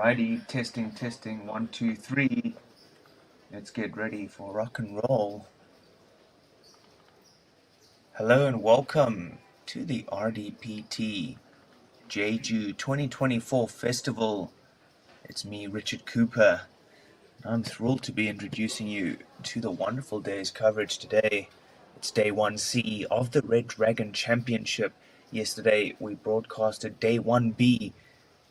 Alrighty, testing, 1, 2, 3. Let's get ready for rock and roll. Hello and welcome to the RDPT Jeju 2024 Festival. It's me, Richard Cooper. I'm thrilled to be introducing you to the wonderful day's coverage today. It's Day 1C of the Red Dragon Championship. Yesterday we broadcasted Day 1B,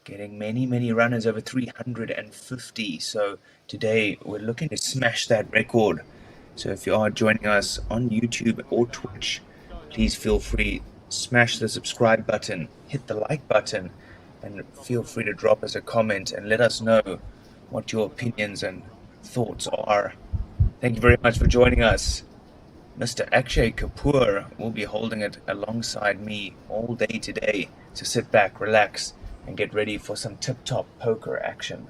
getting many runners over 350. So today we're looking to smash that record. So if you are joining us on YouTube or Twitch, please feel free, smash the subscribe button, hit the like button, and feel free to drop us a comment and let us know what your opinions and thoughts are. Thank you very much for joining us. Mr. Akshay Kapoor will be holding it alongside me all day today, so sit back, relax, and get ready for some tip-top poker action.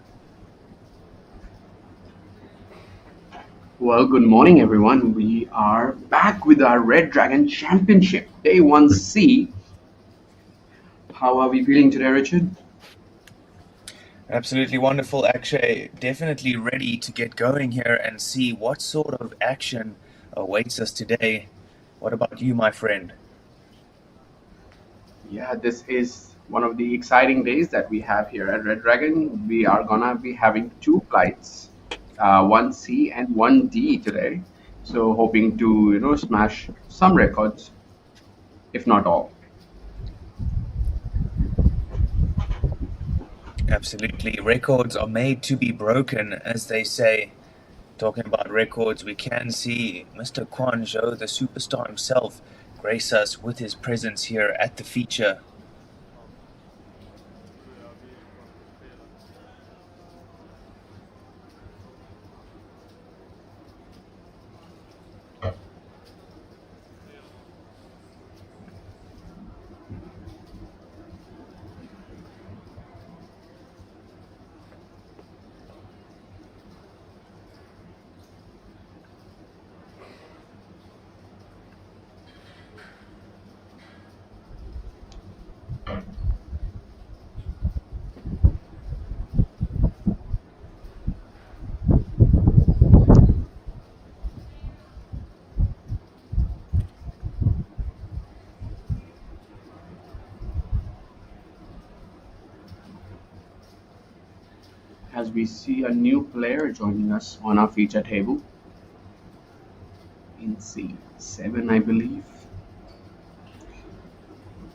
Well, good morning, everyone. We are back with our Red Dragon Championship, Day 1C. How are we feeling today, Richard? Absolutely wonderful, Akshay. Definitely ready to get going here and see what sort of action awaits us today. What about you, my friend? Yeah, this is one of the exciting days that we have here at Red Dragon. We are gonna be having two flights, 1C and 1D today. So hoping to, smash some records, if not all. Absolutely. Records are made to be broken, as they say. Talking about records, we can see Mr. Kwan Zhou, the superstar himself, grace us with his presence here at the feature. As we see a new player joining us on our feature table in C7, I believe.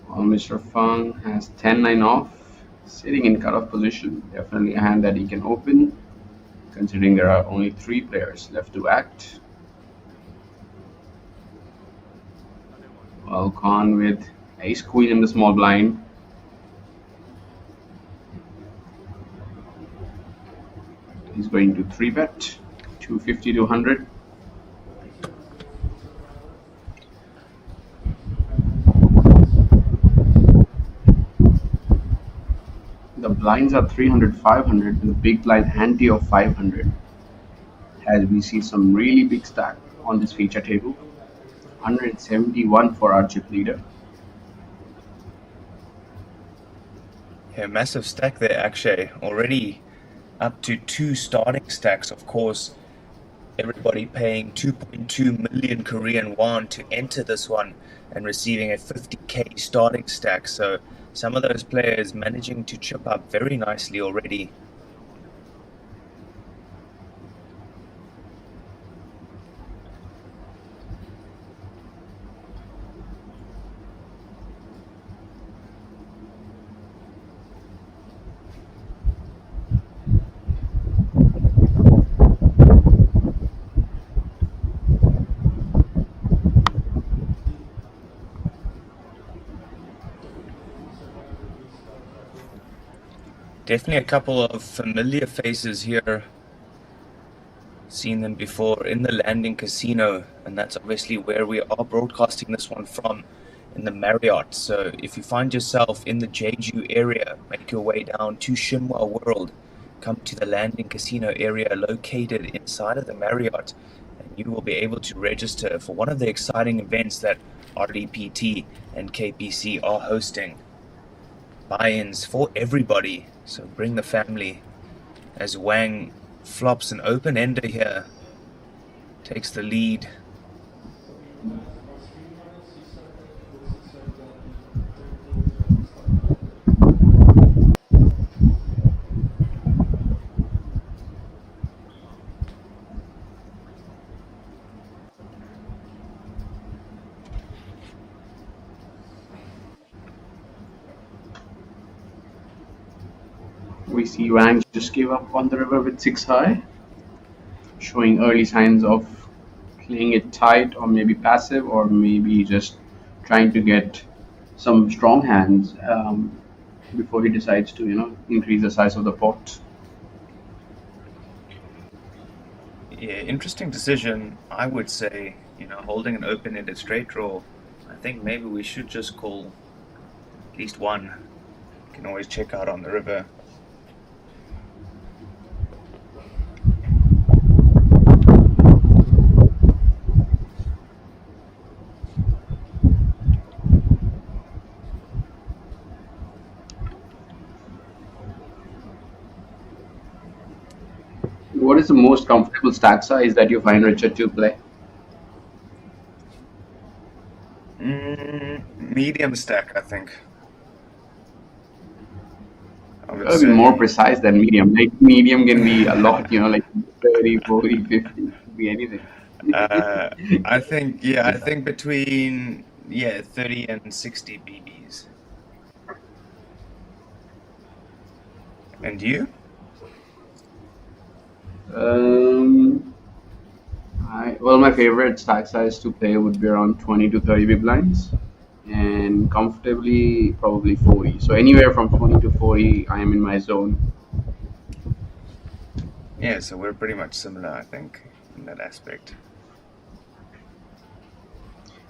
Well, Mr. Fung has 10-9 off, sitting in cutoff position. Definitely a hand that he can open, considering there are only 3 players left to act. Well, Khan with ace queen in the small blind. He's going to 3-bet, 250 to 100. The blinds are 300, 500 with a big blind ante of 500. As we see some really big stack on this feature table. 171 for our chip leader. Yeah, massive stack there, Akshay. Already up to 2 starting stacks, of course. Everybody paying 2.2 million Korean won to enter this one and receiving a 50k starting stack. So some of those players managing to chip up very nicely already. Definitely a couple of familiar faces here. Seen them before in the Landing Casino, and that's obviously where we are broadcasting this one from, in the Marriott. So if you find yourself in the Jeju area, make your way down to Shinhwa World, come to the Landing Casino area located inside of the Marriott, and you will be able to register for one of the exciting events that RDPT and KPC are hosting. Buy-ins for everybody, so bring the family, as Wang flops an open-ender here, takes the lead. We see Wang just gave up on the river with 6 high, showing early signs of playing it tight or maybe passive or maybe just trying to get some strong hands before he decides to, increase the size of the pot. Yeah, interesting decision. I would say, holding an open-ended straight draw. I think maybe we should just call at least one. Can always check out on the river. What is the most comfortable stack size that you find Richard to play? Medium stack, I think. I You would gotta be more say. precise than medium. Like medium can be a lot, like 30, 40, 50, it could be anything. Uh, I think, yeah, I Yeah. think between 30 and 60 BBs. And you? Um, my favorite stack size to play would be around 20 to 30 big blinds, and comfortably probably 40. So anywhere from 20 to 40, I am in my zone. Yeah, so we're pretty much similar, I think, in that aspect.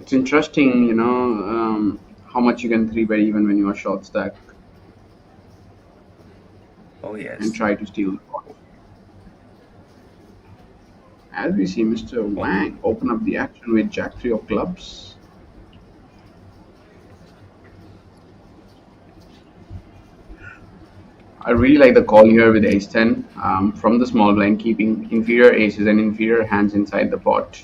It's interesting, how much you can three bet even when you are short stack Oh, and yes. try to steal the pot. As we see Mr. Oh, Wang open up the action with Jack 3 of clubs. I really like the call here with ace 10 from the small blind, keeping inferior aces and inferior hands inside the pot.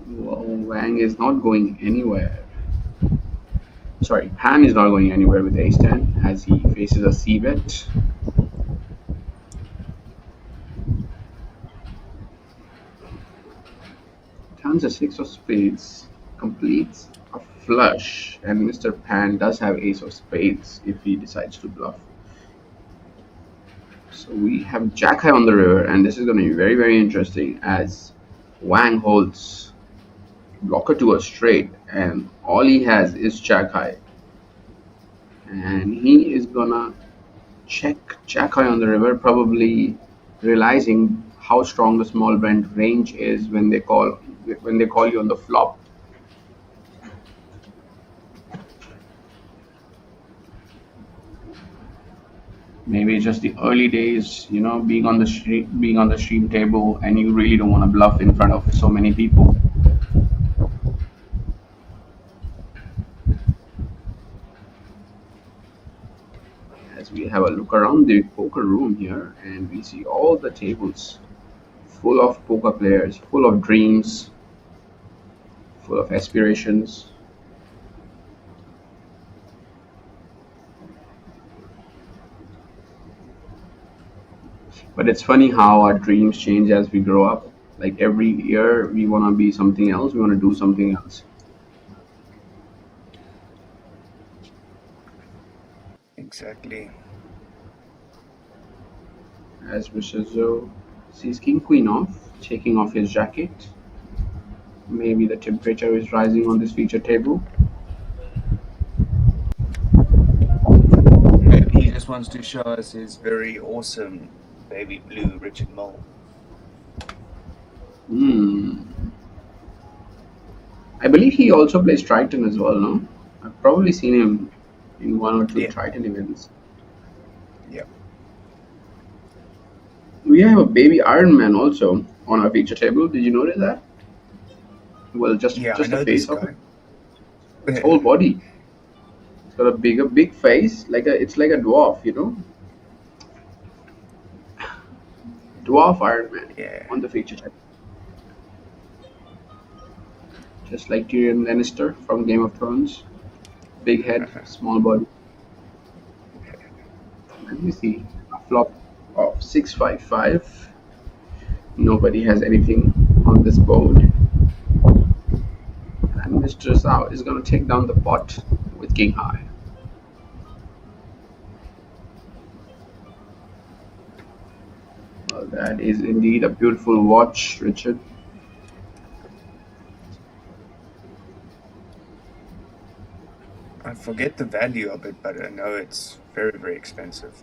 Well, Wang is not going anywhere. Sorry, Pan is not going anywhere with ace 10 as he faces a c bet. Turns a 6 of spades, completes a flush, and Mr. Pan does have ace of spades if he decides to bluff. So we have Jack high on the river, and this is going to be very, very interesting as Wang holds blocker to a straight, and all he has is Jack high. And he is gonna check Jack high on the river, probably realizing how strong the small blind range is when they call you on the flop. Maybe it's just the early days, being on the stream table, and you really don't want to bluff in front of so many people. As we have a look around the poker room here, and we see all the tables full of poker players, full of dreams, full of aspirations. But it's funny how our dreams change as we grow up. Like every year, we want to be something else, we want to do something else. exactly. As Mr. Zhou sees King Queen off, taking off his jacket. Maybe the temperature is rising on this feature table. Maybe he just wants to show us his very awesome baby blue Richard Mole. Hmm. I believe he also plays Triton as well, no? I've probably seen him in one or two Yeah, Triton events. yeah. We have a baby Iron Man also on our feature table. Did you notice that? Well, just Yeah, I just the know this face of it. guy. its whole body. It's got a big face, it's like a dwarf, dwarf Iron Man Yeah. on the feature type, just like Tyrion Lannister from Game of Thrones. Big head, small body. Let me see. A flop of 655. Nobody has anything on this board. And Mr. Sao is going to take down the pot with King High. Well, that is indeed a beautiful watch, Richard. I forget the value of it, but I know it's very, very expensive.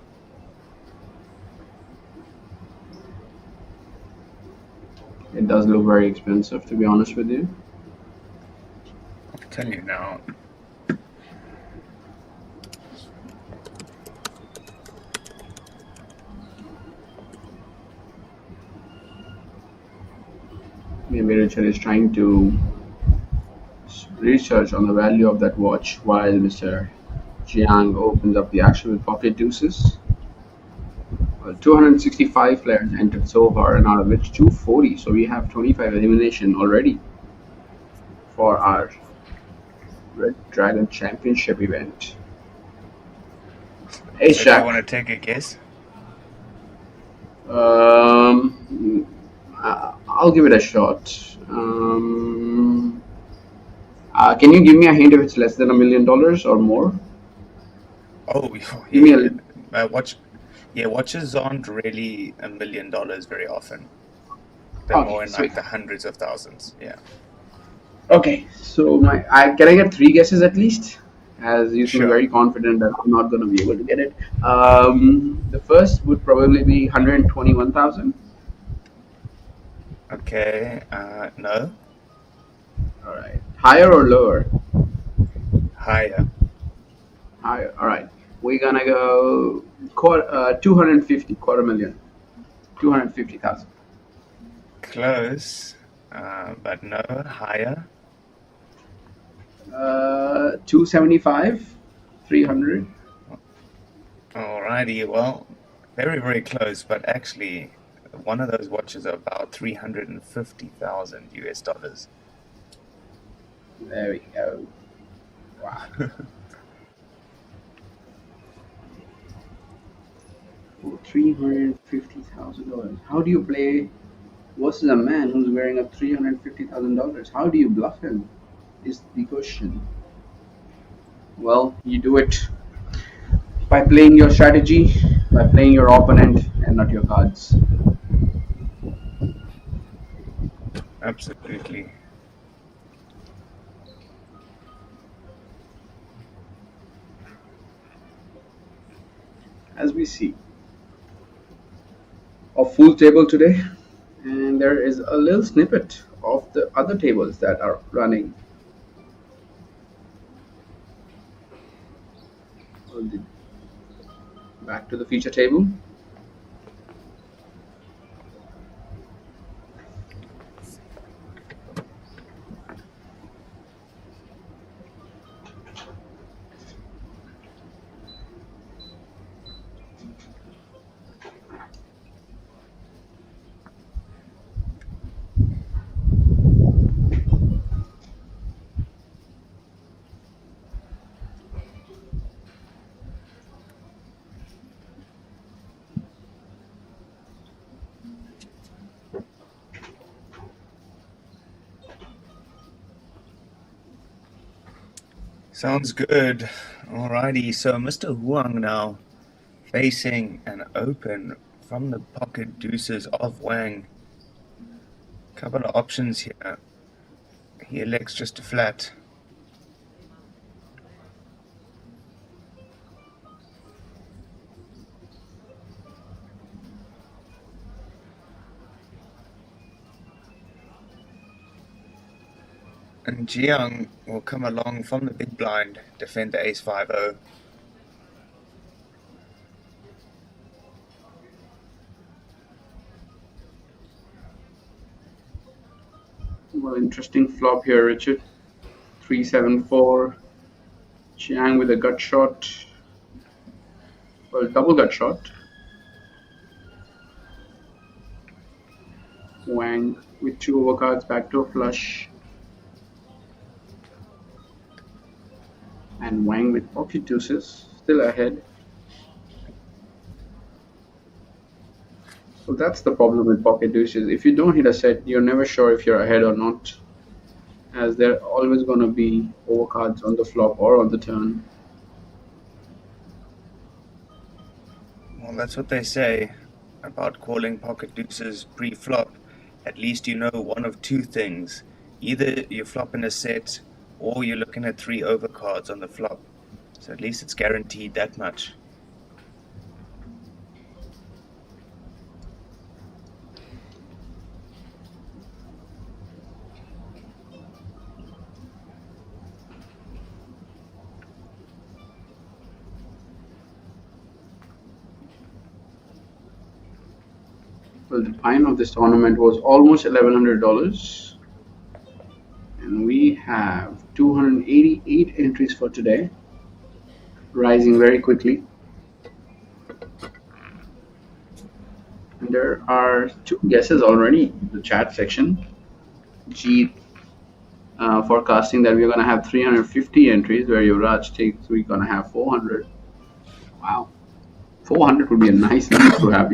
It does look very expensive, to be honest with you. I'll tell you now. Maybe Richard is trying to research on the value of that watch while Mr. Jiang opens up the actual pocket deuces. Well, 265 players entered so far, and out of which 240. So we have 25 elimination already for our Red Dragon Championship event. Ace So do you Jack. want to take a guess? I'll give it a shot. Can you give me a hint if it's less than $1 million or more? Oh, Give me yeah. a. Watches aren't really $1 million very often. They're Okay, more in sweet. like the hundreds of thousands. Yeah. Okay, so can I get three guesses at least? As you seem Sure. very confident that I'm not going to be able to get it. The first would probably be 121,000. Okay. No. All right. Higher or lower? Higher. Higher. All right. We're gonna go 250, quarter million, 250,000. Close. But no. Higher. 275, 300. Alrighty. Well, very, very close. But actually, one of those watches are about 350,000 US dollars. There we go. Wow. For $350,000. How do you play versus a man who's wearing a $350,000? How do you bluff him? Is the question. Well, you do it by playing your strategy, by playing your opponent and not your cards. Absolutely. As we see a full table today, and there is a little snippet of the other tables that are running. Back to the feature table. Sounds good. Alrighty. So Mr. Huang now facing an open from the pocket deuces of Wang. Couple of options here. He elects just a flat. And Jiang will come along from the big blind, defend the ace 5-0. Well, interesting flop here, Richard. 374. Chiang with a gut shot. Well, double gut shot. Wang with two overcards back to a flush. And Wang with pocket deuces, still ahead. So that's the problem with pocket deuces. If you don't hit a set, you're never sure if you're ahead or not, as there are always going to be overcards on the flop or on the turn. Well, that's what they say about calling pocket deuces pre-flop. At least you know one of two things. Either you're flopping a set, or you're looking at 3 overcards on the flop. So at least it's guaranteed that much. Well, the fine of this tournament was almost $1,100, and we have 288 entries for today, rising very quickly. And there are two guesses already in the chat section. G forecasting that we're going to have 350 entries, where Yuvraj thinks we're going to have 400. Wow, 400 would be a nice number to have.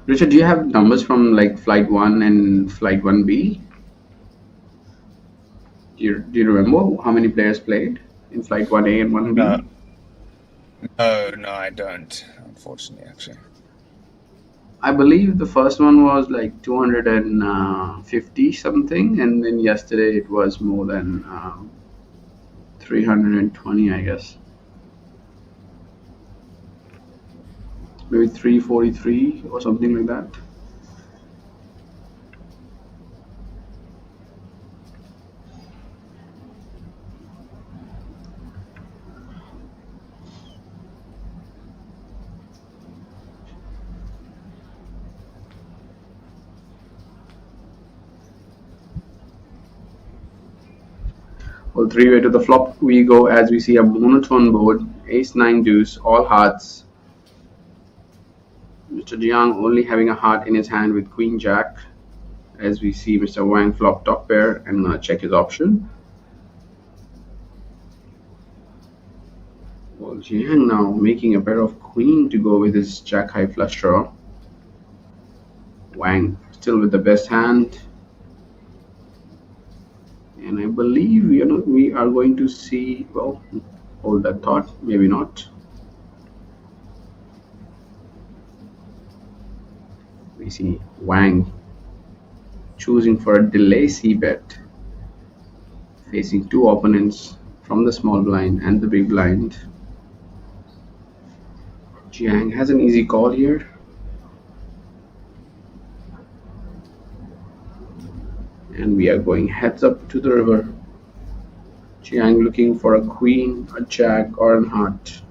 Richard, do you have numbers from like flight 1 and flight 1B? Do you remember how many players played in flight 1A and 1B? No, I don't, unfortunately, actually. I believe the first one was like 250 something, and then yesterday it was more than 320, I guess. Maybe 343 or something like that. Well, three-way to the flop we go, as we see a monotone board, ace, nine, deuce, all hearts. Mr. Jiang only having a heart in his hand with queen jack, as we see Mr. Wang flop top pair and check his option. Well, Jiang now making a pair of queen to go with his jack high flush draw. Wang still with the best hand. And I believe we are going to see, well, hold that thought, maybe not. We see Wang choosing for a delay C bet, facing two opponents from the small blind and the big blind. Jiang has an easy call here. And we are going heads up to the river. Jiang looking for a queen, a jack, or an heart.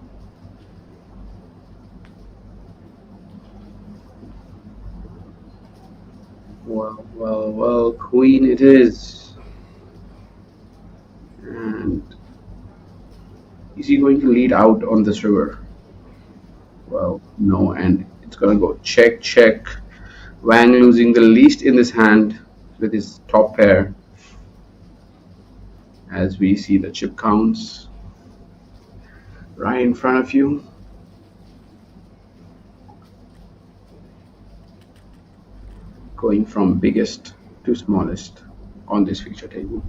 Well, queen it is. And is he going to lead out on this river? Well, no, and it's gonna go check, check. Wang losing the least in this hand with his top pair, as we see the chip counts right in front of you. Going from biggest to smallest on this feature table.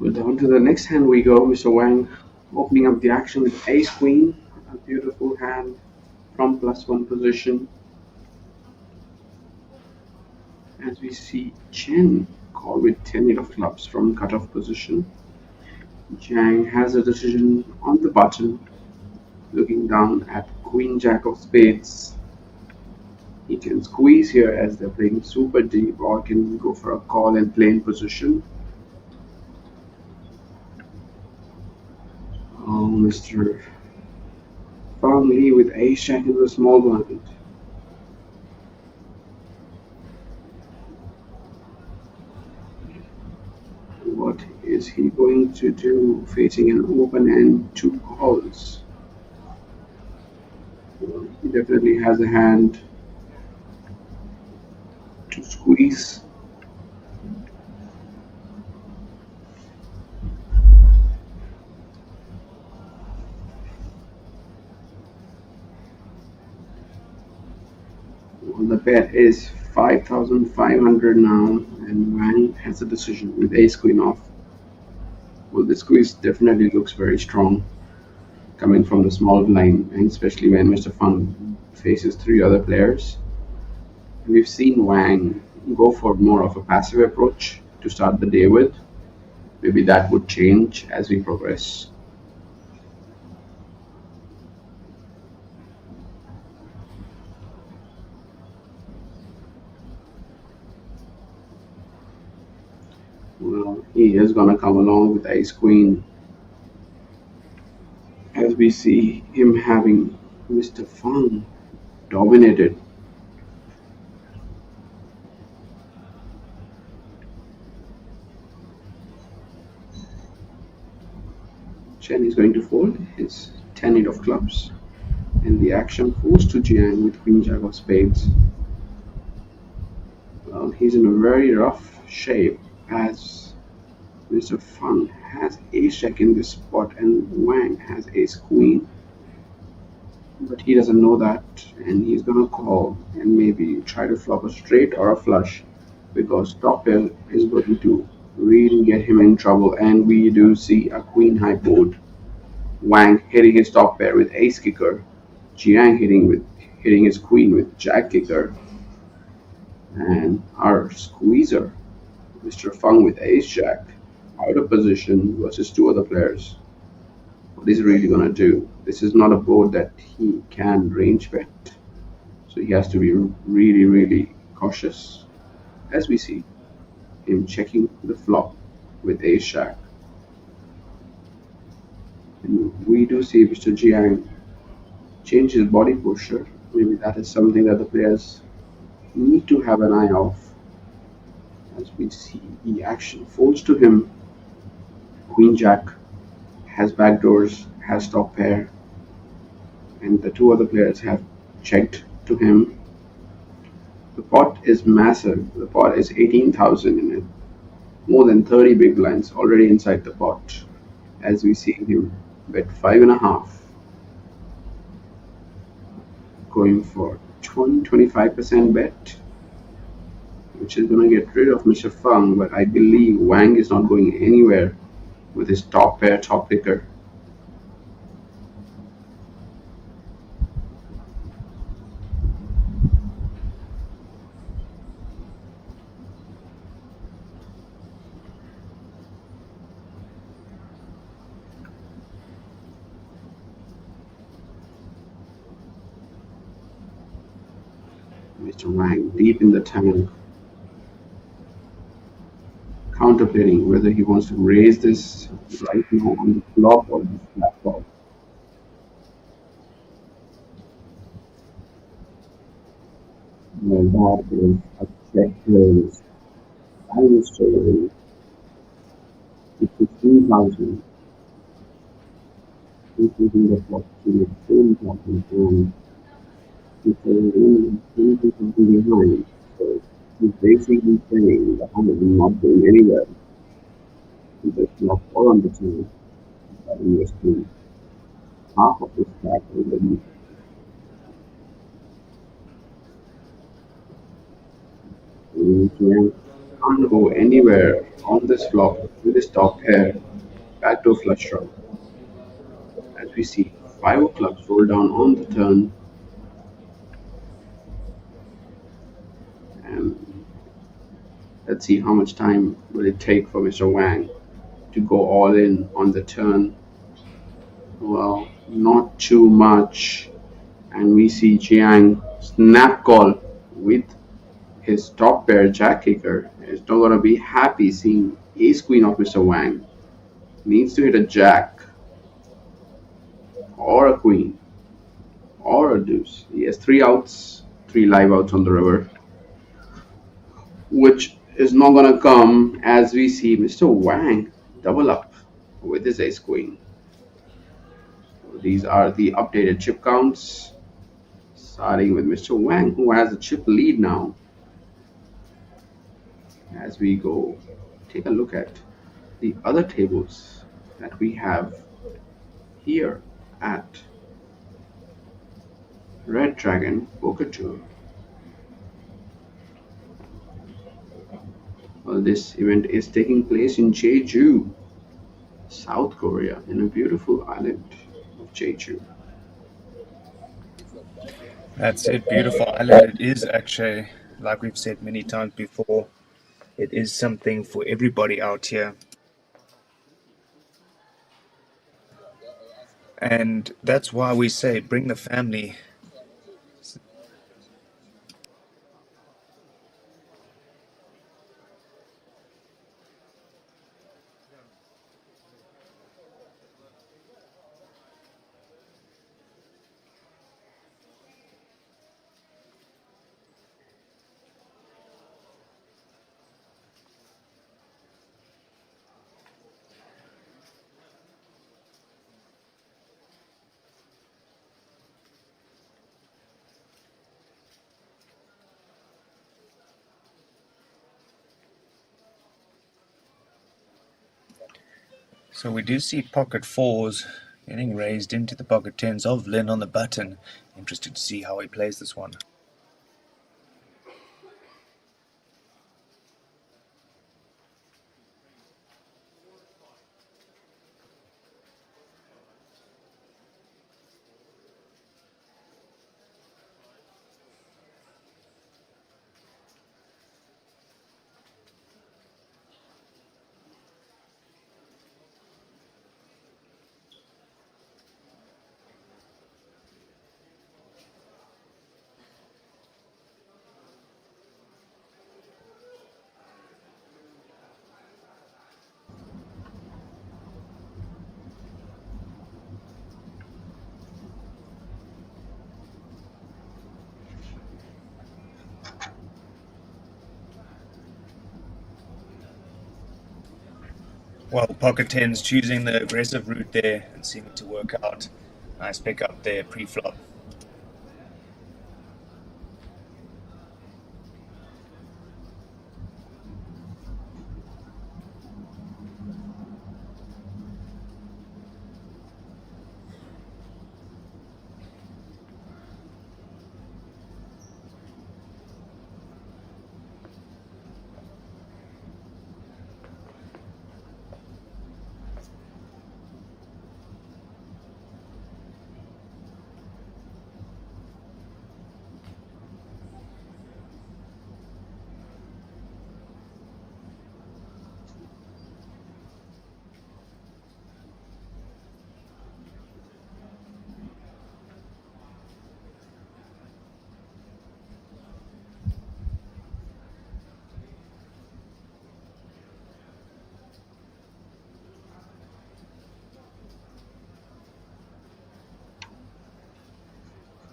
Well, down to the next hand we go. Mr. Wang opening up the action with Ace Queen, a beautiful hand from +1 position. As we see Chen call with 10 of clubs from cutoff position. Jiang has a decision on the button, looking down at Queen Jack of Spades. He can squeeze here as they're playing super deep, or can go for a call and play in position. Oh, Mr. Fang Li with Ace Jack in the small blind. What is he going to do facing an open and two calls? Well, he definitely has a hand to squeeze. Well, the bet is 5,500 now, and Wang has a decision with Ace Queen off. Well, the squeeze definitely looks very strong coming from the small blind, and especially when Mr. Fang faces three other players. We've seen Wang go for more of a passive approach to start the day with. Maybe that would change as we progress. Well, he is gonna come along with Ace Queen as we see him having Mr. Fang dominated. Chen is going to fold his 10 of clubs, and the action falls to Jiang with Queen Jack of Spades. Well, he's in a very rough shape as Mr. Fang has Ace Jack in this spot and Wang has Ace Queen. But he doesn't know that, and he's gonna call and maybe try to flop a straight or a flush, because top pair is going to really get him in trouble. And we do see a queen high board. Wang hitting his top pair with ace kicker, Jiang hitting his queen with jack kicker, and our squeezer, Mr. Fang with ace jack, out of position versus two other players. What is he really gonna do? This is not a board that he can range bet, so he has to be really, really cautious. As we see him checking the flop with ace jack, and we do see Mr. Jiang change his body posture. Maybe that is something that the players need to have an eye of. As we see the action folds to him, Queen Jack has backdoors, has top pair, and the two other players have checked to him. The pot is massive. The pot is 18,000 in it. More than 30 big blinds already inside the pot. As we see him bet 5.5, going for 25% bet, which is going to get rid of Mr. Fang. But I believe Wang is not going anywhere with his top pair, top picker. Mr. Wang deep in the tank, contemplating whether he wants to raise this right now on the flop or the flat flop. Well, that is a check raise. I will straight to 15,000, including the flop to the same important and he's saying 20,000 behind. So he's basically saying the hand is not going anywhere. He does not fall on the team by investing half of his stack already. And Jiang can't go anywhere on this flop with his top pair, backdoor flush draw. As we see, five of clubs roll down on the turn, and let's see how much time will it take for Mr. Wang to go all in on the turn. Well, not too much. And we see Jiang snap call with his top pair jack kicker. Is not gonna be happy seeing ace queen of Mr. Wang. Needs to hit a jack or a queen or a deuce. He has three outs, three live outs on the river, which is not gonna come as we see Mr. Wang double up with his ace queen. These are the updated chip counts, starting with Mr. Wang, who has a chip lead now. As we go take a look at the other tables that we have here at Red Dragon Poker Tour. Well, this event is taking place in Jeju, South Korea, in a beautiful island of Jeju. That's it. Beautiful island. It is actually, like we've said many times before, it is something for everybody out here. And that's why we say bring the family. So we do see pocket fours getting raised into the pocket tens of Lin on the button. Interested to see how he plays this one. Well, pocket tens choosing the aggressive route there and seeming to work out. Nice pick up there pre-flop.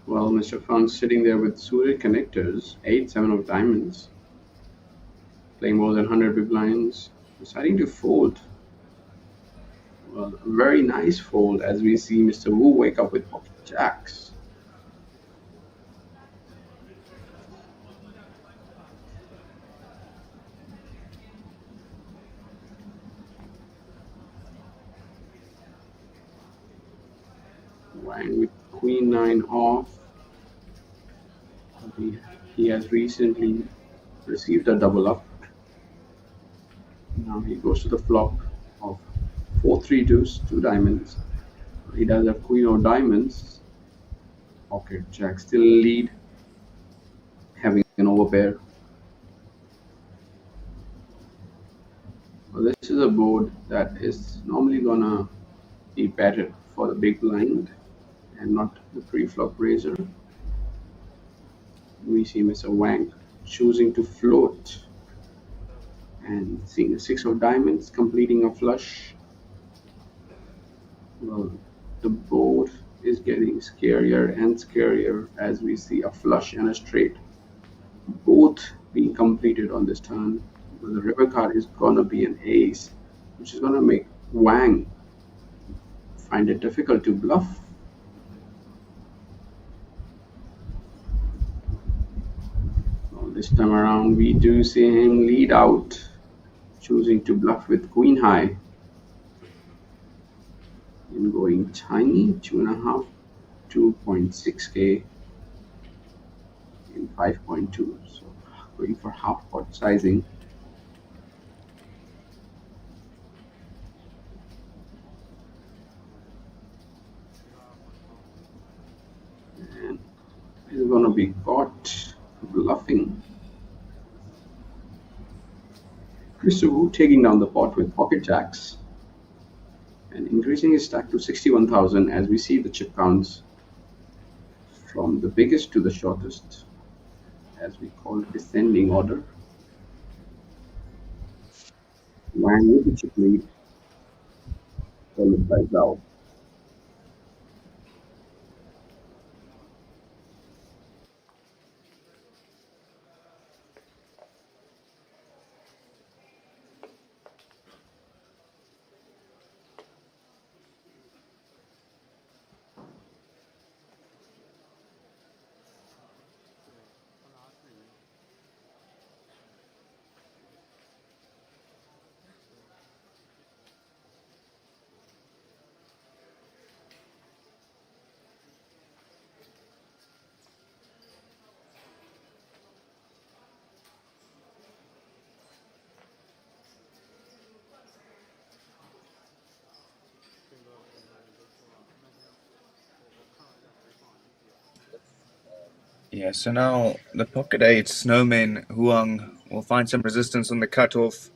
Well, Mr. Funk sitting there with suited connectors, 8, 7 of diamonds, playing more than 100 big blinds, deciding to fold. Well, a very nice fold as we see Mr. Wu wake up with pocket jacks. Wang with queen 9 off. He, he has recently received a double up. Now he goes to the flop of 4-3 deuce, two diamonds. He does have queen of diamonds. Pocket jack still lead, having an overpair. Well, this is a board that is normally gonna be batted for the big blind and not the pre-flop raiser. We see Mr. Wang choosing to float and seeing a six of diamonds, completing a flush. Well, the board is getting scarier and scarier as we see a flush and a straight both being completed on this turn. Well, the river card is gonna be an ace, which is gonna make Wang find it difficult to bluff. Well, this time around, we do see him lead out, choosing to bluff with queen high and going tiny, 2.5, 2.6k in 5.2. So going for half pot sizing. And he's gonna be caught bluffing. Mr. Wu taking down the pot with pocket jacks and increasing his stack to 61,000 as we see the chip counts from the biggest to the shortest, as we call descending order. Wang with the chip lead, followed by Zhao. Yeah, so now the pocket eight snowman Huang will find some resistance on the cutoff.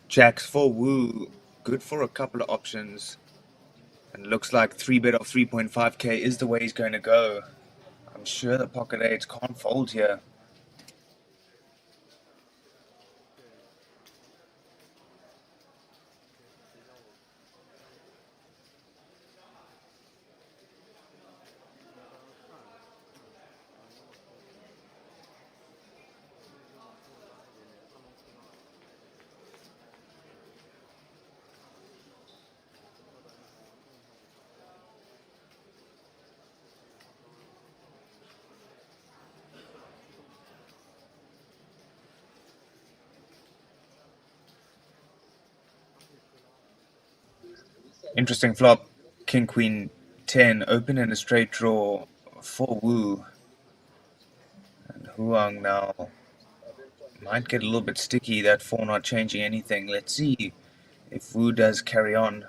Jacks for Wu, good for a couple of options. And looks like 3-bet of 3.5k is the way he's going to go. I'm sure the pocket eights can't fold here. Interesting flop. King Queen 10 open in a straight draw for Wu. And Huang now might get a little bit sticky, that 4 not changing anything. Let's see if Wu does carry on.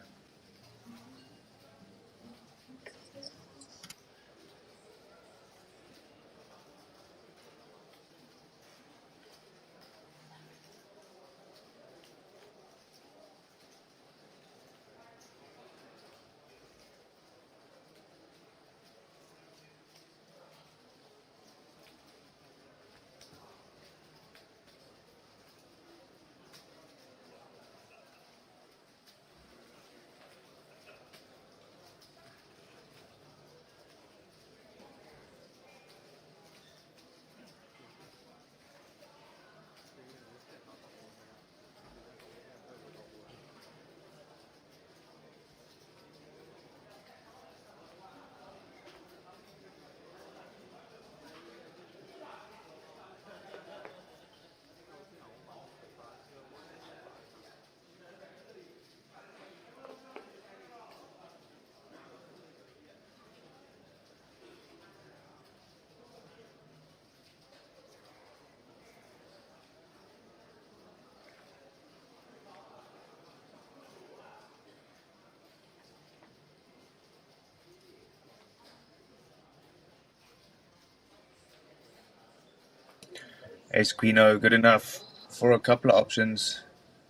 Ace Queen good enough for a couple of options.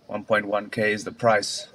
1.1k is the price.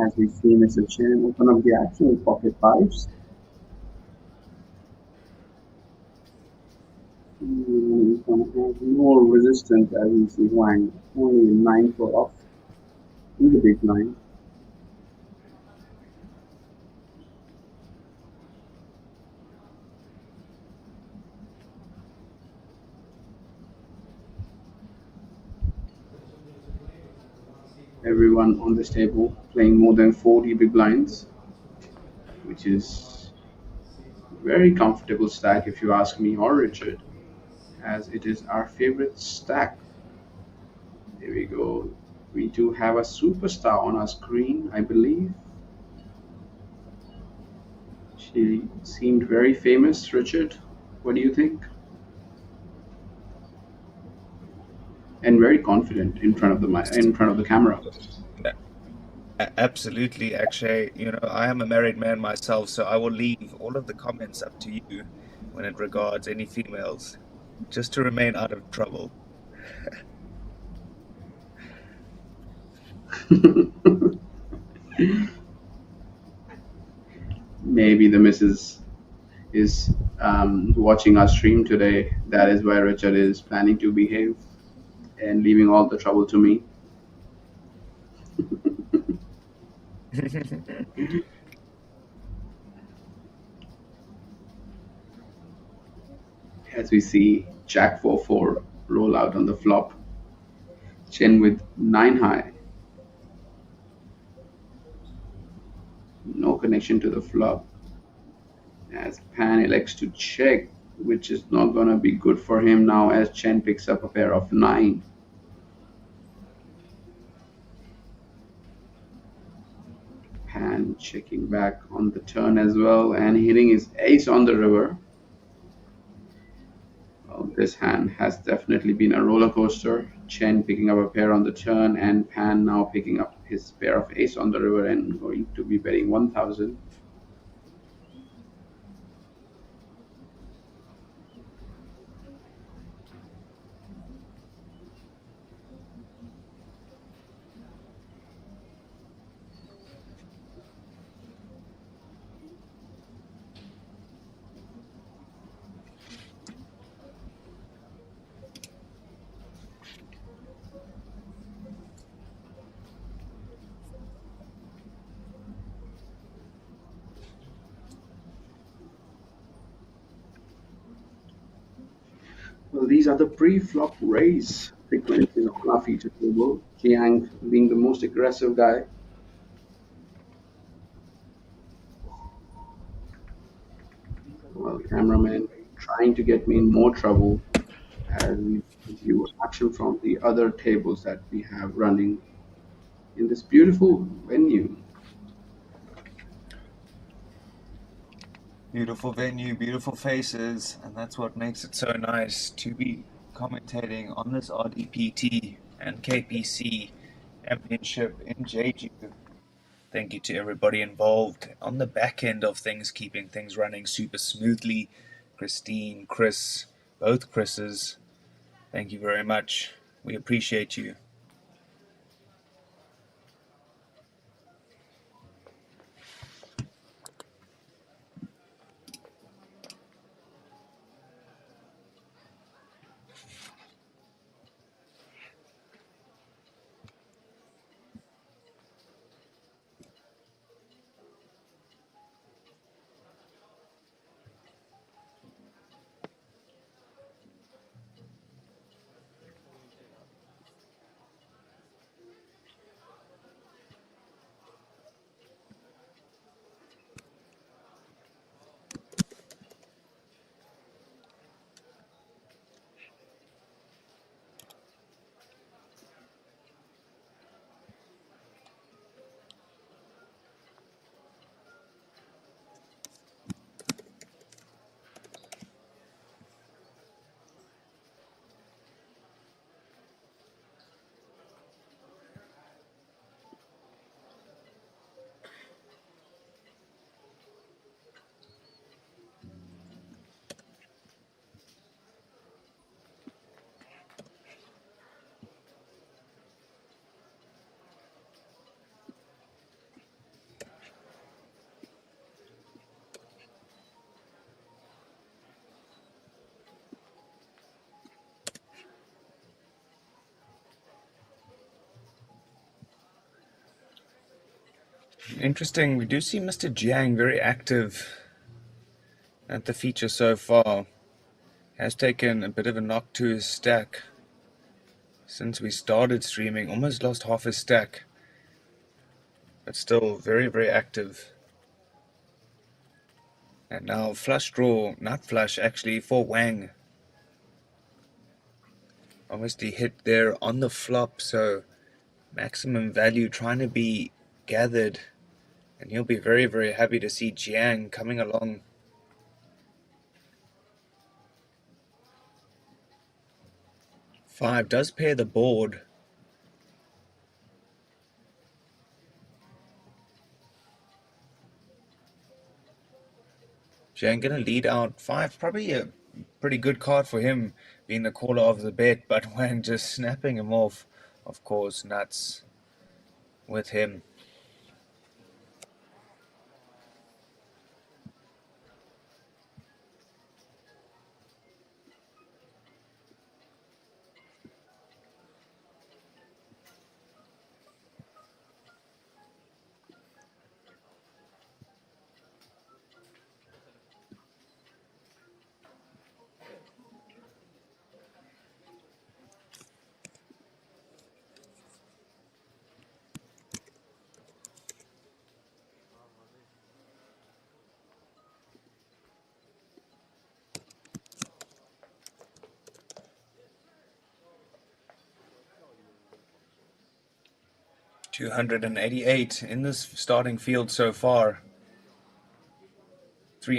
As we see Mr. Chen open up the action with pocket fives. More resistance as we see Wang only 9 for off in the big line. Everyone on this table playing more than 40 big blinds, which is very comfortable stack if you ask me or Richard, as it is our favorite stack. Here we go. We do have a superstar on our screen, I believe. She seemed very famous, Richard. What do you think? And very confident in front of the camera. Absolutely, Akshay. I am a married man myself, so I will leave all of the comments up to you when it regards any females, just to remain out of trouble. Maybe the missus is watching our stream today. That is why Richard is planning to behave and leaving all the trouble to me. As we see Jack 4-4 roll out on the flop, Chen with 9 high, no connection to the flop, as Pan elects to check, which is not going to be good for him now as Chen picks up a pair of 9. Pan checking back on the turn as well and hitting his ace on the river. Well, this hand has definitely been a roller coaster. Chen picking up a pair on the turn and Pan now picking up his pair of ace on the river and going to be betting 1000. Well, these are the pre-flop raise frequencies on our feature table. Jiang being the most aggressive guy. Well, cameraman trying to get me in more trouble as we view action from the other tables that we have running in this beautiful venue. Beautiful venue, beautiful faces, and that's what makes it so nice to be commentating on this RDPT and KPC Championship in Jeju. Thank you to everybody involved on the back end of things, keeping things running super smoothly. Christine, Chris, both Chris's, thank you very much. We appreciate you. Interesting, we do see Mr. Jiang very active at the feature so far. Has taken a bit of a knock to his stack since we started streaming, almost lost half his stack, but still very, very active. And now flush draw, not flush actually, for Wang. Obviously hit there on the flop, so maximum value trying to be gathered. And he'll be very, very happy to see Jiang coming along. 5 does pair the board. Jiang gonna lead out 5, probably a pretty good card for him, being the caller of the bet, but Wang just snapping him off, of course, nuts with him. $288 in this starting field so far.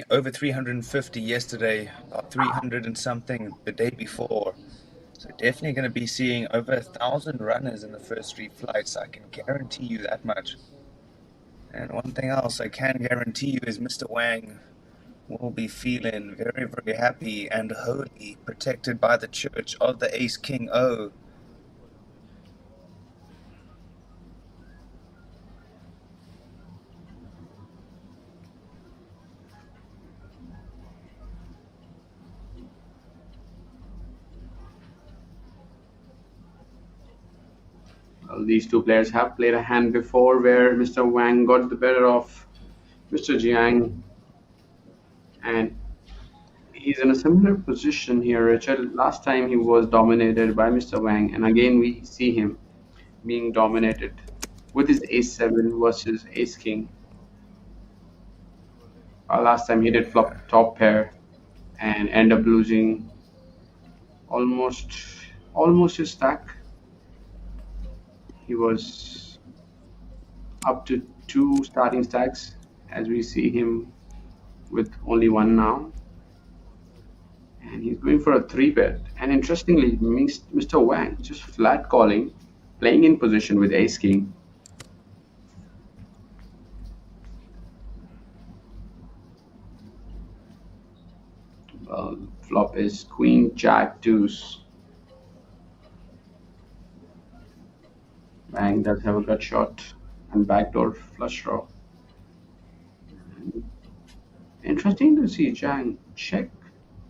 Over 350 yesterday, about 300 and something the day before. So definitely going to be seeing over 1,000 runners in the first 3 flights. I can guarantee you that much. And one thing else I can guarantee you is Mr. Wang will be feeling very, very happy and holy, protected by the church of the Ace King O. Well, these two players have played a hand before where Mr. Wang got the better of Mr. Jiang, and He's in a similar position here, Richard. Last time he was dominated by Mr. Wang, and again we see him being dominated with his ace 7 versus ace king. Last time he did Yeah. flop top pair and end up losing almost almost his stack. He was up to two starting stacks as we see him with only one now. And he's going for a three bet. And interestingly, Mr. Wang just flat calling, playing in position with ace king. Flop is queen jack deuce. Wang does have a gut shot and backdoor flush draw. Interesting to see Jang check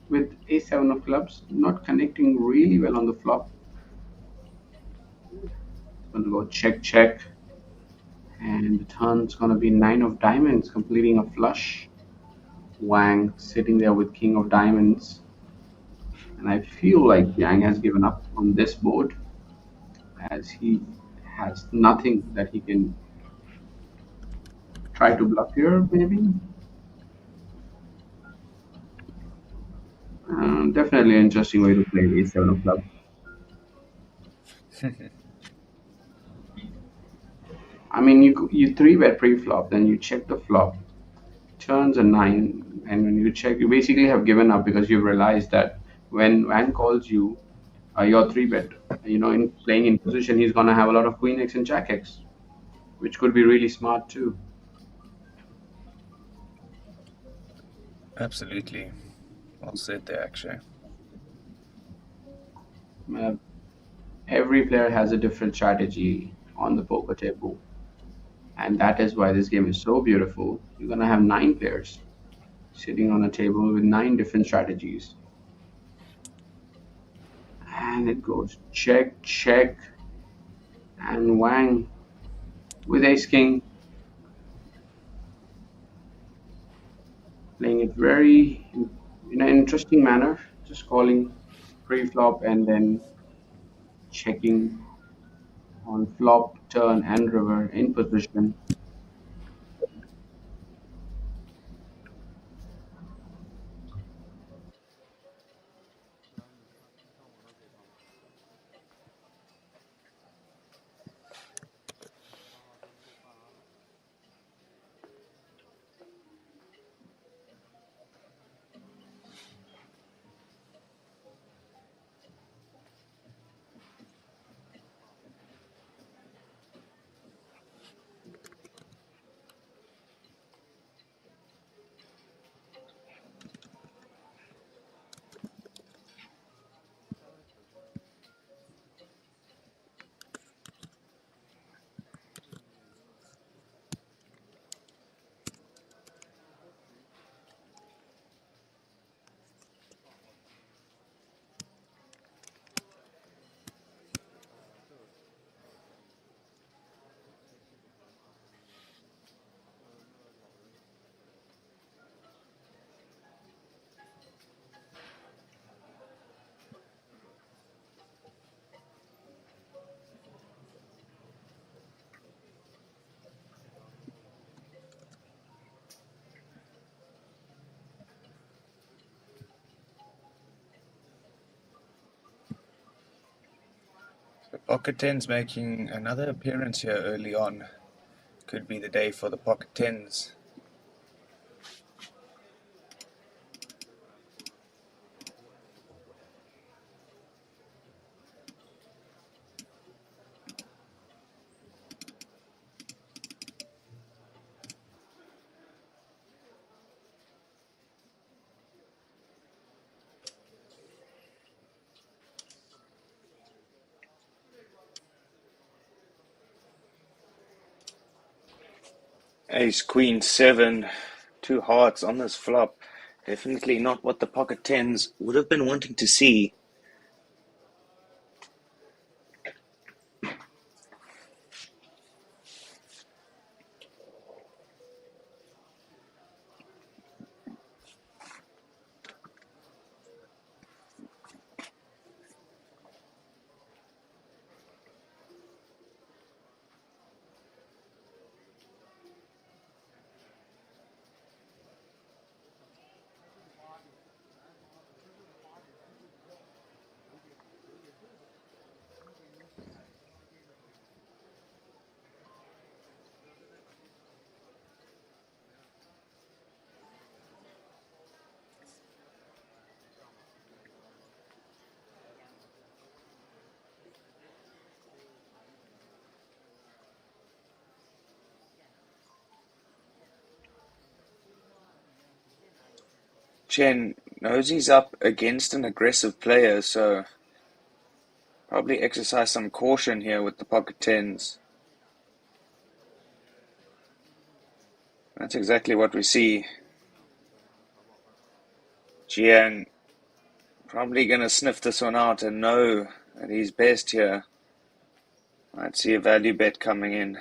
with a7 of clubs, not connecting really well on the flop. It's going to go check, check, and the turn's going to be nine of diamonds, completing a flush. Wang sitting there with king of diamonds, and I feel like Yang has given up on this board as he has nothing that he can try to bluff here, maybe. Definitely an interesting way to play a7 of clubs. I mean, you three bet pre-flop, then you check the flop, turns a nine, and when you check, you basically have given up because you've realized that when Van calls you, your three bet, in playing in position, he's gonna have a lot of queen x and jack x, which could be really smart too. Absolutely. Well said there, actually. Uh, every player has a different strategy on the poker table, and that is why this game is so beautiful. You're gonna have nine players sitting on a table with nine different strategies, and it goes check, check, and Wang with ace king, playing it very in an interesting manner, just calling pre-flop and then checking on flop, turn, and river in position. The pocket tens making another appearance here early on. Could be the day for the pocket tens. Ace, queen, seven, two hearts on this flop. Definitely not what the pocket tens would have been wanting to see. Chen knows he's up against an aggressive player, so probably exercise some caution here with the pocket tens. That's exactly what we see. Jiang probably going to sniff this one out and know that he's best here. Might see a value bet coming in.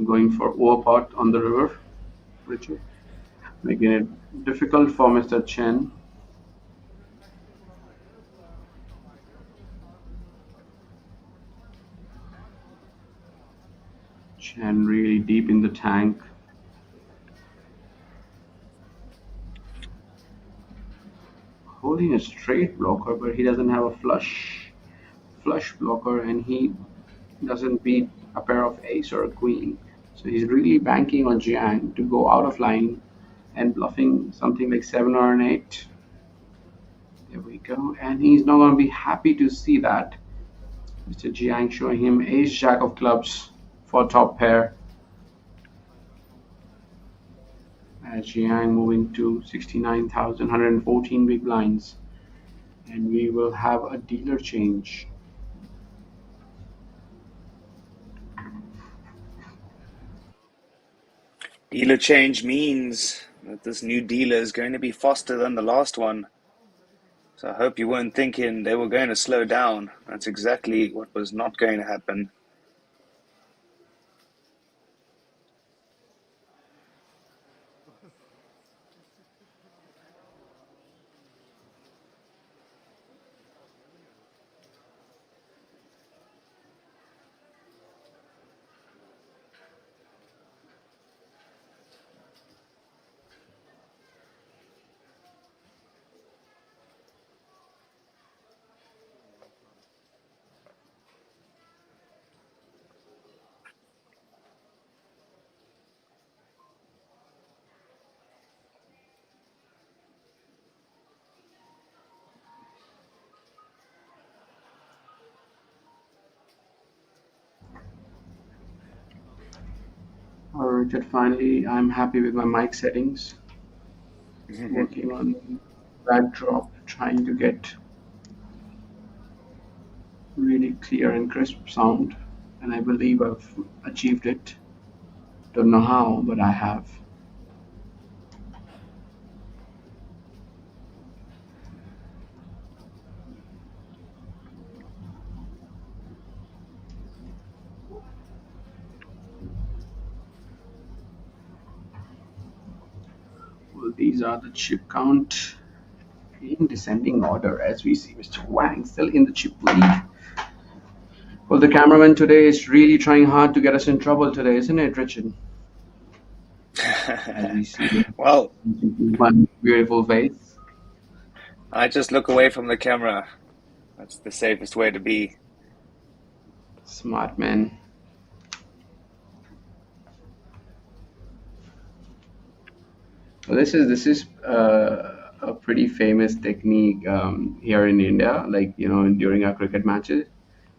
Going for overpot on the river, Richard, making it difficult for Mr. Chen. Chen really deep in the tank. Holding a straight blocker, but he doesn't have a flush blocker, and he doesn't beat a pair of ace or a queen. So he's really banking on Jiang to go out of line and bluffing something like 7 or an 8. There we go. And he's not going to be happy to see that. Mr. Jiang showing him ace jack of clubs for top pair. As Jiang moving to 69,114 big blinds. And we will have a dealer change. Dealer change means that this new dealer is going to be faster than the last one. So I hope you weren't thinking they were going to slow down. That's exactly what was not going to happen. Richard, finally, I'm happy with my mic settings. Working on backdrop, trying to get really clear and crisp sound, and I believe I've achieved it. Don't know how, but I have. Well, these are the chip count in descending order as we see Mr. Wang still in the chip lead. Well, the cameraman today is really trying hard to get us in trouble today, isn't it, Richard? As we see Well, one beautiful face. I just look away from the camera. That's the safest way to be. Smart man. Well, this is a pretty famous technique here in India. Like during our cricket matches,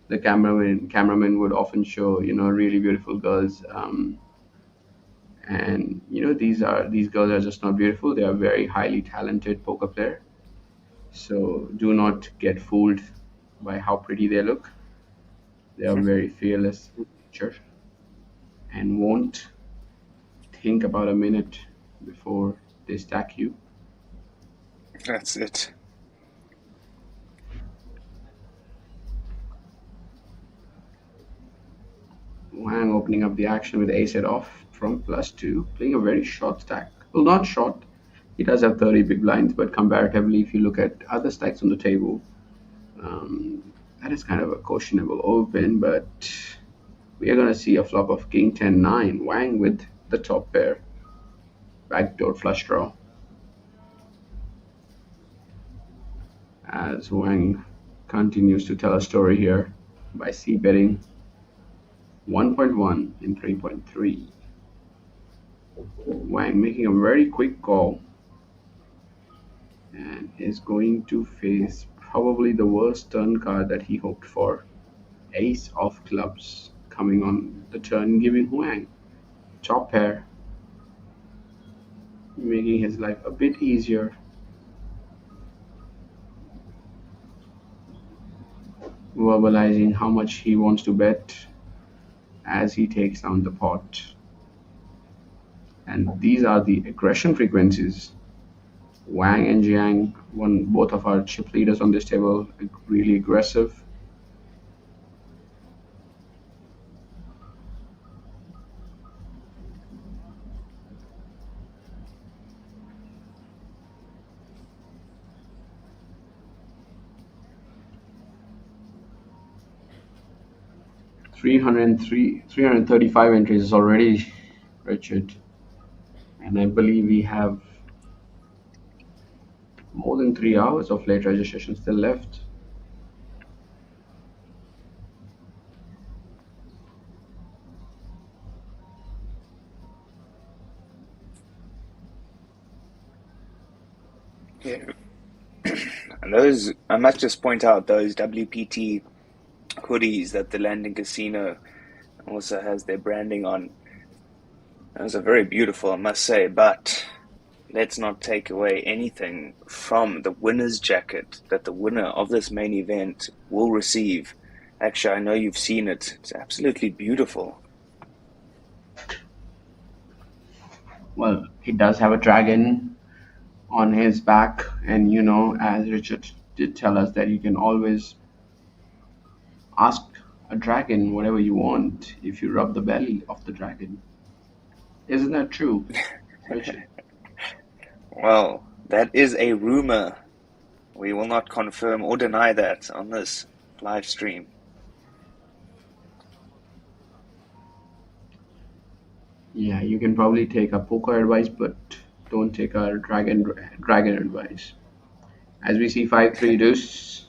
the cameraman would often show really beautiful girls, and these girls are just not beautiful. They are very highly talented poker player. So do not get fooled by how pretty they look. They are very fearless in nature and won't think about a minute before they stack you. That's it. Wang opening up the action with ace head off from +2, playing a very short stack. Well, not short. He does have 30 big blinds, but comparatively, if you look at other stacks on the table, that is kind of a questionable open. But we are going to see a flop of king 10 9. Wang with the top pair, backdoor flush draw. As Wang continues to tell a story here by c betting 1.1 and 3.3. Wang making a very quick call and is going to face probably the worst turn card that he hoped for. Ace of clubs coming on the turn, giving Huang top pair, making his life a bit easier. Verbalizing how much he wants to bet as he takes down the pot. And these are the aggression frequencies. Wang and Jiang, both of our chip leaders on this table, really aggressive. Three 335 entries already, Richard. And I believe we have more than 3 hours of late registration still left. Yeah. And those, I must just point out those WPT hoodies that the Landing Casino also has their branding on. Those are very beautiful, I must say, but let's not take away anything from the winner's jacket that the winner of this main event will receive. Actually, I know you've seen it. It's absolutely beautiful. Well, he does have a dragon on his back, and as Richard did tell us, that you can always ask a dragon whatever you want if you rub the belly of the dragon. Isn't that true, Richard? Well, that is a rumor. We will not confirm or deny that on this live stream. Yeah, you can probably take a poker advice, but don't take a dragon advice. As we see 5-3 deuce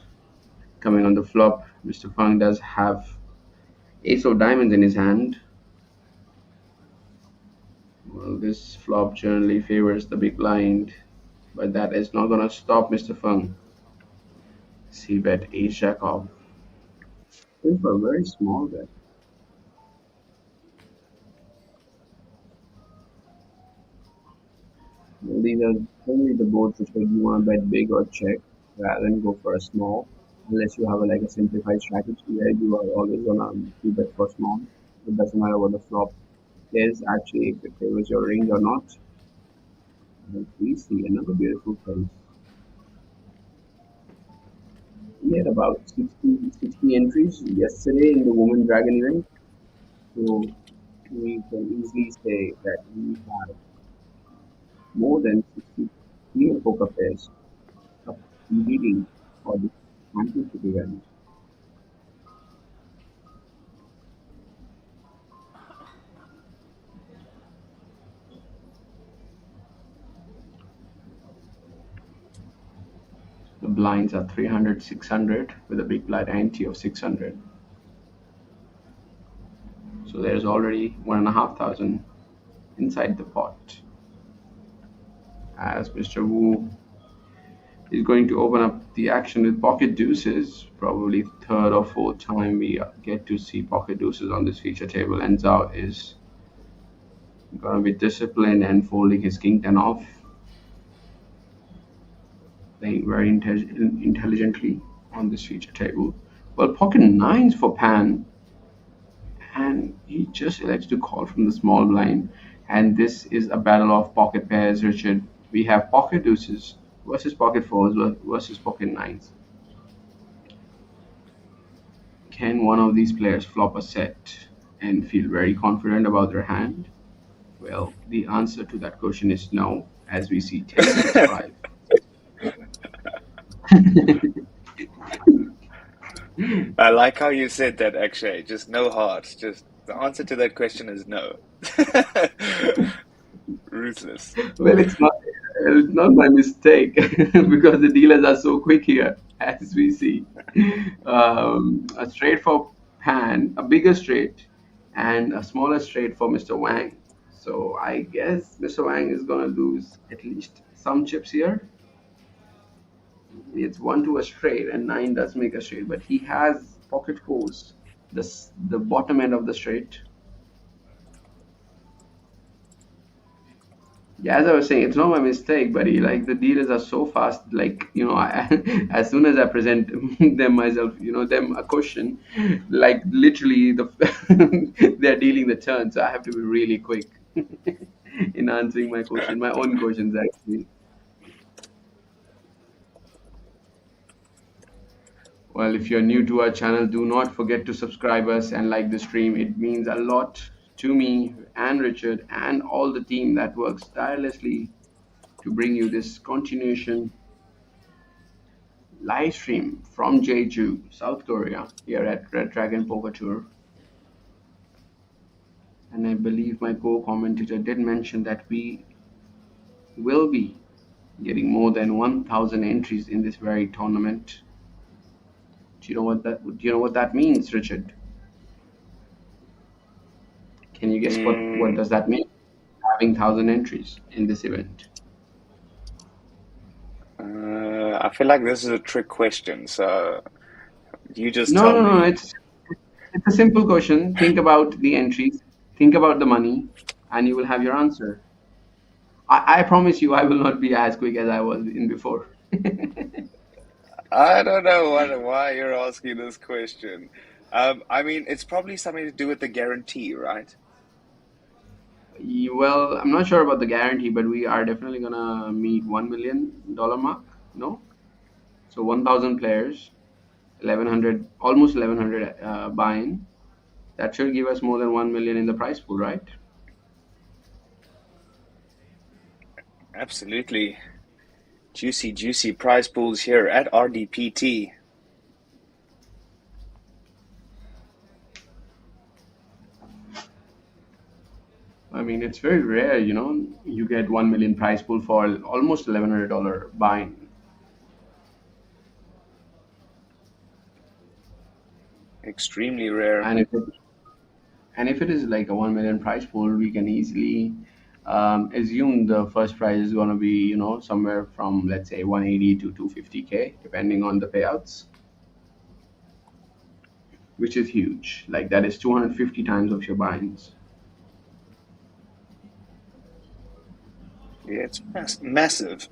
coming on the flop, Mr. Fang does have ace of diamonds in his hand. Well, this flop generally favors the big blind, but that is not gonna stop Mr. Fang. C bet ace jack off. Going for a very small bet. Well, these are generally the boards which you want to bet big or check rather than go for a small. Unless you have like a simplified strategy where you are always gonna do bet for small. It doesn't matter what the flop is actually, if it favors your range or not. And we see another beautiful place. We had about 60 entries yesterday in the Women Dragon event. So we can easily say that we have more than 60 female poker players competing for the championship event. The blinds are 300, 600 with a big blind ante of 600. So there's already 1,500 inside the pot. As Mr. Wu is going to open up the action with pocket deuces, probably third or fourth time we get to see pocket deuces on this feature table, and Zhao is gonna be disciplined and folding his king 10 off, playing very intelligently on this feature table. Well, pocket nines for Pan. and he just elects to call from the small blind. And this is a battle of pocket pairs, Richard. We have pocket deuces versus pocket fours versus pocket nines. Can one of these players flop a set and feel very confident about their hand? Well, the answer to that question is no, as we see 10 6 5. I like how you said that, actually. Just no heart. Just the answer to that question is no. Ruthless. Well, it's not my mistake because the dealers are so quick here, as we see. A straight for Pan, a bigger straight, and a smaller straight for Mr. Wang. So I guess Mr. Wang is gonna lose at least some chips here. It's one to a straight, and nine does make a straight, but he has pocket fours, the bottom end of the straight. Yeah, as I was saying, it's not my mistake, buddy. Like the dealers are so fast. Like as soon as I present them myself, them a question, like literally they're dealing the turn. So I have to be really quick in answering my own questions actually. Well, if you're new to our channel, do not forget to subscribe us and like the stream. It means a lot to me and Richard and all the team that works tirelessly to bring you this continuation live stream from Jeju, South Korea, here at Red Dragon Poker Tour. And I believe my co-commentator did mention that we will be getting more than 1,000 entries in this very tournament. Do you know what that means, Richard? Can you guess what Mm, does that mean? Having 1,000 entries in this event. I feel like this is a trick question, so you just No, tell no, no. me. It's a simple question. Think about the entries, think about the money, and you will have your answer. I promise you, I will not be as quick as I was in before. I don't know why you're asking this question. I mean, it's probably something to do with the guarantee, right? Well, I'm not sure about the guarantee, but we are definitely gonna meet $1 million mark. No, so 1,000 players, 1,100, almost 1,100 buy-in. That should give us more than 1 million in the prize pool, right? Absolutely. Juicy, juicy prize pools here at RDPT. I mean, it's very rare, you get 1 million prize pool for almost $1,100 buy-in. Extremely rare. And if it is like a 1 million prize pool, we can easily assume the first prize is going to be, somewhere from let's say 180 to 250K, depending on the payouts, which is huge. Like that is 250 times of your buy-ins. Yeah, it's massive.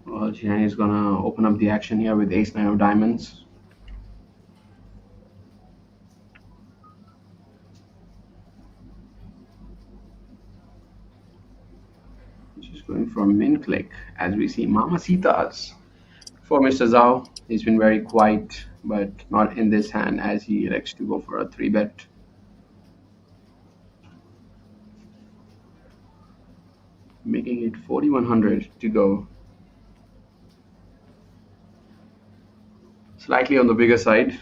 Well, Jian is gonna open up the action here with ace nine of diamonds. Just going for a min click as we see Mamacitas. For Mr. Zhao, he's been very quiet, but not in this hand as he elects to go for a 3 bet, making it 4,100 to go. Slightly on the bigger side.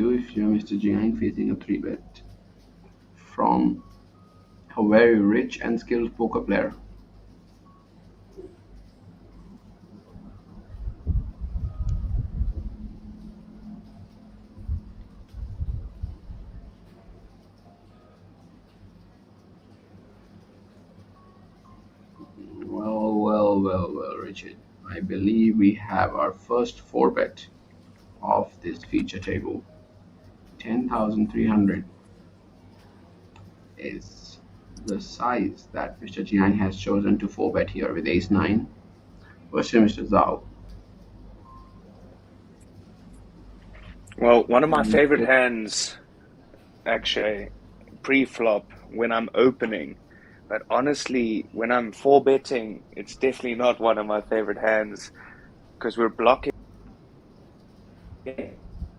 do if you're Mr. Jiang facing a 3-bet from a very rich and skilled poker player? Well, Richard. I believe we have our first 4-bet of this feature table. 10,300 is the size that Mr. Jiang has chosen to 4-bet here with ace 9 versus Mr. Zhao. Well, one of my And favorite hands, actually, pre-flop when I'm opening. But honestly, when I'm four betting, it's definitely not one of my favorite hands because we're blocking.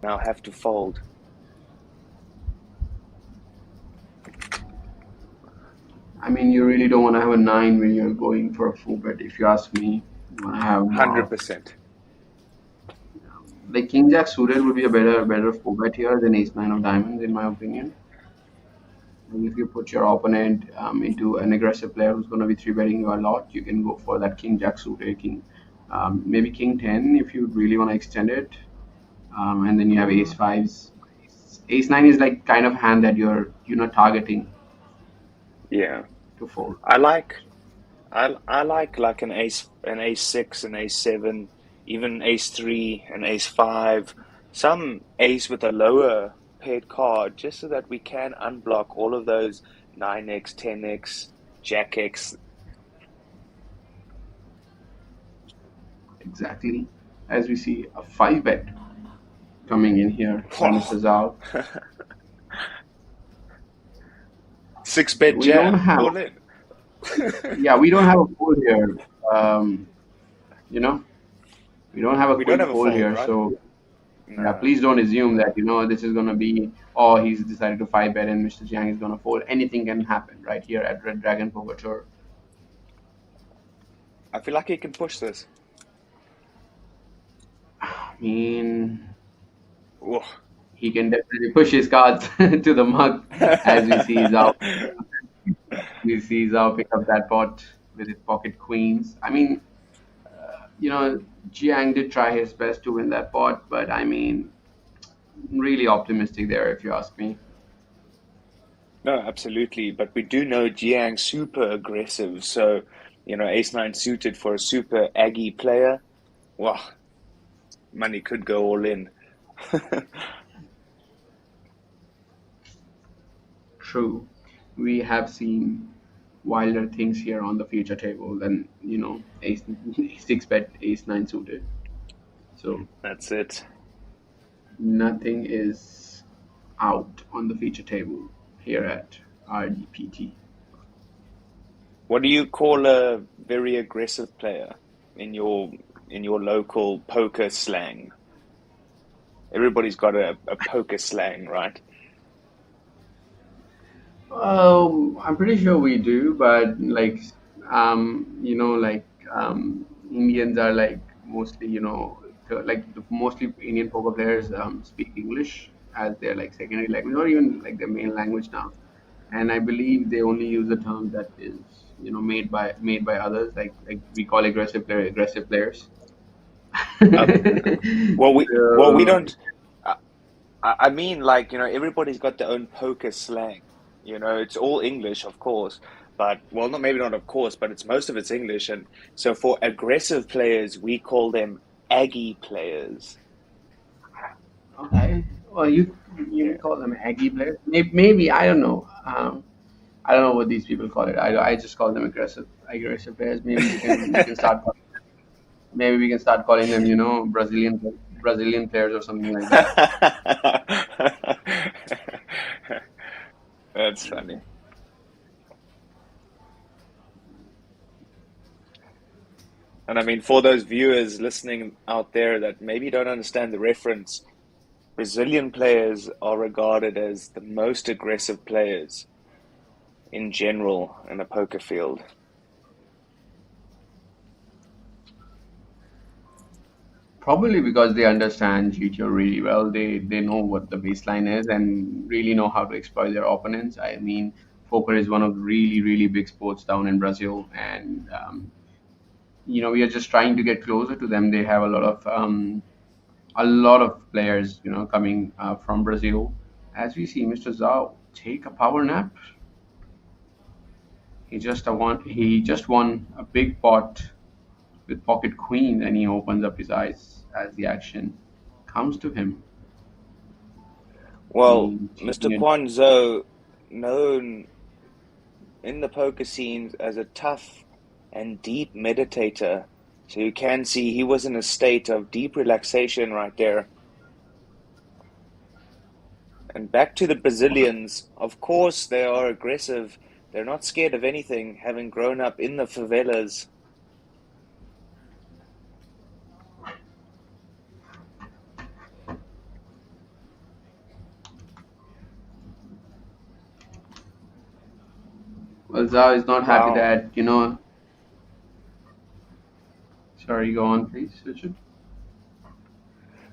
Now have to fold. I mean, you really don't want to have a 9 when you're going for a 4-bet, if you ask me. You want to have more of 100%. like King Jack suited would be a better 4-bet here than ace 9 of diamonds, in my opinion. And if you put your opponent into an aggressive player who's going to be 3-betting you a lot, you can go for that King Jack suited, maybe King 10 if you really want to extend it. And then you have ace 5s. Ace 9 is like kind of hand that you're not targeting Yeah. to fold. I like I like an ace six, an ace seven, even ace three, an ace five, some ace with a lower paired card, just so that we can unblock all of those 9x, 10x, jack x. Exactly. As we see a 5-bet coming in here by Mr. Zhao. Six bet We don't jam, have, all in. yeah, we don't have a fold here. Um, you know, we don't have a We don't quick have a fold fold, here. right? So, yeah, No. please don't assume that, this is going to be, oh, he's decided to 5-bet and Mr. Jiang is going to fold. Anything can happen right here at Red Dragon Poker Tour. I feel like he can push this. I mean, Whoa. he can definitely push his cards to the mug as we see Zhao pick up that pot with his pocket queens. I mean, Jiang did try his best to win that pot, but I mean, really optimistic there, if you ask me. No, absolutely. But we do know Jiang's super aggressive. So, ace nine suited for a super aggy player. Wow, money could go all in. True, we have seen wilder things here on the future table than ace 6-bet ace 9 suited. So That's it. nothing is out on the feature table here at RDPT. What do you call a very aggressive player in your local poker slang? Everybody's got a poker slang, right? I'm pretty sure we do, but like, Indians are like mostly, like mostly Indian poker players speak English as their like secondary language, or even like their main language now. And I believe they only use a term that is, made by others, like we call aggressive players. Uh, well, we So, don't. I, I mean, like, everybody's got their own poker slang. It's all English, of course, but well, not maybe not of course, but most of it's English, and so for aggressive players, we call them Aggie players. okay. Well, you Yeah. can call them Aggie players. Maybe I don't know. I don't know what these people call it. I just call them aggressive players. Maybe we can start. Maybe we can start calling them, Brazilian players or something like that. That's funny. And I mean, for those viewers listening out there that maybe don't understand the reference, Brazilian players are regarded as the most aggressive players in general in a poker field. Probably because they understand GTO really well. They know what the baseline is and really know how to exploit their opponents. I mean, poker is one of the really big sports down in Brazil, and we are just trying to get closer to them. They have a lot of players, coming from Brazil. As we see, Mr. Zhao take a power nap. He just won a big pot with pocket queen, and he opens up his eyes as the action comes to him. I Well, mean, Mr. taking Kwan Zhou, known in the poker scenes as a tough and deep meditator. So you can see he was in a state of deep relaxation right there. And back to the Brazilians. Of course, they are aggressive. They're not scared of anything, having grown up in the favelas. well, Zhao is not happy Wow. that Sorry, go on, please, Richard.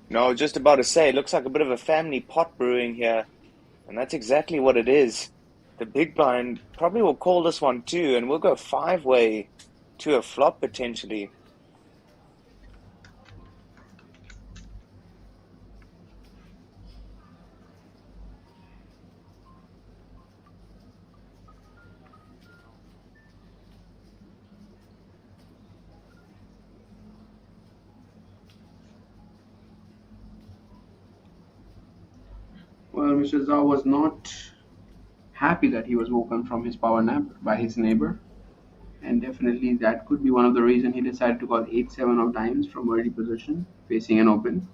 No, just about to say, it looks like a bit of a family pot brewing here. And that's exactly what it is. The big blind probably will call this one too, and we'll go five-way to a flop potentially. Well, Mr. Zhao was not happy that he was woken from his power nap by his neighbor, and definitely that could be one of the reasons he decided to call 8-7 of diamonds from early position, facing an open.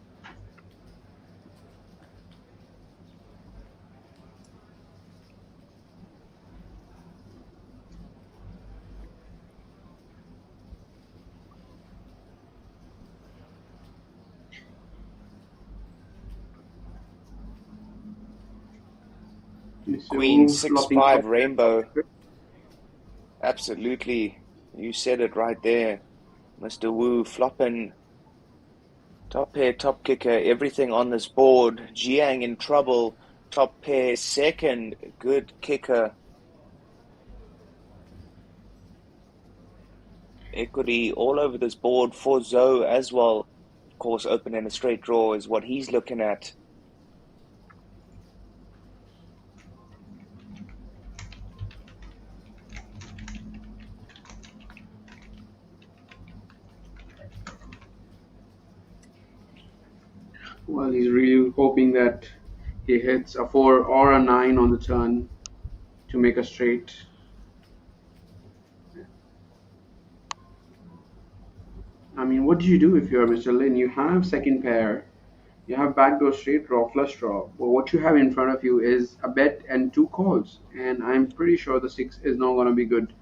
Mr. Queen Wu six flopping five top rainbow. pair. Absolutely. You said it right there. Mr. Wu flopping top pair, top kicker, everything on this board. Jiang in trouble. Top pair, second, good kicker. Equity all over this board for Zoe as well. Of course, open and a straight draw is what he's looking at. Well, he's really hoping that he hits a 4 or a 9 on the turn to make a straight. I mean, what do you do if you're Mr. Lin? You have second pair, you have backdoor straight draw, flush draw. Well, what you have in front of you is a bet and two calls, and I'm pretty sure the 6 is not going to be good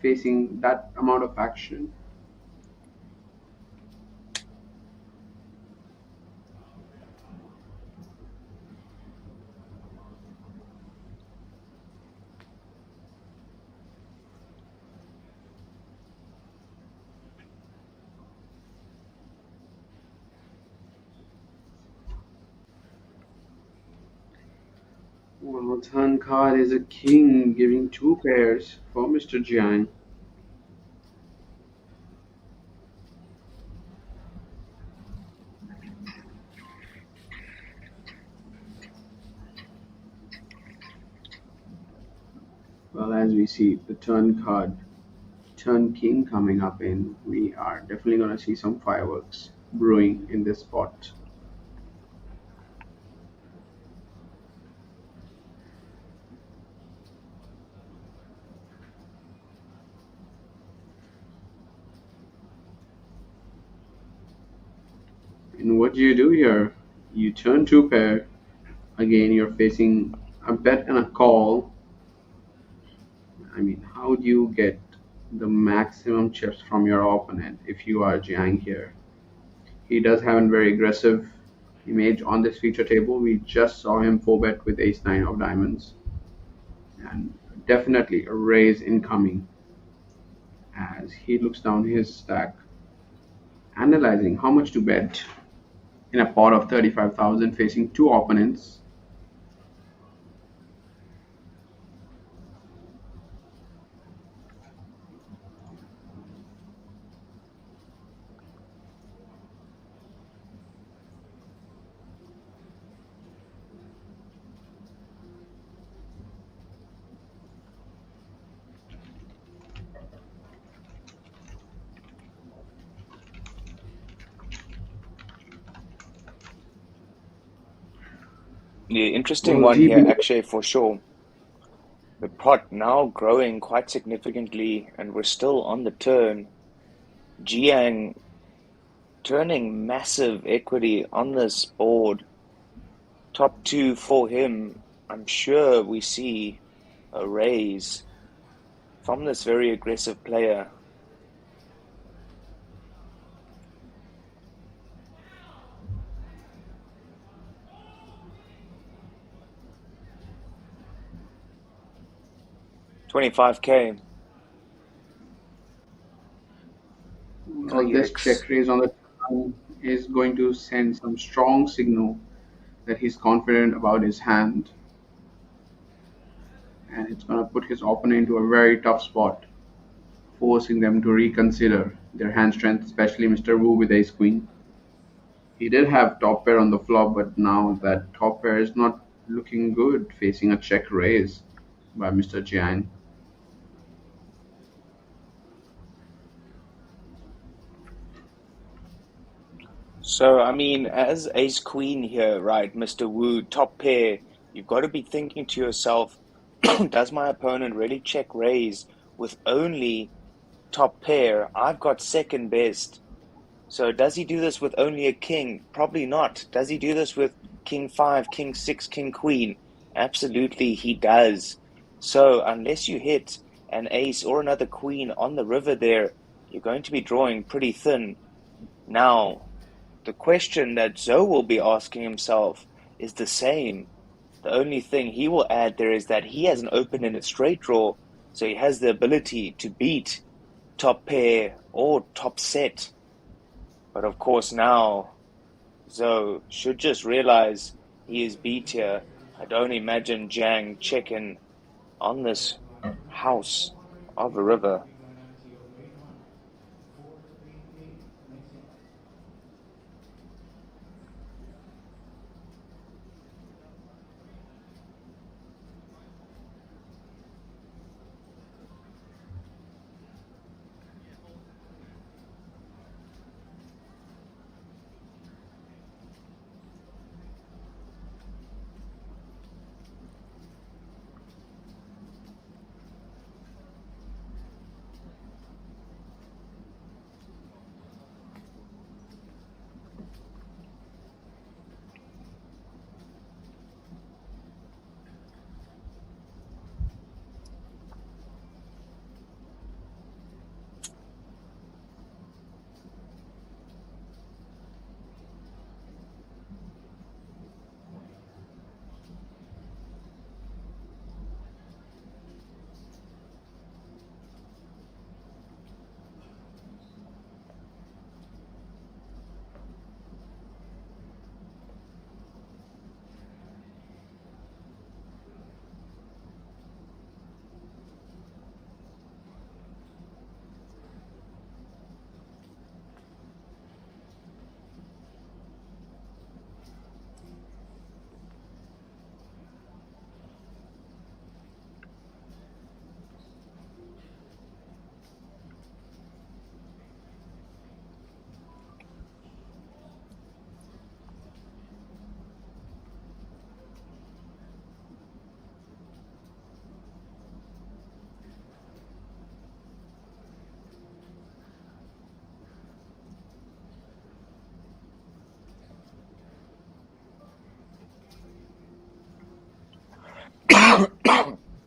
facing that amount of action. Well, turn card is a king, giving two pairs for Mr. Jiang. Well, as we see the turn card, turn king coming up in, we are definitely going to see some fireworks brewing in this spot. And what do you do here? You turn two pair. Again, you're facing a bet and a call. I mean, how do you get the maximum chips from your opponent if you are Jiang here? He does have a very aggressive image on this feature table. We just saw him 4-bet with ace 9 of diamonds. And definitely a raise incoming as he looks down his stack analyzing how much to bet in a pot of 35,000 facing two opponents. The interesting Will one he here, be Akshay, for sure. The pot now growing quite significantly, and we're still on the turn. Jiang turning massive equity on this board. Top two for him. I'm sure we see a raise from this very aggressive player. 25K. Well, this Yikes. check raise on the turn is going to send some strong signal that he's confident about his hand, and it's going to put his opponent into a very tough spot, forcing them to reconsider their hand strength, especially Mr. Wu with ace queen. He did have top pair on the flop, but now that top pair is not looking good, facing a check raise by Mr. Jian. So, I mean, as ace queen here, right, Mr. Wu, top pair, you've got to be thinking to yourself, does my opponent really check raise with only top pair? I've got second best. So does he do this with only a king? Probably not. Does he do this with king five, king six, king queen? Absolutely, he does. So unless you hit an ace or another queen on the river there, you're going to be drawing pretty thin. Now, the question that Zoe will be asking himself is the same. The only thing he will add there is that he has an open-ended straight draw, so he has the ability to beat top pair or top set. But of course now Zoe should just realize he is beat here. I don't imagine Jiang checking on this house of a river.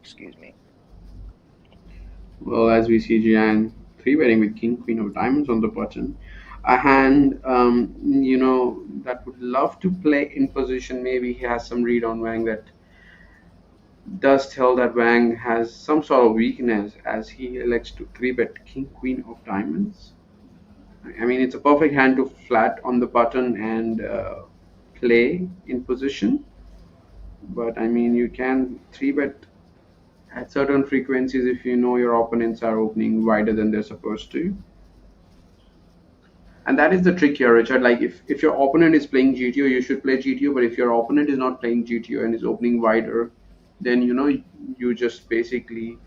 Excuse me. Well, as we see Jian three betting with King Queen of Diamonds on the button, a hand that would love to play in position. Maybe he has some read on Wang that does tell that Wang has some sort of weakness as he elects to three bet King Queen of Diamonds. I mean, it's a perfect hand to flat on the button and play in position. But I mean, you can three bet at certain frequencies if you know your opponents are opening wider than they're supposed to. And that is the trick here, Richard. Like if your opponent is playing GTO, you should play GTO. But if your opponent is not playing GTO and is opening wider, then you just basically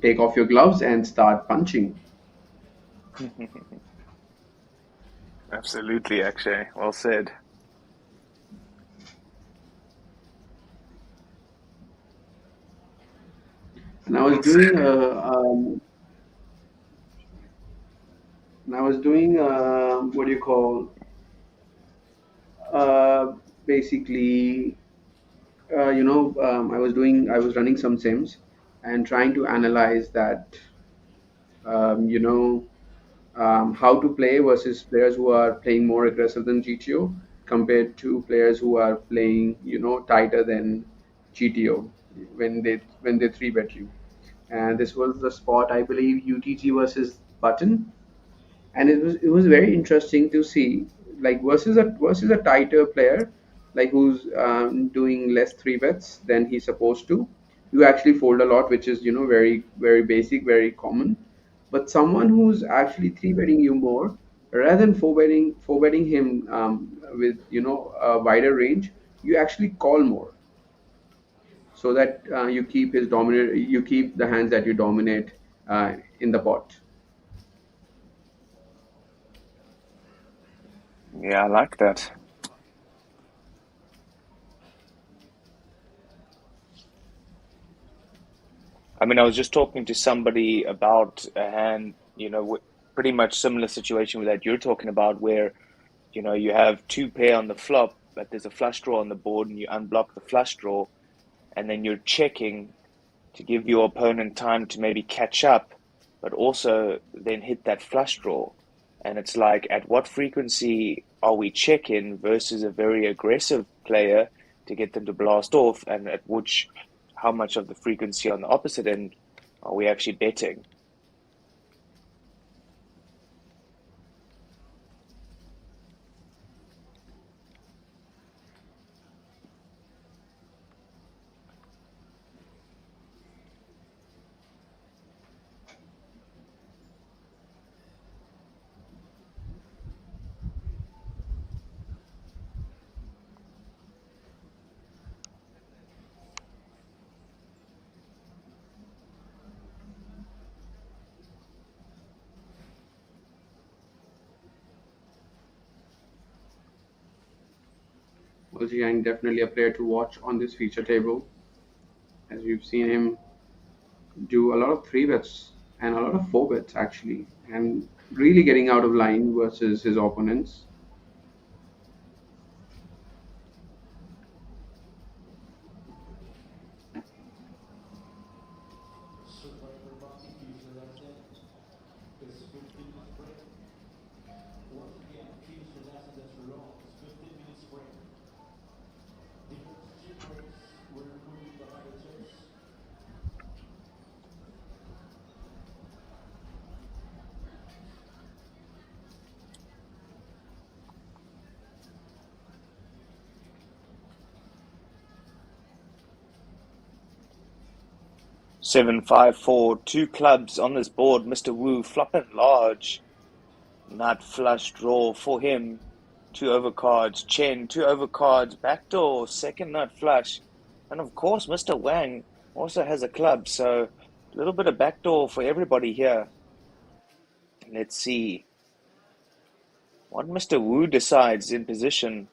take off your gloves and start punching. Absolutely, Akshay. Well said. And I was Well doing said. what do you call uh, basically I was running some sims and trying to analyze that um, you know how to play versus players who are playing more aggressive than GTO compared to players who are playing tighter than GTO when they three bet you. And this was the spot, I believe, UTG versus Button, and it was very interesting to see, like versus a tighter player, like who's doing less three bets than he's supposed to. You actually fold a lot, which is very very basic, very common. But someone who's actually three betting you more, rather than four betting him with a wider range, you actually call more, so that you keep the hands that you dominate in the pot. Yeah, I like that. I mean, I was just talking to somebody about a hand, pretty much similar situation with that you're talking about, where, you have two pair on the flop, but there's a flush draw on the board, and you unblock the flush draw, and then you're checking to give your opponent time to maybe catch up, but also then hit that flush draw. And it's like, at what frequency are we checking versus a very aggressive player to get them to blast off, and at which, how much of the frequency on the opposite end are we actually betting? Yang definitely a player to watch on this feature table, as we've seen him do a lot of three bets and a lot of four bets actually, and really getting out of line versus his opponents.7-5-4, two clubs on this board. Mr. Wu flopping large. Nut flush draw for him. Two overcards. Chen, two overcards. Backdoor, second nut flush. And of course, Mr. Wang also has a club. So a little bit of backdoor for everybody here. Let's see what Mr. Wu decides in position.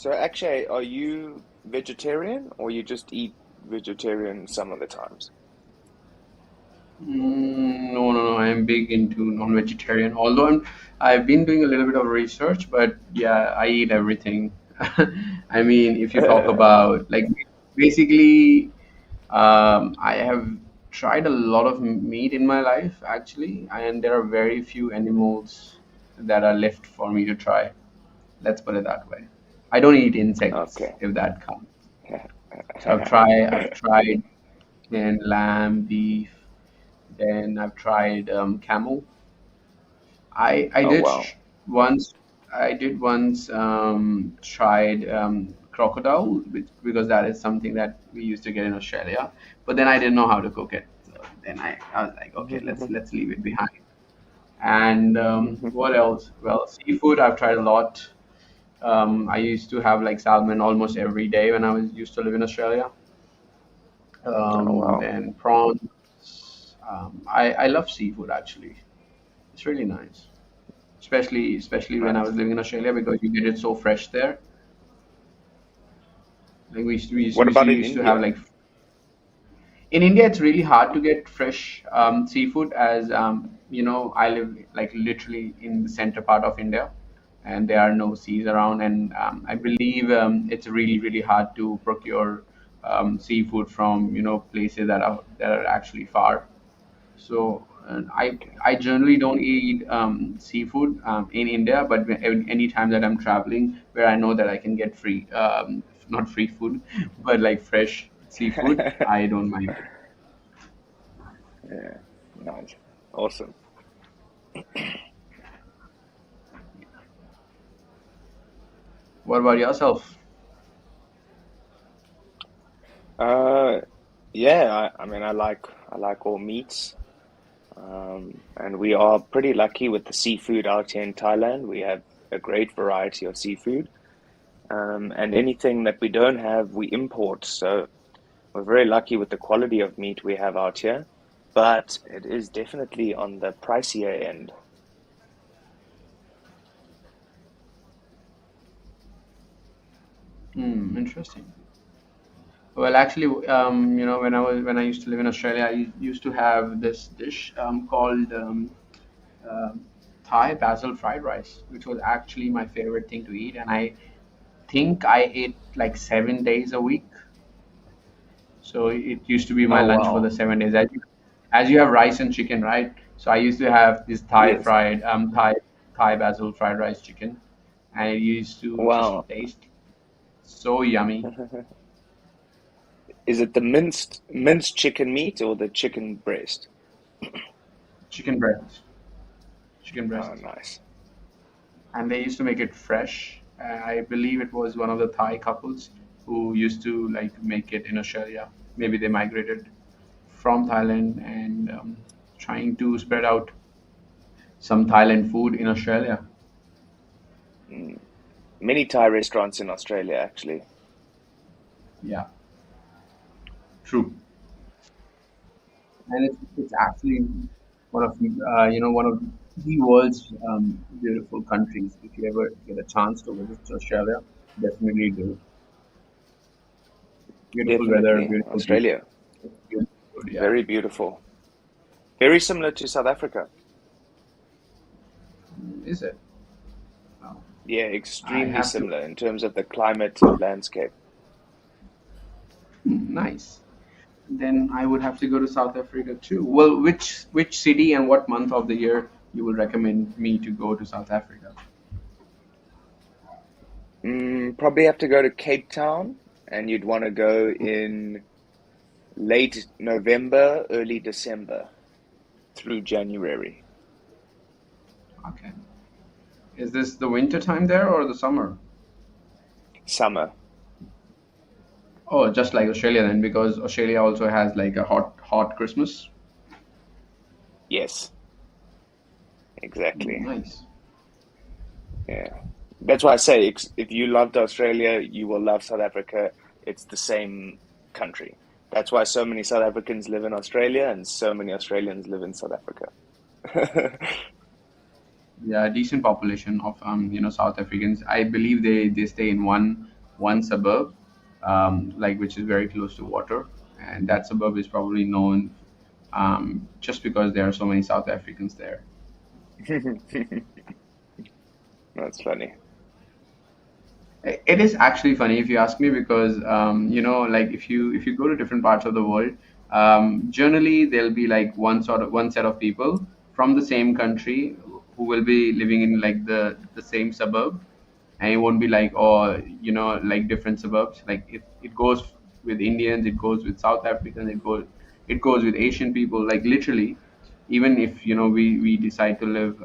So actually, are you vegetarian or you just eat vegetarian some of the times? No, no, no. I am big into non-vegetarian. Although I've been doing a little bit of research, but yeah, I eat everything. I mean, if you talk about like basically, I have tried a lot of meat in my life actually, and there are very few animals that are left for me to try. Let's put it that way. I don't eat insects, Okay. if that counts. So I've tried then lamb, beef. Then I've tried camel. I Oh did wow. once. I did once tried crocodile because that is something that we used to get in Australia. But then I didn't know how to cook it. So then I was like, okay, let's leave it behind. And what else? Well, seafood I've tried a lot. I used to have like salmon almost every day when I was used to live in Australia. Oh wow. Then prawns. I love seafood actually. It's really nice, especially when I was Nice. living in Australia because you get it so fresh there. Like What we about in used to have India? like in India, it's really hard to get fresh seafood as I live like literally in the center part of India, and there are no seas around, and I believe it's really hard to procure seafood from places that are actually far. So I generally don't eat seafood in India, but any time that I'm traveling, where I know that I can get free, not free food, but like fresh seafood, I don't mind it. Yeah. Nice. Awesome. What about yourself? Uh yeah, I mean I like all meats. And we are pretty lucky with the seafood out here in Thailand. We have a great variety of seafood. And anything that we don't have, we import. So we're very lucky with the quality of meat we have out here. But it is definitely on the pricier end. Hmm, interesting. Well, actually, when I used to live in Australia, I used to have this dish called um Thai basil fried rice, which was actually my favorite thing to eat, and I think I ate like 7 days a week. So it used to be my Oh, lunch for wow. the 7 days. As you have rice and chicken, right? So I used to have this Yes. Thai basil fried rice chicken, and it used to just Wow. taste so yummy. Is it the minced chicken meat or the chicken breast? Chicken breast, chicken Oh, breast, nice. and they used to make it fresh. I believe it was one of the Thai couples who used to like make it in Australia. Maybe they migrated from Thailand and trying to spread out some Thailand food in Australia. Mm. Many Thai restaurants in Australia, actually. Yeah, true. And it's actually one of the world's beautiful countries. If you ever get a chance to visit Australia, definitely do. Beautiful weather, Definitely. beautiful people, Australia. beautiful food. Yeah, Very beautiful. Very similar to South Africa. is it? Wow. Yeah, I extremely have to. similar in terms of the climate and landscape. Nice. Then I would have to go to South Africa too. Well, which city and what month of the year you would recommend me to go to South Africa? Probably have to go to Cape Town, and you'd want to go in late November, early December through January. Okay. Is this the winter time there or the summer? Summer. Oh, just like Australia then, because Australia also has like a hot Christmas. Yes, exactly. Nice. Yeah. That's why I say if you loved Australia, you will love South Africa. It's the same country. That's why so many South Africans live in Australia and so many Australians live in South Africa. Yeah, decent population of South Africans. I believe they stay in one. one suburb, like which is very close to water, and that suburb is probably known just because there are so many South Africans there. That's funny. It is actually funny if you ask me because like if you go to different parts of the world, generally there'll be like one set of people from the same country who will be living in like the same suburb, and it won't be like oh like different suburbs. Like it goes with Indians, it goes with South Africans, it goes with Asian people. Like literally, even if we decide to live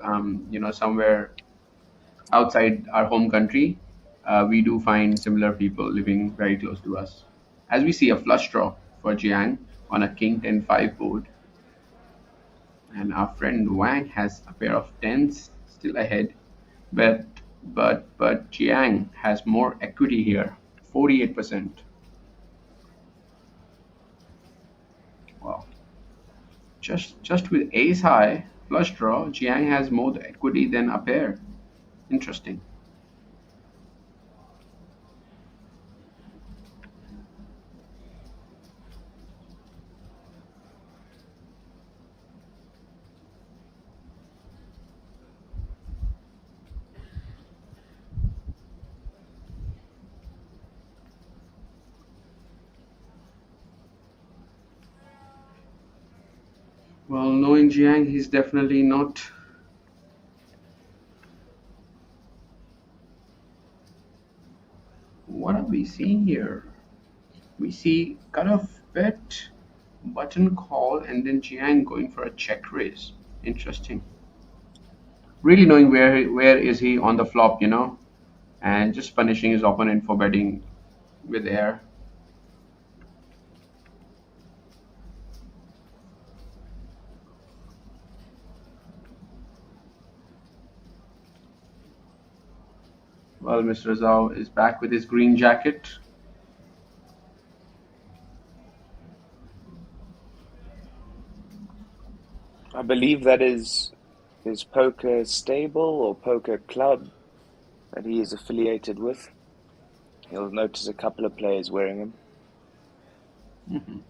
somewhere outside our home country, we do find similar people living very close to us. As we see a flush draw for Jiang on a king 10-5 board, and our friend Wang has a pair of tens still ahead, but but Jiang has more equity here, 48%. Wow. Just with ace high flush draw, Jiang has more equity than a pair. Interesting. Well, knowing Jiang, he's definitely not. What are we seeing here? We see cutoff bet, button call, and then Jiang going for a check raise. Interesting. Really knowing where is he on the flop, and just punishing his opponent for betting with air. Well, Mr. Zhao is back with his green jacket. I believe that is his poker stable or poker club that he is affiliated with. You'll notice a couple of players wearing them. Mhm.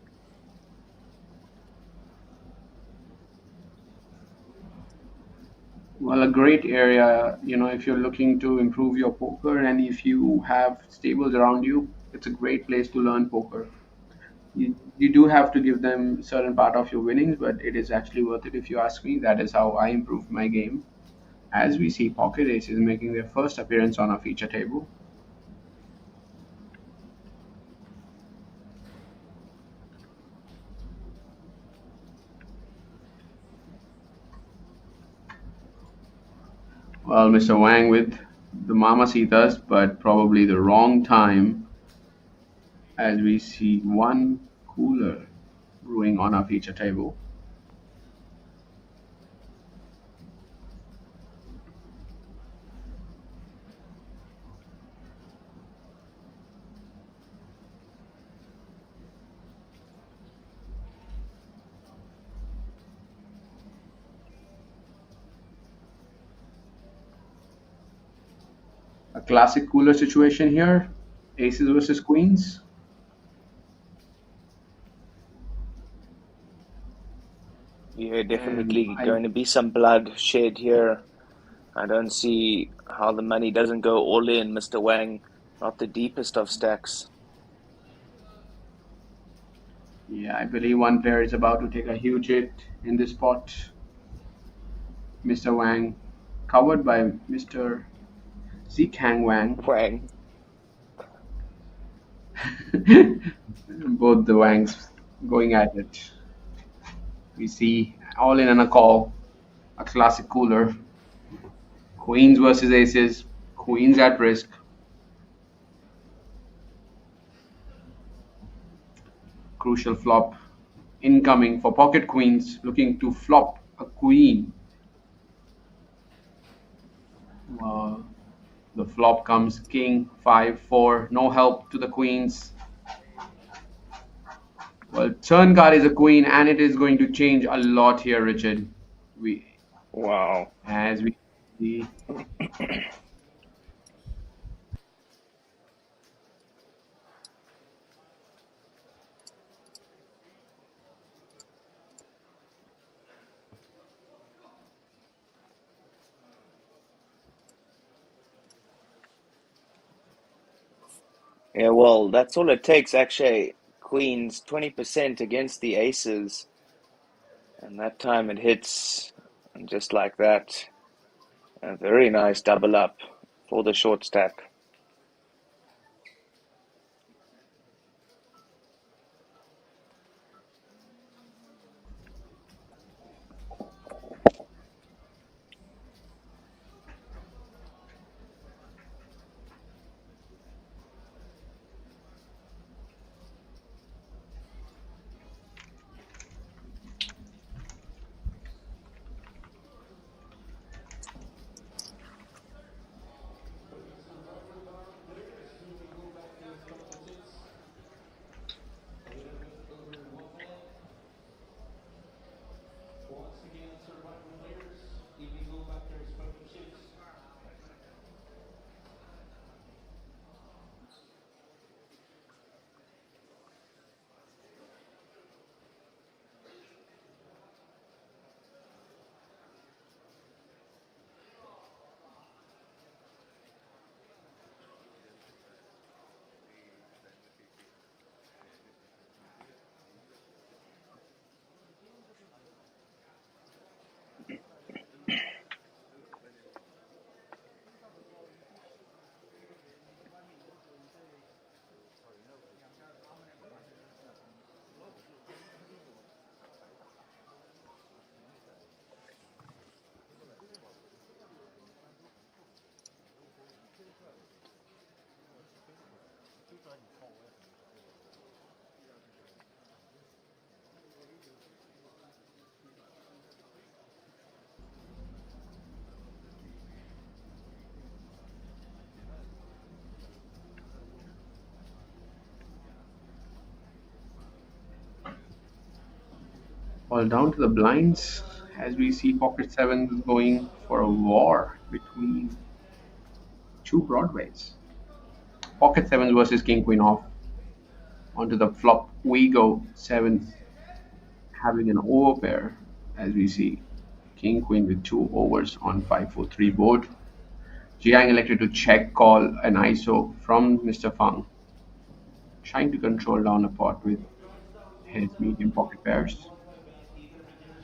Well, a great area, if you're looking to improve your poker and if you have stables around you, it's a great place to learn poker. You do have to give them certain part of your winnings, but it is actually worth it if you ask me. That is how I improved my game. As we see, pocket aces making their first appearance on our feature table. Well, Mr. Wang with the Mamacitas, but probably the wrong time as we see one cooler brewing on our feature table. A classic cooler situation here. Aces versus queens. Yeah, And definitely going to be some blood shed here. I don't see how the money doesn't go all in, Mr. Wang. Not the deepest of stacks. yeah, I believe one player is about to take a huge hit in this spot. Mr. Wang, covered by Mr. Zikang Wang. Wang. Both the Wangs going at it. We see all in on a call, a classic cooler. Queens versus aces. Queens at risk. Crucial flop incoming for pocket queens looking to flop a queen. Uh, the flop comes king 5-4. No help to the queens. Well, turn card is a queen, and it is going to change a lot here, Richard. We Wow. as we see Yeah, well, that's all it takes, actually. Queen's 20% against the aces, and that time it hits, and just like that, a very nice double up for the short stack. All down to the blinds as we see pocket sevens going for a war between two broadways. Pocket sevens versus king queen off. Onto the flop we go. Sevens having an overpair as we see king queen with two overs on 5-4-3 board. Jiang elected to check call an ISO from Mr. Fang, trying to control down a pot with his medium pocket pairs,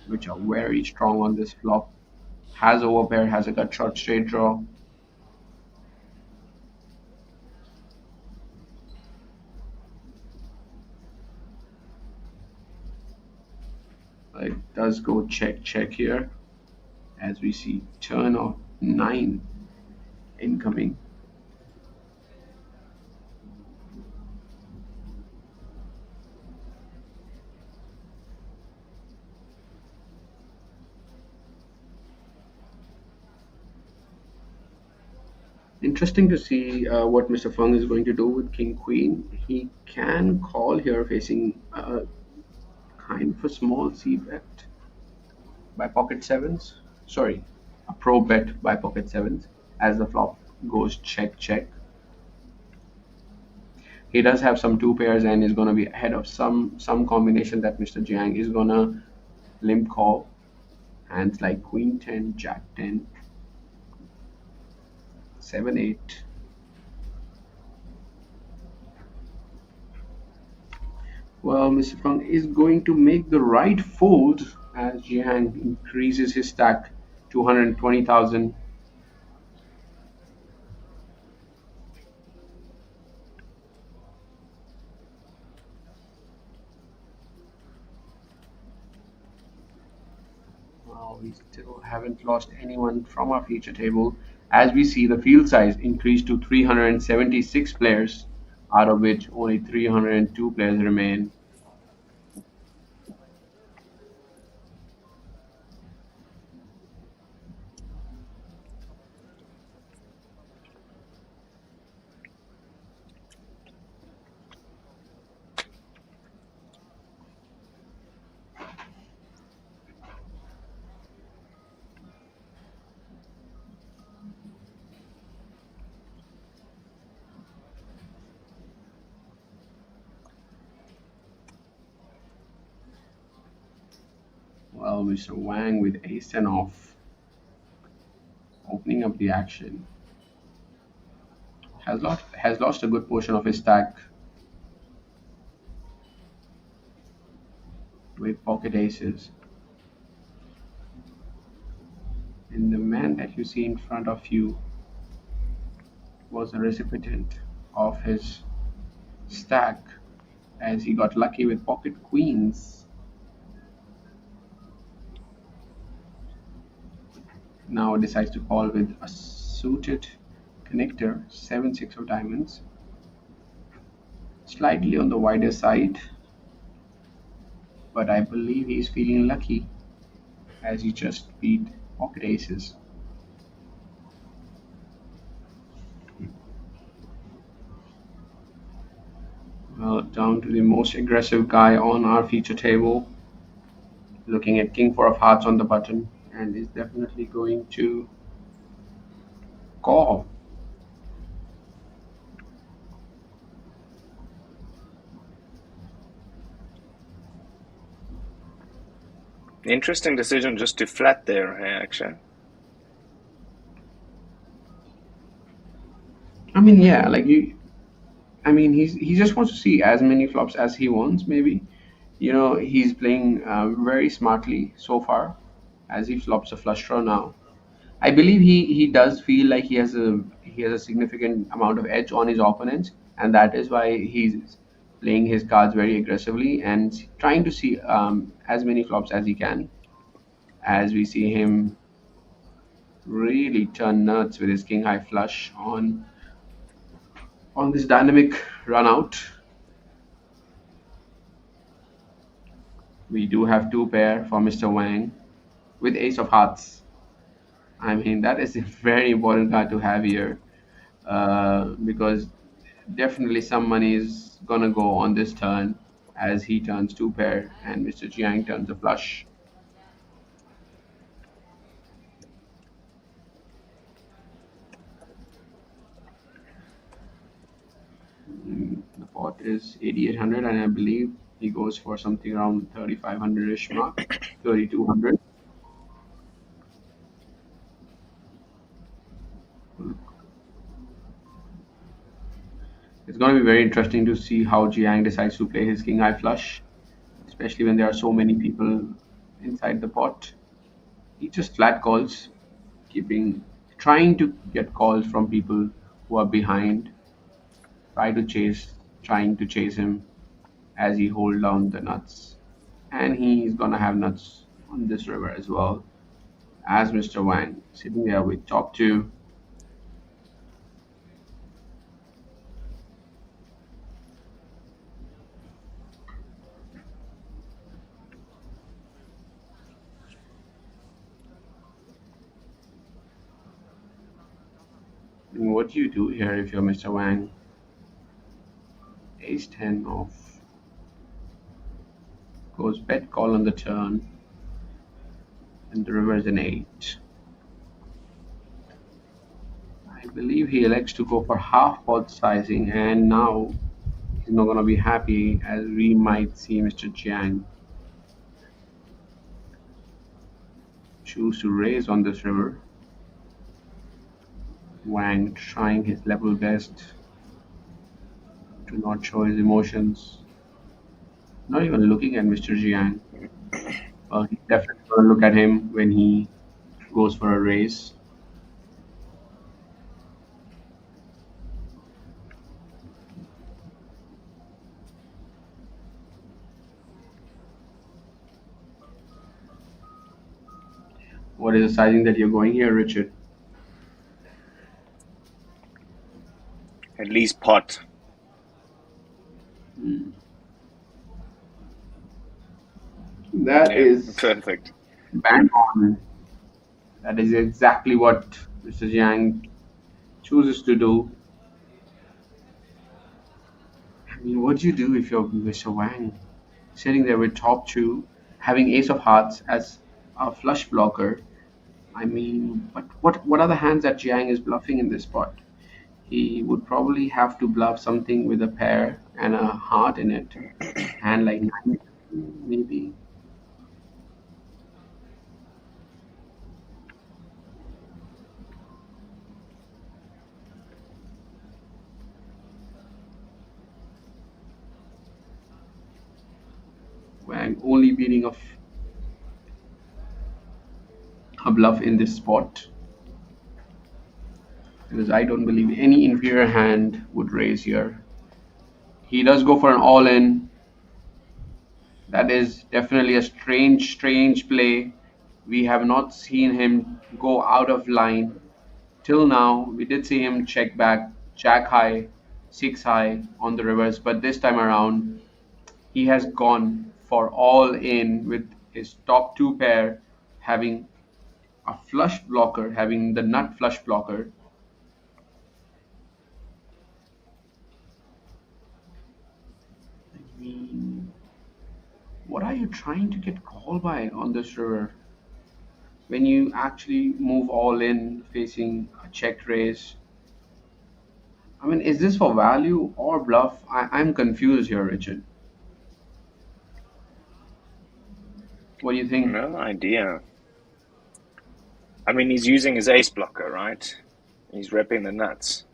which are very strong on this flop. Has overpair, has a gut shot straight draw. It does go check check here as we see turn of 9 incoming. Interesting to see what Mr. Fung is going to do with King Queen. He can call here facing a kind of a small C bet by pocket sevens. Sorry, a pro bet by pocket sevens as the flop goes check check. He does have some two pairs and is going to be ahead of some combination that Mr. Jiang is going to limp call. Hands like Queen 10, Jack 10, 7 8. Well, Mr. Fung is going to make the right fold as Jiang increases his stack to 120,000. Well, we still haven't lost anyone from our feature table as we see the field size increase to 376 players, out of which only 302 players remain. Well, Mr. Wang with ace 10 off, opening up the action. has lost a good portion of his stack with pocket aces. And the man that you see in front of you was a recipient of his stack as he got lucky with pocket queens. Now decides to call with a suited connector, 7-6 of diamonds, slightly on the wider side, but I believe he's feeling lucky as he just beat pocket aces. Well, down to the most aggressive guy on our feature table, looking at king four of hearts on the button, and is definitely going to call. Interesting decision just to flat there, actually. I mean, yeah, like you. I mean, he just wants to see as many flops as he wants. Maybe, he's playing very smartly so far, as he flops a flush draw now. I believe he does feel like he has a significant amount of edge on his opponents, and that is why he's playing his cards very aggressively and trying to see as many flops as he can. As we see him really turn nuts with his king high flush on this dynamic run out. We do have two pair for Mr. Wang with ace of hearts. I mean, that is a very important card to have here because definitely some money is gonna go on this turn as he turns two pair and Mr. Jiang turns a flush. The pot is 8,800 and I believe he goes for something around 3,500-ish mark, 3,200. It's going to be very interesting to see how Jiang decides to play his king high flush, especially when there are so many people inside the pot. He just flat calls, trying to get calls from people who are behind, trying to chase him as he hold down the nuts. And he's gonna have nuts on this river as well as Mr. Wang sitting there with top two. And what do you do here if you're Mr. Wang? Ace 10 off. Goes bet call on the turn. And the river is an 8. I believe he elects to go for half pot sizing, and now he's not going to be happy as we might see Mr. Jiang choose to raise on this river. Wang trying his level best to not show his emotions, not even looking at Mr. Jiang. Well, he's definitely going to look at him when he goes for a raise. What is the sizing that you're going here, Richard? At least pot. That Yeah, is perfect. bang on. That is exactly what Mr. Jiang chooses to do. I mean, what do you do if you're Mr. Wang? Sitting there with top two, having ace of hearts as a flush blocker. I mean, but what are the hands that Jiang is bluffing in this spot? He would probably have to bluff something with a pair and a heart in it. Hand like nine, maybe. Wang only beating a bluff in this spot, because I don't believe any inferior hand would raise here. He does go for an all-in. That is definitely a strange play. We have not seen him go out of line till now. We did see him check back, jack high, six high on the reverse, but this time around he has gone for all in with his top two pair having a flush blocker, having the nut flush blocker. I mean, what are you trying to get called by on this river when you actually move all in facing a check raise? I mean, is this for value or bluff? I'm confused here, Richard. What do you think? No idea. I mean, he's using his ace blocker, right? He's repping the nuts.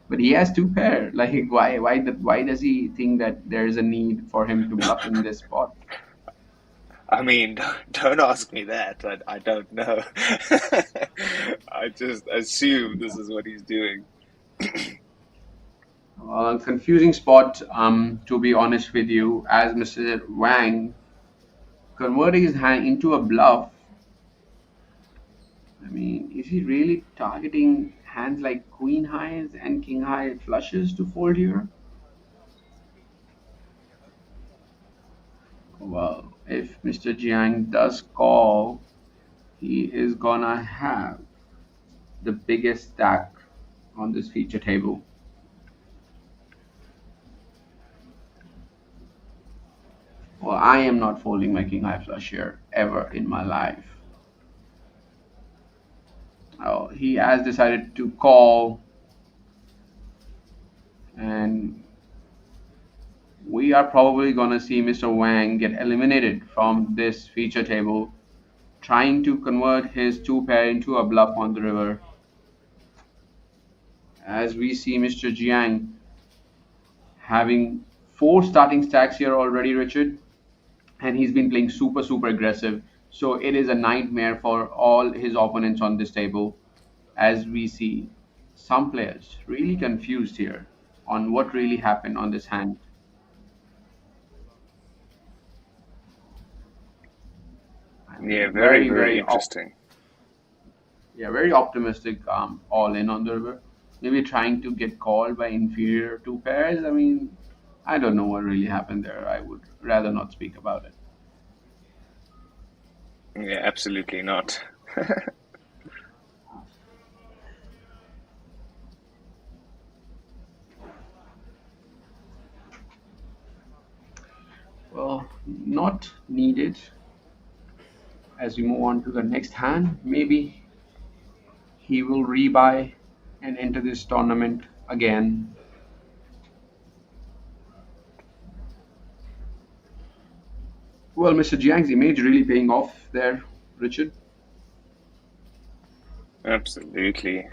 But he has two pair. Like, why does he think that there's a need for him to bluff in this spot? I mean, don't ask me that. I don't know. I just assume this is what he's doing. Confusing spot, to be honest with you, as Mr. Wang converting his hand into a bluff. I mean, is he really targeting hands like queen highs and king high flushes to fold here? Well, if Mr. Jiang does call, he is gonna have the biggest stack on this feature table. Well, I am not folding my king high flush here ever in my life. Oh, he has decided to call, and we are probably going to see Mr. Wang get eliminated from this feature table, trying to convert his two pair into a bluff on the river. As we see Mr. Jiang having four starting stacks here already, Richard, and he's been playing super aggressive. So it is a nightmare for all his opponents on this table, as we see some players really confused here on what really happened on this hand. I Yeah, mean, very interesting. very optimistic. All in on the river. Maybe trying to get called by inferior two pairs. I mean, I don't know what really happened there. I would rather not speak about it. Yeah, absolutely not. Well, not needed. As we move on to the next hand, maybe he will rebuy and enter this tournament again. Well, Mr. Jiang's image really paying off there, Richard. Absolutely.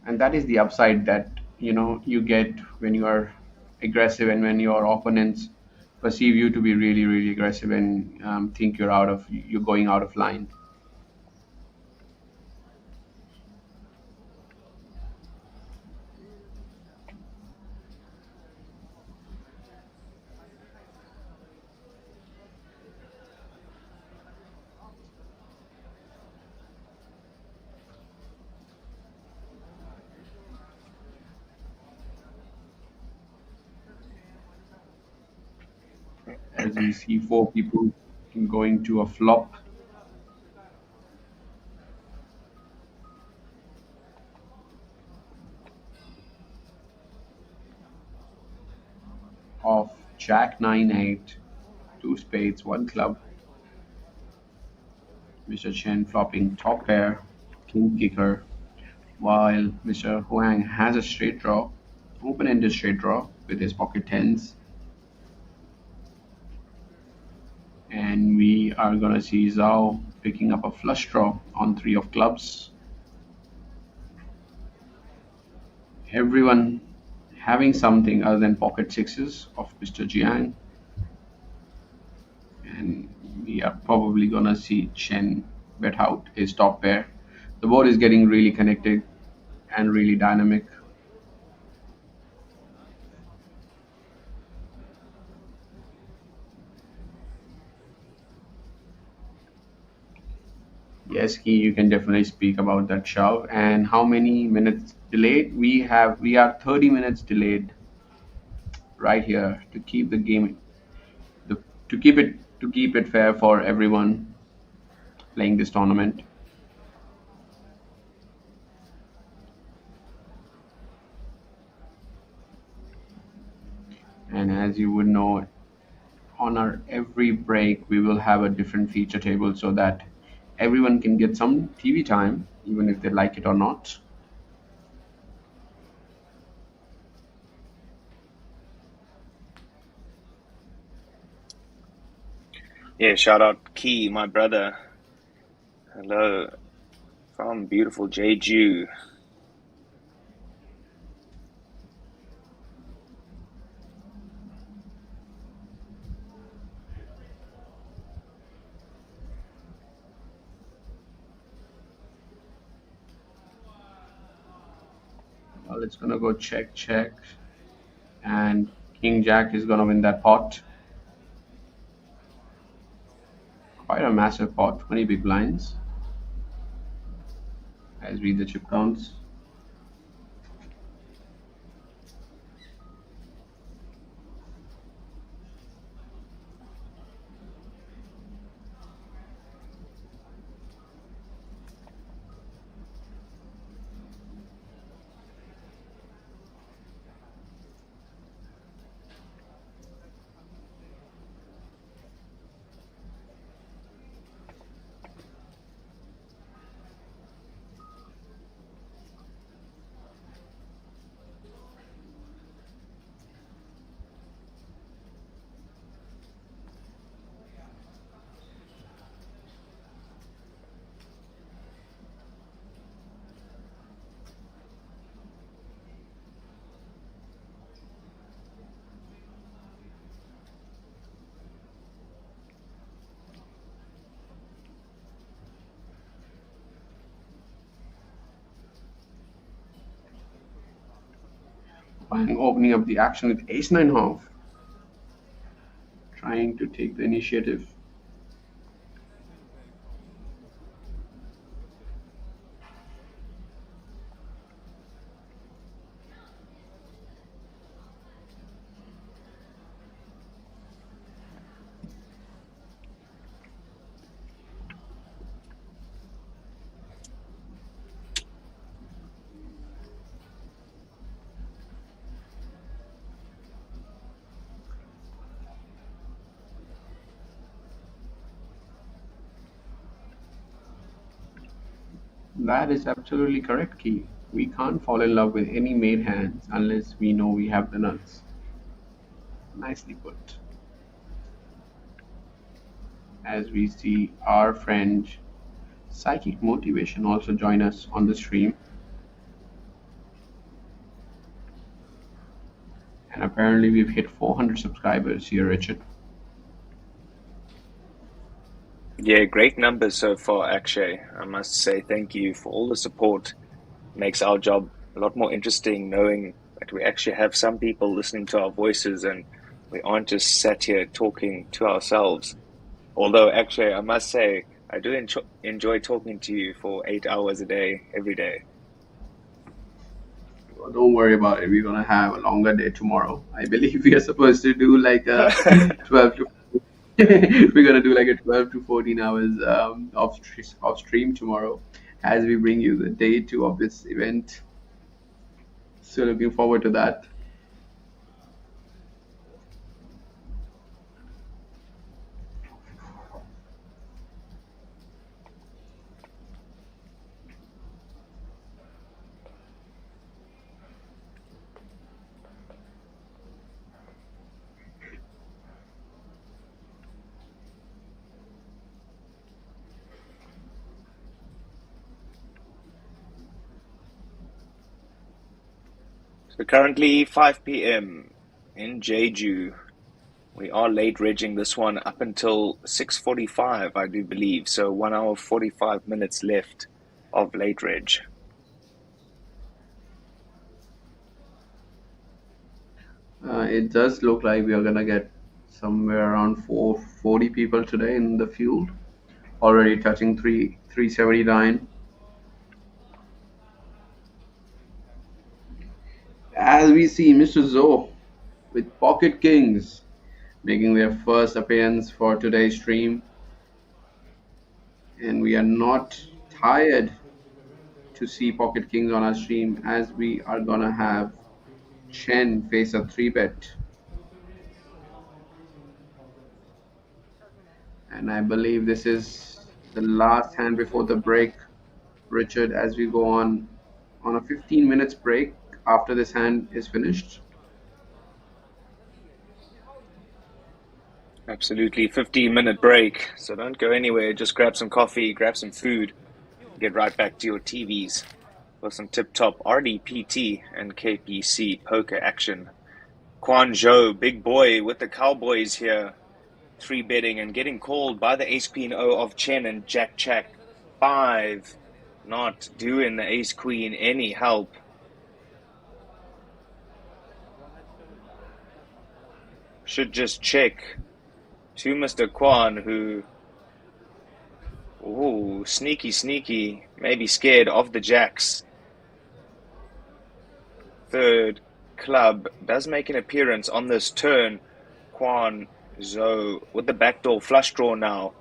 And that is the upside that you get when you are aggressive and when your opponents perceive you to be really aggressive and think you're going out of line. As we see four people going to a flop. Of Jack 9-8, two spades, one club. Mr. Chen flopping top pair, king kicker, while Mr. Huang has a straight draw, open-ended straight draw with his pocket tens. And we are gonna see Zhao picking up a flush draw on three of clubs. Everyone having something other than pocket sixes of Mr. Jiang, and we are probably gonna see Chen bet out his top pair. The board is getting really connected and really dynamic. Yes, Key, you can definitely speak about that shove and how many minutes delayed we have. We are 30 minutes delayed right here to keep the game, the, to keep it fair for everyone playing this tournament. And as you would know, on our every break we will have a different feature table so that everyone can get some TV time, even if they like it or not. Yeah, shout out Key, my brother. Hello from beautiful Jeju. Well, it's gonna go check, check, and King Jack is gonna win that pot. Quite a massive pot, 20 big blinds. As read the chip counts. Bang, opening up the action with ace nine half, trying to take the initiative. That is absolutely correct, Key. We can't fall in love with any made hands unless we know we have the nuts. Nicely put. As we see our friend Psychic Motivation also join us on the stream. And apparently we've hit 400 subscribers here, Richard. Yeah, great numbers so far, Akshay. I must say thank you for all the support. Makes our job a lot more interesting knowing that we actually have some people listening to our voices and we aren't just sat here talking to ourselves. Although, actually, I must say, I do enjoy talking to you for 8 hours a day, every day. Well, don't worry about it. We're gonna have a longer day tomorrow. I believe we are supposed to do like a 12 to we're gonna do like a 12 to 14 hours of stream tomorrow as we bring you the day two of this event. So looking forward to that. So currently 5 p.m. in Jeju. We are late regging this one up until 6:45, I do believe. So 1 hour 45 minutes left of late reg. It does look like we are gonna get somewhere around 440 people today in the field, already touching 379. As we see Mr. Zoe with Pocket Kings making their first appearance for today's stream, and we are not tired to see Pocket Kings on our stream as we are gonna have Chen face a 3-bet. And I believe this is the last hand before the break, Richard, as we go on a 15 minutes break after this hand is finished. Absolutely, 15-minute break. So don't go anywhere. Just grab some coffee, grab some food, get right back to your TVs for some tip-top RDPT and KPC poker action. Quan Zhou, big boy with the Cowboys here, 3-betting and getting called by the ace queen O of Chen and Jack 5, not doing the ace queen any help. Should just check to Mr. Quan, who, ooh, sneaky, maybe scared of the jacks. Third club does make an appearance on this turn. Quan Zhou with the backdoor flush draw now,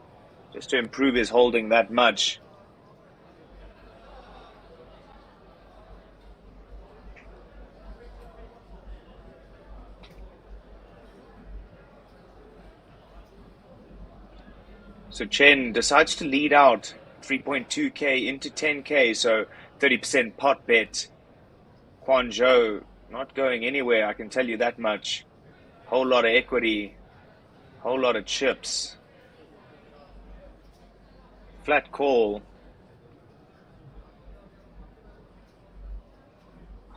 just to improve his holding that much. So Chen decides to lead out 3.2k into 10k, so 30% pot bet. Quan Zhou not going anywhere, I can tell you that much. Whole lot of equity, whole lot of chips. Flat call.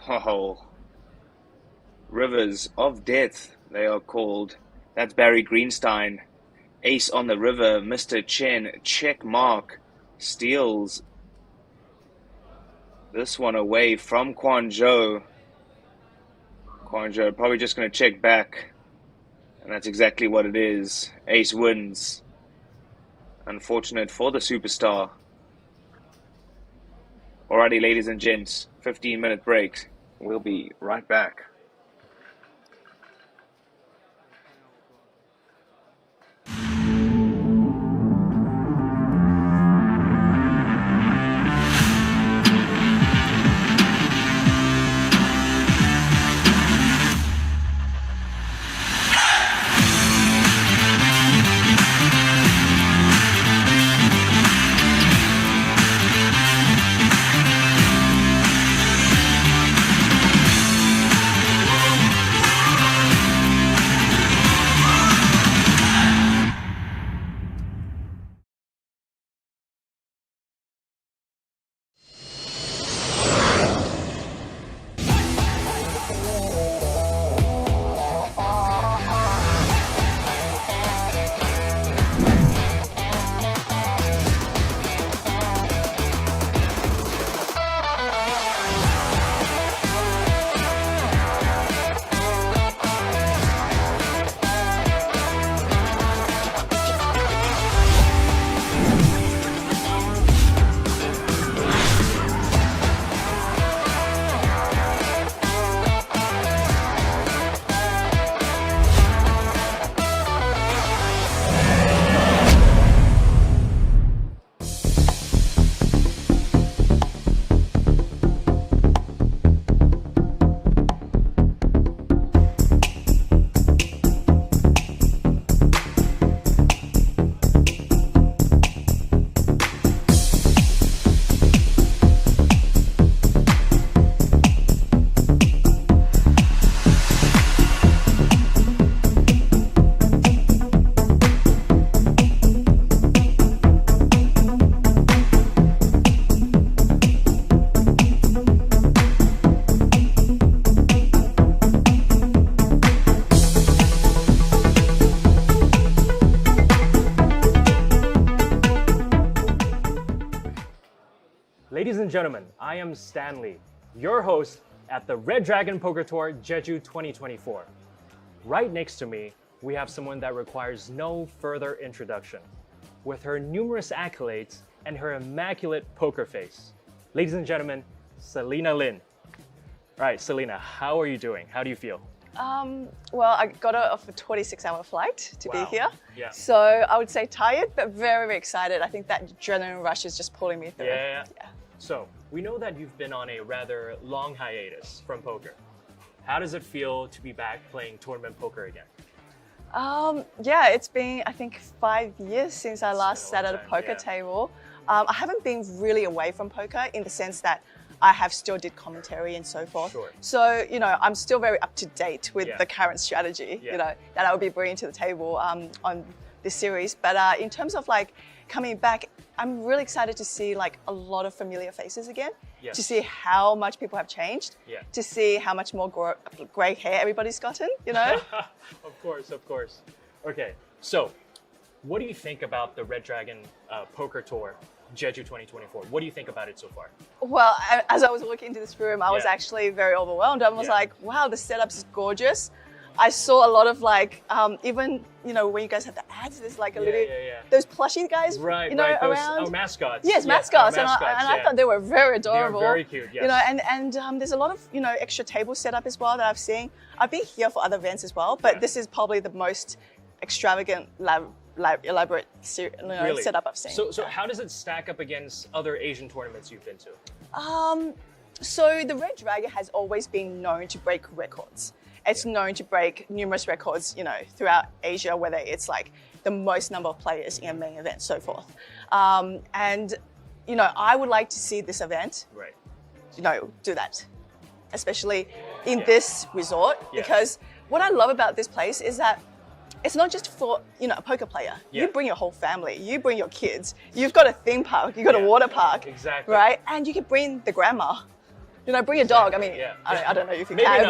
Oh, rivers of death, they are called. That's Barry Greenstein. Ace on the river, Mr. Chen, check mark, steals this one away from Quan Zhou. Quan Zhou probably just going to check back, and that's exactly what it is. Ace wins. Unfortunate for the superstar. Alrighty, ladies and gents, 15-minute break. We'll be right back. Ladies and gentlemen, I am Stanley, your host at the Red Dragon Poker Tour Jeju 2024. Right next to me, we have someone that requires no further introduction. With her numerous accolades and her immaculate poker face. Ladies and gentlemen, Selena Lin. All right, Selena, how are you doing? How do you feel? Well, I got off a 26-hour flight to be here. Yeah. So I would say tired, but very, very excited. I think that adrenaline rush is just pulling me through. Yeah. So we know that you've been on a rather long hiatus from poker. How does it feel to be back playing tournament poker again? Yeah, it's been, I think, 5 years since I last sat at a poker table. I haven't been really away from poker in the sense that I have still did commentary and so forth. Sure. So, I'm still very up to date with the current strategy, that I will be bringing to the table on this series. But in terms of coming back, I'm really excited to see a lot of familiar faces again, to see how much people have changed, to see how much more grey hair everybody's gotten, Of course. Okay, so what do you think about the Red Dragon Poker Tour Jeju 2024? What do you think about it so far? Well, as I was walking into this room, I was actually very overwhelmed. I was like, wow, the setup is gorgeous. I saw a lot of even, when you guys have the ads, there's a little, those plushie guys, around. Those, mascots. Yes, mascots. And I thought they were very adorable. They were very cute, yes. And there's a lot of, extra table setup as well that I've seen. I've been here for other events as well, but this is probably the most extravagant, elaborate setup I've seen. So how does it stack up against other Asian tournaments you've been to? So the Red Dragon has always been known to break records. It's known to break numerous records, throughout Asia, whether it's the most number of players in a main event, so forth. And I would like to see this event, do that, especially in this resort, because what I love about this place is that it's not just for a poker player. You bring your whole family, you bring your kids. You've got a theme park, you've got a water park, right? And you can bring the grandma. Bring a dog. I mean, I don't know if you can,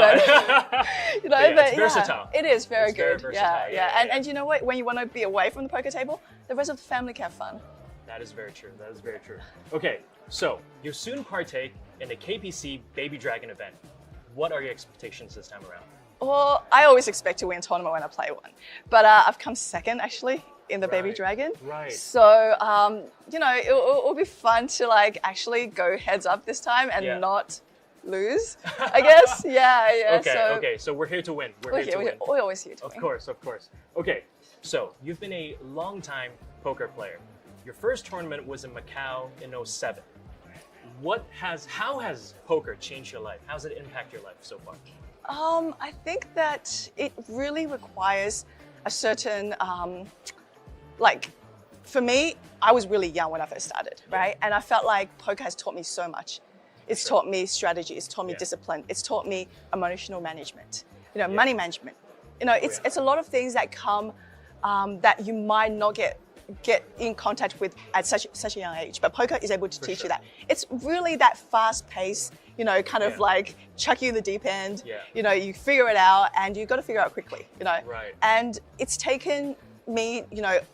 but it's versatile. It is very good. Very versatile. And you know what? When you want to be away from the poker table, the rest of the family can have fun. That is very true. Okay, so you soon partake in the KPC Baby Dragon event. What are your expectations this time around? Well, I always expect to win a tournament when I play one, but I've come second actually in the Baby Dragon. Right. So, it'll be fun to actually go heads up this time and not lose, I guess. Okay, so we're here to win. We're always here to win. Of course. Okay, so you've been a long-time poker player. Your first tournament was in Macau in 2007. How has poker changed your life? How does it impact your life so far? I think that it really requires a certain, for me, I was really young when I first started, right? And I felt like poker has taught me so much. It's taught me strategy, it's taught me discipline, it's taught me emotional management, money management. It's a lot of things that come that you might not get in contact with at such a young age, but poker is able to teach you that. It's really that fast pace, chuck you in the deep end, you figure it out and you got to figure it out quickly, And it's taken me,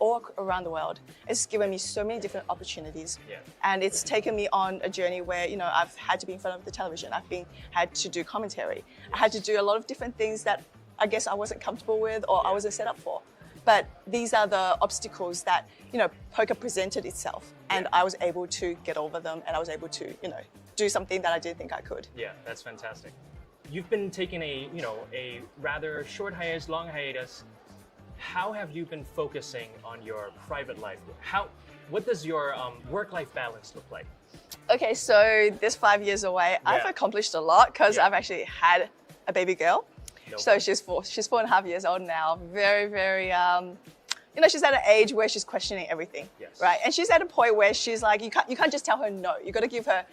all around the world. It's given me so many different opportunities. And it's taken me on a journey where, I've had to be in front of the television. Had to do commentary. I had to do a lot of different things that I guess I wasn't comfortable with or I wasn't set up for. But these are the obstacles that, poker presented itself and I was able to get over them and I was able to, do something that I didn't think I could. Yeah, that's fantastic. You've been taking a rather short hiatus, long hiatus. How have you been focusing on your private life? What does your work-life balance look like? Okay, so this 5 years away, I've accomplished a lot because I've actually had a baby girl. So she's 4.5 years old now. Very, very, she's at an age where she's questioning everything, right? And she's at a point where she's like, you can't just tell her no. You got to give her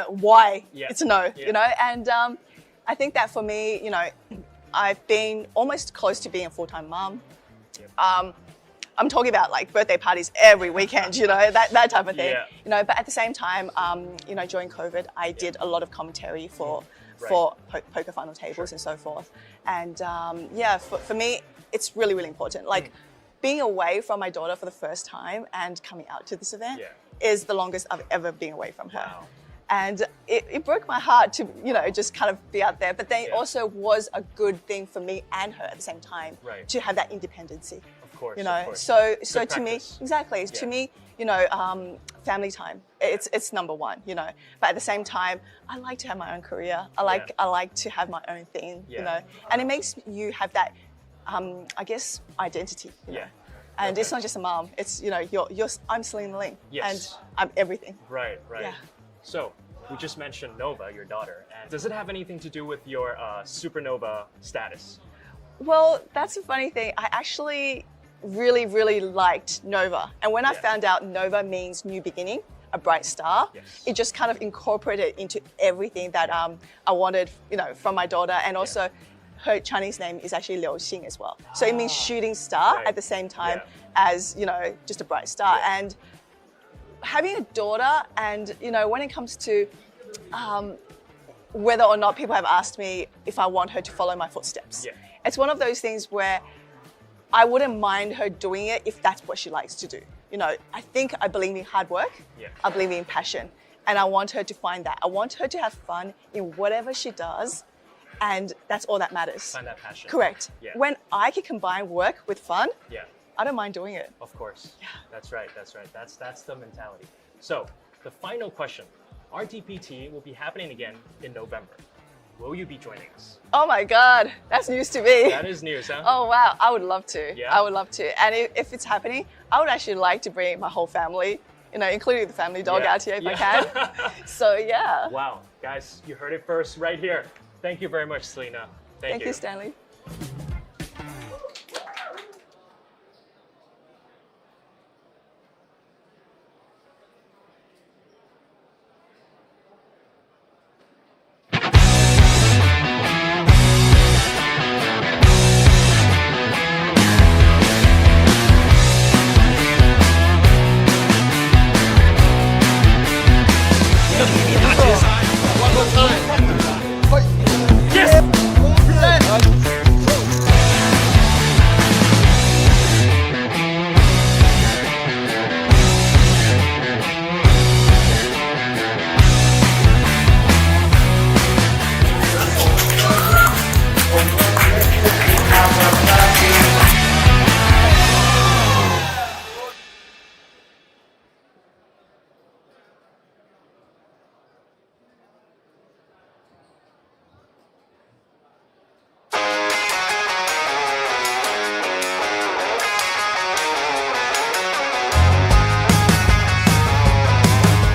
why it's no, And I think that for me, I've been almost close to being a full-time mom. I'm talking about birthday parties every weekend, that type of thing. But at the same time, during COVID, I did a lot of commentary for poker final tables and so forth. And for me, it's really, really important. being away from my daughter for the first time and coming out to this event Yeah. is the longest I've ever been away from her. Wow. And it broke my heart to, just kind of be out there. But then it Yeah. also was a good thing for me and her at the same time Right. to have that independency. Of course. You know, of course. so Good to me, practice. exactly. To Yeah. me, family time. It's number one. But at the same time, I like to have my own career. I like to have my own thing. Yeah. And it makes you have that, I guess, identity. You know? Yeah. And Okay. it's not just a mom. It's I'm Selena Ling. Yes. And I'm everything. Right. Yeah. So we just mentioned Nova, your daughter, and does it have anything to do with your supernova status? Well, that's a funny thing. I actually really, really liked Nova. And when I Yeah. found out Nova means new beginning, a bright star, Yes. it just kind of incorporated into everything that I wanted, from my daughter. And also her Chinese name is actually Liu Xing as well. So it means shooting star Right. at the same time Yeah. as, just a bright star. Yeah. And having a daughter and, when it comes to whether or not people have asked me if I want her to follow my footsteps. Yeah. It's one of those things where I wouldn't mind her doing it if that's what she likes to do. I believe in hard work. Yeah. I believe in passion. And I want her to find that. I want her to have fun in whatever she does. And that's all that matters. Find that passion. Correct. Yeah. When I can combine work with fun, Yeah. I don't mind doing it. Of course. Yeah. That's right. That's the mentality. So the final question. RTPT will be happening again in November. Will you be joining us? Oh my God, that's news to me. That is news, huh? Oh wow, I would love to. Yeah? I would love to. And if it's happening, I would actually like to bring my whole family, including the family dog Yeah. out here if I Yeah. can. So yeah. Wow, guys, you heard it first right here. Thank you very much, Selena. Thank you, Stanley.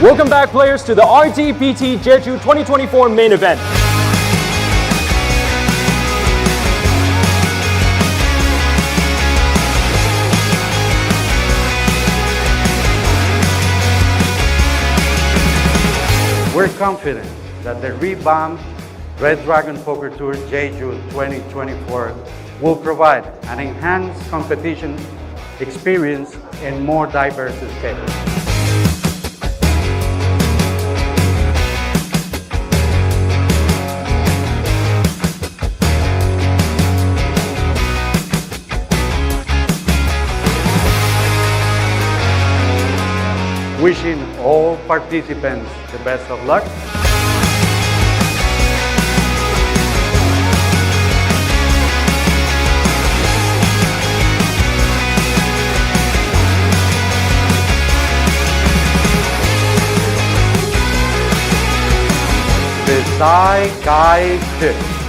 Welcome back, players, to the RTPT Jeju 2024 main event. We're confident that the revamped Red Dragon Poker Tour Jeju 2024 will provide an enhanced competition experience and more diverse schedule. Wishing all participants the best of luck. The Sai Kai Tip.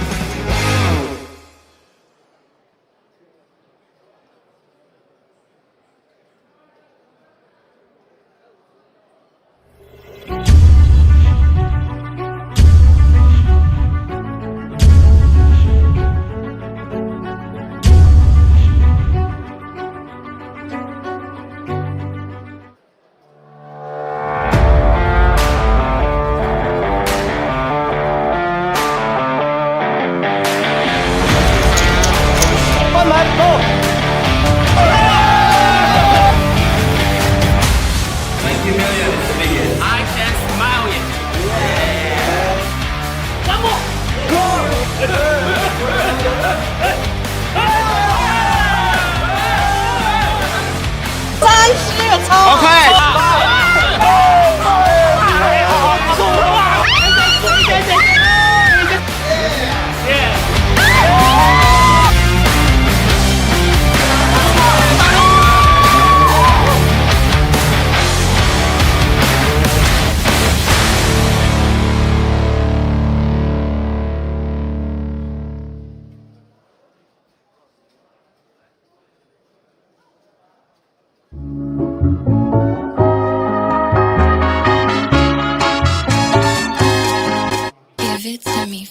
Give it to me.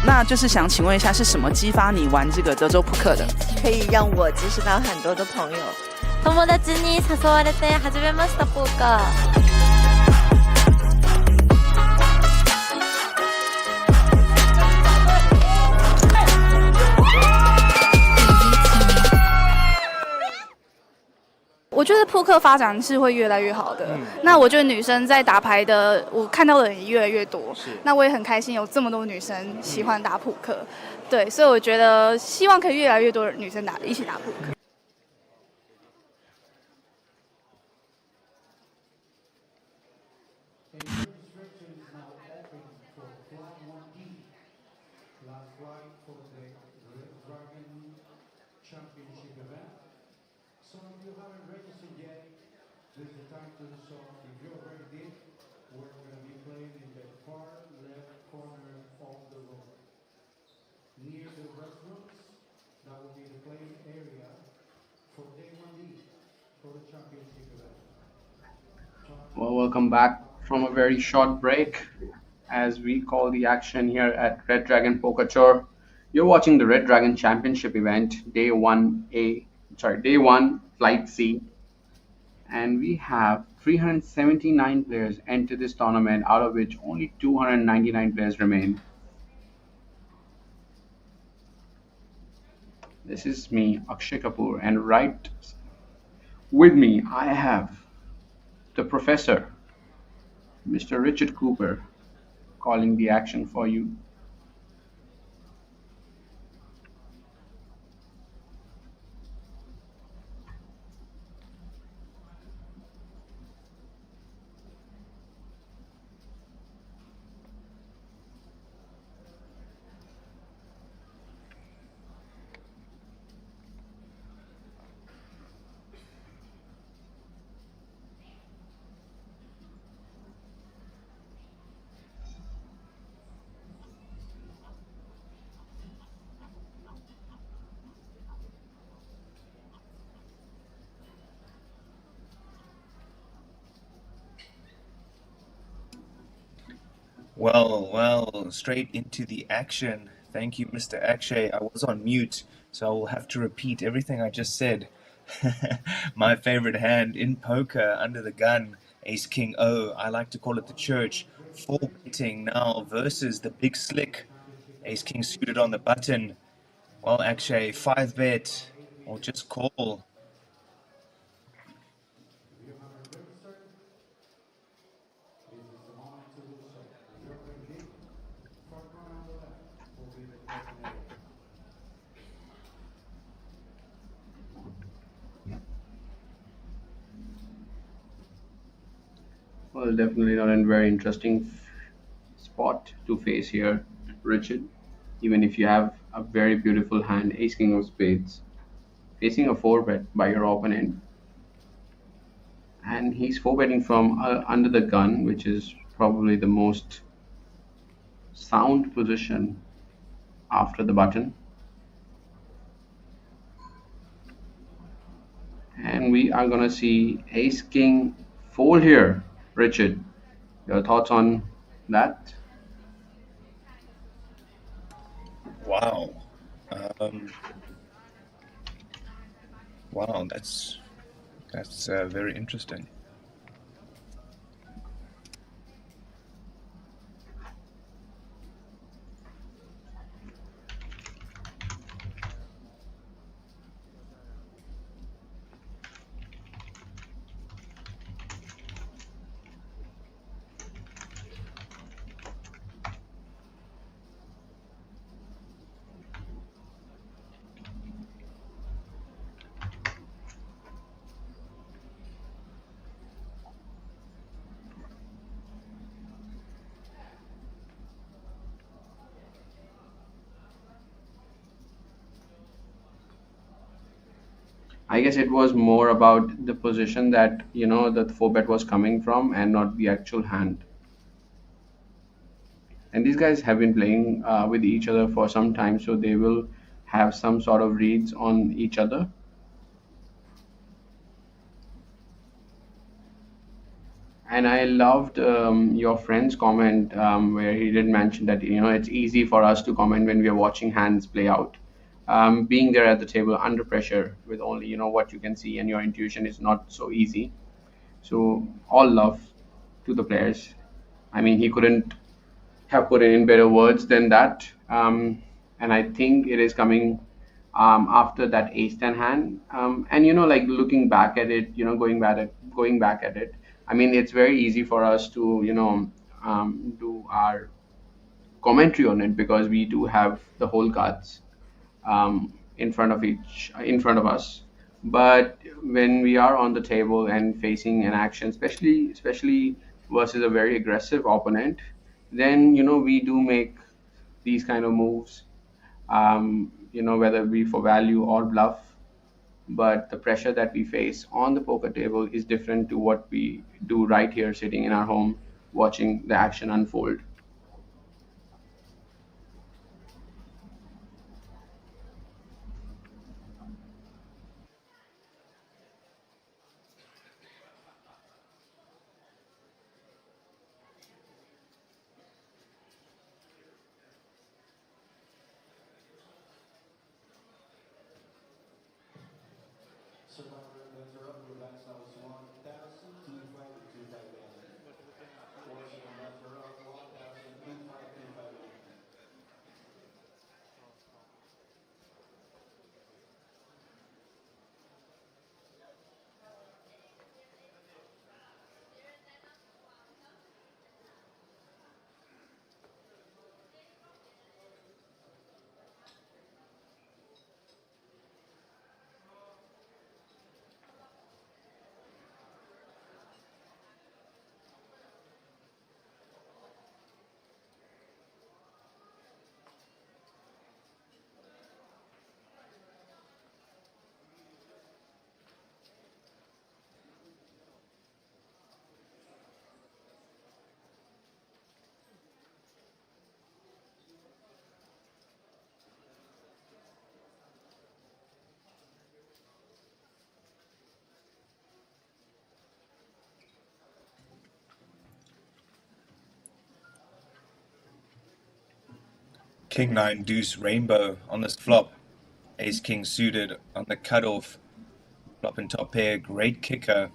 那就是想请问一下，是什么激发你玩这个德州扑克的？可以让我结识到很多的朋友。友達に誘われて始めましたポーカー。我觉得扑克发展是会越来越好的。那我觉得女生在打牌的，我看到的人也越来越多。那我也很开心有这么多女生喜欢打扑克。对，所以我觉得希望可以越来越多女生一起打扑克。Well, welcome back from a very short break as we call the action here at Red Dragon Poker Tour. You're watching the Red Dragon Championship event, Day 1, Flight C. And we have 379 players enter this tournament, out of which only 299 players remain. This is me, Akshay Kapoor, and right with me I have the professor, Mr. Richard Cooper, calling the action for you. Well, straight into the action. Thank you, Mr. Akshay. I was on mute, so I will have to repeat everything I just said. My favorite hand in poker, under the gun, Ace King O. I like to call it the church. 4 betting now versus the big slick, Ace King suited on the button. Well, Akshay, 5 bet or just call. Well, definitely not a very interesting spot to face here, Richard. Even if you have a very beautiful hand, Ace King of Spades, facing a 4-bet by your opponent. And he's 4-betting from under the gun, which is probably the most sound position after the button. And we are going to see Ace King fold here. Richard, your thoughts on that? Wow. Wow, that's very interesting. I guess it was more about the position that the 4-bet was coming from, and not the actual hand. And these guys have been playing with each other for some time, so they will have some sort of reads on each other. And I loved your friend's comment, where he did mention that it's easy for us to comment when we are watching hands play out. Being there at the table under pressure with only what you can see and your intuition is not so easy. So all love to the players. I mean, he couldn't have put it in better words than that. And I think it is coming after that ace 10 hand. And like looking back at it, going back at it. I mean, it's very easy for us to do our commentary on it, because we do have the whole cards in front of us. But when we are on the table and facing an action, especially versus a very aggressive opponent, then we do make these kind of moves, whether it be for value or bluff. But the pressure that we face on the poker table is different to what we do right here sitting in our home watching the action unfold. King 9 deuce rainbow on this flop. Ace king suited on the cutoff. Flop and top pair, great kicker.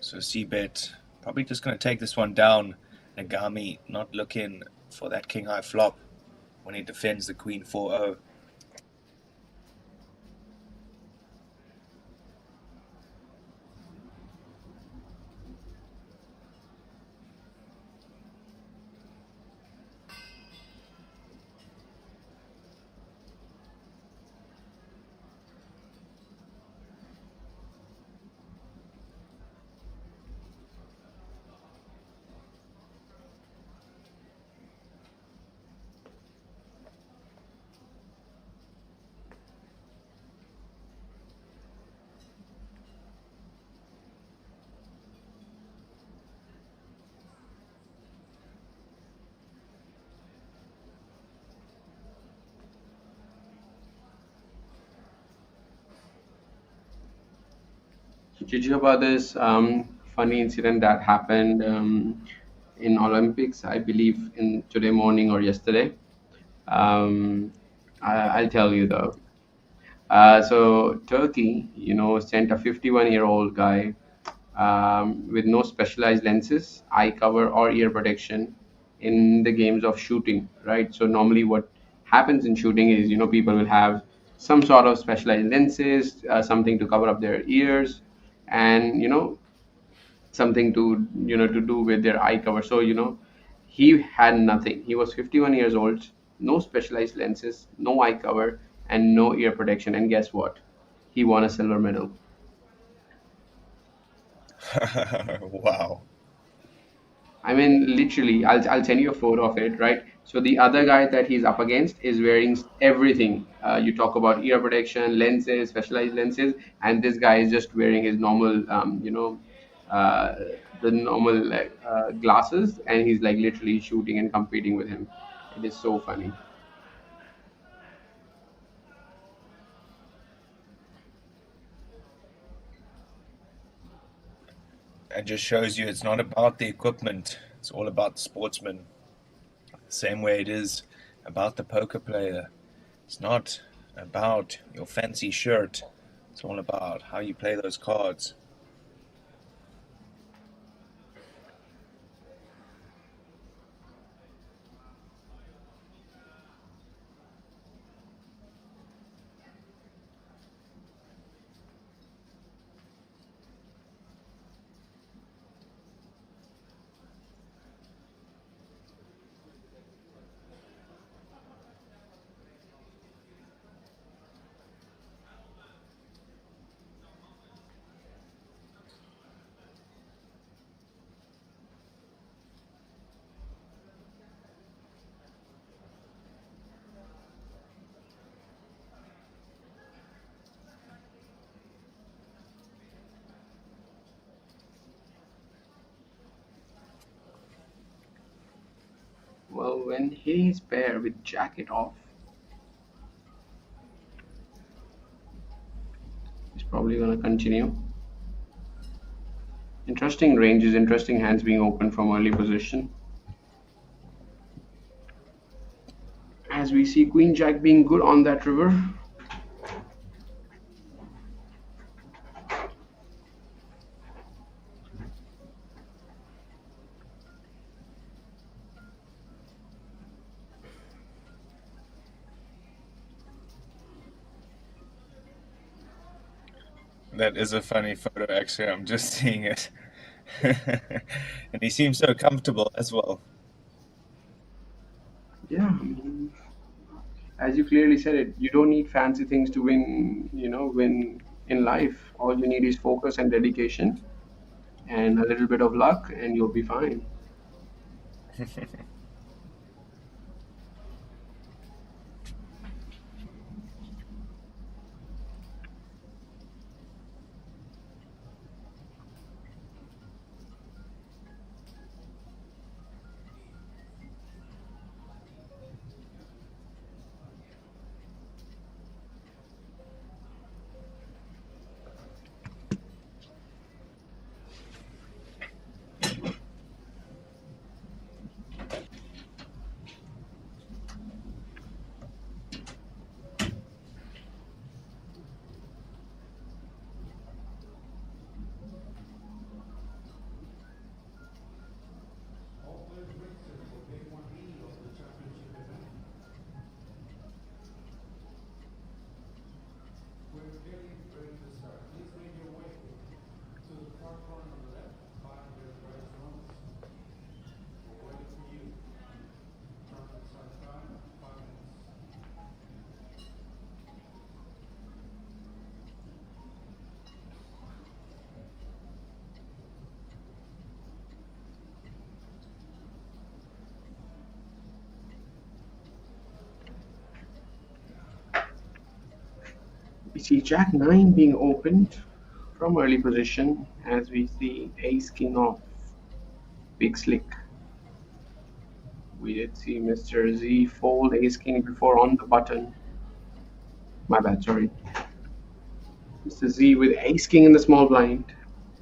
So C-bet probably just going to take this one down. Nagami not looking for that king high flop when he defends the queen 4-0. Did you hear about this funny incident that happened in Olympics? I believe in today morning or yesterday. I'll tell you though. So Turkey, sent a 51-year-old guy with no specialized lenses, eye cover, or ear protection in the games of shooting, right? So normally what happens in shooting is, people will have some sort of specialized lenses, something to cover up their ears, and something to do with their eye cover. So he had nothing. He was 51 years old, no specialized lenses, no eye cover, and no ear protection. And guess what? He won a silver medal. Wow. I mean, literally, I'll send you a photo of it, right? So the other guy that he's up against is wearing everything. You talk about ear protection, lenses, specialized lenses, and this guy is just wearing his normal, uh, the normal glasses, and he's like literally shooting and competing with him. It is so funny. It just shows you it's not about the equipment, it's all about the sportsman. The same way it is about the poker player. It's not about your fancy shirt, it's all about how you play those cards. Well, when he's paired with jacket off, he's probably gonna continue. Interesting ranges, interesting hands being opened from early position. As we see Queen Jack being good on that river. That is a funny photo, actually. I'm just seeing it. And he seems so comfortable as well. Yeah, I mean, as you clearly said it, you don't need fancy things to win, win in life. All you need is focus and dedication and a little bit of luck, and you'll be fine. We see Jack 9 being opened from early position as we see Ace King off. Big slick. We did see Mr. Z fold Ace King before on the button. My bad, sorry. Mr. Z with Ace King in the small blind,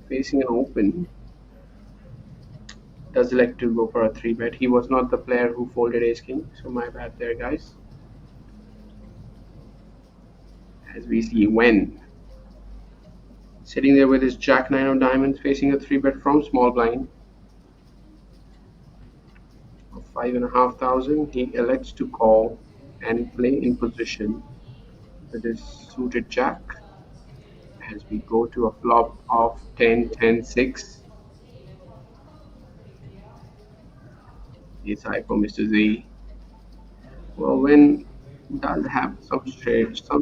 facing an open. Does elect to go for a 3-bet. He was not the player who folded Ace King, so my bad there, guys. As we see Wen sitting there with his Jack 9 of diamonds, facing a 3-bet from small blind of 5,500. He elects to call and play in position with his suited Jack. As we go to a flop of 10-10-6. It's high for Mr. Z. Well, Wen does have some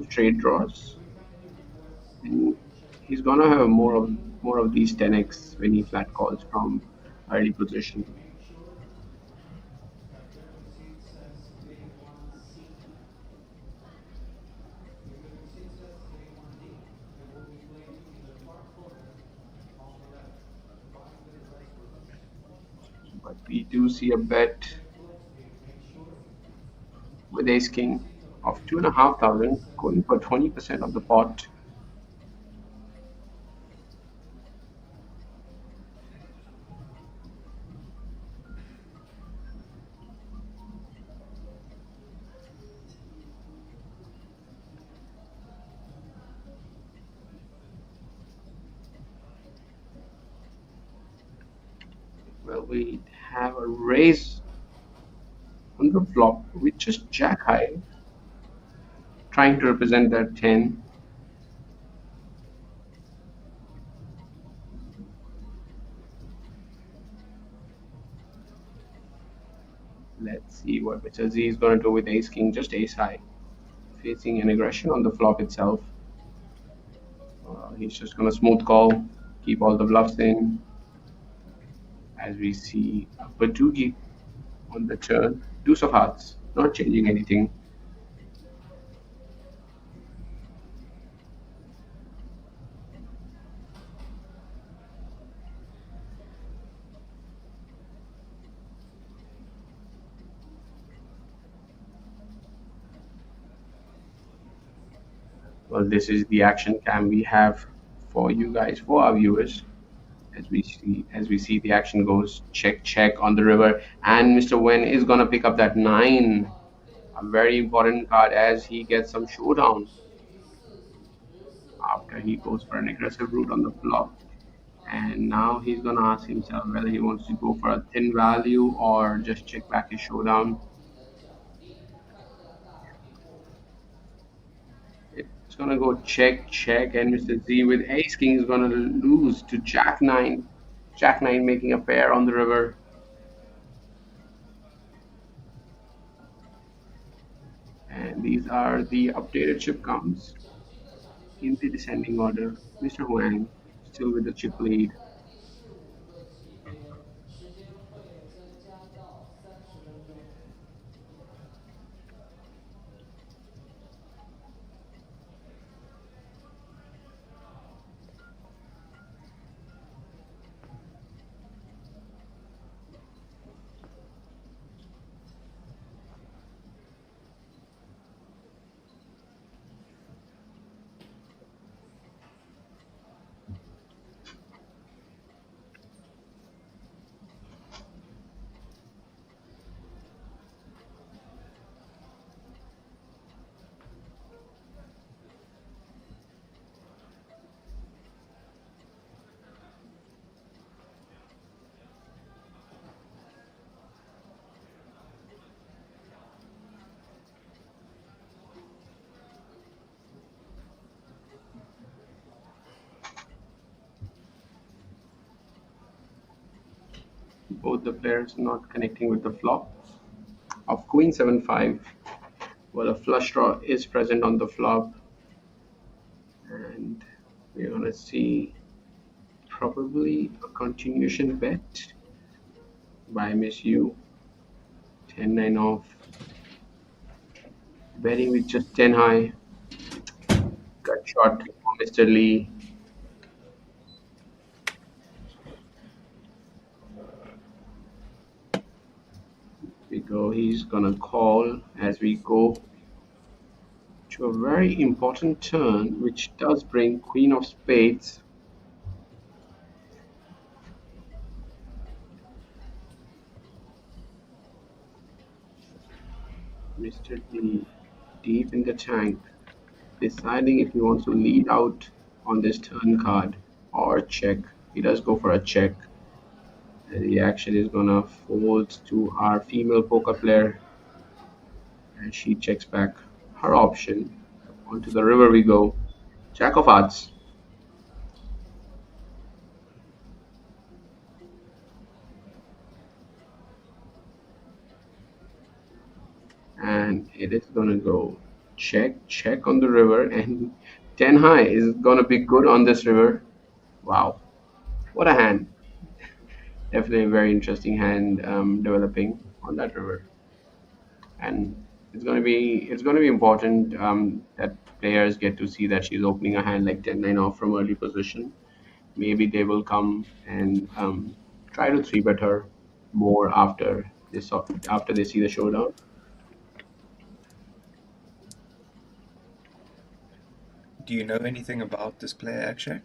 straight draws, and he's gonna have more of these 10x when he flat calls from early position. do see a bet with Ace King of 2,500 going for 20% of the pot. Well, we have a raise on the flop with just Jack high, trying to represent that 10. Let's see what Mr. Z is going to do with Ace King, just Ace high, facing an aggression on the flop itself. He's just going to smooth call, keep all the bluffs in. As we see a Badugi on the turn, deuce of hearts, not changing anything. Well, this is the action cam we have for you guys, for our viewers. As we see the action goes, check on the river, and Mr. Wen is gonna pick up that 9, a very important card as he gets some showdown after he goes for an aggressive route on the flop. And now he's gonna ask himself whether he wants to go for a thin value or just check back his showdown. It's gonna go check, and Mr. Z with Ace King is gonna lose to Jack 9. Jack 9 making a pair on the river. And these are the updated chip counts in the descending order. Mr. Huang still with the chip lead. Both the players not connecting with the flop of Queen 7-5. Well, a flush draw is present on the flop, and we're gonna see probably a continuation bet by Miss U. 10-9 off, betting with just 10 high. Gut shot for Mr. Lee. We go, he's gonna call as we go to a very important turn, which does bring Queen of Spades. Mr. D deep in the tank, deciding if he wants to lead out on this turn card or check. He does go for a check. And the action is gonna fold to our female poker player, and she checks back her option. Onto the river we go. Jack of hearts. And it is gonna go check on the river, and 10 high is gonna be good on this river. Wow, what a hand. Definitely a very interesting hand developing on that river, and it's gonna be important that players get to see that she's opening a hand like 10-9 off from early position. Maybe they will come and try to 3-bet her more after they see the showdown. Do you know anything about this player, Akshay?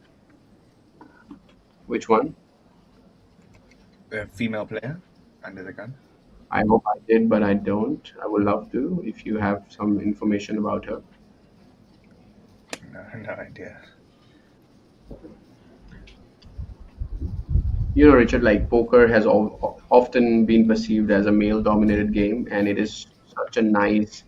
Which one? A female player under the gun? I hope I did, but I don't. I would love to if you have some information about her. No, no idea. You know, Richard, like poker has often been perceived as a male-dominated game, and it is such a nice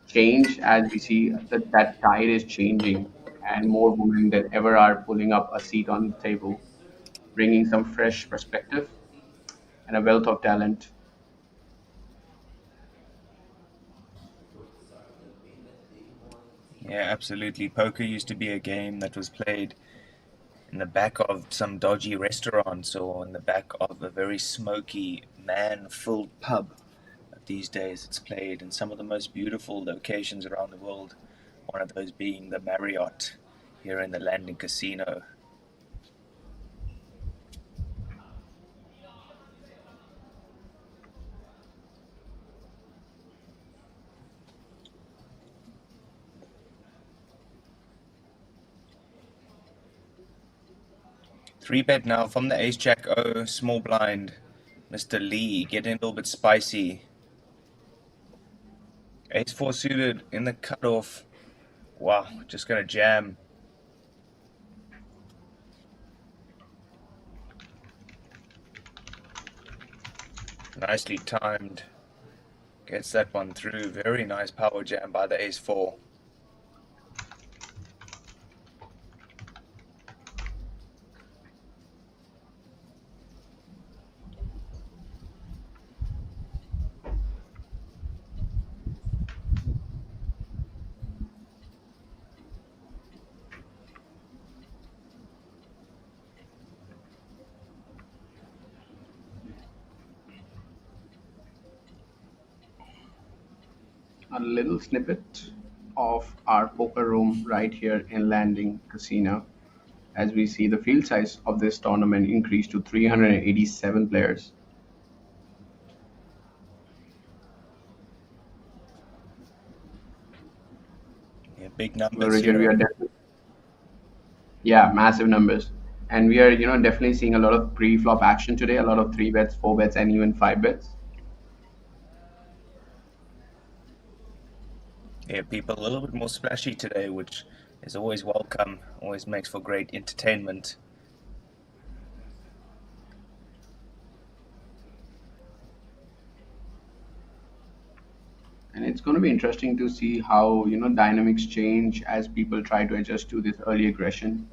change as we see that tide is changing, and more women than ever are pulling up a seat on the table, bringing some fresh perspective and a wealth of talent. Yeah, absolutely. Poker used to be a game that was played in the back of some dodgy restaurants or in the back of a very smoky, man-filled pub. But these days it's played in some of the most beautiful locations around the world, one of those being the Marriott here in the Landing Casino. Three bet now from the Ace Jack O, small blind. Mr. Lee getting a little bit spicy. Ace 4 suited in the cutoff. Wow, just gonna jam. Nicely timed. Gets that one through. Very nice power jam by the Ace 4. A little snippet of our poker room right here in Landing Casino, as we see the field size of this tournament increase to 387 players. Yeah, big Well, numbers Richard, we here. are definitely, yeah, massive numbers. And we are, definitely seeing a lot of pre-flop action today, a lot of three bets, four bets, and even five bets. Yeah, people a little bit more splashy today, which is always welcome, always makes for great entertainment. And it's going to be interesting to see how, dynamics change as people try to adjust to this early aggression.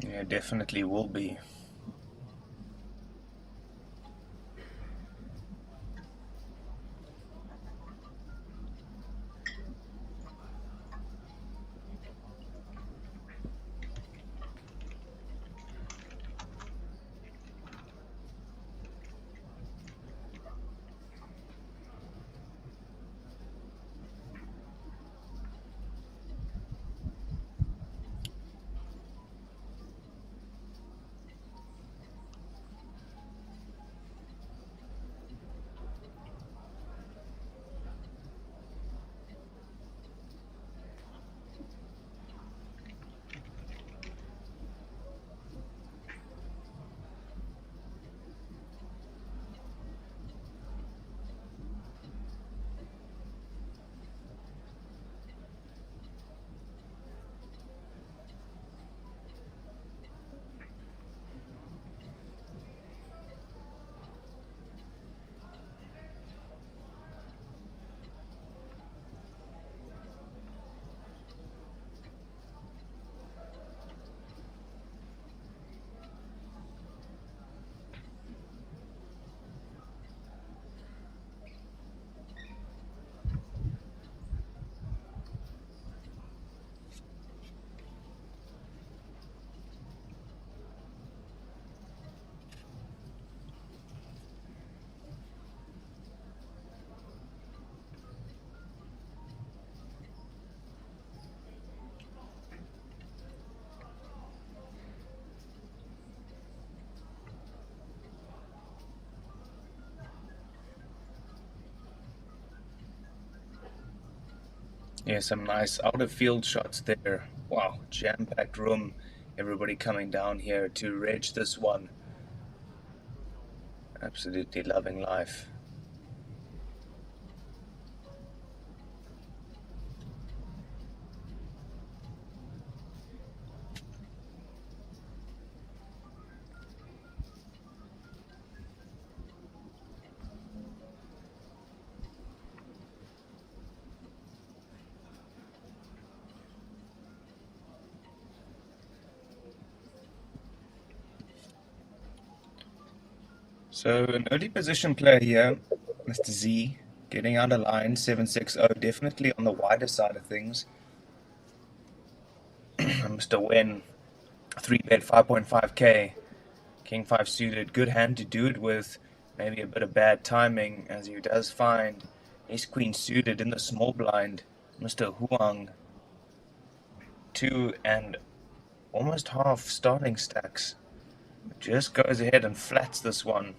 Yeah, definitely will be. Yeah, some nice out of field shots there. Wow, jam-packed room. Everybody coming down here to reg this one. Absolutely loving life. So an early position player here, Mr. Z, getting out of line, 760, definitely on the wider side of things. Mr. Wen, 3-bet 5.5k, King 5 suited, good hand to do it with, maybe a bit of bad timing as he does find Ace Queen suited in the small blind. Mr. Huang, 2 and almost half starting stacks, just goes ahead and flats this one.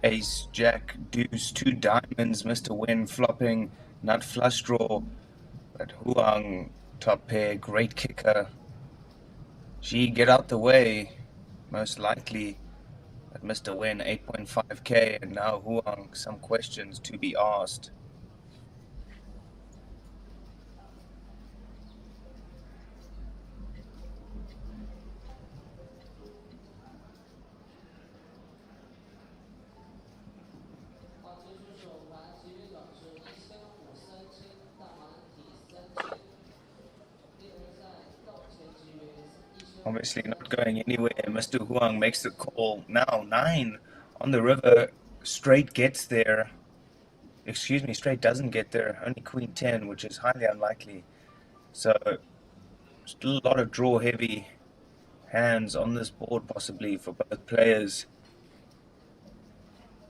Ace, Jack, Deuce, 2 diamonds, Mr. Win flopping, nut flush draw, but Huang, top pair, great kicker. She get out the way, most likely, but Mr. Win, 8.5k, and now Huang, some questions to be asked. Obviously not going anywhere. Mr. Huang makes the call. Now 9 on the river. Straight gets there. Excuse me, straight doesn't get there. Only Queen 10, which is highly unlikely. So still a lot of draw heavy hands on this board possibly for both players.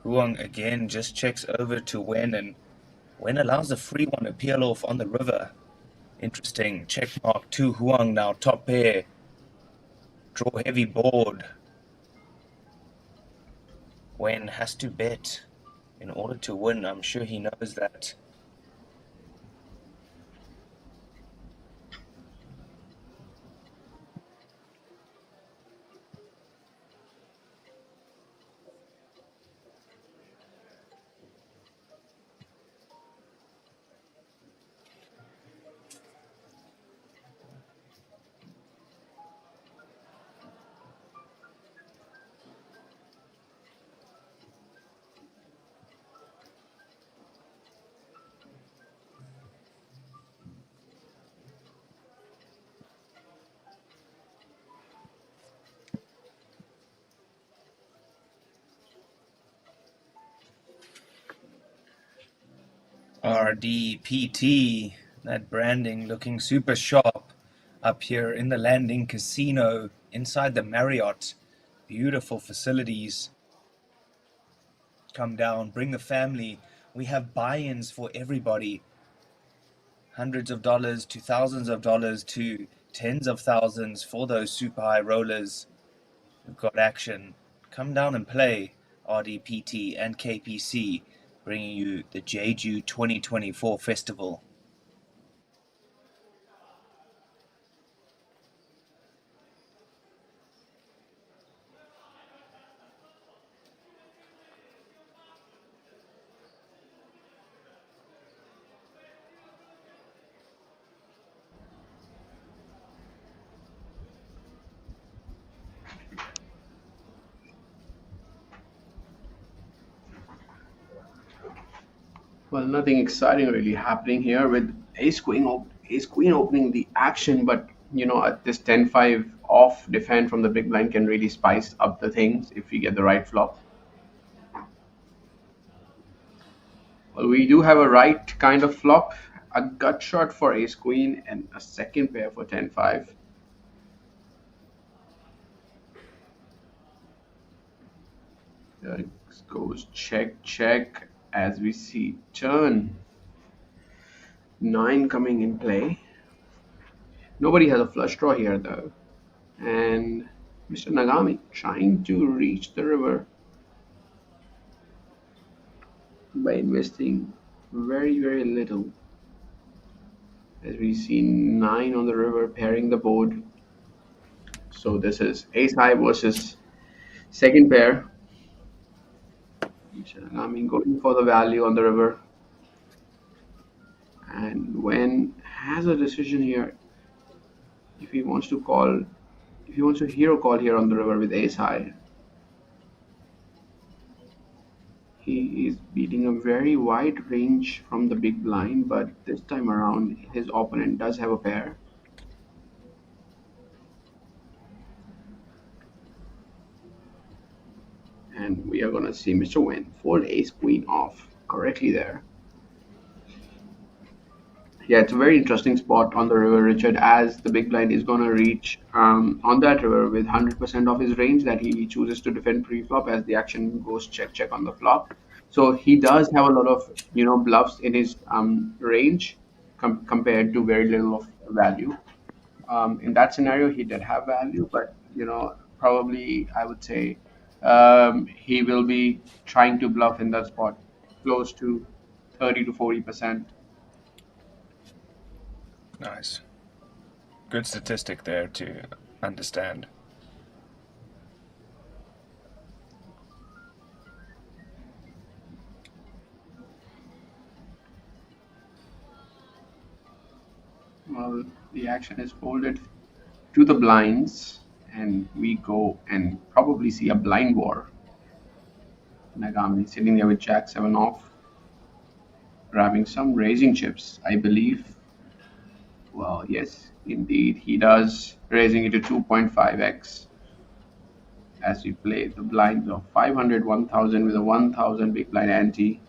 Huang again just checks over to Wen, and Wen allows a free one to peel off on the river. Interesting. Check mark to Huang now. Top pair. Draw heavy board. Wen has to bet in order to win. I'm sure he knows that. RDPT, that branding looking super sharp up here in the Landing Casino inside the Marriott. Beautiful facilities. Come down, bring the family. We have buy-ins for everybody. Hundreds of dollars to thousands of dollars to tens of thousands for those super high rollers. We've got action. Come down and play. RDPT and KPC bringing you the Jeju 2024 festival. Well, nothing exciting really happening here with Ace Queen opening the action, but this 10-5 off defend from the big blind can really spice up the things if we get the right flop. Well, we do have a right kind of flop, a gut shot for ace queen and a second pair for 10-5. There goes check, check as we see turn 9 coming in play. Nobody has a flush draw here though. And Mr. Nagami trying to reach the river by investing very, very little. As we see 9 on the river pairing the board. So this is ace high versus second pair. Mr. Nagami going for the value on the river. And Wen has a decision here. If he wants to hero call here on the river with ace high, he is beating a very wide range from the big blind, but this time around his opponent does have a pair. And we are going to see Mr. Wen fold ace queen off correctly there. Yeah, it's a very interesting spot on the river, Richard, as the big blind is going to reach on that river with 100% of his range that he chooses to defend pre-flop as the action goes check, check on the flop. So he does have a lot of, bluffs in his range compared to very little of value. In that scenario, he did have value, but, probably I would say he will be trying to bluff in that spot close to 30 to 40%. Nice. Good statistic there to understand. Well, the action is folded to the blinds, and we go and probably see a blind war. Nagami sitting there with Jack 7 off, grabbing some raising chips, I believe. Well, yes, indeed, he does, raising it to 2.5x as we play the blinds of 500, 1000 with a 1000 big blind ante.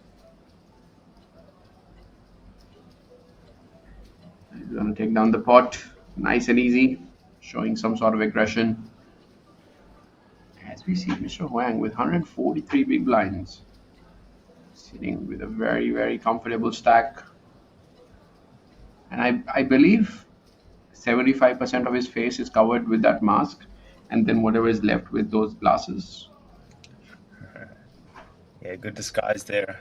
He's going to take down the pot, nice and easy, showing some sort of aggression. As we see Mr. Huang with 143 big blinds, sitting with a very, very comfortable stack. And I believe 75% of his face is covered with that mask, and then whatever is left with those glasses. Yeah, good disguise there.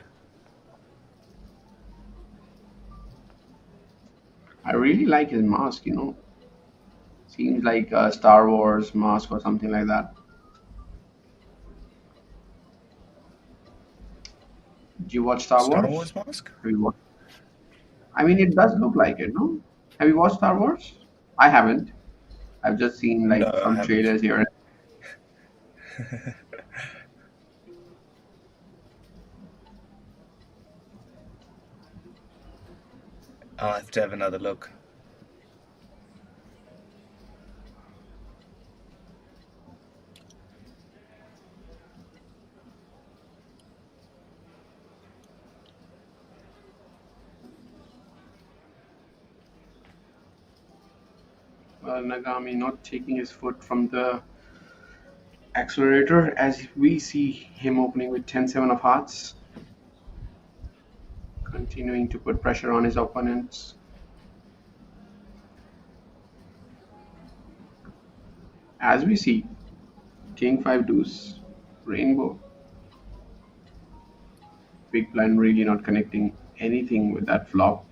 I really like his mask, Seems like a Star Wars mask or something like that. Did you watch Star Wars? Star Wars mask? Have you watched? I mean, it does look like it, no? Have you watched Star Wars? I haven't. I've just seen some trailers here. I'll have to have another look. Nagami not taking his foot from the accelerator as we see him opening with 10-7 of hearts, continuing to put pressure on his opponents. As we see King 5 deuce, rainbow, big blind really not connecting anything with that flop.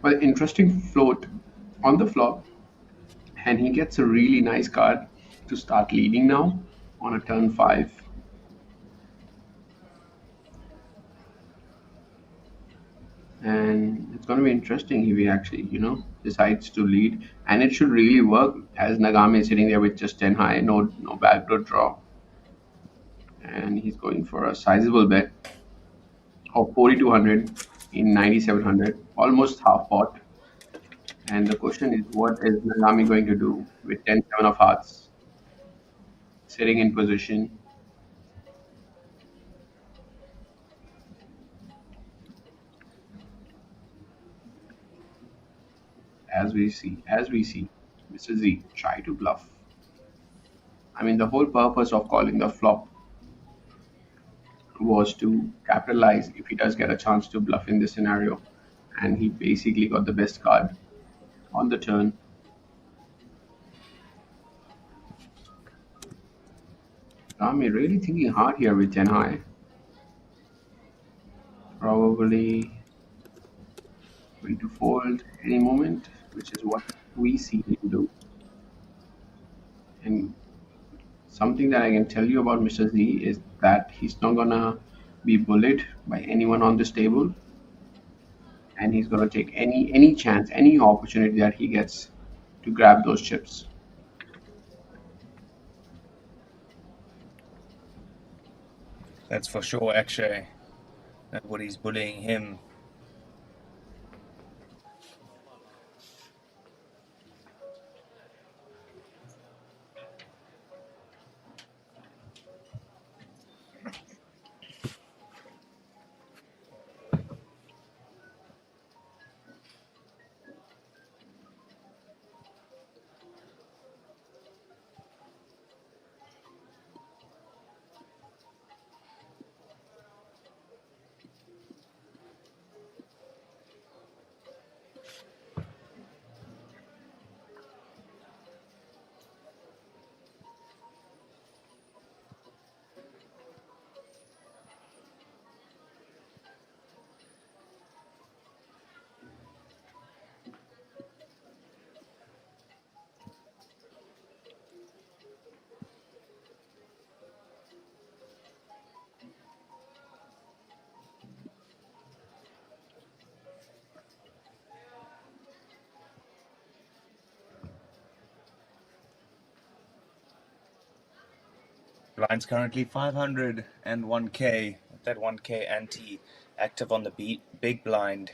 Well, interesting float on the flop, and he gets a really nice card to start leading now on a turn 5. and it's going to be interesting if he actually, decides to lead. And it should really work as Nagami is sitting there with just 10 high, no backdoor draw, and he's going for a sizable bet of 4,200 in 9,700, almost half pot. And the question is, what is Nagami going to do with 10-7 of hearts sitting in position? As we see, Mr. Z try to bluff. I mean, the whole purpose of calling the flop was to capitalize if he does get a chance to bluff in this scenario. And he basically got the best card on the turn. Rami really thinking hard here with 10 high. Probably going to fold any moment, which is what we see him do. And something that I can tell you about Mr. Z is that he's not gonna be bullied by anyone on this table, and he's gonna take any chance, any opportunity that he gets to grab those chips. That's for sure, Akshay. Nobody's bullying him. Blind's currently 501k, with that 1k ante active on the big blind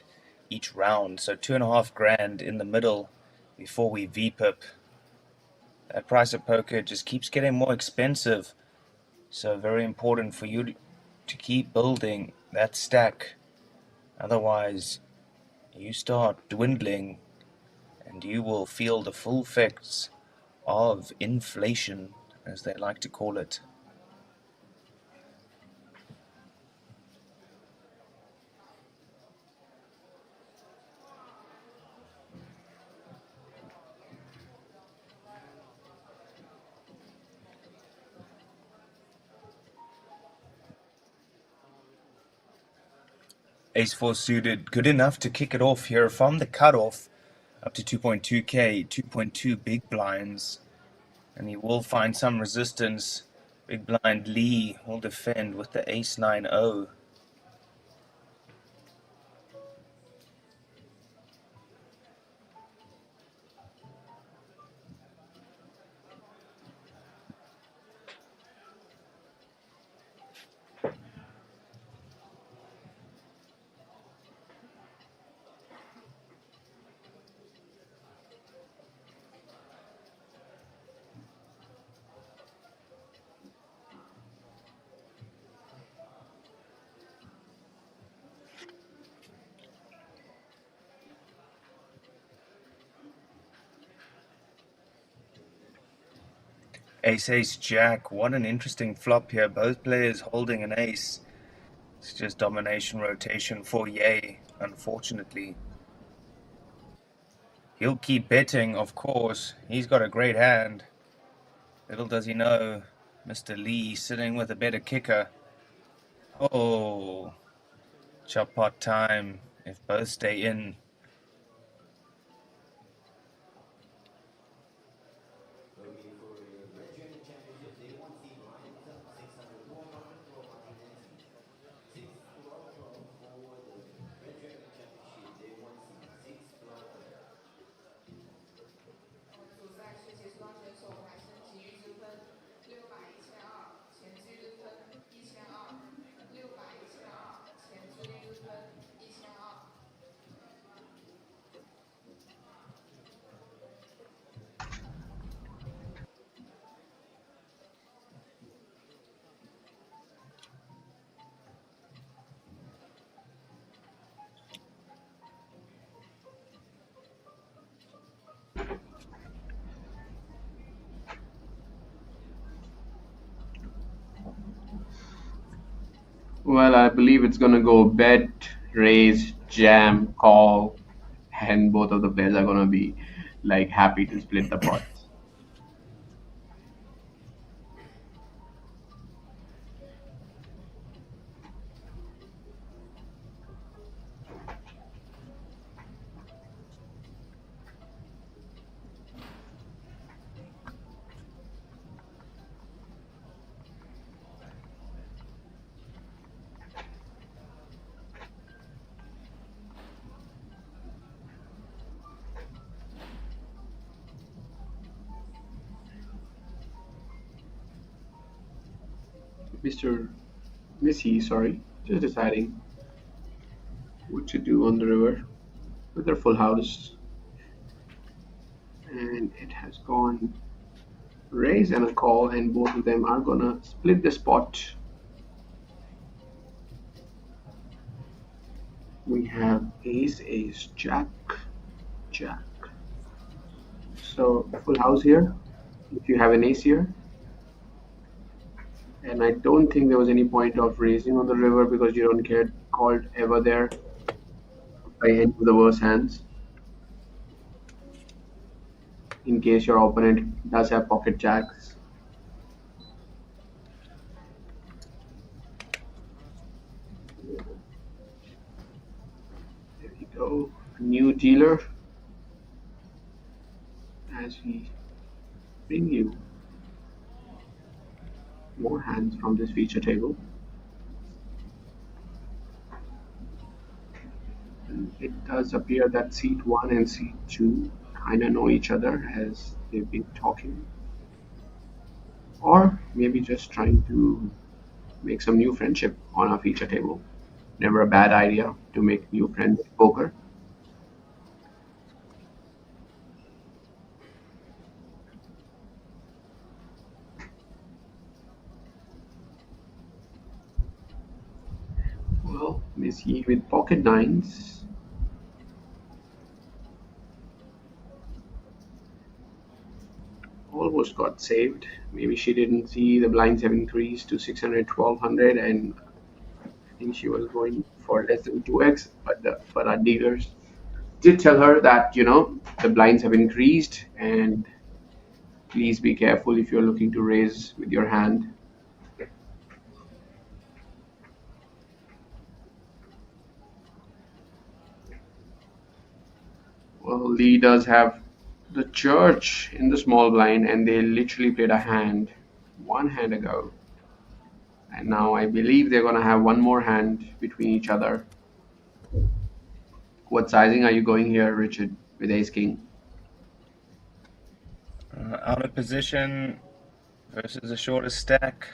each round. So 2.5 grand in the middle before we VPIP. That price of poker just keeps getting more expensive. So very important for you to keep building that stack. Otherwise, you start dwindling and you will feel the full effects of inflation, as they like to call it. Ace-4 suited, good enough to kick it off here from the cutoff up to 2.2k, 2.2 big blinds. And he will find some resistance. Big blind Lee will defend with the Ace-9-0. Ace-Ace Jack, what an interesting flop here. Both players holding an ace. It's just domination rotation for Ye, unfortunately. He'll keep betting, of course. He's got a great hand. Little does he know, Mr. Lee sitting with a better kicker. Oh, chop pot time if both stay in. Well, I believe it's gonna go bet, raise, jam, call, and both of the players are gonna be like happy to split the pot. Mr. Missy, sorry, just deciding what to do on the river with their full house. And it has gone raise and a call, and both of them are gonna split the spot. We have ace, ace, jack, jack. So full house here. If you have an ace here, and I don't think there was any point of raising on the river because you don't get called ever there by any of the worst hands. In case your opponent does have pocket jacks. There we go. New dealer. As we bring you more hands from this feature table. And it does appear that seat 1 and seat 2 kind of know each other as they've been talking. Or maybe just trying to make some new friendship on our feature table. Never a bad idea to make new friends in poker. Well, Miss Yi with pocket nines. Almost got saved. Maybe she didn't see the blinds have increased to 600, 1200, and I think she was going for less than 2x. But our dealers did tell her that the blinds have increased, and please be careful if you're looking to raise with your hand. Well, Lee does have the church in the small blind, and they literally played a hand one hand ago. And now I believe they're going to have one more hand between each other. What sizing are you going here, Richard, with ace king? Out of position versus the shortest stack.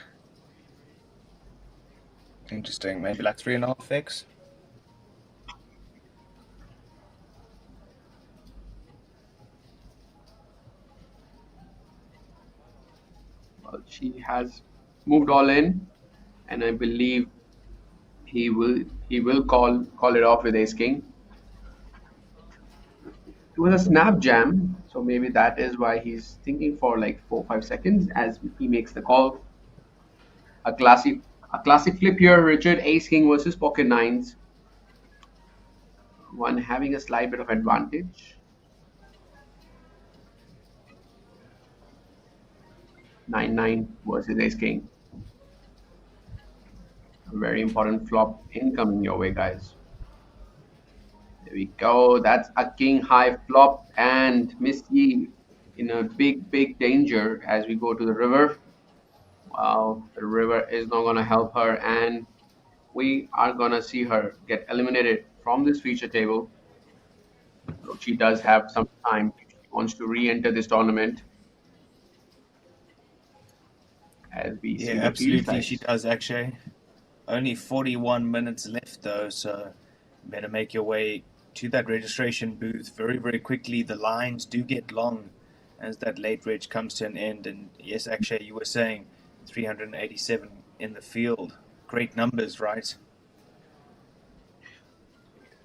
Interesting. Maybe like 3.5x. Well, she has moved all in, and I believe he will call it off with ace king. It was a snap jam, so maybe that is why he's thinking for like 4-5 seconds as he makes the call. A classic flip here, Richard. Ace king versus pocket nines. One having a slight bit of advantage. 9-9 versus ace king. A very important flop incoming your way, guys. There we go. That's a king high flop, and Miss Yi in a big danger as we go to the river. Wow, the river is not gonna help her, and we are gonna see her get eliminated from this feature table. So she does have some time if she wants to re-enter this tournament. As we see the field absolutely, size. she does actually. Only 41 minutes left though, so better make your way to that registration booth very quickly. The lines do get long as that late reg comes to an end, and yes, actually you were saying 387 in the field. Great numbers, right?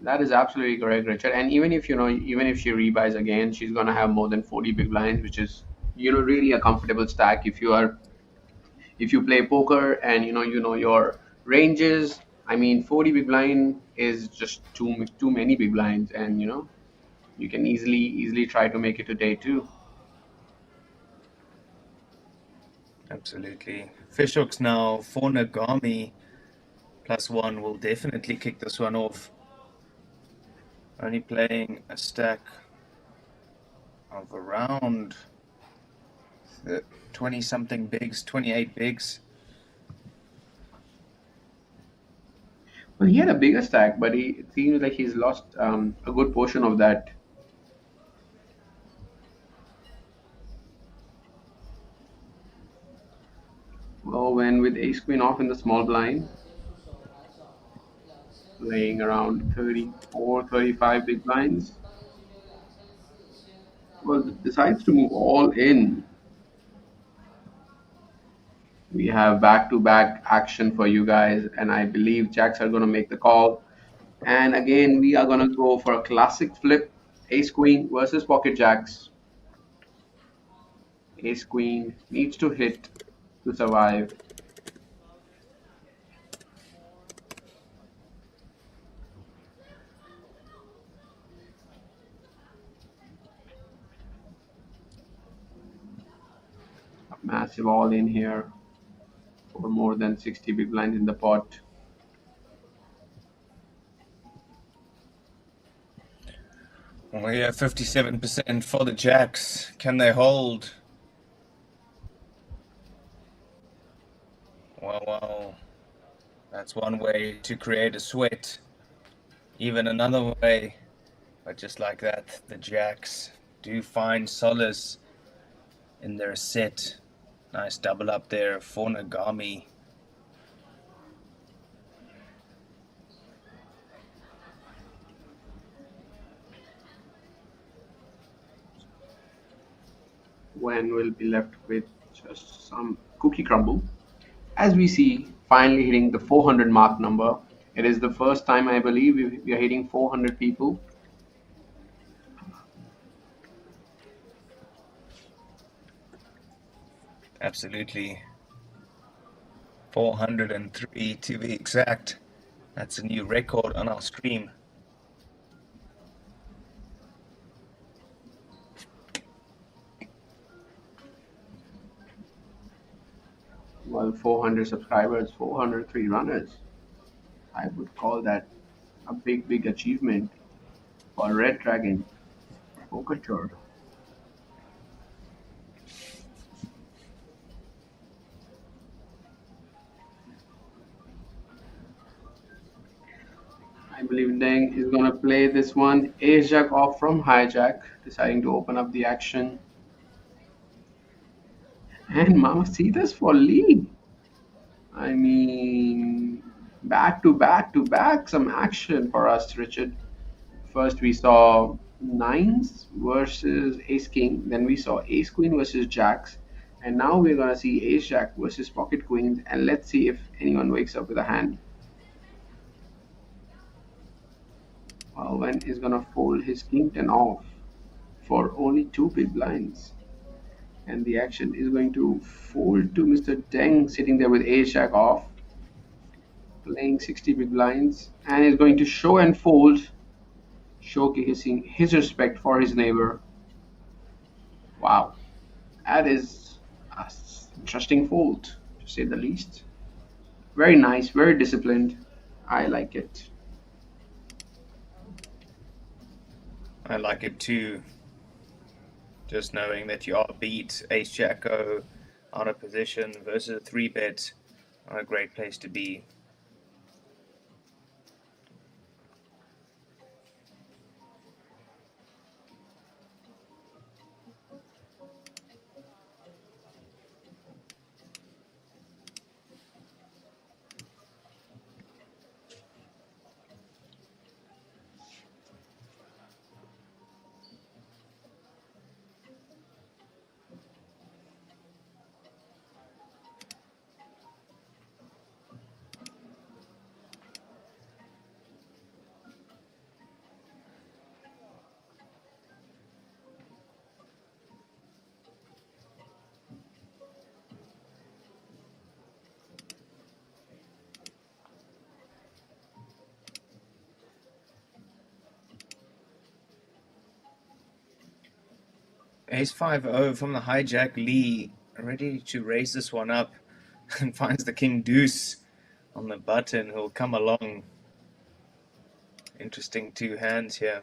That is absolutely correct, Richard. And even if even if she rebuys again, she's gonna have more than 40 big blinds, which is really a comfortable stack if you play poker and your ranges. I mean, 40 big blind is just too many big blinds, and you can easily try to make it to day two. Absolutely. Fishhooks now for Nagami. +1 will definitely kick this one off. Only playing a stack of around 20 something bigs, 28 bigs. Well, he had a bigger stack, but it seems like he's lost a good portion of that. Well, when with ace queen off in the small blind, playing around 34, 35 big blinds, well, decides to move all in. We have back-to-back action for you guys, and I believe jacks are going to make the call. And again, we are going to go for a classic flip, ace queen versus pocket jacks. Ace queen needs to hit to survive. A massive all in here for more than 60 big blinds in the pot. We have 57% for the jacks. Can they hold? Well, that's one way to create a sweat. Even another way, but just like that, the jacks do find solace in their set. Nice double up there for Nagami. When we'll be left with just some cookie crumble. As we see, finally hitting the 400 mark number. It is the first time I believe we are hitting 400 people. Absolutely. 403 to be exact. That's a new record on our stream. Well, 400 subscribers, 403 runners. I would call that a big achievement for Red Dragon Poker Tour. I believe Deng is going to play this one. Ace Jack off from hijack, deciding to open up the action. And Mamacitas for Lee. I mean, back, some action for us, Richard. First, we saw nines versus ace king. Then we saw ace queen versus jacks. And now we're going to see ace jack versus pocket queens. And let's see if anyone wakes up with a hand. Alvin is going to fold his king 10 off for only 2 big blinds. And the action is going to fold to Mr. Deng sitting there with ace jack off, playing 60 big blinds, and is going to show and fold, showcasing his respect for his neighbor. Wow, that is an interesting fold, to say the least. Very nice, very disciplined. I like it. I like it too. Just knowing that you are beat ace jack o out of position versus a 3-bet, a great place to be. Ace 5-0 from the hijack. Lee ready to raise this one up and finds the king deuce on the button. Who'll come along. Interesting two hands here.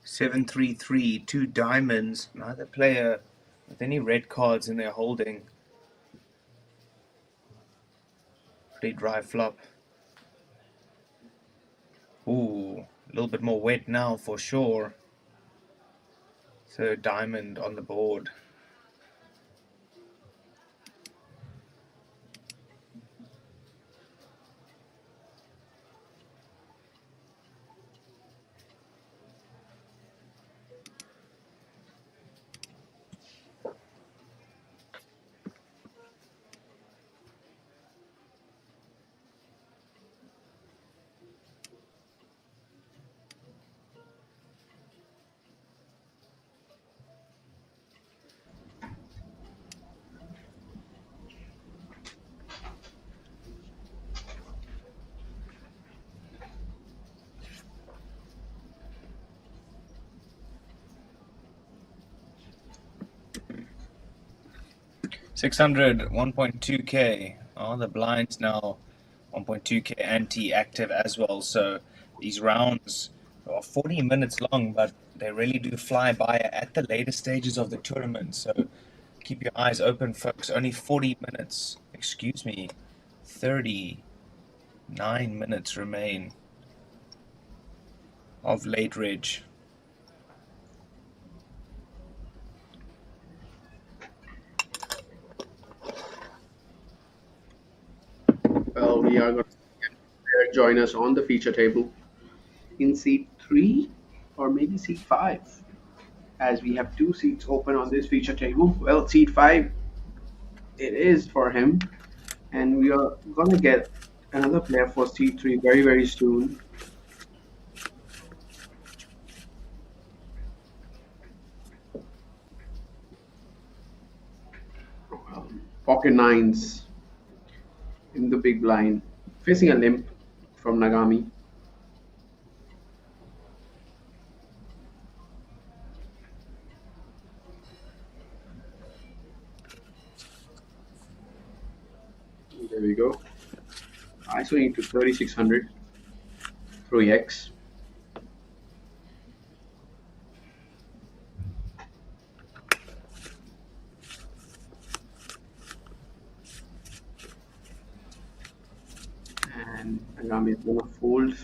Seven, 3, 3, two diamonds. Neither player with any red cards in their holding. Pretty dry flop. Ooh, a little bit more wet now for sure. So diamond on the board. $600, 1.2k. Oh, the blinds now 1.2k anti-active as well. So these rounds are 40 minutes long, but they really do fly by at the later stages of the tournament. So keep your eyes open, folks. Only 40 minutes. Excuse me. 39 minutes remain of late ridge. Well, we are going to join us on the feature table in seat 3 or maybe seat 5, as we have 2 seats open on this feature table. Well, seat 5 it is for him, and we are going to get another player for seat 3 very, very soon. Pocket nines in the big blind, facing a limp from Nagami. There we go. ISO into 3600 through X. And Nagami is going to fold.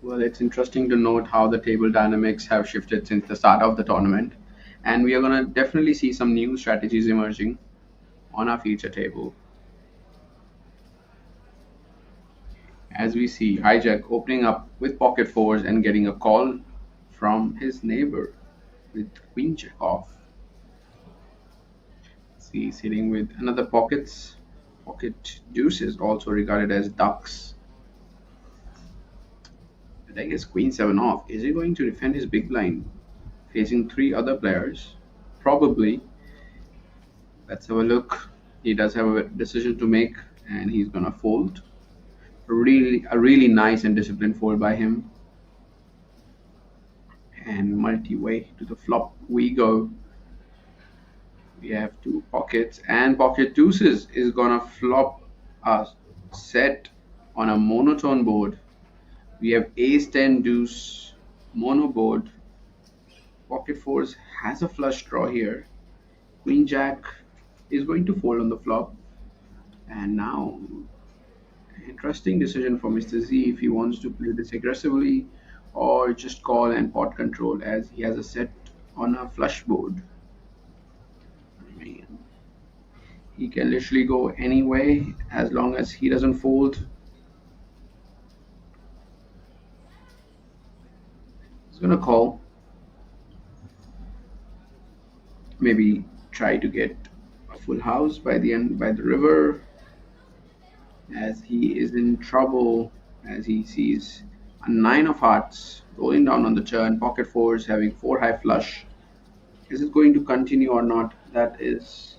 Well, it's interesting to note how the table dynamics have shifted since the start of the tournament, and we are going to definitely see some new strategies emerging on our feature table. As we see Hijack opening up with pocket fours and getting a call from his neighbor with queen check off. See, he's hitting with another pocket deuces, also regarded as ducks. But I guess queen 7 off. Is he going to defend his big blind facing 3 other players? Probably. Let's have a look. He does have a decision to make, and he's gonna fold. A really nice and disciplined fold by him. And multi-way to the flop we go. We have 2 pockets, and pocket deuces is gonna flop a set on a monotone board. We have ace 10 deuce mono board. pocket fours has a flush draw here. Queen Jack is going to fold on the flop. And now, interesting decision for Mr. Z if he wants to play this aggressively or just call and pot control as he has a set on a flush board. I mean, he can literally go any way as long as he doesn't fold. He's gonna call. Maybe try to get a full house by the end by the river as he is in trouble as he sees a nine of hearts rolling down on the turn, pocket fours having four high flush. Is it going to continue or not? That is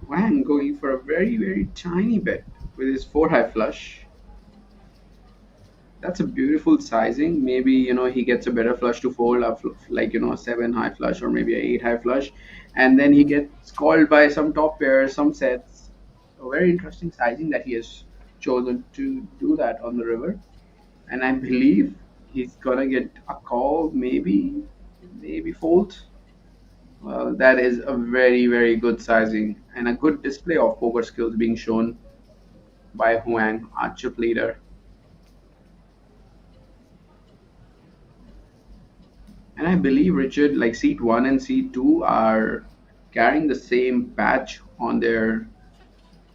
Wang going for a very tiny bet with his four high flush. That's a beautiful sizing. Maybe he gets a better flush to fold up, like a seven high flush or maybe a eight high flush, and then he gets called by some top pairs, some sets. A very interesting sizing that he has chosen to do that on the river, and I believe he's gonna get a call, maybe fold. Well, that is a very good sizing and a good display of poker skills being shown by Huang, our chip leader. And I believe Richard, like seat 1 and seat 2 are carrying the same patch on their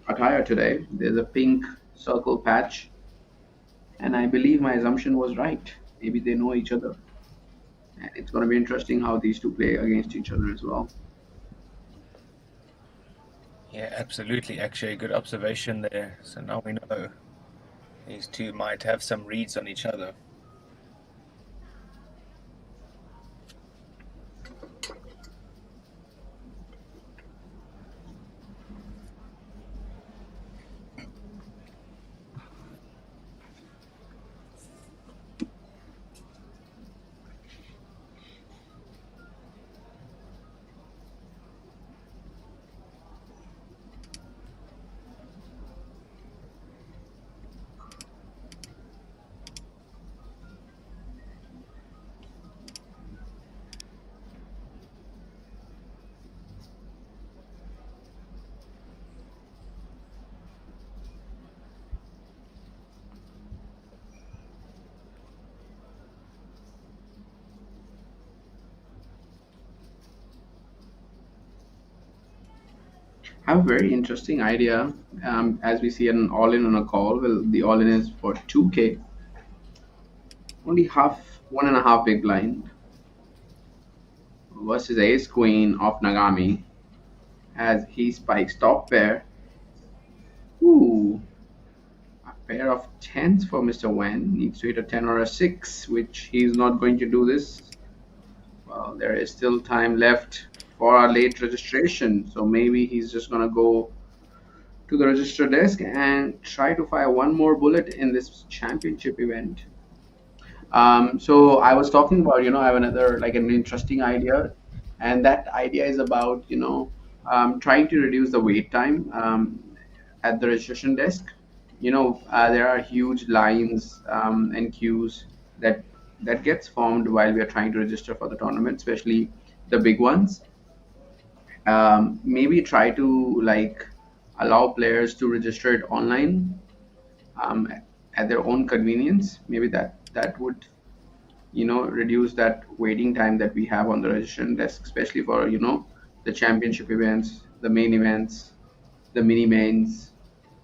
attire today. There's a pink circle patch, and I believe my assumption was right. Maybe they know each other. And it's going to be interesting how these two play against each other as well. Yeah, absolutely. Actually, good observation there. So now we know these two might have some reads on each other. I have a very interesting idea. As we see an all-in on a call, well, the all-in is for 2K. Only one and a half big blind versus ace queen of Nagami as he spikes top pair. Ooh, a pair of tens for Mr. Wen. Needs to hit a 10 or a 6, which he's not going to do this. Well, there is still time left for our late registration, so maybe he's just gonna go to the register desk and try to fire one more bullet in this championship event. So I was talking about, I have another like an interesting idea, and that idea is about, trying to reduce the wait time at the registration desk. There are huge lines and queues that gets formed while we are trying to register for the tournament, especially the big ones. Maybe try to like allow players to register it online um, at their own convenience. Maybe that would reduce that waiting time that we have on the registration desk, especially for the championship events, the main events, the mini mains,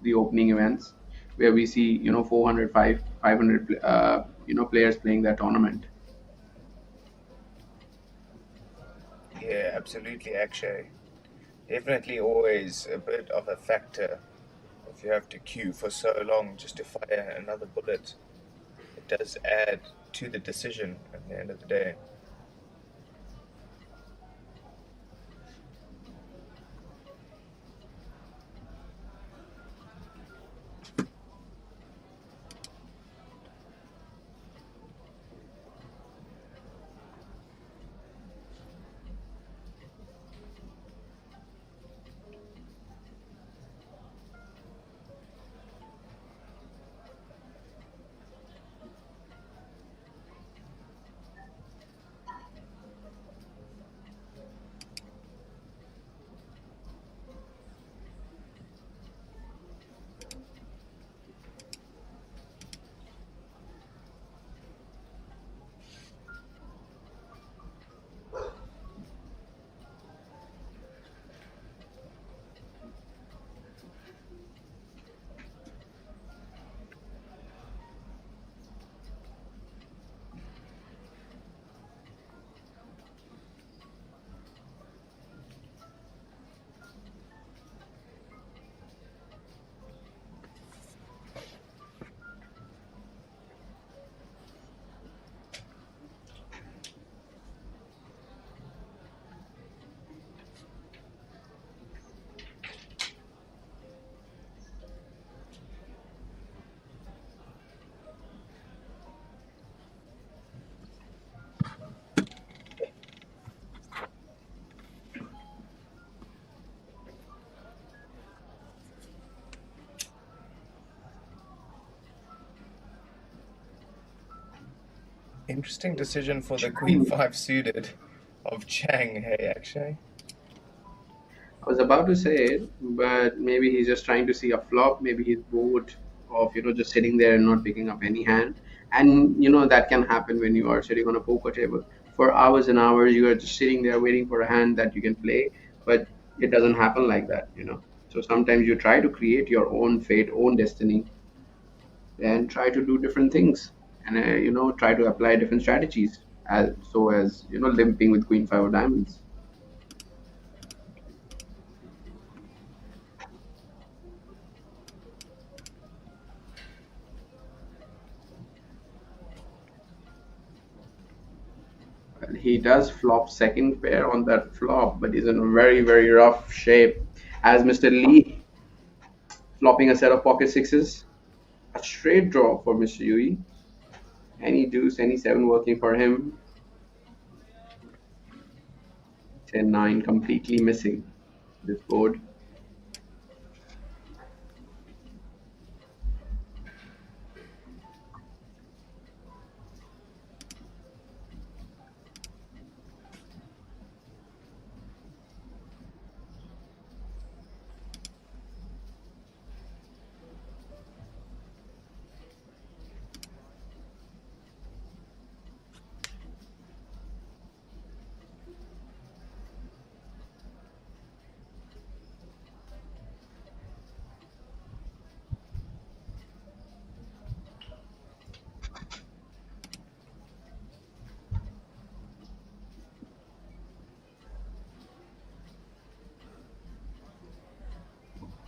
the opening events, where we see 400 500 players playing that tournament. Yeah, absolutely, Akshay. Definitely always a bit of a factor if you have to queue for so long just to fire another bullet. It does add to the decision at the end of the day. Interesting decision for the Queen 5 suited of Chang, hey, actually. I was about to say it, but maybe he's just trying to see a flop. Maybe he's bored of, just sitting there and not picking up any hand. And, that can happen when you are sitting on a poker table. For hours and hours, you are just sitting there waiting for a hand that you can play, but it doesn't happen like that. So sometimes you try to create your own fate, own destiny, and try to do different things and, try to apply different strategies as limping with Queen 5 of Diamonds. Well, he does flop second pair on that flop, but is in a very, very rough shape. As Mr. Lee flopping a set of pocket sixes, a straight draw for Mr. Yui. Any deuce, any seven working for him. 10-9 completely missing this board.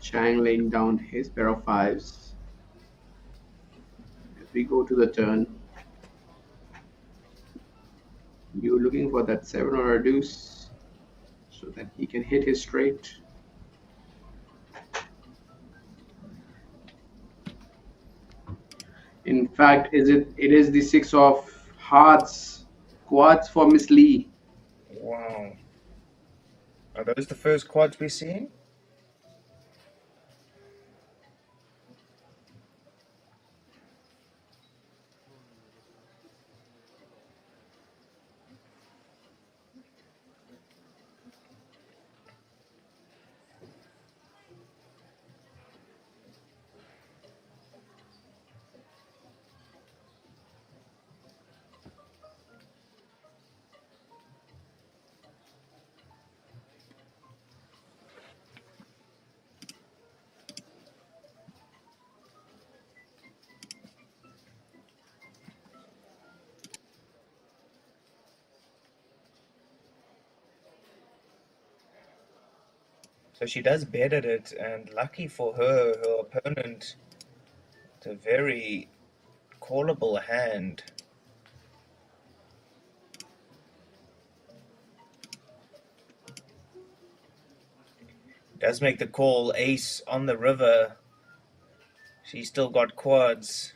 Chang laying down his pair of fives. As we go to the turn, you looking for that seven or a deuce so that he can hit his straight. In fact, it is the six of hearts, quads for Miss Lee. Wow. Are those the first quads we're seeing? So she does bet at it, and lucky for her, her opponent, it's a very callable hand. Does make the call, ace on the river. She's still got quads.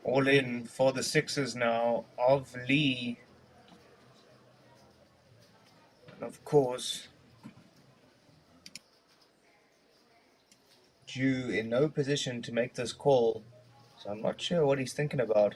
All in for the sixes now of Lee. And of course, Ju in no position to make this call. So I'm not sure what he's thinking about.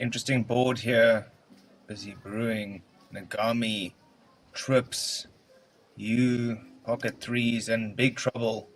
Interesting board here. Busy brewing. Nagami, trips, you, pocket threes, and big trouble.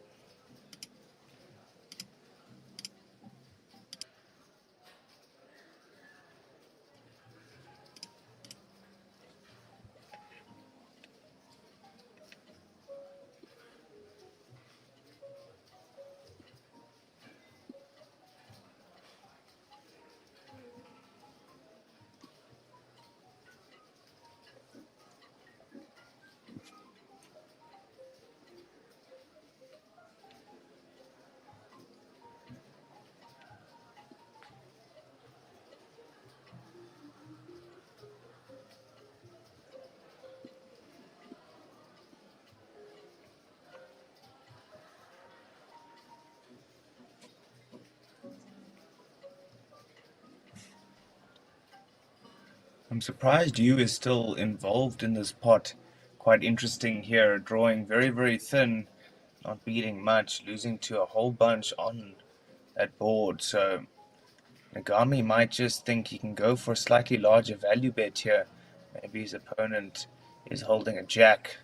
I'm surprised you is still involved in this pot. Quite interesting here, drawing very, very thin, not beating much, losing to a whole bunch on that board. So Nagami might just think he can go for a slightly larger value bet here. Maybe his opponent is holding a jack.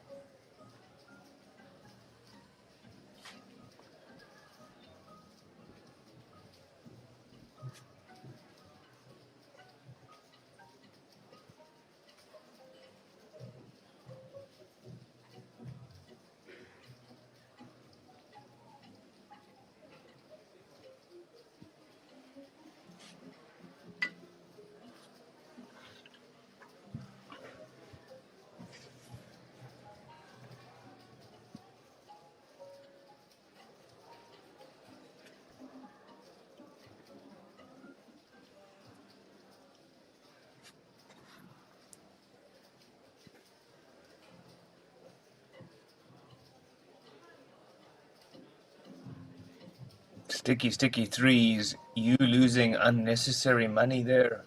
Sticky, sticky threes. You losing unnecessary money there.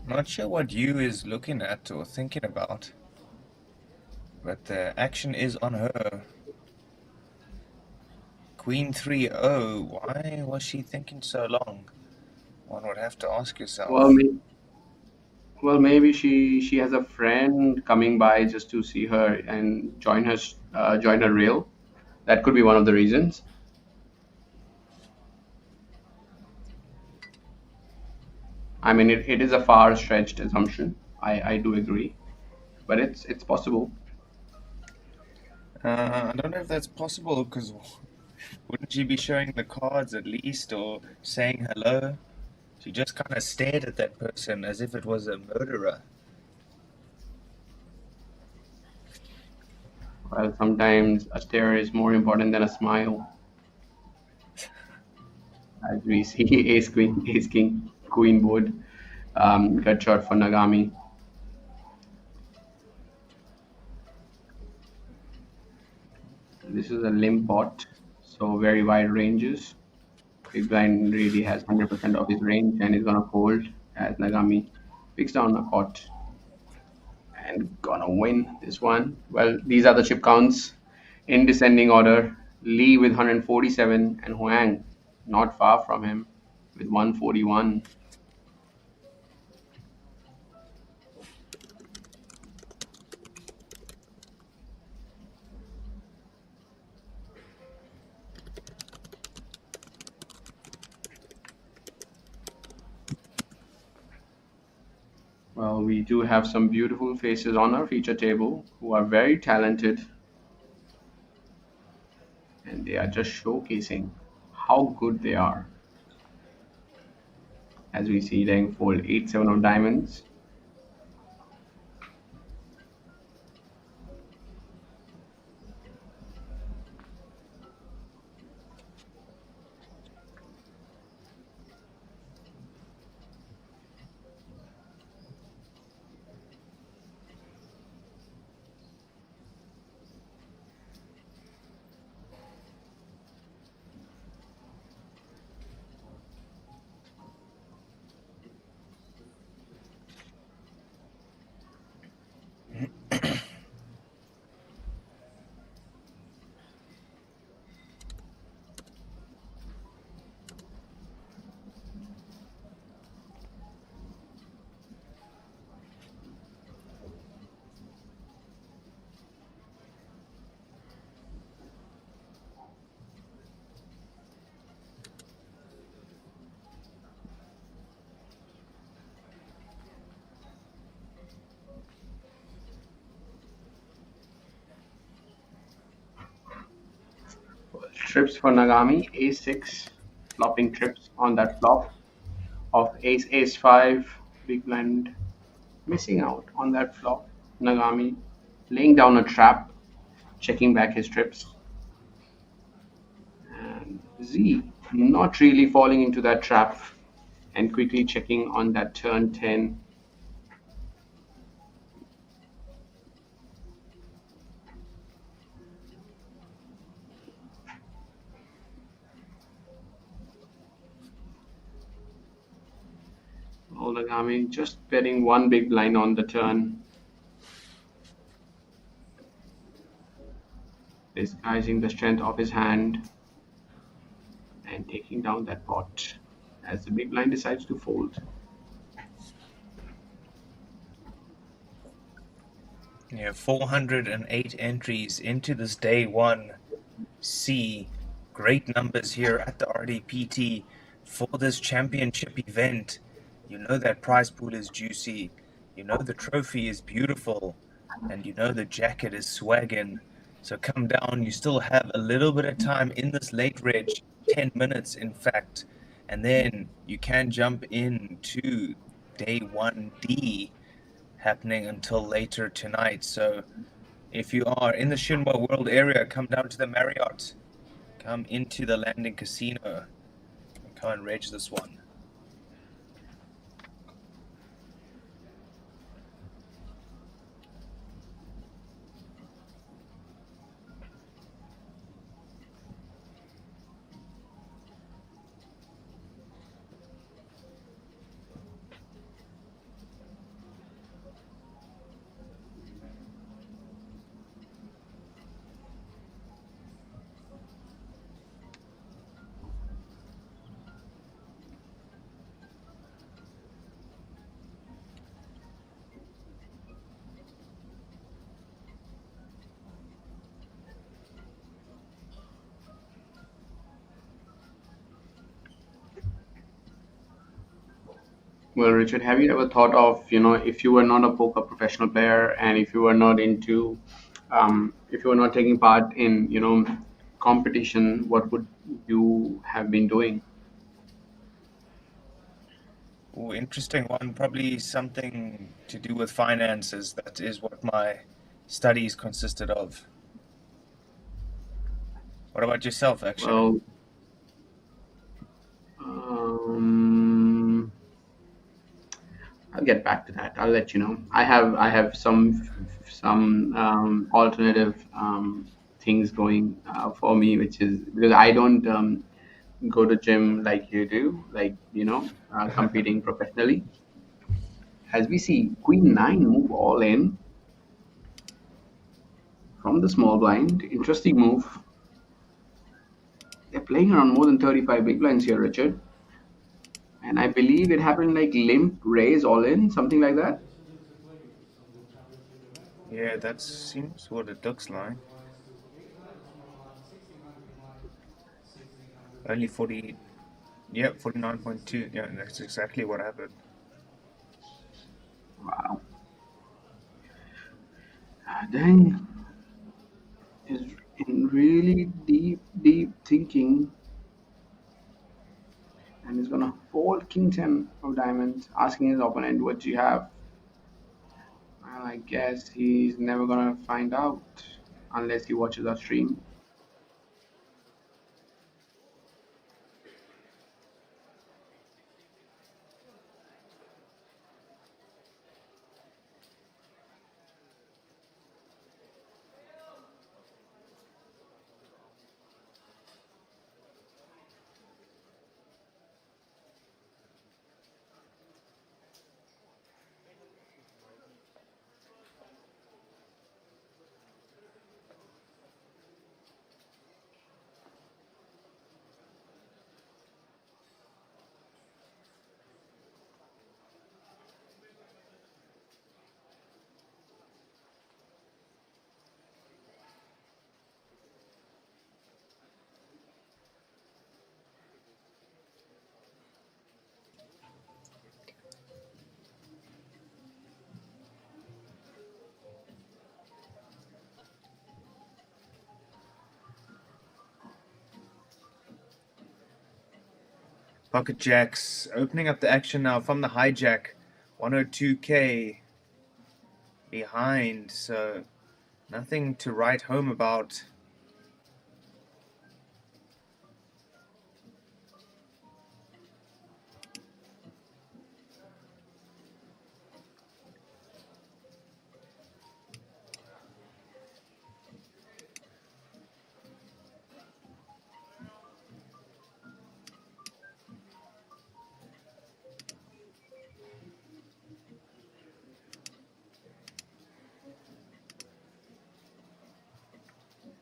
Not sure what you is looking at or thinking about, but the action is on her. Queen 3-0. Why was she thinking so long? One would have to ask yourself. Well, maybe she has a friend coming by just to see her and join her reel. That could be one of the reasons. I mean, it is a far stretched assumption. I do agree, but it's possible. I don't know if that's possible, because wouldn't she be showing the cards at least, or saying hello? She just kind of stared at that person as if it was a murderer. Well, sometimes a stare is more important than a smile, as we see Ace King, Queen board, gut shot for Nagami. This is a limp pot, so very wide ranges. Big blind really has 100% of his range and is gonna fold as Nagami picks down a pot and gonna win this one. Well, these are the chip counts in descending order. Lee with 147 and Huang not far from him with 141. Well, we do have some beautiful faces on our feature table who are very talented, and they are just showcasing how good they are. As we see them fold 8-7 of diamonds. Trips for Nagami, a6, flopping trips on that flop of ace, ace5, big blind, missing out on that flop. Nagami laying down a trap, checking back his trips. And Z not really falling into that trap and quickly checking on that turn 10. Nagami just betting one big blind on the turn, disguising the strength of his hand and taking down that pot as the big blind decides to fold. Yeah, 408 entries into this Day1C. Great numbers here at the RDPT for this championship event. You know that prize pool is juicy. You know the trophy is beautiful. And you know the jacket is swaggin'. So come down. You still have a little bit of time in this late reg. 10 minutes, in fact. And then you can jump into Day1D happening until later tonight. So if you are in the Shinwa World area, come down to the Marriott. Come into the Landing Casino. And come and reg this one. Well, Richard, have you ever thought of, if you were not a poker professional player and if you were not if you were not taking part in, competition, what would you have been doing? Oh, interesting one. Probably something to do with finances. That is what my studies consisted of. What about yourself, Akshay? Well, um, I'll get back to that. I'll let you know. I have some alternative things going for me, which is because I don't go to gym like you do, like competing professionally. As we see, Queen Nine move all in from the small blind. Interesting move. They're playing around more than 35 big blinds here, Richard. And I believe it happened like limp raise all in, something like that. Yeah, that seems what it looks like. Only 40, yeah, 49.2. Yeah, that's exactly what happened. Wow. Dang is in really deep, deep thinking and he's gonna fold King 10 of diamonds, asking his opponent, what do you have? Well, I guess he's never gonna find out unless he watches our stream. Pocket Jacks opening up the action now from the hijack. 102k behind, so nothing to write home about.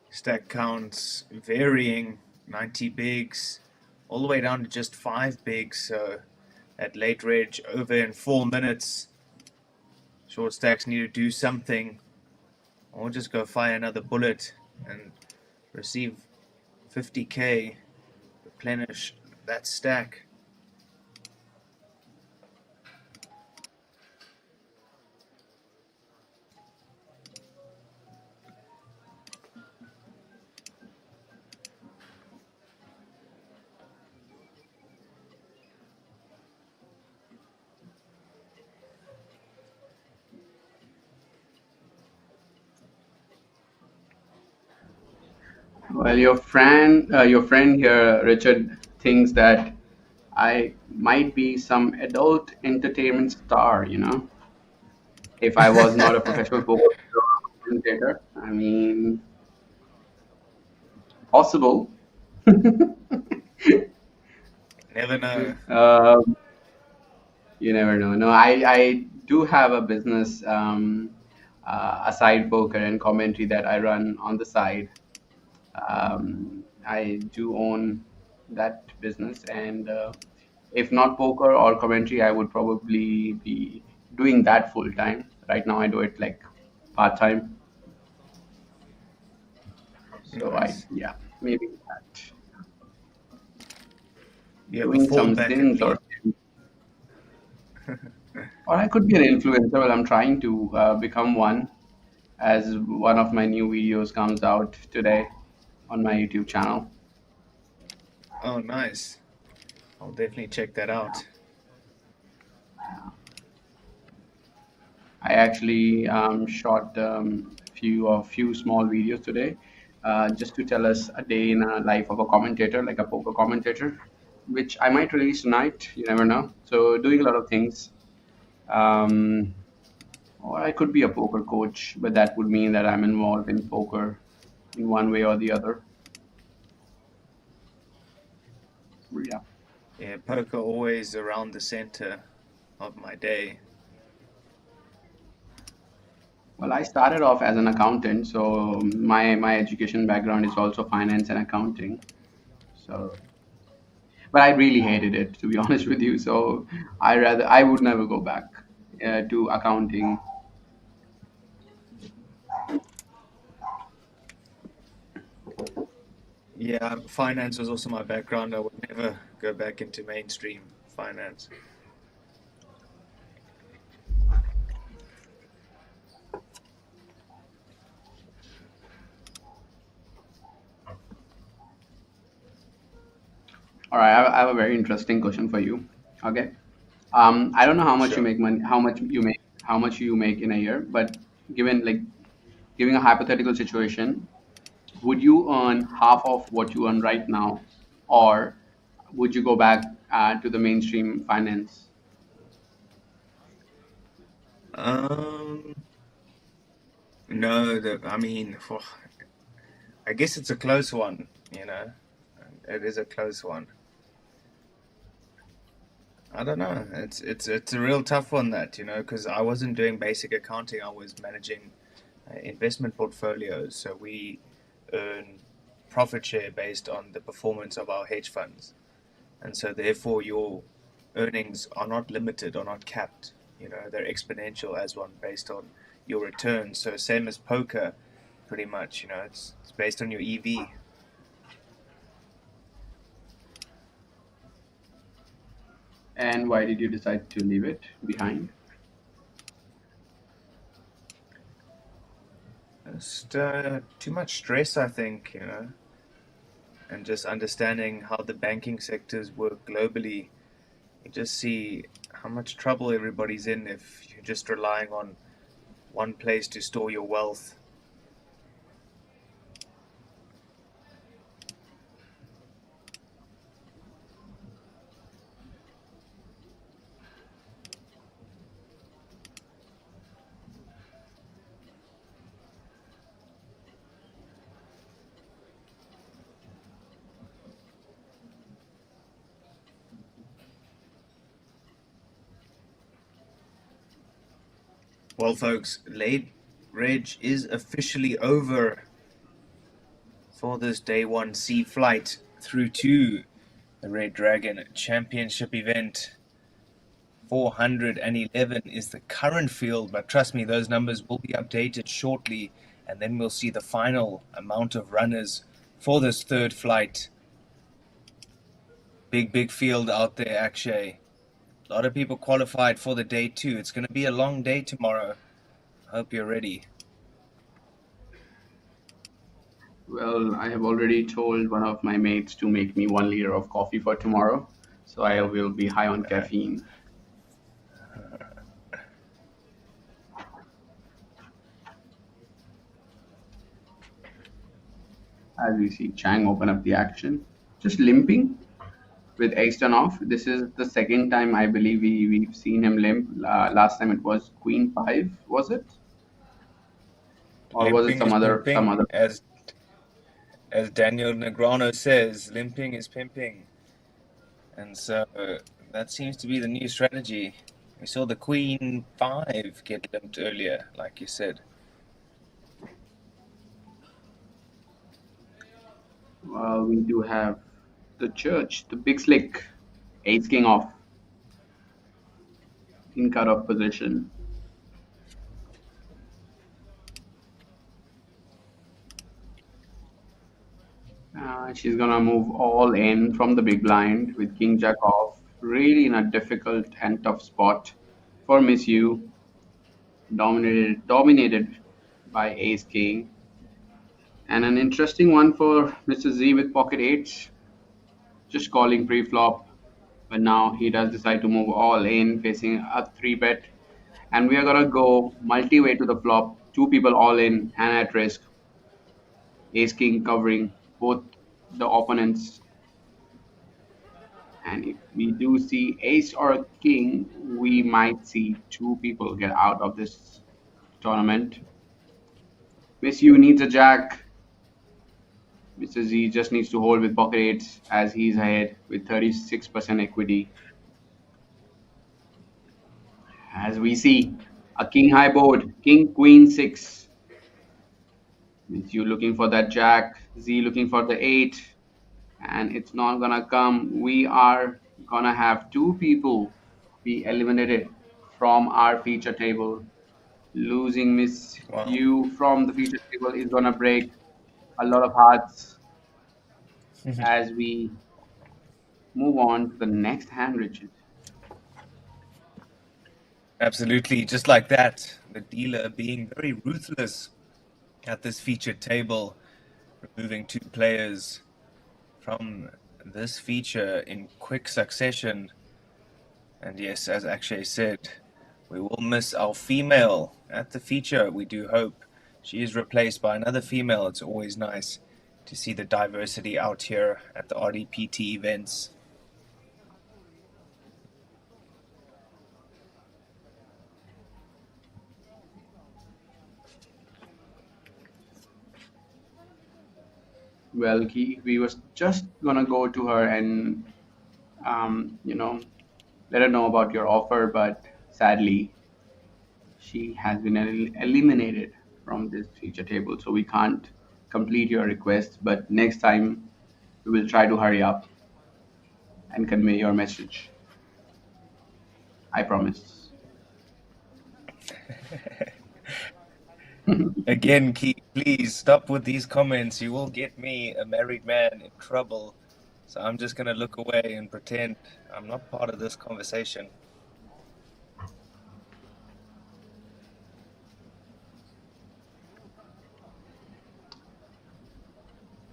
Stack counts varying, 90 bigs, all the way down to just 5 bigs, so at late reg over in 4 minutes. Short stacks need to do something, or just go fire another bullet and receive 50k, replenish that stack. Well, your friend here, Richard, thinks that I might be some adult entertainment star, if I was not a professional poker commentator. I mean, possible. Never know. You never know. No, I do have a business, aside poker and commentary that I run on the side. I do own that business, and if not poker or commentary, I would probably be doing that full time. Right now, I do it like part time. So Nice. yeah, maybe that. You have a Doing some fallback at sins least. or Or I could be an influencer. Well, I'm trying to become one, as one of my new videos comes out today on my YouTube channel. Oh, nice. I'll definitely check that Yeah. out. I actually shot few small videos today, just to tell us a day in a life of a commentator, like a poker commentator, which I might release tonight. You never know. So doing a lot of things. Um, or I could be a poker coach, but that would mean that I'm involved in poker in one way or the other. Yeah. Yeah, poker always around the center of my day. Well, I started off as an accountant, so my education background is also finance and accounting. So, but I really hated it, to be honest with you. So I would never go back to accounting. Yeah, finance was also my background. I would never go back into mainstream finance. All right, I have a very interesting question for you. Okay. I don't know how much you Sure. make money, how much you make in a year, but given like giving a hypothetical situation, would you earn half of what you earn right now, or would you go back to the mainstream finance? Um, no, I mean, I guess it's a close one, you know. It is a close one. I don't know. It's a real tough one that, you know, because I wasn't doing basic accounting. I was managing investment portfolios. So we earn profit share based on the performance of our hedge funds. And so therefore your earnings are not limited or not capped. You know, they're exponential as one based on your returns. So same as poker, pretty much, you know, it's based on your EV. And why did you decide to leave it behind? Just too much stress, I think, you know, and just understanding how the banking sectors work globally. You just see how much trouble everybody's in if you're just relying on one place to store your wealth. Well, folks, late reg is officially over for this Day1C flight through to the Red Dragon Championship event. 411 is the current field, but trust me, those numbers will be updated shortly, and then we'll see the final amount of runners for this third flight. Big field out there, Akshay. A lot of people qualified for the day two. It's going to be a long day tomorrow. Hope you're ready. Well, I have already told one of my mates to make me 1 liter of coffee for tomorrow, so I will be high on caffeine. As we see Chang open up the action, just limping with ace turn off. This is the second time I believe we've seen him limp. Last time it was Queen 5, was it? Or was it Limping is some pimping, other? as Daniel Negreanu says, limping is pimping. And so that seems to be the new strategy. We saw the Queen 5 get limped earlier, like you said. Well, we do have the church, the big slick, ace king off in cut-off position. She's gonna move all in from the big blind with king jack off, really in a difficult and tough spot. for Miss U, dominated by Ace King. And an interesting one for Mr. Z with pocket eights, just calling pre-flop. But now he does decide to move all in, facing a 3-bet. And we are gonna go multi-way to the flop, two people all in and at risk. Ace King covering both the opponents. And if we do see ace or a king, we might see two people get out of this tournament. Miss U needs a jack. Mr. Z just needs to hold with pocket eights as he's ahead with 36% equity. As we see a king high board, king queen 6. Miss U looking for that jack, Z looking for the 8, and it's not gonna come. We are gonna have two people be eliminated from our feature table. Losing Miss Wow. U from the feature table is gonna break a lot of hearts as we move on to the next hand, Richard. Absolutely, just like that. The dealer being very ruthless at this featured table, removing two players from this feature in quick succession. And yes, as Akshay said, we will miss our female at the feature. We do hope she is replaced by another female. It's always nice to see the diversity out here at the RDPT events. Well, we was just gonna go to her and let her know about your offer, but sadly, she has been eliminated from this feature table, so we can't complete your request. But next time, we will try to hurry up and convey your message. I promise. Again, Keith, please stop with these comments. You will get me, a married man, in trouble. So I'm just going to look away and pretend I'm not part of this conversation.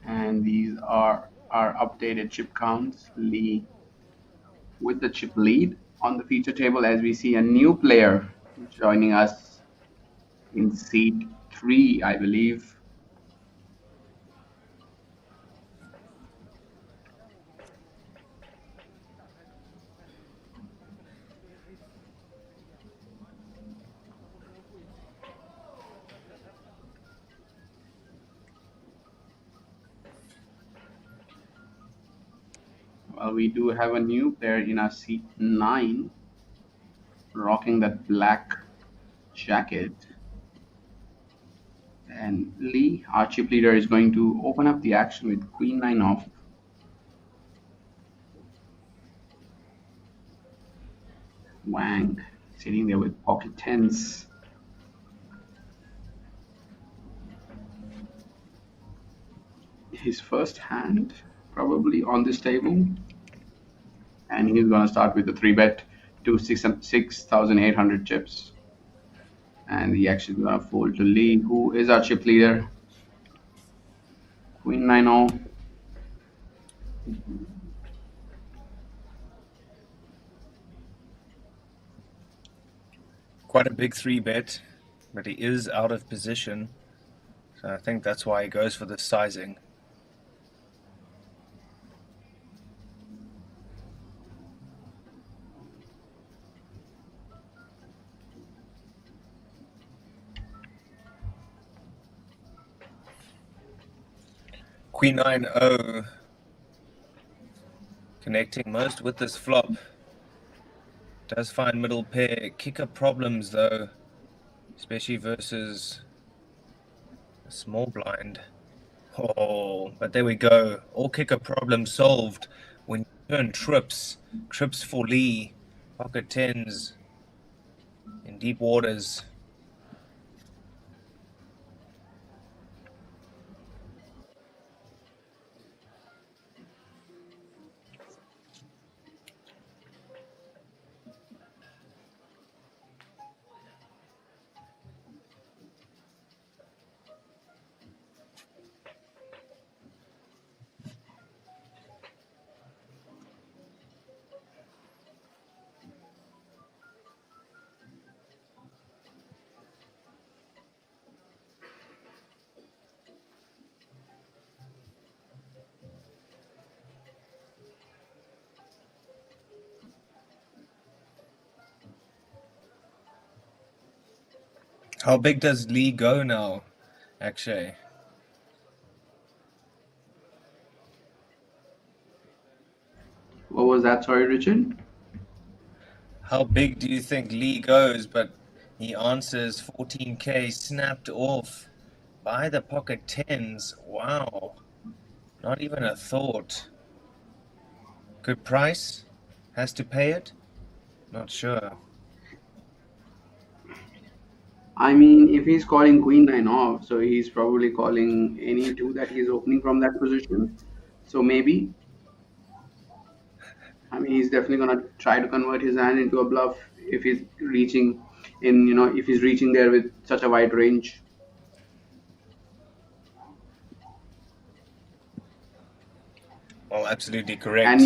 And these are our updated chip counts. Lee with the chip lead on the feature table as we see a new player joining us in seat 3, I believe. Well, we do have a new player in our seat 9, rocking that black jacket. And Lee, our chip leader, is going to open up the action with Queen 9 off. Wang sitting there with pocket tens. His first hand probably on this table. And he's going to start with the 3-bet to 6,800 chips. And he actually going to fold to Lee, who is our chip leader. Queen 9-0. Quite a big 3-bet, but he is out of position. So I think that's why he goes for the sizing. Queen 9-0, connecting most with this flop. Does find middle pair. Kicker problems though, especially versus a small blind. Oh, but there we go. All kicker problems solved when you turn trips. Trips for Lee. Pocket tens in deep waters. How big does Lee go now, Akshay? What was that? Sorry, Richard. How big do you think Lee goes? But he answers 14K snapped off by the pocket tens. Wow. Not even a thought. Good price? Has to pay it? Not sure. I mean, if he's calling Queen Nine off, so he's probably calling any two that he's opening from that position. So maybe, I mean, he's definitely gonna try to convert his hand into a bluff if he's reaching if he's reaching there with such a wide range. Well, absolutely And correct.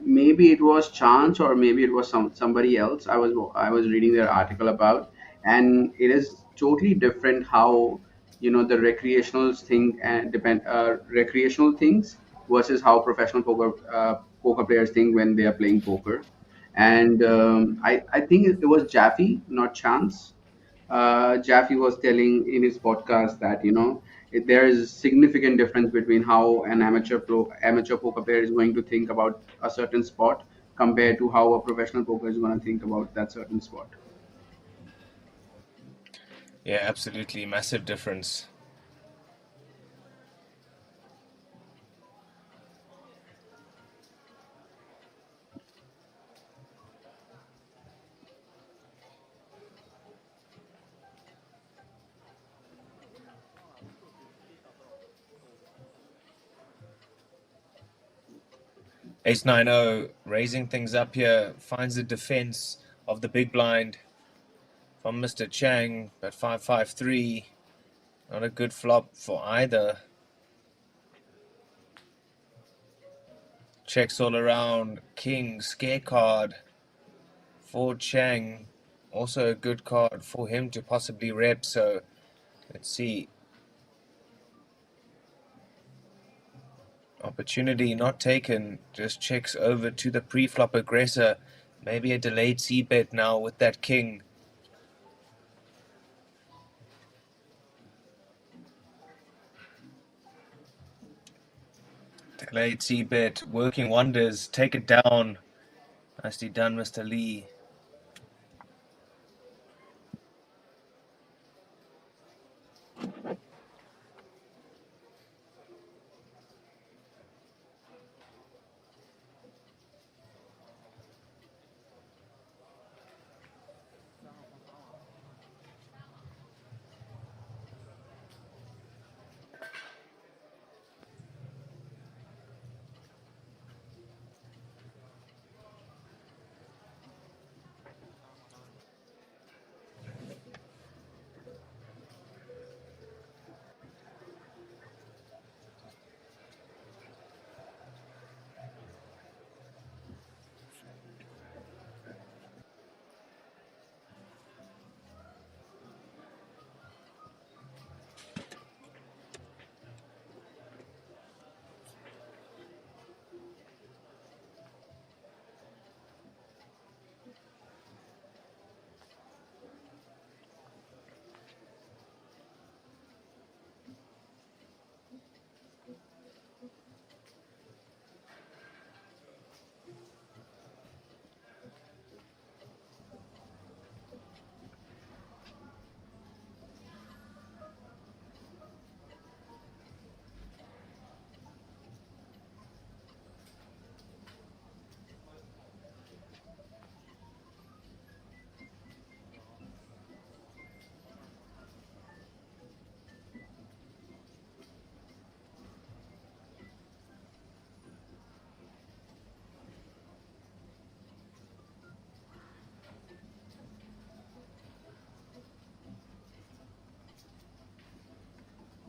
maybe it was chance or maybe it was somebody else. I was reading their article about, and it is totally different how the recreational thing and depend recreational things versus how professional poker players think when they are playing poker. And I think it was Jaffe, not Chance. Jaffe was telling in his podcast that there is a significant difference between how an amateur poker player is going to think about a certain spot compared to how a professional poker is going to think about that certain spot. Yeah, absolutely. Massive difference. Ace 9-0, raising things up here, finds the defense of the big blind from Mr. Chang, but 5-5-3, not a good flop for either. Checks all around, king, scare card for Chang, also a good card for him to possibly rep, so let's see. Opportunity not taken, just checks over to the pre-flop aggressor, maybe a delayed c-bet now with that king. Delayed c-bet, working wonders, take it down. Nicely done, Mr. Lee.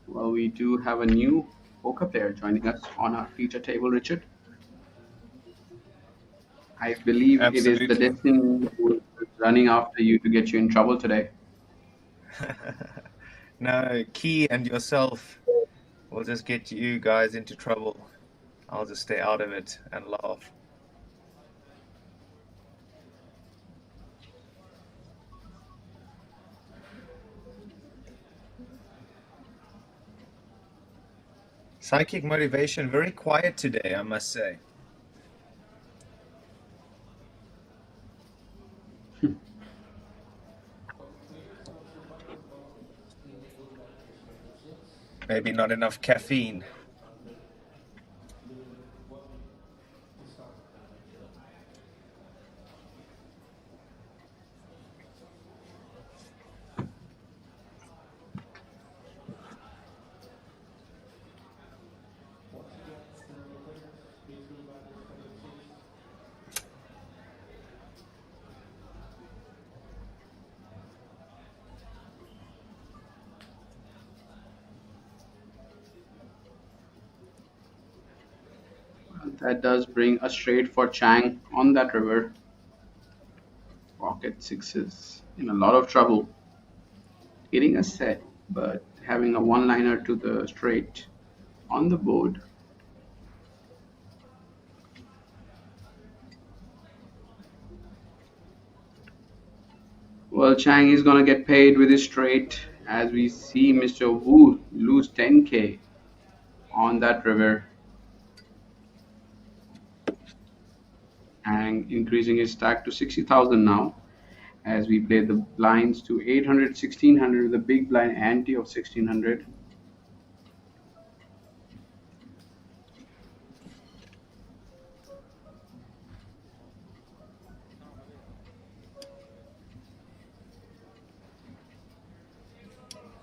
Well, we do have a new poker player joining us on our feature table, Richard. I believe it is the Absolutely. destiny who is running after you to get you in trouble today. No, Key and yourself will just get you guys into trouble. I'll just stay out of it and laugh. Psychic motivation, very quiet today, I must say. Maybe not enough caffeine. That does bring a straight for Chang on that river. Pocket sixes in a lot of trouble. Getting a set, but having a one-liner to the straight on the board. Well, Chang is gonna get paid with his straight as we see Mr. Wu lose 10K on that river. And increasing his stack to 60,000 now as we play the blinds to 800, 1600 with a big blind ante of 1600.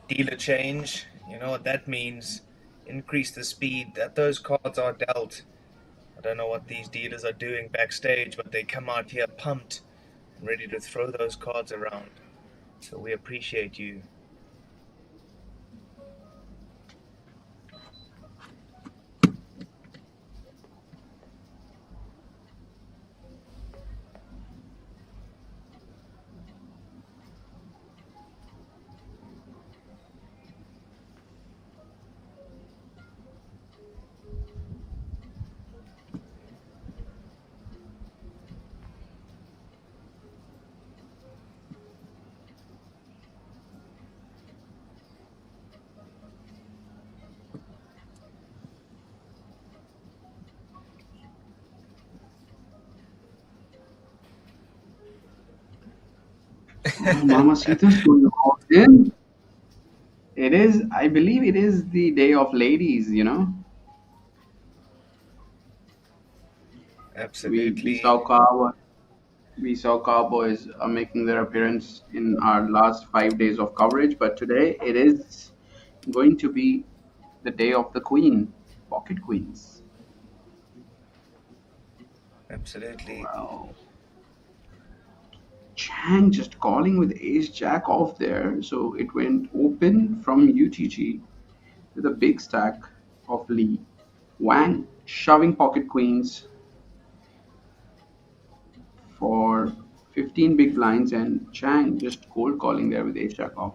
Dealer change, you know what that means. Increase the speed that those cards are dealt. I don't know what these dealers are doing backstage, but they come out here pumped and ready to throw those cards around. So we appreciate you. Oh, Mama Sita's going all in. It is, I believe it is the day of ladies, you know. We Absolutely. saw Cowboys making their appearance in our last 5 days of coverage, but today it is going to be the day of the Queen, Pocket Queens. Absolutely. Wow. Chang just calling with ace jack off there, so it went open from UTG with a big stack of Lee. Wang shoving pocket queens for 15 big blinds, and Chang just cold calling there with ace jack off.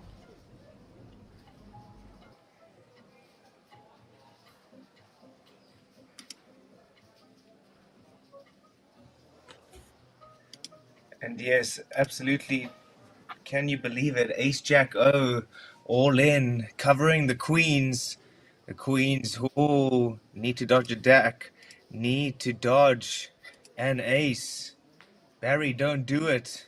And yes, absolutely. Can you believe it? Ace Jack O, all in, covering the queens. The queens who need to dodge a deck, need to dodge an ace. Barry, don't do it.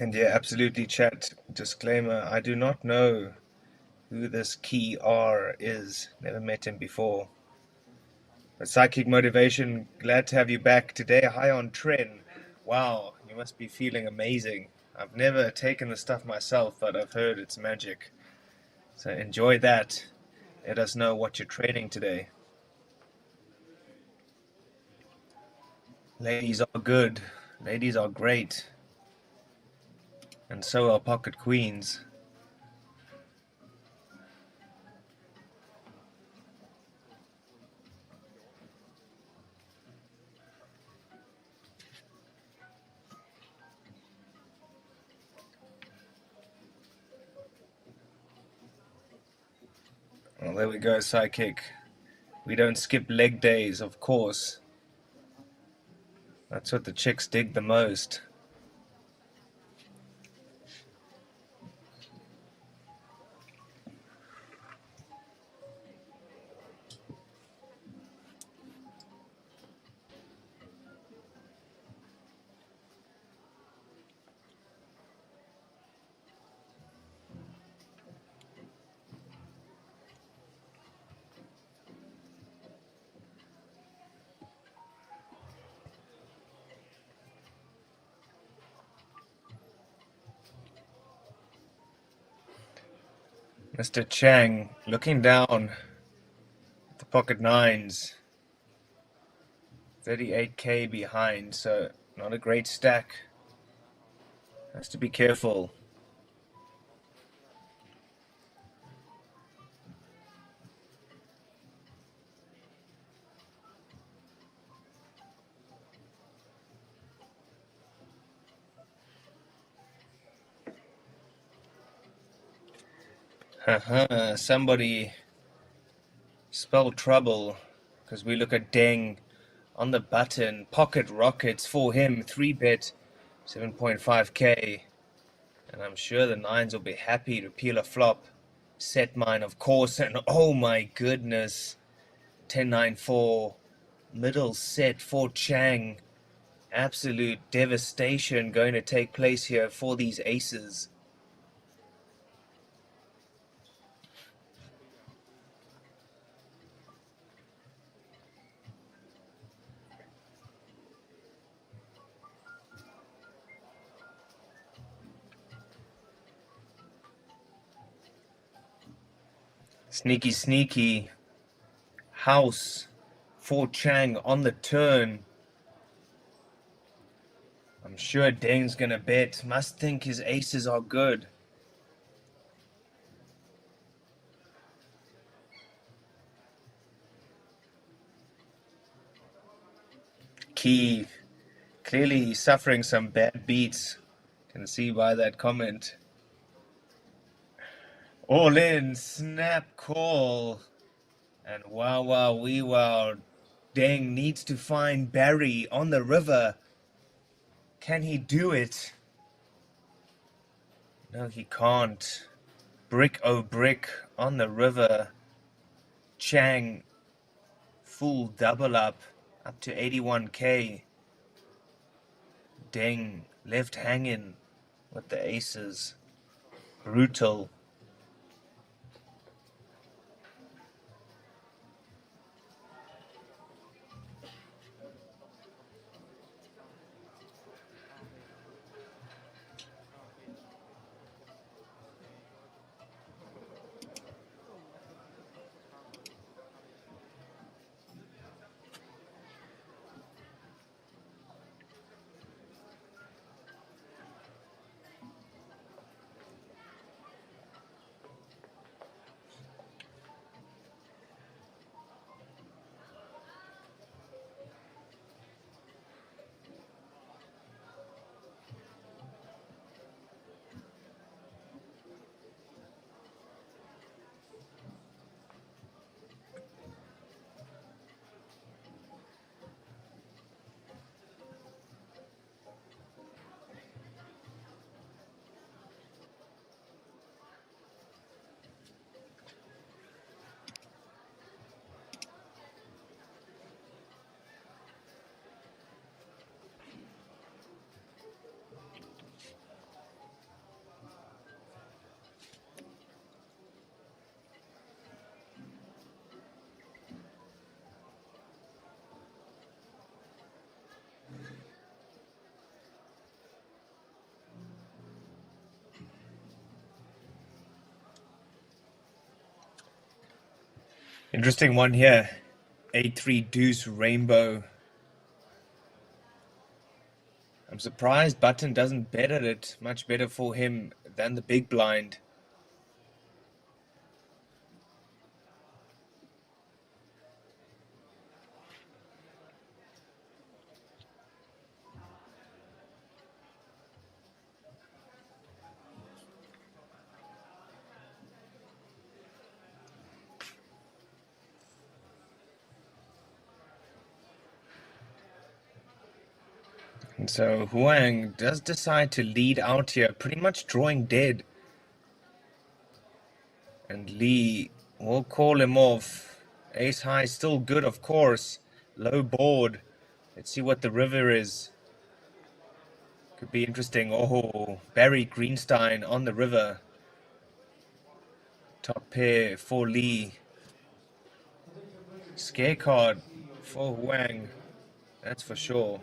And yeah, absolutely, chat. Disclaimer, I do not know who this Key R is. Never met him before. But Psychic Motivation, glad to have you back today. High on trend. Wow, you must be feeling amazing. I've never taken the stuff myself, but I've heard it's magic. So enjoy that. Let us know what you're training today. Ladies are good. Ladies are great. And so are pocket queens. Well, there we go, Psychic. We don't skip leg days, of course. That's what the chicks dig the most. Mr. Chang looking down at the pocket nines. 38k behind, so not a great stack. Has to be careful. Somebody spell trouble, because we look at Deng on the button. Pocket rockets for him, 3-bet, 7.5k. And I'm sure the nines will be happy to peel a flop. Set mine, of course, and oh my goodness. 10-9-4, middle set for Chang. Absolute devastation going to take place here for these aces. Sneaky, sneaky. House for Chang on the turn. I'm sure Deng's gonna bet. Must think his aces are good. Key clearly suffering some bad beats. Can see by that comment. All in, snap call. And wow, wow, wee wow. Deng needs to find Barry on the river. Can he do it? No, he can't. Brick oh brick on the river. Chang, full double up to 81k. Deng left hanging with the aces. Brutal. Interesting one here. 8-3 deuce rainbow. I'm surprised Button doesn't bet at it. Much better for him than the big blind. And so Huang does decide to lead out here, pretty much drawing dead. And Lee will call him off. Ace high still good, of course. Low board. Let's see what the river is. Could be interesting. Oh, Barry Greenstein on the river. Top pair for Lee. Scare card for Huang. That's for sure.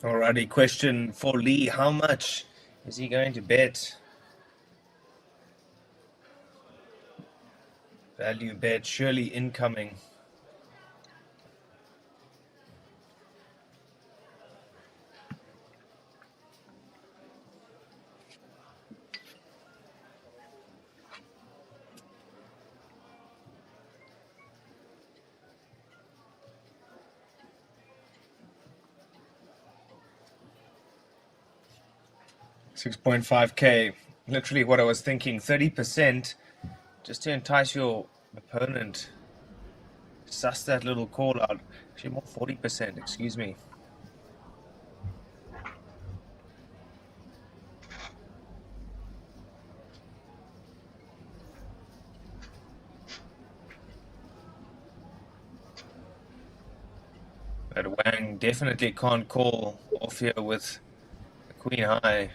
Alrighty, question for Lee. How much is he going to bet? Value bet surely incoming. $6.5K. Literally what I was thinking. 30% just to entice your opponent. Suss that little call out. Actually more 40%, excuse me. But Wang definitely can't call off here with the queen high.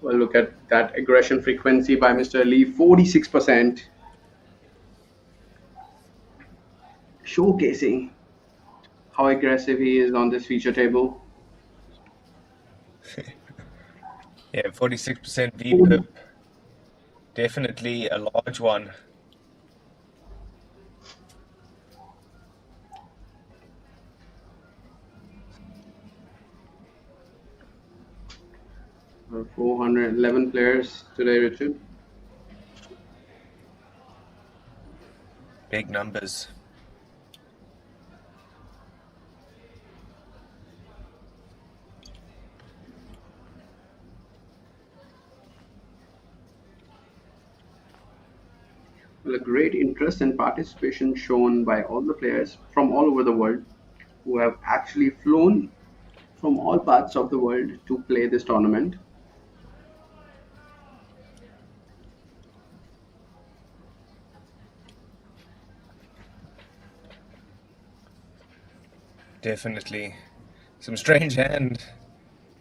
Well, look at that aggression frequency by Mr. Lee, 46%. Showcasing how aggressive he is on this feature table. Yeah, 46% VPIP. Definitely a large one. Well, 411 players today, Richard. Big numbers. Well, a great interest and participation shown by all the players from all over the world who have actually flown from all parts of the world to play this tournament. Definitely. Some strange hand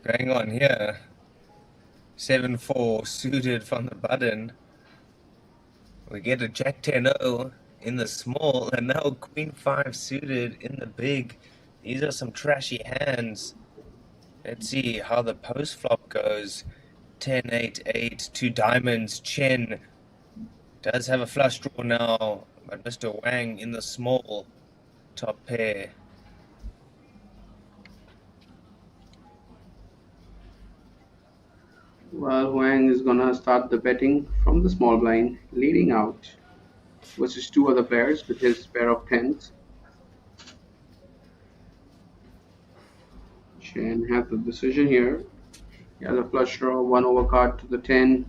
going on here. 7-4 suited from the button. We get a Jack 10-0 in the small, and now Queen 5 suited in the big. These are some trashy hands. Let's see how the post flop goes. 10-8-8, 2 diamonds. Chen does have a flush draw now, but Mr. Wang in the small top pair. Well, Huang is gonna start the betting from the small blind, leading out versus 2 other players with his pair of tens. Chen has the decision here. He has a flush draw, 1 over card to the 10.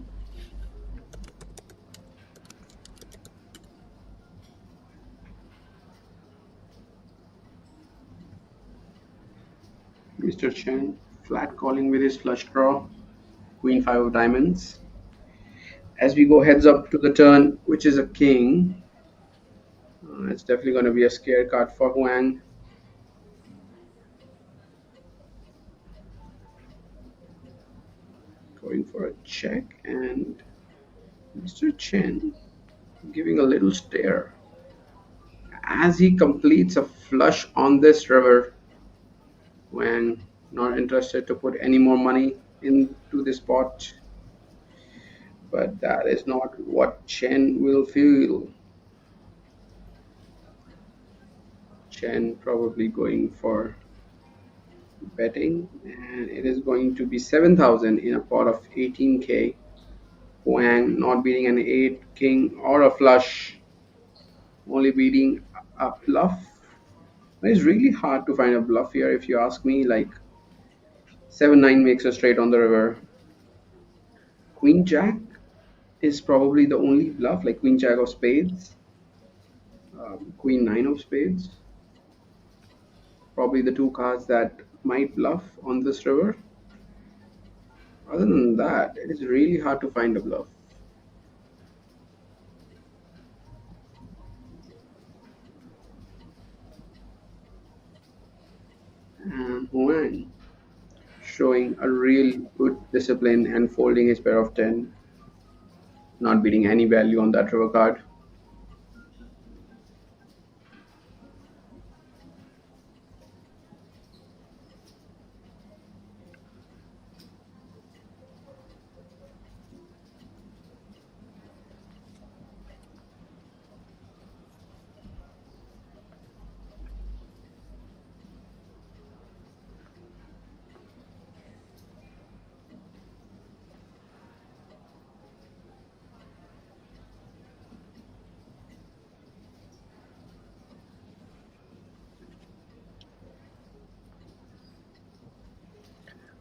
Mr. Chen flat calling with his flush draw, Queen 5 of diamonds. As we go heads up to the turn, which is a king, it's definitely going to be a scare card for Huang. Going for a check, and Mr. Chen giving a little stare as he completes a flush on this river. Wang not interested to put any more money into this pot, but that is not what Chen will feel. Chen probably going for betting, and it is going to be 7,000 in a pot of 18k. Huang not beating an 8 king or a flush, only beating a bluff. It's really hard to find a bluff here if you ask me. Like 7-9 makes a straight on the river. Queen Jack is probably the only bluff, like Queen Jack of spades, Queen 9 of spades. Probably the two cards that might bluff on this river. Other than that, it is really hard to find a bluff. And Huang showing a real good discipline and folding his pair of 10, not beating any value on that river card.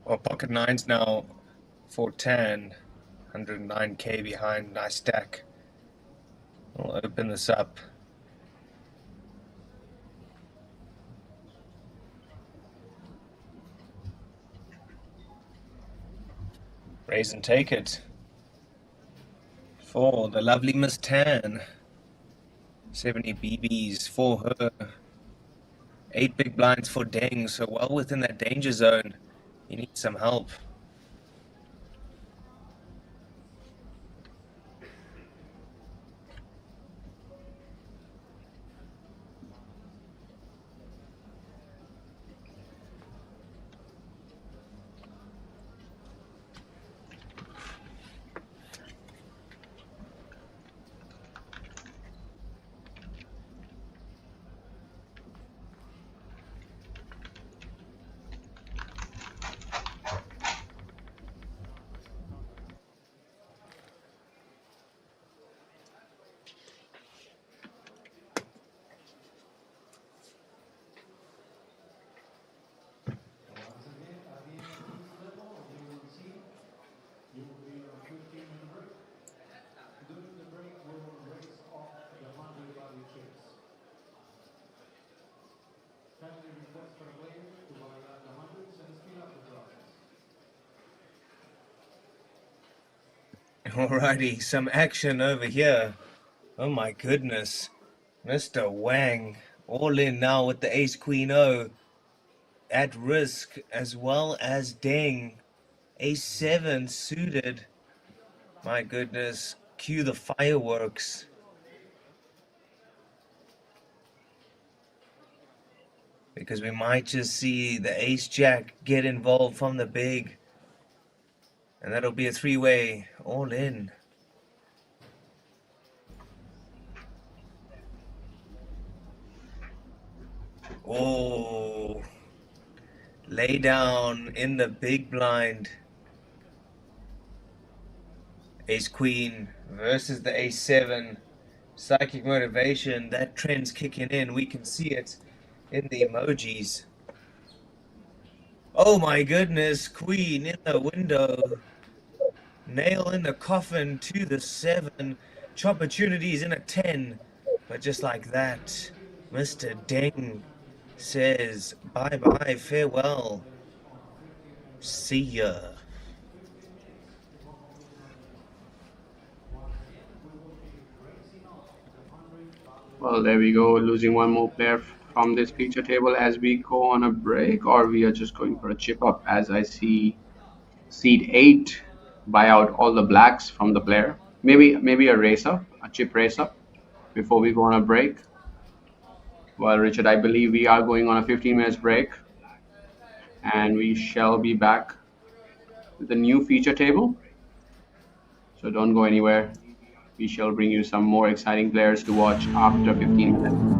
Well, pocket nine's now 410, 109k behind. Nice stack. We'll open this up. Raise and take it for the lovely Miss Tan. 70 BBs for her. 8 big blinds for Deng, so well within that danger zone. He needs some help. Alrighty, some action over here. Oh my goodness. Mr. Wang, all in now with the ace queen O. At risk, as well as Deng. Ace 7 suited. My goodness, cue the fireworks. Because we might just see the ace jack get involved from the big. And that'll be a three-way, all in. Oh, lay down in the big blind. Ace queen versus the ace 7. Psychic motivation, that trend's kicking in. We can see it in the emojis. Oh my goodness, queen in the window. Nail in the coffin to the 7. Opportunities in a 10. But just like that, Mr. Deng says bye-bye, farewell. See ya. Well, there we go, losing one more player from this feature table as we go on a break, or we are just going for a chip up as I see seed 8 buy out all the blacks from the player. Maybe a race up, a chip race up before we go on a break. Well, Richard, I believe we are going on a 15 minutes break and we shall be back with a new feature table. So don't go anywhere. We shall bring you some more exciting players to watch after 15 minutes.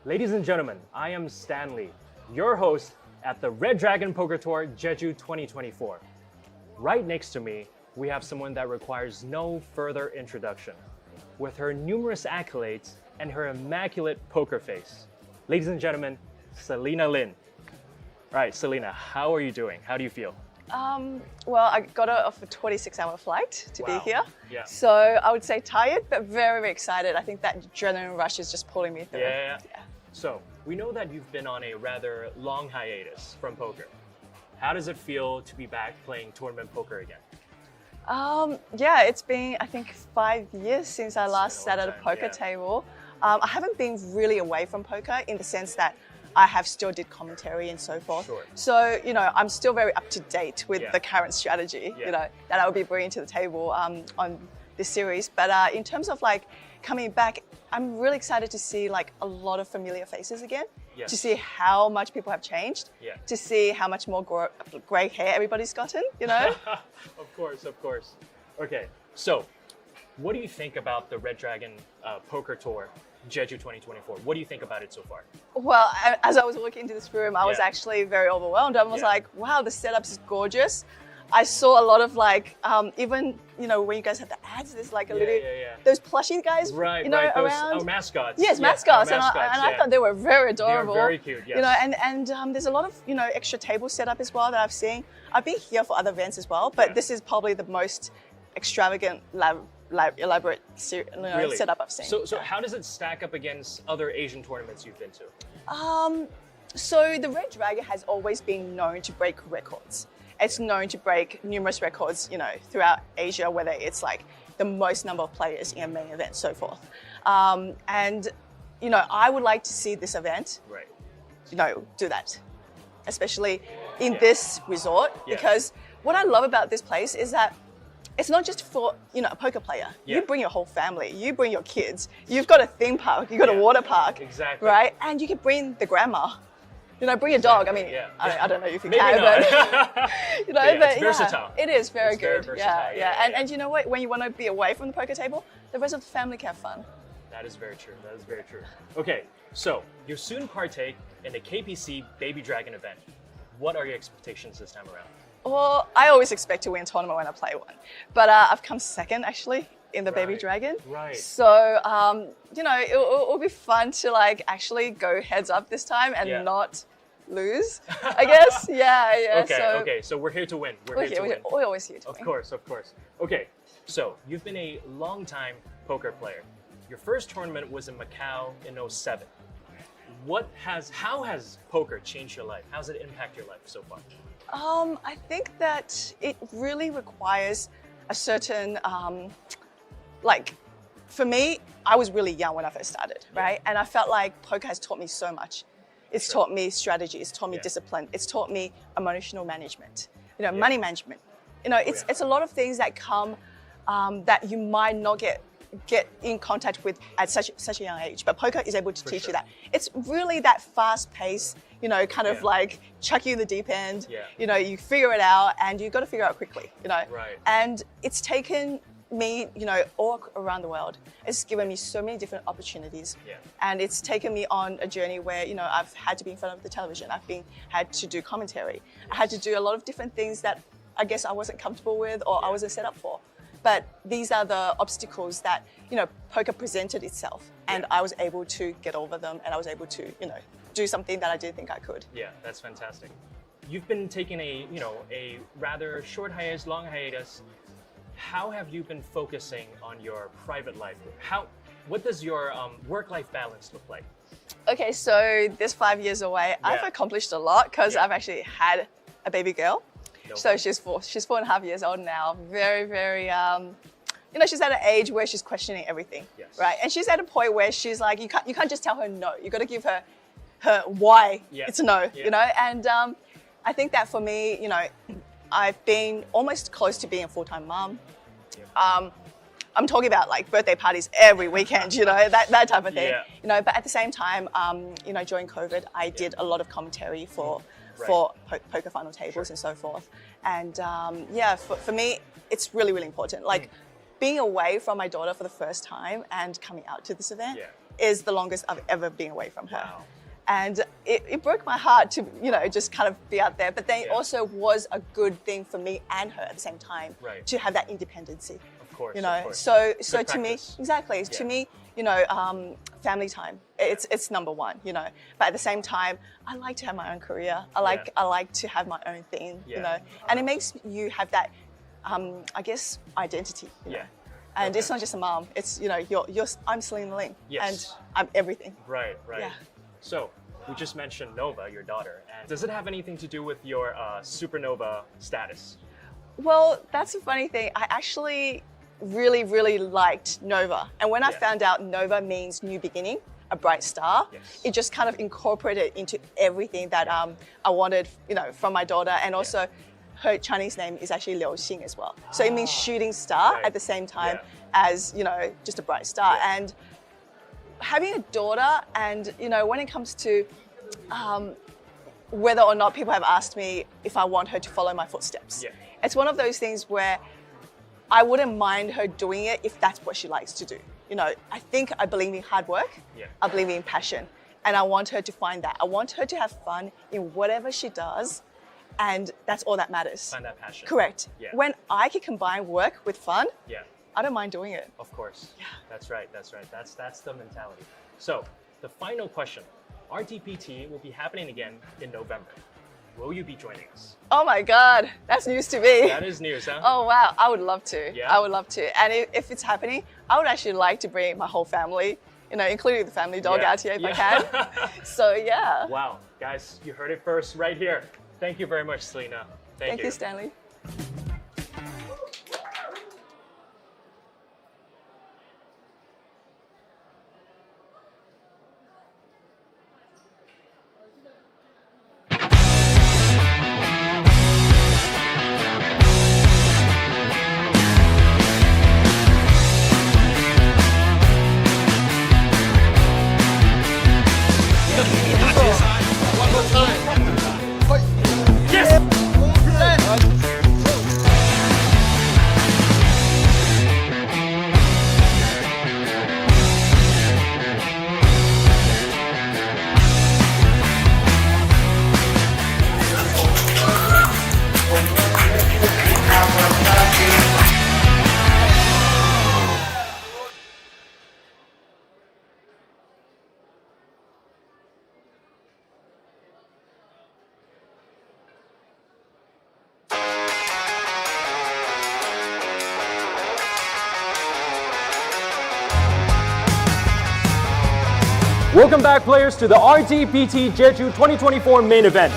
Ladies and gentlemen, I am Stanley, your host at the Red Dragon Poker Tour Jeju 2024. Right next to me, we have someone that requires no further introduction. With her numerous accolades and her immaculate poker face. Ladies and gentlemen, Selena Lin. All right, Selena, how are you doing? How do you feel? Well, I got off a 26-hour flight to be here. Yeah. So I would say tired, but very, very excited. I think that adrenaline rush is just pulling me through. Yeah. So, we know that you've been on a rather long hiatus from poker. How does it feel to be back playing tournament poker again? Yeah, it's been, I think, 5 years since I last sat at a poker yeah. table. I haven't been really away from poker in the sense that I have still did commentary and so forth. Sure. So, you know, I'm still very up to date with Yeah. the current strategy, Yeah. you know, that I will be bringing to the table on this series. But in terms of like coming back, I'm really excited to see like a lot of familiar faces again, Yes. to see how much people have changed, Yeah. to see how much more grey hair everybody's gotten, you know? Of course. Okay, so what do you think about the Red Dragon Poker Tour Jeju 2024? What do you think about it so far? Well, as I was walking into this room, I was Yeah. actually very overwhelmed. I was Yeah. like, wow, the setup is gorgeous. I saw a lot of like, even, you know, when you guys have the ads, there's like a little, those plushie guys, Right, you know, right. Those around. mascots. Yes, Yeah, mascots. our And mascots, I thought they were very adorable. very cute, yes. You know, and there's a lot of, you know, extra table setup as well that I've seen. I've been here for other events as well, but Yeah. this is probably the most extravagant, elaborate Really? setup I've seen. So how does it stack up against other Asian tournaments you've been to? So the Red Dragon has always been known to break records. It's known to break numerous records, you know, throughout Asia, whether it's like the most number of players in a main event, so forth. And, you know, I would like to see this event Right. do that, especially in this resort, because what I love about this place is that it's not just for a poker player. You bring your whole family, you bring your kids. You've got a theme park, you've got a water park, exactly, right? And you can bring the grandma. Bring a dog. I mean, I don't know if you can, not. but it's versatile. It is very good. Very And you know what? When you want to be away from the poker table, the rest of the family can have fun. That is very true. That is very true. Okay, so you soon partake in the KPC Baby Dragon event. What are your expectations this time around? Well, I always expect to win a tournament when I play one, but I've come second actually in the Baby Dragon. Right. So it'll be fun to actually go heads up this time and not lose, I guess. Yeah. Okay. So we're here to win. We're always here to win. Of course. Okay. So you've been a long-time poker player. Your first tournament was in Macau in 2007. How has poker changed your life? How has it impacted your life so far? I think that it really requires a certain, for me, I was really young when I first started, right? And I felt like poker has taught me so much. It's taught me strategy, it's taught me discipline, it's taught me emotional management, money management. It's a lot of things that come that you might not get in contact with at such a young age, but poker is able to teach you that. It's really that fast pace, kind of chuck you in the deep end. You figure it out, and you've got to figure it out quickly. Right. And it's taken me, all around the world. It's given me so many different opportunities, and it's taken me on a journey where I've had to be in front of the television. Had to do commentary. I had to do a lot of different things that I guess I wasn't comfortable with or I wasn't set up for. But these are the obstacles that, poker presented itself, and I was able to get over them, and I was able to, do something that I didn't think I could. Yeah, that's fantastic. You've been taking a rather short hiatus, long hiatus. How have you been focusing on your private life? What does your work-life balance look like? Okay, so this 5 years away, I've accomplished a lot because I've actually had a baby girl. So she's 4.5 years old now. Very, very, she's at an age where she's questioning everything, right? And she's at a point where she's like, you can't just tell her no. You got to give her why it's no, And I think that for me, I've been almost close to being a full-time mom. I'm talking about birthday parties every weekend, that type of thing. But at the same time, during COVID, I did a lot of commentary for poker final tables and so forth. And for me, it's really, really important. Being away from my daughter for the first time and coming out to this event is the longest I've ever been away from her. Wow. And it broke my heart to, just kind of be out there. But then it also was a good thing for me and her at the same time to have that independency. Of course. So to me, exactly. To me, family time. It's number one, But at the same time, I like to have my own career. I like to have my own thing, And it makes you have that, I guess, identity. And it's not just a mom. It's I'm Selena Ling, and I'm everything. Right. Yeah. So we just mentioned Nova, your daughter, and does it have anything to do with your supernova status? Well, that's a funny thing. I actually really, really liked Nova. And when I found out Nova means new beginning, a bright star, it just kind of incorporated into everything that I wanted, from my daughter. And also her Chinese name is actually Liu Xing as well. So it means shooting star at the same time as, just a bright star. And having a daughter and, when it comes to whether or not people have asked me if I want her to follow my footsteps, it's one of those things where I wouldn't mind her doing it if that's what she likes to do. I believe in hard work. I believe in passion. And I want her to find that. I want her to have fun in whatever she does. And that's all that matters. Find that passion. Correct. When I can combine work with fun, I don't mind doing it. Of course. That's right. That's the mentality. So the final question. RDPT will be happening again in November. Will you be joining us? Oh my God, that's news to me. That is news, huh? Oh wow, I would love to. Yeah? I would love to. And if it's happening, I would actually like to bring my whole family, including the family dog out here if I can. So yeah. Wow, guys, you heard it first right here. Thank you very much, Selena. Thank you, Stanley. Welcome back, players, to the RDPT Jeju 2024 main event.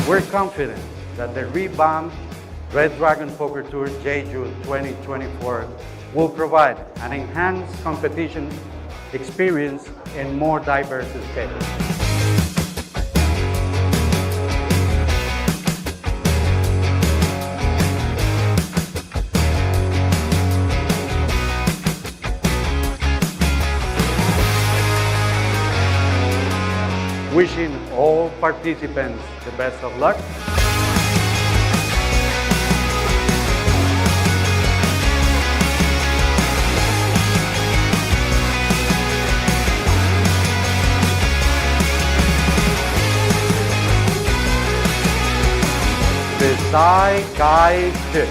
We're confident that the revamped Red Dragon Poker Tour Jeju 2024 will provide an enhanced competition experience and more diverse scale. Wishing all participants the best of luck. The Sai Kai Tip.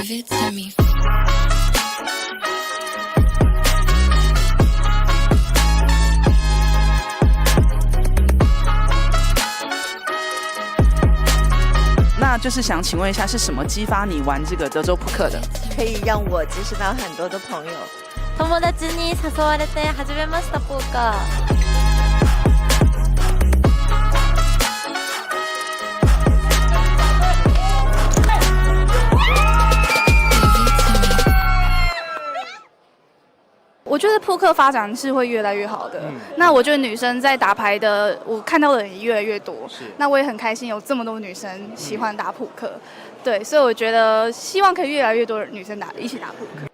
Give it to me.那就是想请问一下，是什么激发你玩这个德州扑克的？可以让我结识到很多的朋友。友達に誘われて始めましたポーカー。我觉得扑克发展是会越来越好的。那我觉得女生在打牌的，我看到的人也越来越多。那我也很开心，有这么多女生喜欢打扑克。对，所以我觉得希望可以越来越多的女生一起打扑克。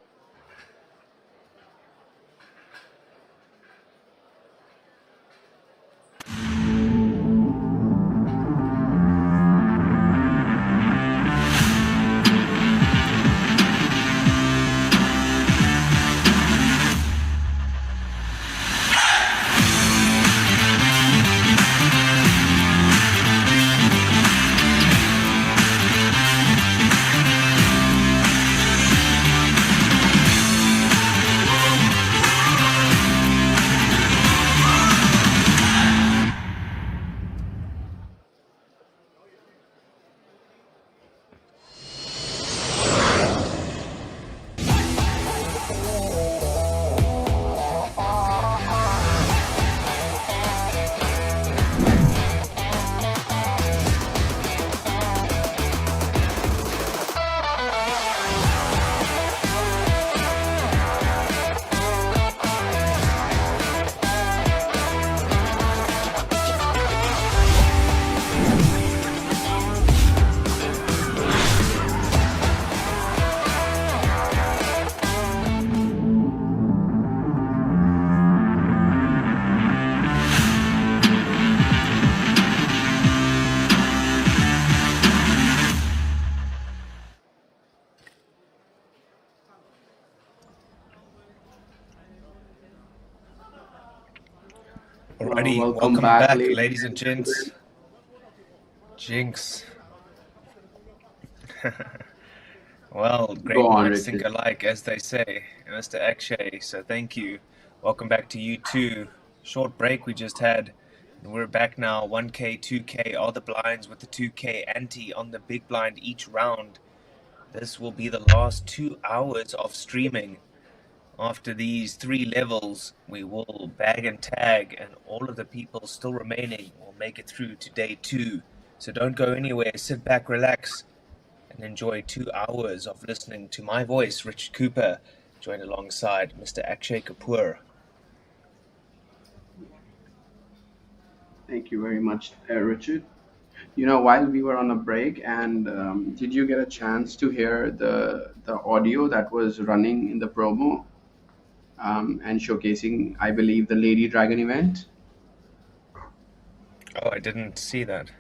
Alrighty, welcome welcome back, ladies. ladies and gents. Jinx, Well, Go great on, minds think Richard. alike, as they say, Mr. Akshay. So thank you. Welcome back to you too. Short break we just had, and we're back now. 1K, 2K, all the blinds with the 2K ante on the big blind each round. This will be the last 2 hours of streaming. After these 3 levels, we will bag and tag, and all of the people still remaining will make it through to day 2. So don't go anywhere. Sit back, relax, and enjoy 2 hours of listening to my voice, Richard Cooper, joined alongside Mr. Akshay Kapoor. Thank you very much, Richard. While we were on a break, and did you get a chance to hear the audio that was running in the promo and showcasing, I believe, the Lady Dragon event? Oh, I didn't see that.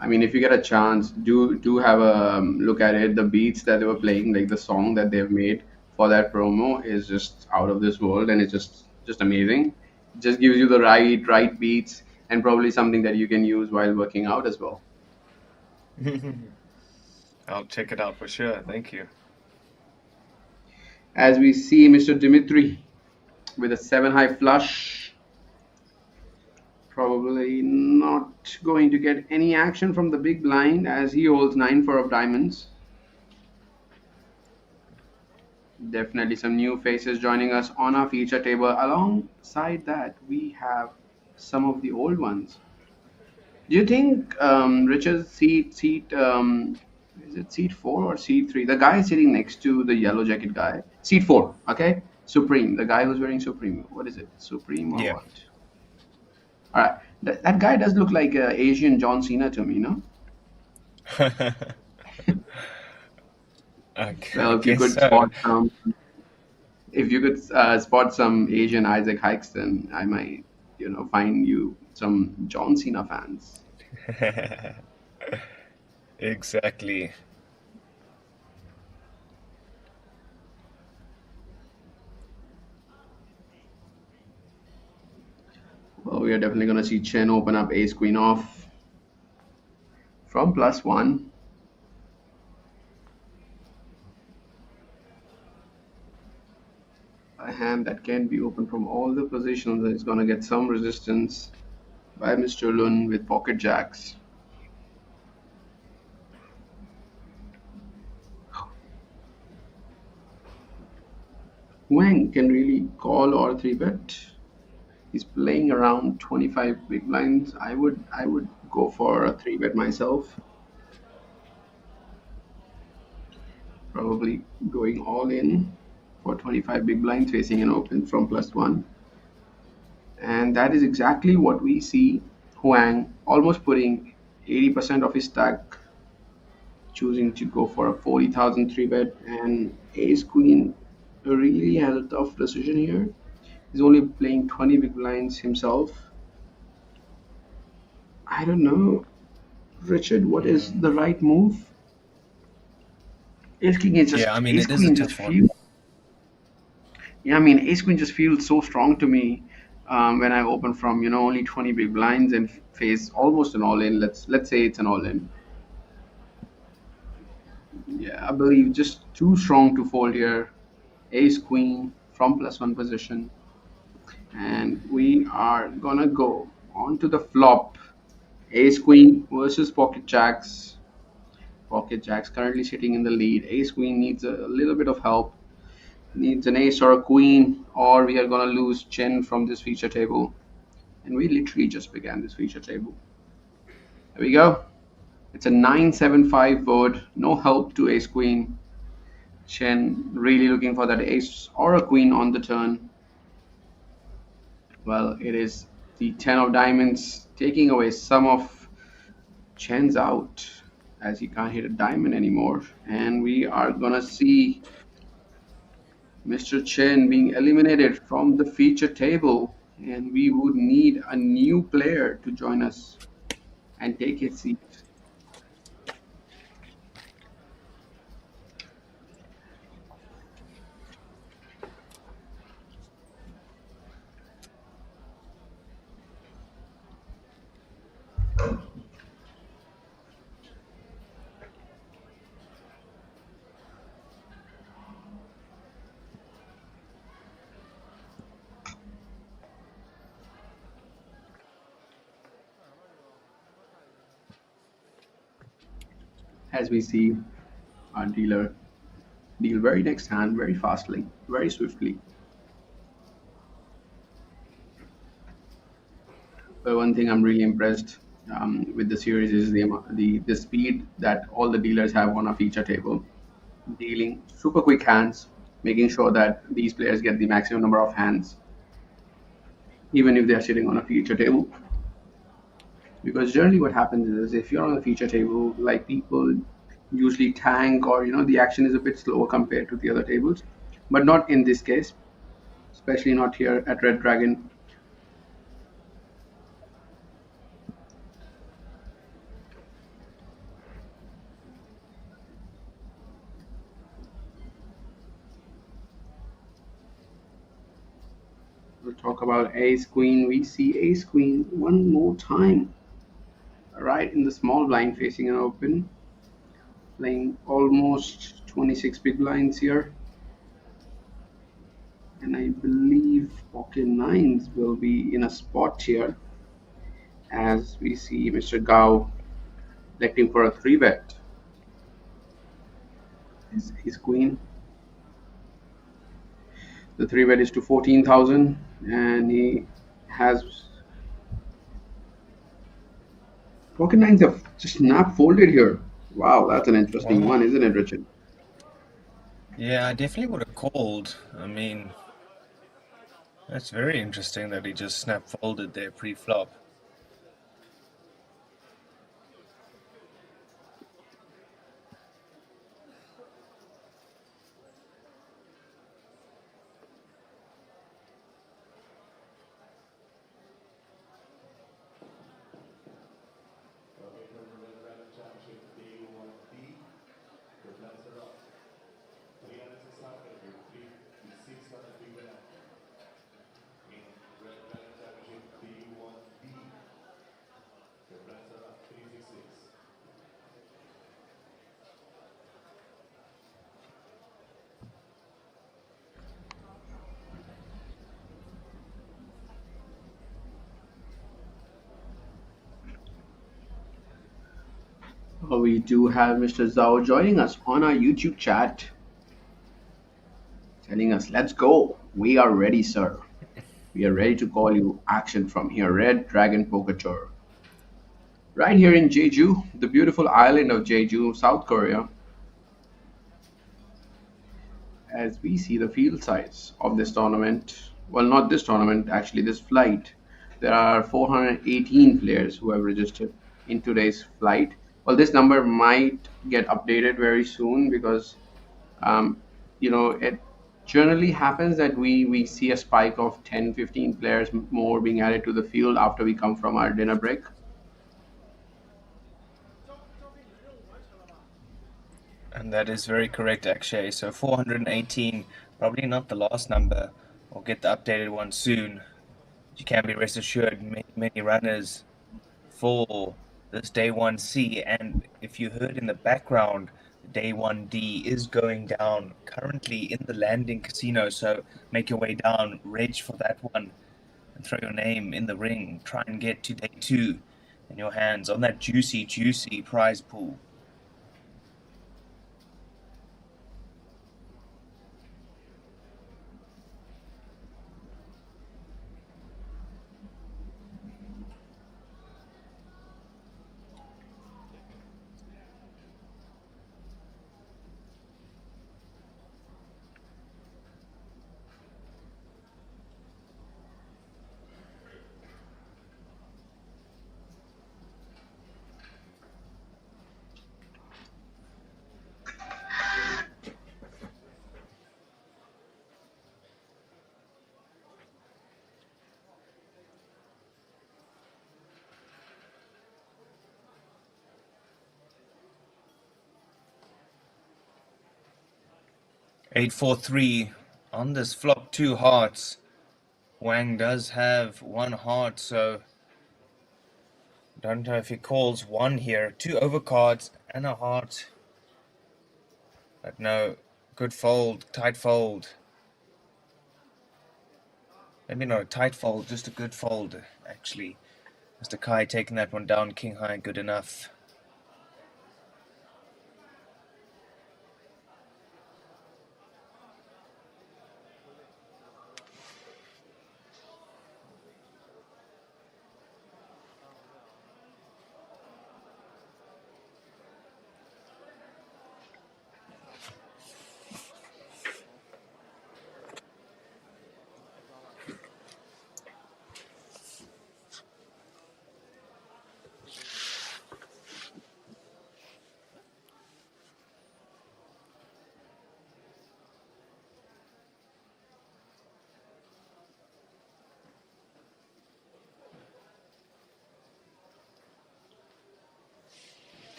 I mean, if you get a chance, do have a look at it. The beats that they were playing, like the song that they've made for that promo, is just out of this world, and it's just amazing. It just gives you the right beats, and probably something that you can use while working out as well. I'll check it out for sure. Thank you. As we see Mr. Dimitri with a 7 high flush, probably not going to get any action from the big blind as he holds 9-4 of diamonds. Definitely some new faces joining us on our feature table. Alongside that, we have some of the old ones. Do you think Richard's seat is it seat 4 or seat 3? The guy sitting next to the yellow jacket guy, seat 4. Okay, Supreme, the guy who's wearing Supreme. What is it, Supreme or Yeah. what? All right, that guy does look like Asian John Cena to me, no? I Well, if you guess could so. spot some Asian Isaac Hikes, then I might, find you some John Cena fans. Exactly. Well, we are definitely going to see Chen open up ace queen off from +1. A hand that can be opened from all the positions and is going to get some resistance by Mr. Lun with pocket jacks. Wang can really call or 3-bet. He's playing around 25 big blinds. I would go for a 3-bet myself. Probably going all in for 25 big blinds facing an open from +1. And that is exactly what we see Huang almost putting 80% of his stack, choosing to go for a 40,000 3-bet, and ace queen really has a tough decision here. He's only playing 20 big blinds himself. I don't know, Richard, what is the right move? Ace king is just Yeah, I mean, ace it is a queen just tough one. feels. Yeah, I mean, ace queen just feels so strong to me when I open from only 20 big blinds and face almost an all in. Let's say it's an all in. Yeah, I believe just too strong to fold here. Ace queen from +1 position, and we are gonna go on to the flop. Ace queen versus pocket jacks. Pocket jacks currently sitting in the lead. Ace queen needs a little bit of help. Needs an ace or a queen, or we are gonna lose Chen from this feature table. And we literally just began this feature table. There we go. It's a 9-7-5 board. No help to ace queen. Chen really looking for that ace or a queen on the turn. Well, it is the 10 of diamonds taking away some of Chen's out as he can't hit a diamond anymore. And we are gonna see Mr. Chen being eliminated from the feature table, and we would need a new player to join us and take his seat. as we see our dealer deal very next hand, very fastly, very swiftly. But one thing I'm really impressed with the series is the speed that all the dealers have on a feature table, dealing super quick hands, making sure that these players get the maximum number of hands, even if they are sitting on a feature table. Because generally, what happens is if you're on a feature table, like people usually tank, or the action is a bit slower compared to the other tables, but not in this case, especially not here at Red Dragon. We'll talk about Ace Queen. We see Ace Queen one more time, right in the small blind facing an open, playing almost 26 big blinds here. And I believe pocket nines will be in a spot here, as we see Mr. Gao electing for a 3-bet. His queen. The 3-bet is to 14,000, and he has pocket nines have just snap folded here. Wow, that's an interesting Wow. one, isn't it, Richard? Yeah, I definitely would have called. I mean, that's very interesting that he just snap folded there pre-flop. We do have Mr. Zhao joining us on our YouTube chat, telling us, let's go. We are ready, sir. We are ready to call you action from here, Red Dragon Poker Tour. Right here in Jeju, the beautiful island of Jeju, South Korea, as we see the field size of this tournament. Well, not this tournament, actually, this flight. There are 418 players who have registered in today's flight. Well, this number might get updated very soon because, um, it generally happens that we see a spike of 10, 15 players more being added to the field after we come from our dinner break. And that is very correct, Akshay. So 418, probably not the last number. We'll get the updated one soon. You can be rest assured, many runners for this Day1C. And if you heard in the background, Day1D is going down currently in the landing casino. So make your way down, rage for that one, and throw your name in the ring. Try and get to Day2 in your hands on that juicy, juicy prize pool. Eight, 4, 3 on this flop, 2 hearts. Wang does have 1 heart, so don't know if he calls 1 here. 2 overcards and a heart. But no, good fold, tight fold. Maybe not a tight fold, just a good fold, actually. Mr. Kai taking that one down, king high, good enough.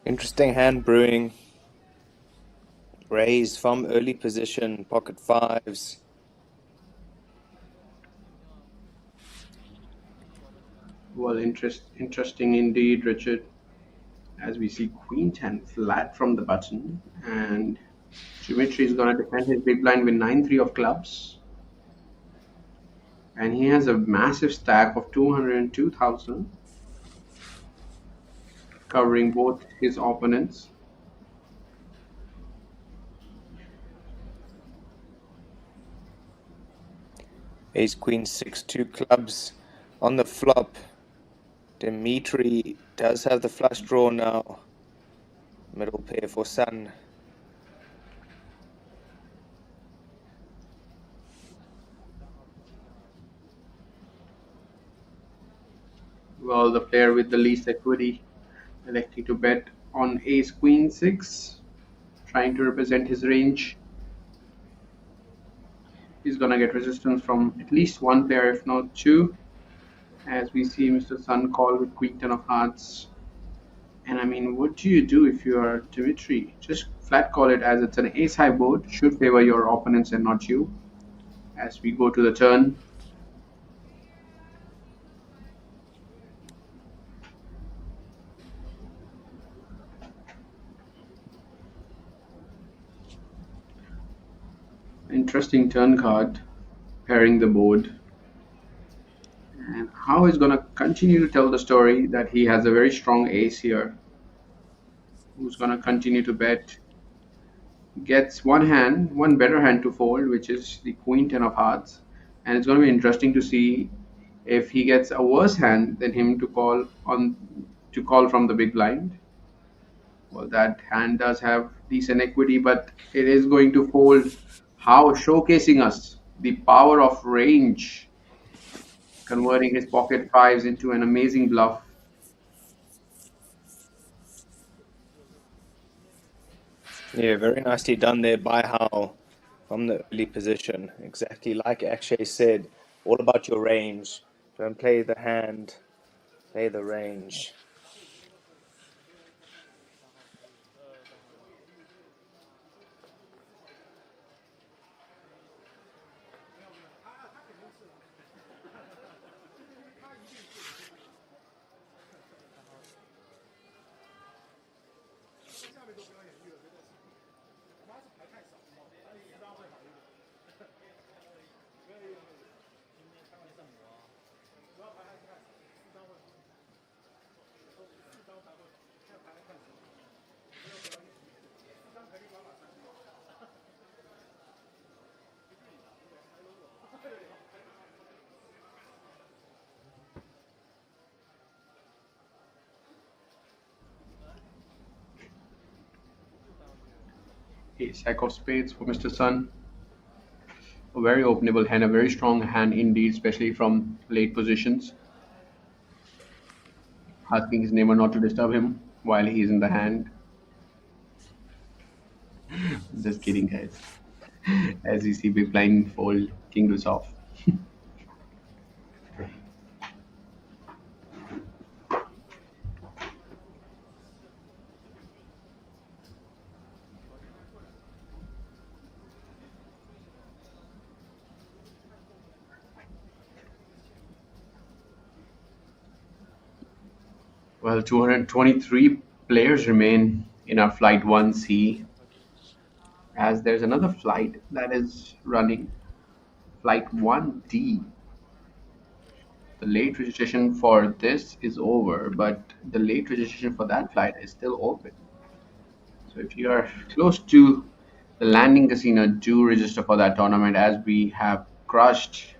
Interesting hand brewing. Raised from early position, pocket fives. Well, interesting indeed, Richard. As we see Queen 10 flat from the button, and Dimitri is going to defend his big blind with 9-3 of clubs. And he has a massive stack of 202,000, covering both his opponents. Ace Queen 6, 2 clubs on the flop. Dimitri does have the flush draw now. Middle pair for Sun. Well, the player with the least equity electing to bet on Ace Queen 6, trying to represent his range. He's gonna get resistance from at least one player, if not two, as we see Mr. Sun call with Queen 10 of hearts. And I mean, what do you do if you are Dimitri? Just flat call it, as it's an ace high board, should favor your opponents and not you. As we go to the turn, interesting turn card, pairing the board. And how he's going to continue to tell the story that he has a very strong ace here. Who's going to continue to bet. Gets one better hand to fold, which is the Queen 10 of hearts. And it's going to be interesting to see if he gets a worse hand than him to call from the big blind. Well, that hand does have decent equity, but it is going to fold. How showcasing us the power of range, converting his pocket fives into an amazing bluff. Yeah, very nicely done there by Hao from the early position. Exactly like Akshay said, all about your range. Don't play the hand, play the range. Ace Jack of spades for Mr. Sun. A very openable hand, a very strong hand indeed, especially from late positions. Asking his neighbor not to disturb him while he's in the hand. Just kidding, guys. As you see, big blind fold, king deuce off. Well, 223 players remain in our flight 1C, as there's another flight that is running, flight 1D. The late registration for this is over, but the late registration for that flight is still open. So if you are close to the landing casino, do register for that tournament, as we have crushed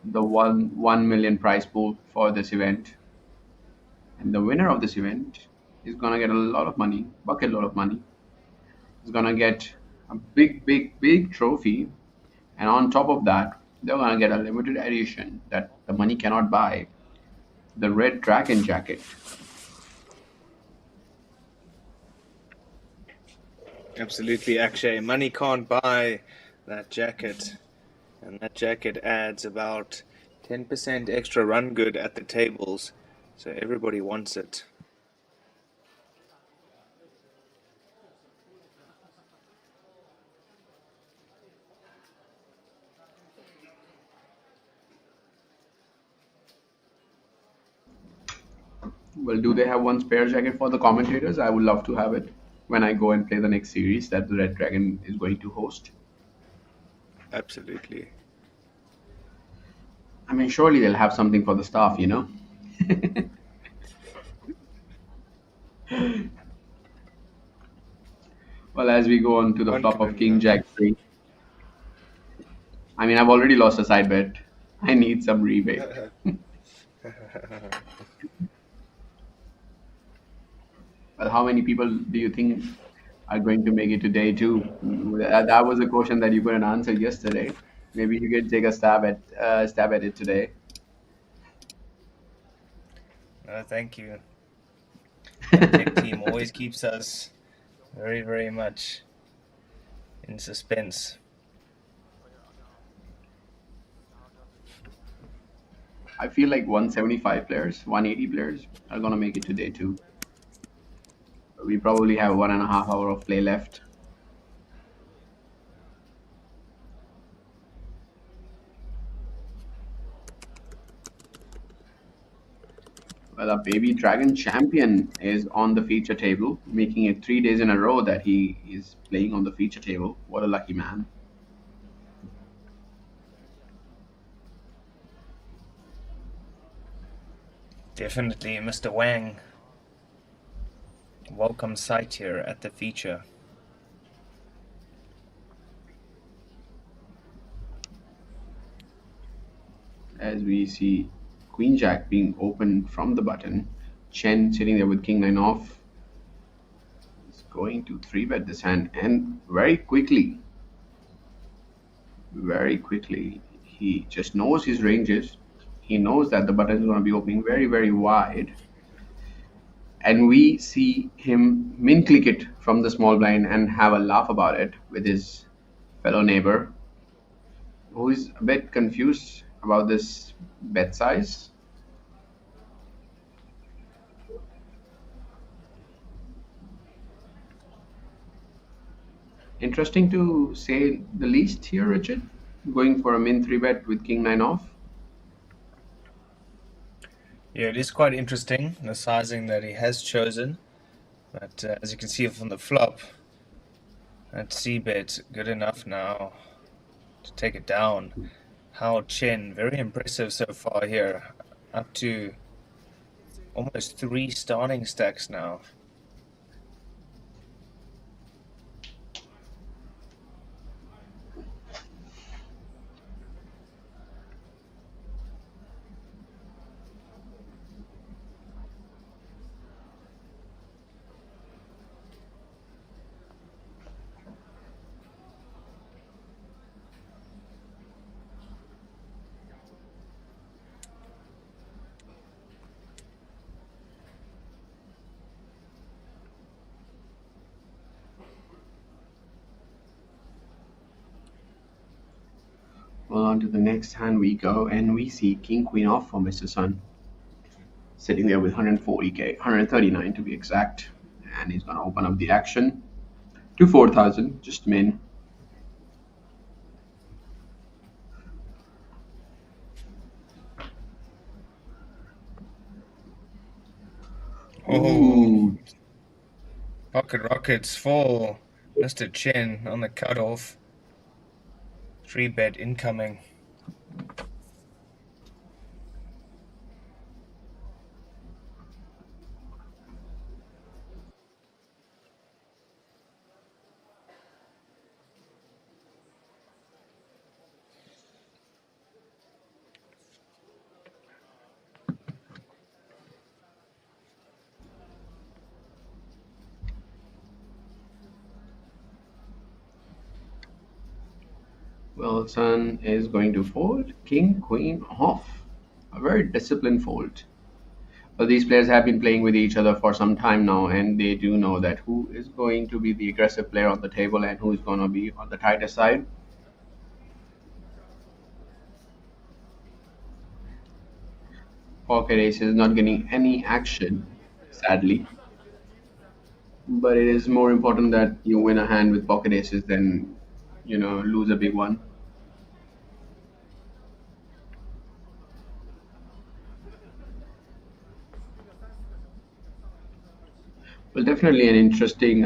the 1 million prize pool for this event. And the winner of this event is gonna get a lot of money, bucket load of money. He's gonna get a big trophy, and on top of that, they're gonna get a limited edition that the money cannot buy, the Red Dragon jacket. Absolutely, Akshay. Money can't buy that jacket. And that jacket adds about 10% extra run good at the tables. So everybody wants it. Well, do they have one spare jacket for the commentators? I would love to have it when I go and play the next series that the Red Dragon is going to host. Absolutely. I mean, surely they'll have something for the staff, you know? Well, as we go on to the One flop can of only King hope. Jack 3, I mean, I've already lost a side bet. I need some rebate. Well, how many people do you think are going to make it to day two? That was a question that you couldn't answer yesterday. Maybe you can take a stab at it today. Thank you. That tech team always keeps us very, very much in suspense. I feel like 175 players, 180 players are gonna make it to day two. We probably have 1.5 hour of play left. Well, a baby dragon champion is on the feature table, making it 3 days in a row that he is playing on the feature table. What a lucky man. Definitely, Mr. Wang. Welcome sight here at the feature. As we see Queen Jack being opened from the button, Chen sitting there with King 9 off. He's going to 3-bet this hand, and very quickly, he just knows his ranges. He knows that the button is going to be opening very, very wide. And we see him min click it from the small blind and have a laugh about it with his fellow neighbor, who is a bit confused about this bet size. Interesting to say the least here, Richard. Going for a min 3-bet with King 9 off. Yeah, it is quite interesting, the sizing that he has chosen. But as you can see from the flop, that C-bet good enough now to take it down. Hao Chen, very impressive so far here. Up to almost 3 starting stacks now. Well, on to the next hand we go, and we see King Queen off for Mr. Sun. Sitting there with 140k, 139 to be exact. And he's gonna open up the action to 4,000, just min. Oh, pocket rockets for Mr. Chen on the cutoff. 3-bet incoming. Well, Sun is going to fold King Queen off. A very disciplined fold. But these players have been playing with each other for some time now, and they do know that who is going to be the aggressive player on the table and who is going to be on the tighter side. Pocket ace is not getting any action, sadly. But it is more important that you win a hand with pocket aces than, lose a big one. Well, definitely an interesting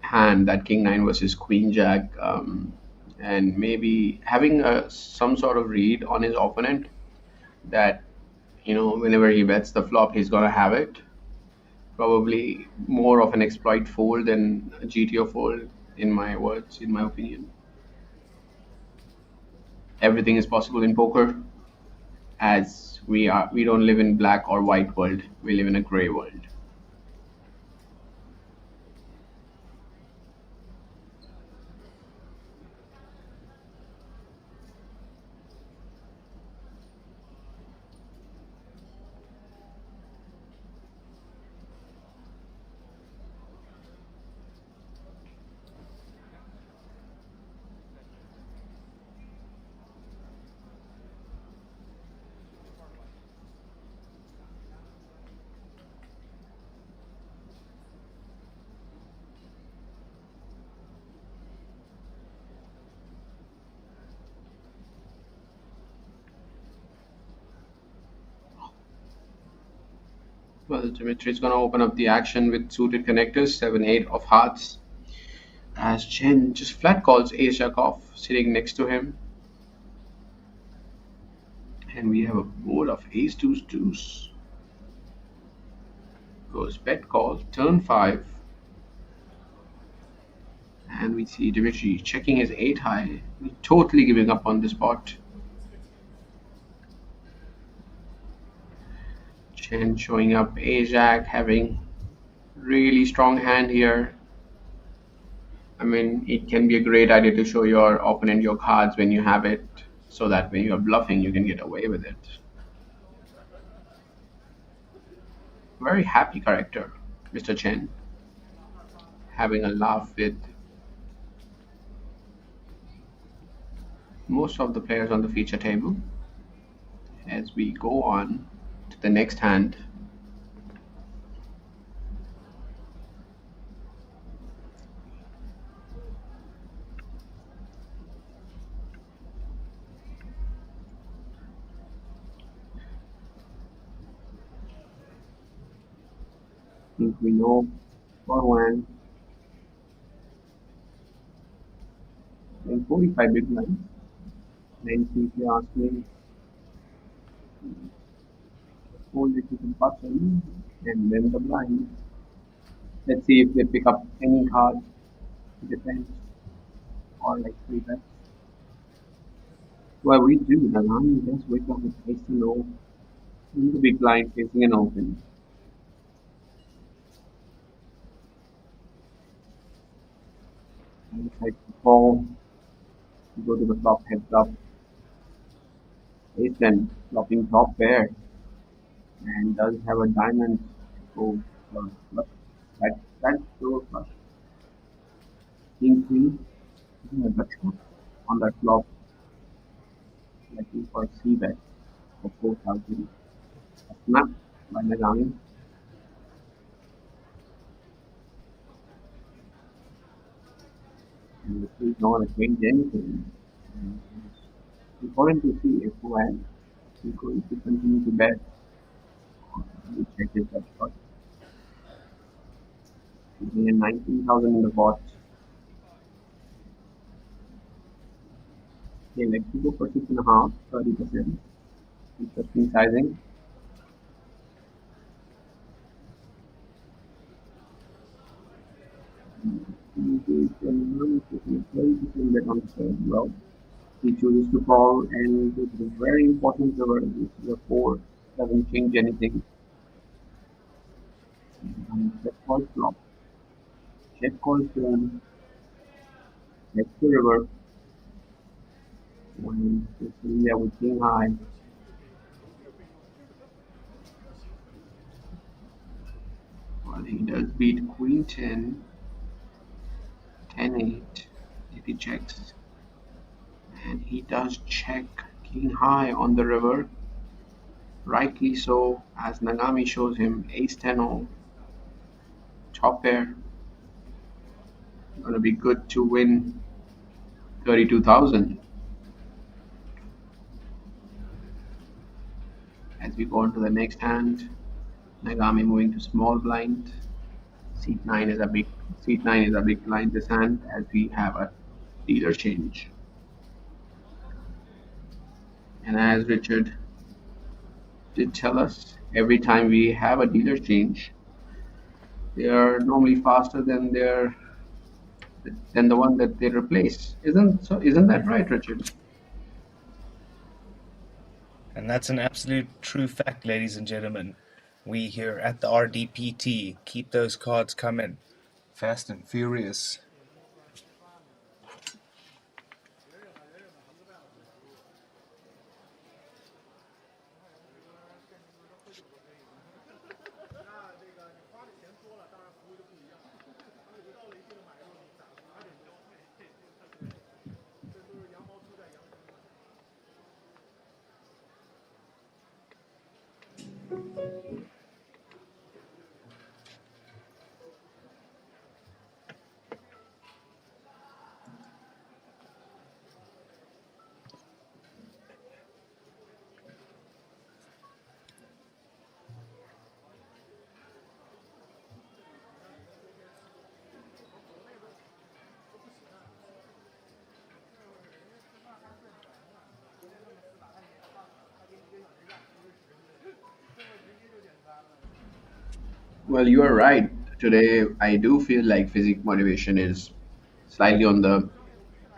hand, that King Nine versus Queen Jack, and maybe having some sort of read on his opponent that whenever he bets the flop, he's gonna have it. Probably more of an exploit fold than a GTO fold, in my words, in my opinion. Everything is possible in poker, as we don't live in black or white world. We live in a gray world. Well, Dimitri's gonna open up the action with suited connectors, 7-8 of hearts. As Chen just flat calls Ace Jack off, sitting next to him. And we have a board of Ace Deuce Deuce. Goes bet call, turn 5. And we see Dimitri checking his 8 high, totally giving up on the spot. Chen showing up Ace Jack, having really strong hand here. I mean, it can be a great idea to show your opponent your cards when you have it, so that when you're bluffing, you can get away with it. Very happy character, Mr. Chen. Having a laugh with most of the players on the feature table. As we go on to the next hand. I think we know for when. In 45 big blinds. Then if you ask me, hold it to the button and then the blind. Let's see if they pick up any card. It depends. Or like 3 bets. Well, we do. The line just wake up with ace to low in the big blind facing an open. And try to call. Go to the flop, heads up. Ace 10, flopping top pair. And does have a diamond to go for flush. That's so flush. King queen, on that flop, looking for C bet for 4,000. A snap by Nagami. And he's not going to change anything. And it's important to see if when he's going to continue to bet. We check his bet shot. He's in 19,000 in the pot. Okay, let's go for 6.5, 30%. Interesting sizing. Bet on the third. Well, he chooses to call, and it is very important river. This is a 4, doesn't change anything. Check call flop. Check call turn. Next to river. When Cecilia with king high. Well, he does beat queen 10, 10-8 if he checks. And he does check king high on the river. Rightly so, as Nagami shows him ace 10-0. Top pair. Gonna be good to win 32,000. As we go on to the next hand, Nagami moving to small blind. Seat 9 is a big line this hand as we have a dealer change. And as Richard did tell us, every time we have a dealer change, they are normally faster than the one that they replace. Isn't that right, Richard? And that's an absolute true fact, ladies and gentlemen. We here at the RDPT keep those cards coming. Fast and furious. Well, you are right. Today, I do feel like physics motivation is slightly on the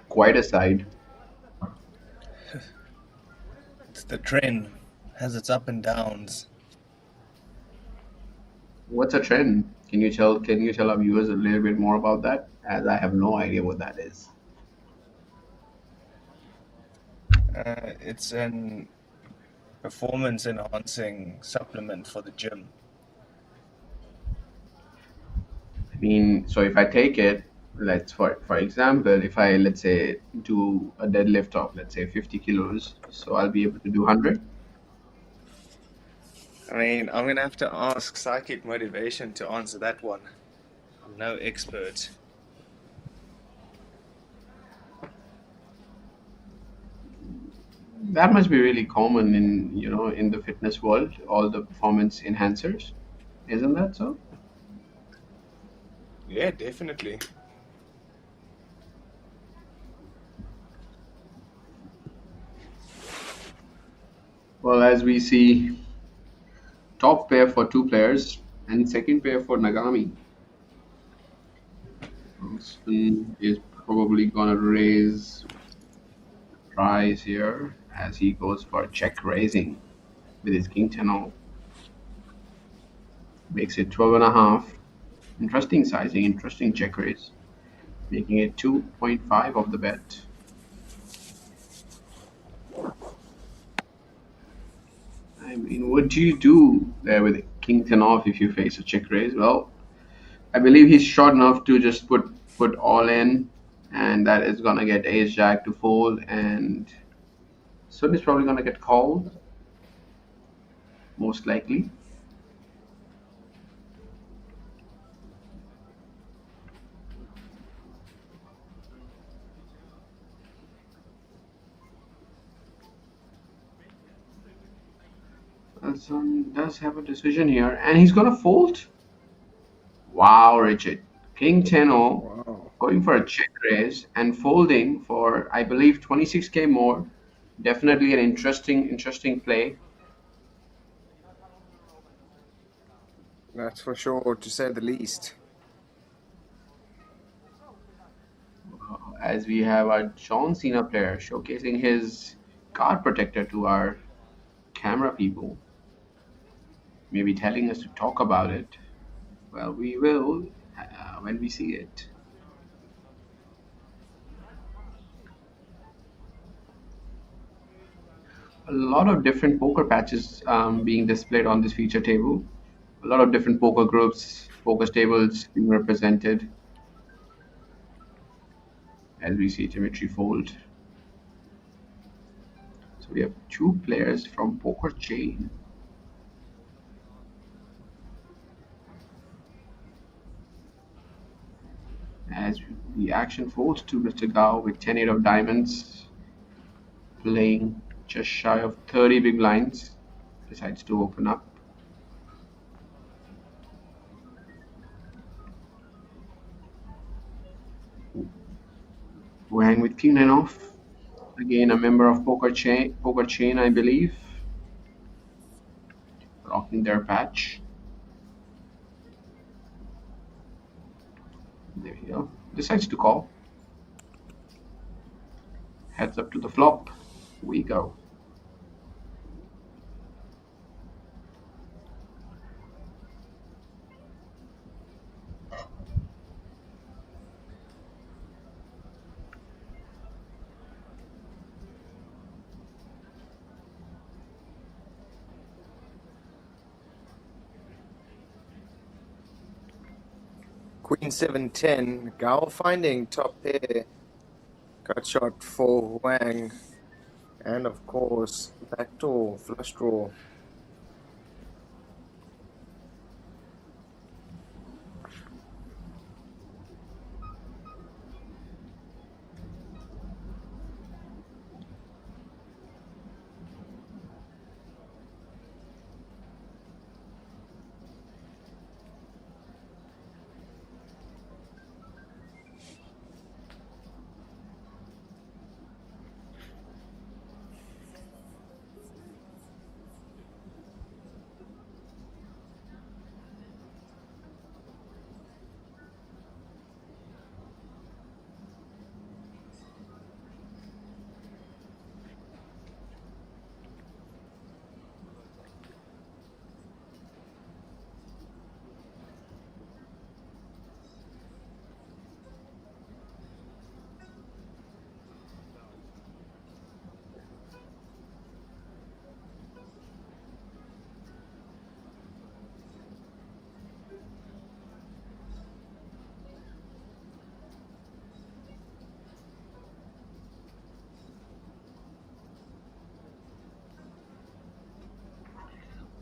quieter side. It's the trend. Has its up and downs. What's a trend? Can you tell our viewers a little bit more about that? As I have no idea what that is. It's an performance enhancing supplement for the gym. I mean, so if I take it, for example, if I let's say do a deadlift of let's say 50 kilos, so I'll be able to do 100. I mean, I'm going to have to ask Psychic Motivation to answer that one. I'm no expert. That must be really common in the fitness world, all the performance enhancers, isn't that so? Yeah, definitely. Well, as we see, top pair for two players and second pair for Nagami. Wilson is probably gonna raise price here as he goes for check raising with his king 10 off. Makes it 12 and a half. Interesting sizing, interesting check raise, making it 2.5 of the bet. I mean, what do you do there with king 10 off if you face a check raise? Well, I believe he's short enough to just put all in, and that is gonna get ace jack to fold, and so he's probably gonna get called, most likely. Son does have a decision here, and he's gonna fold. Wow, Richard, king 10 Wow. going for a check raise and folding for I believe 26k more. Definitely an interesting play. That's for sure, to say the least. As we have our John Cena player showcasing his card protector to our camera people, maybe telling us to talk about it. Well, we will when we see it. A lot of different poker patches being displayed on this feature table. A lot of different poker groups, poker tables being represented as we see Dimitri fold. So we have two players from Poker Chain. As the action folds to Mr. Gao with 10-8 of diamonds, playing just shy of 30 big blinds, decides to open up. Wang with king 9 off. Again, a member of Poker Chain, I believe. Rocking their patch. There we go. Decides to call. Heads up to the flop. We go. Queen 7-10, Gao finding top pair, cut shot for Huang, and of course, backdoor flush draw.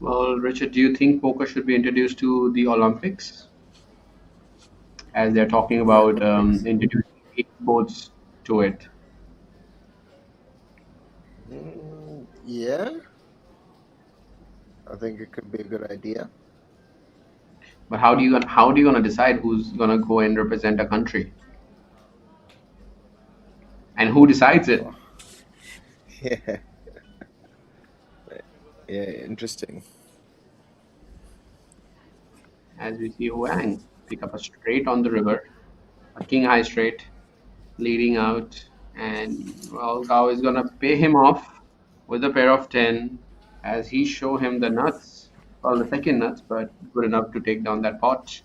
Well, Richard, do you think poker should be introduced to the Olympics? As they're talking The about Olympics. introducing sports to it. Yeah, I think it could be a good idea. But how do you gonna decide who's gonna go and represent a country? And who decides it? Yeah, yeah, interesting. As we see Wang pick up a straight on the river, a king high straight, leading out, and well, Gao is gonna pay him off with a pair of 10 as he show him the nuts. Well, the second nuts, but good enough to take down that pot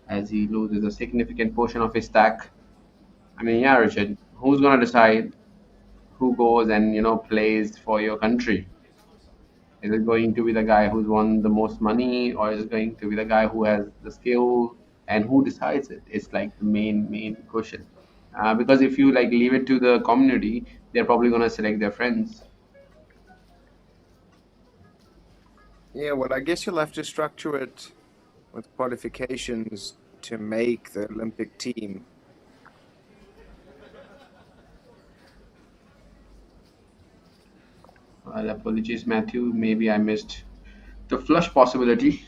as he loses a significant portion of his stack. I mean, yeah, Richard, who's gonna decide who goes and plays for your country? Is it going to be the guy who's won the most money, or is it going to be the guy who has the skill? And who decides it? It's like the main question. Because if you like leave it to the community, they're probably gonna select their friends. Yeah, well, I guess you'll have to structure it with qualifications to make the Olympic team. Well, apologies, Matthew. Maybe I missed the flush possibility.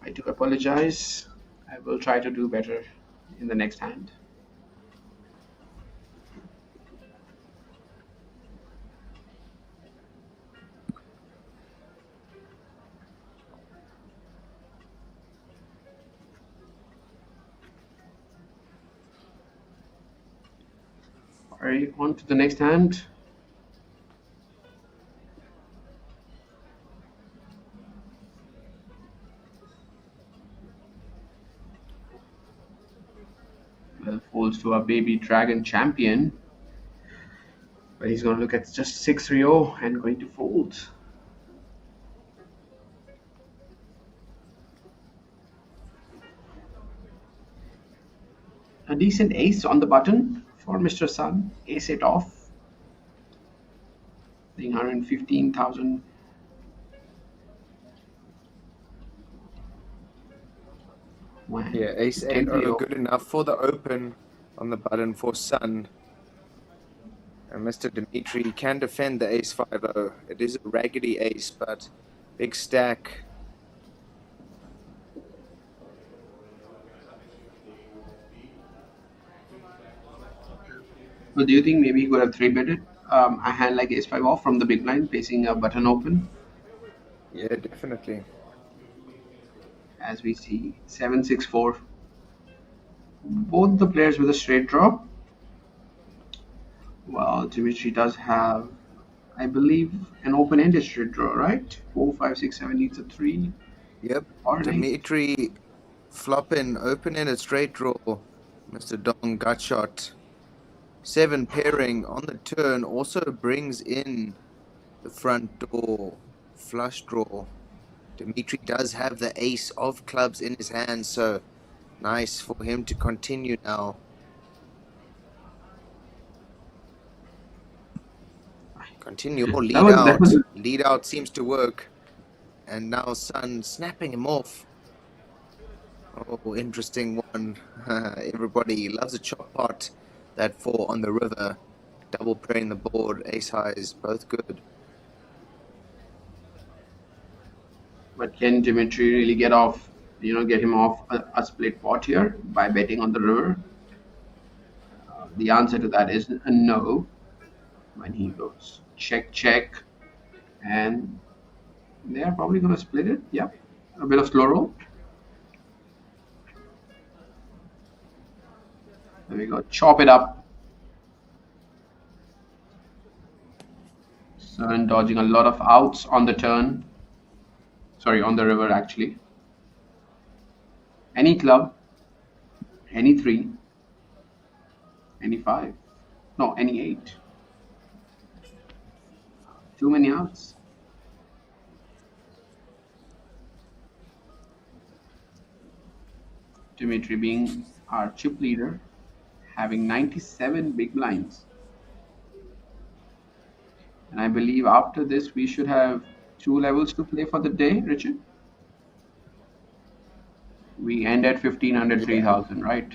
I do apologize. I will try to do better in the next hand. All right, on to the next hand. Well, folds to our baby dragon champion. But he's going to look at just 6-3-0 and going to fold. A decent ace on the button for Mr. Sun. Ace it off. Playing 115,000. Yeah, ace 8 good enough for the open on the button for Sun. And Mr. Dimitri can defend the ace 5-0. It is a raggedy ace, but big stack. But do you think maybe he could have three betted a hand like ace five off from the big blind, facing a button open? Yeah, definitely. As we see 7-6-4. Both the players with a straight draw. Well, Dimitri does have, I believe, an open-ended straight draw, right? 4, 5, 6, 7 needs a 3 Yep. or an 8. Dimitri flopping open-ended straight draw. Mr. Dong gut shot. 7 pairing on the turn also brings in the front door flush draw. Dimitri does have the ace of clubs in his hand, so nice for him to continue now. Continue or That lead was out. definitely. Lead out seems to work. And now Sun snapping him off. Oh, interesting one. Everybody loves a chop pot. That 4 on the river. Double playing the board. Ace highs, both good. But can Dimitri really get off, get him off a split pot here by betting on the river? The answer to that is a no. When he goes check, check, and they are probably going to split it. Yep. A bit of slow roll. There we go. Chop it up. Sun dodging a lot of outs on the turn. Sorry, on the river actually. Any club, any 3, any 5. No, any 8. Too many outs. Dimitri being our chip leader, having 97 big blinds. And I believe after this we should have 2 levels to play for the day, Richard. We end at 1500, Yeah. 3000, right?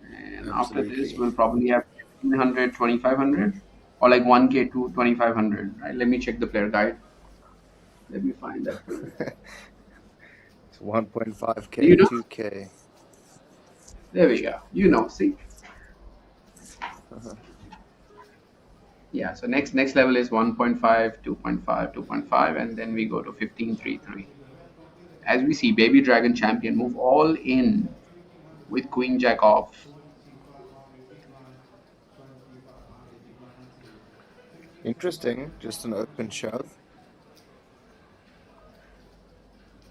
And after this Absolutely. we'll probably have 1500, 2500, or like 1k to 2500, right? Let me check the player guide. Let me find that for you. It's 1.5k, Do you know? 2k. There we go. See? Yeah, so next level is 1.5, 2.5, 2.5, and then we go to 1533. As we see, Baby Dragon Champion move all in with Queen Jack off. Interesting. Just an open shove.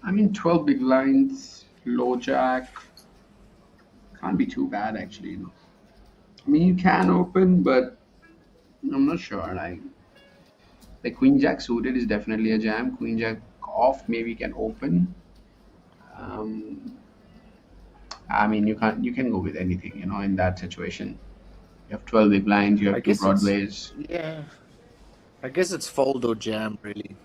I mean, 12 big blinds, low Jack. Can't be too bad, actually. I mean, you can open, but I'm not sure. Like Queen Jack suited is definitely a jam. Queen Jack off maybe can open. Um, I mean, you can go with anything, in that situation. You have 12 big blinds, you I have 2 guess it's Broadways. yeah. I guess it's fold or jam really.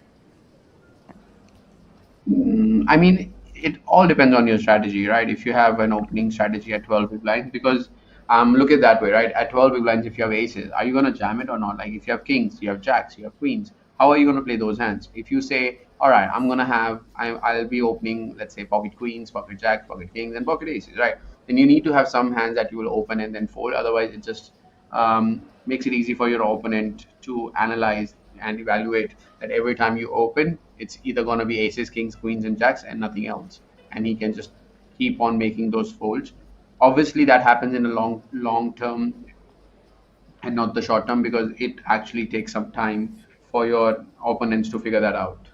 I mean, it all depends on your strategy, right? If you have an opening strategy at 12 big blinds, because look at that way, right? At 12 big blinds, if you have aces, are you going to jam it or not? Like if you have kings, you have jacks, you have queens, how are you going to play those hands? If you say, all right, I'll be opening, let's say, pocket queens, pocket jacks, pocket kings, and pocket aces, right? Then you need to have some hands that you will open and then fold. Otherwise, it just makes it easy for your opponent to analyze and evaluate that every time you open, it's either going to be aces, kings, queens, and jacks, and nothing else. And he can just keep on making those folds. Obviously, that happens in a long term and not the short term, because it actually takes some time for your opponents to figure that out.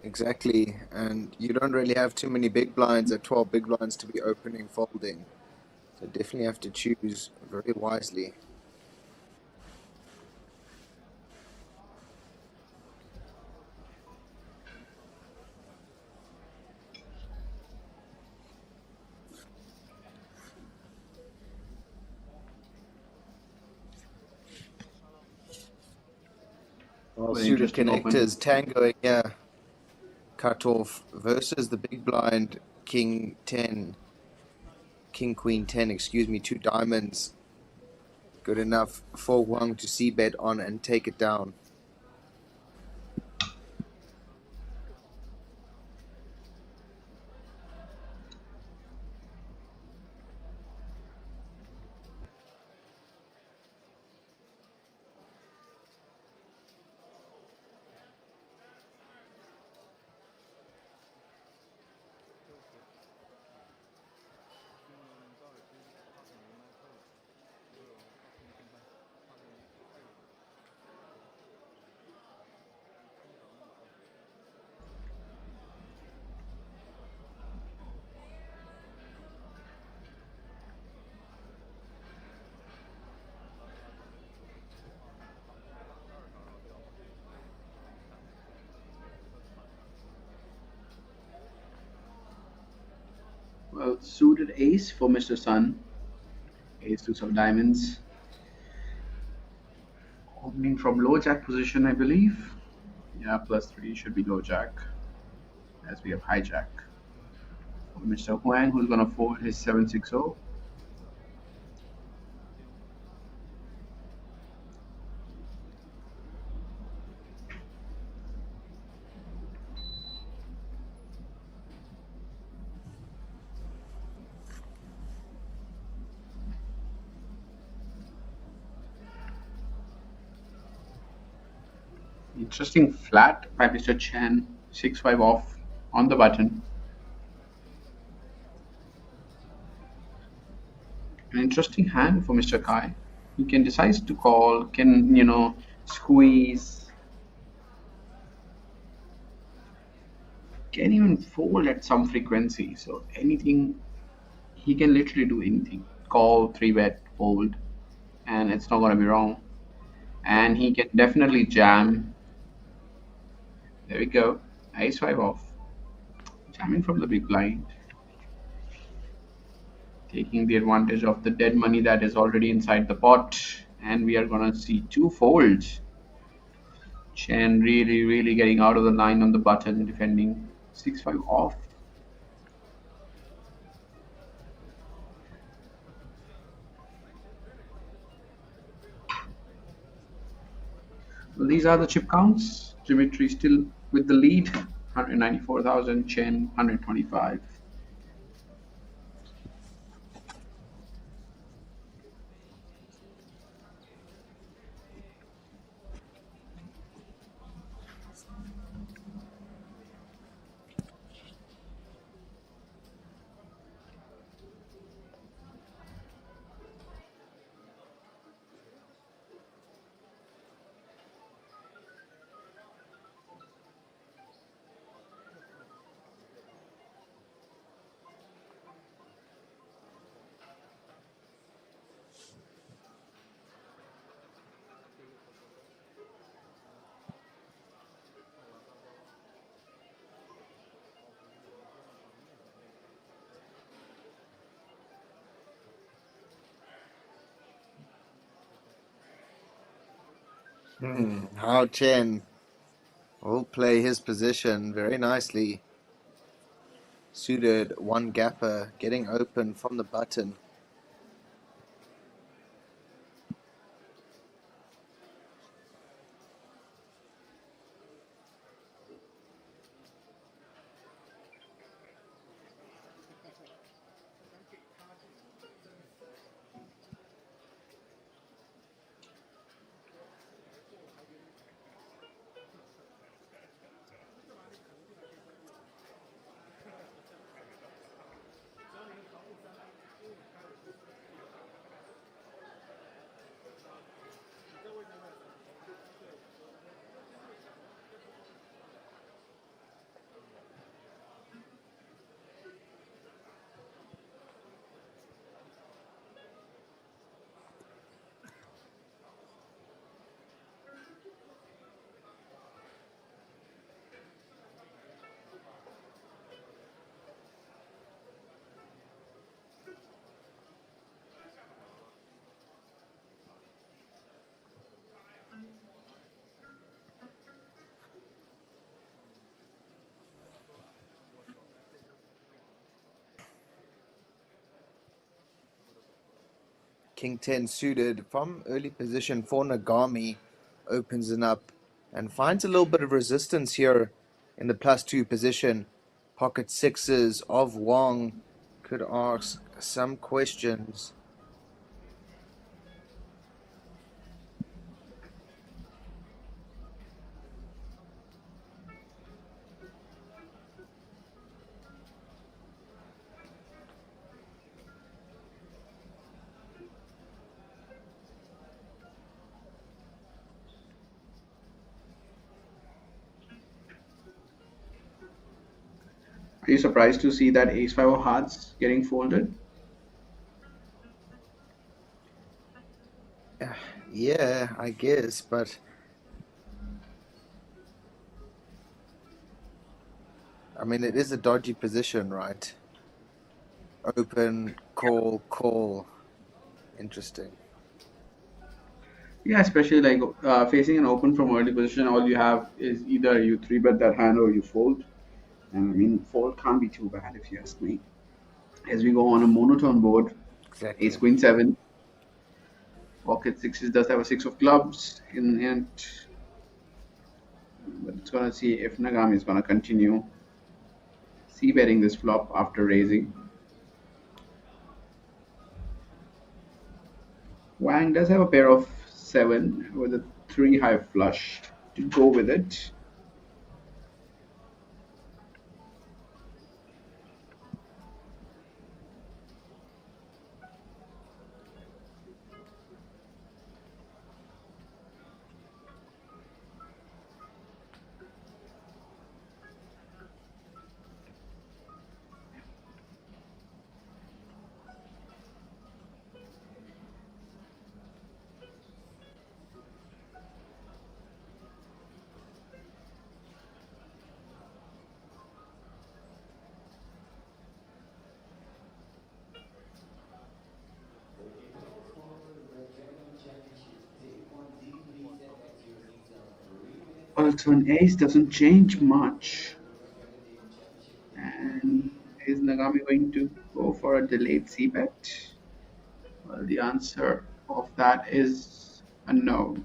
Exactly. And you don't really have too many big blinds at 12 big blinds to be opening, folding. So definitely have to choose very wisely. Well, Well, suited interesting open. connectors, tangoing here, cut off versus the big blind, king 10, king queen 10, excuse me, 2 diamonds. Good enough for Wang to see bet on and take it down. Well, suited ace for Mr. Sun. Ace deuce of diamonds. Opening from low jack position, I believe. Yeah, +3 should be low jack, as we have hijack. For Mr. Huang, who's gonna fold his 760. Interesting flat by Mr. Chen. 6-5 off on the button. An interesting hand for Mr. Kai. He can decide to call, can, squeeze, can even fold at some frequency. So anything, he can literally do anything. Call, 3-bet, fold, and it's not going to be wrong. And he can definitely jam. There we go. Ace-5 off. Jamming from the big blind. Taking the advantage of the dead money that is already inside the pot. And we are going to see 2 folds. Chen really, really getting out of the line on the button, defending 6-5 off. Well, these are the chip counts. Dimitri still with the lead, 194,000, Chen 125. How Chen will play his position very nicely. Suited one gapper, getting open from the button. King 10 suited from early position for Nagami opens it up and finds a little bit of resistance here in the +2 position. Pocket sixes of Wong could ask some questions. Are you surprised to see that ace-5 of hearts getting folded? Yeah, I guess, but I mean, it is a dodgy position, right? open, call, call. Interesting. Yeah, especially like facing an open from early position, all you have is either you three bet that hand or you fold. And I mean, fold can't be too bad if you ask me. As we go on a monotone board, Ace Exactly. Queen 7, Pocket Sixes does have a six of clubs in it, but it's gonna see if Nagami is gonna continue c betting this flop after raising. Wang does have a pair of 7 with a 3 high flush to go with it. Well, turn ace doesn't change much. And is Nagami going to go for a delayed c bet? Well, the answer of that is a no.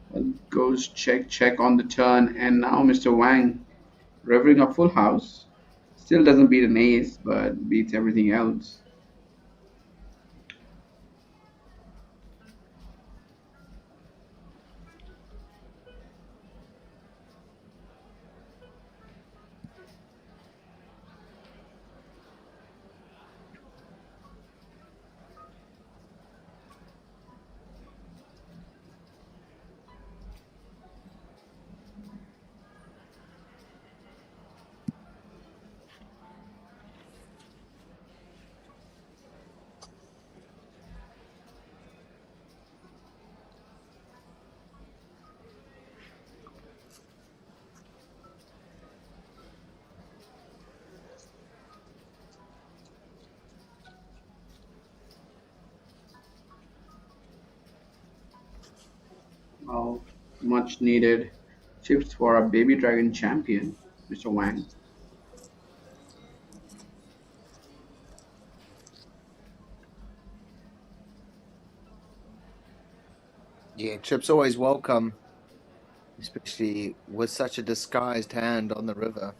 Well, goes check, check on the turn, and now Mr. Wang revering a full house. Still doesn't beat an ace, but beats everything else. Well, much needed chips for a baby dragon champion, Mr. Wang. Yeah, chips always welcome, especially with such a disguised hand on the river.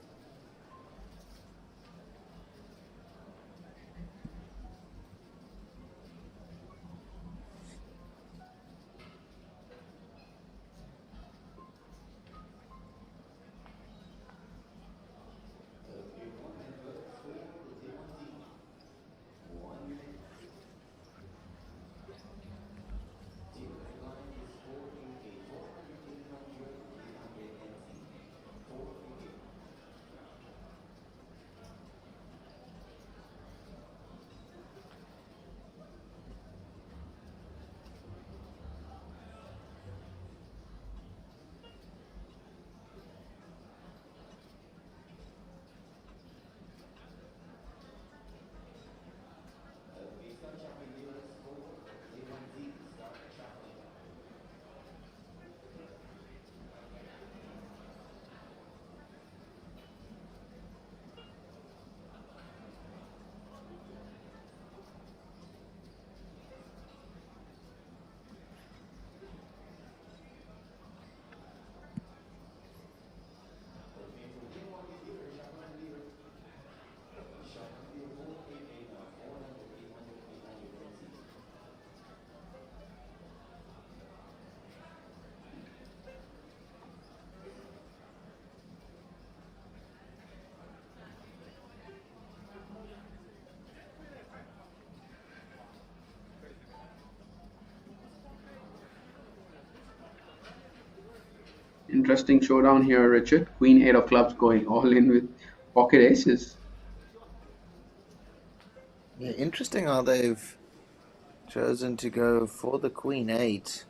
Interesting showdown here, Richard. Queen 8 of clubs going all in with pocket aces. Yeah, interesting how they've chosen to go for the Queen 8.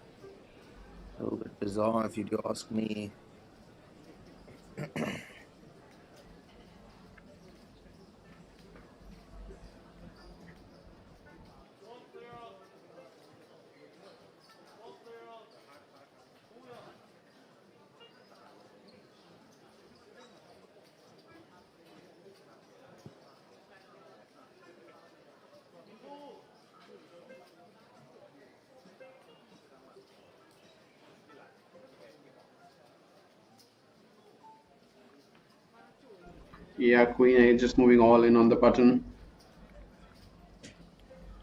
A little bit bizarre if you do ask me. Yeah, Queen A just moving all in on the button.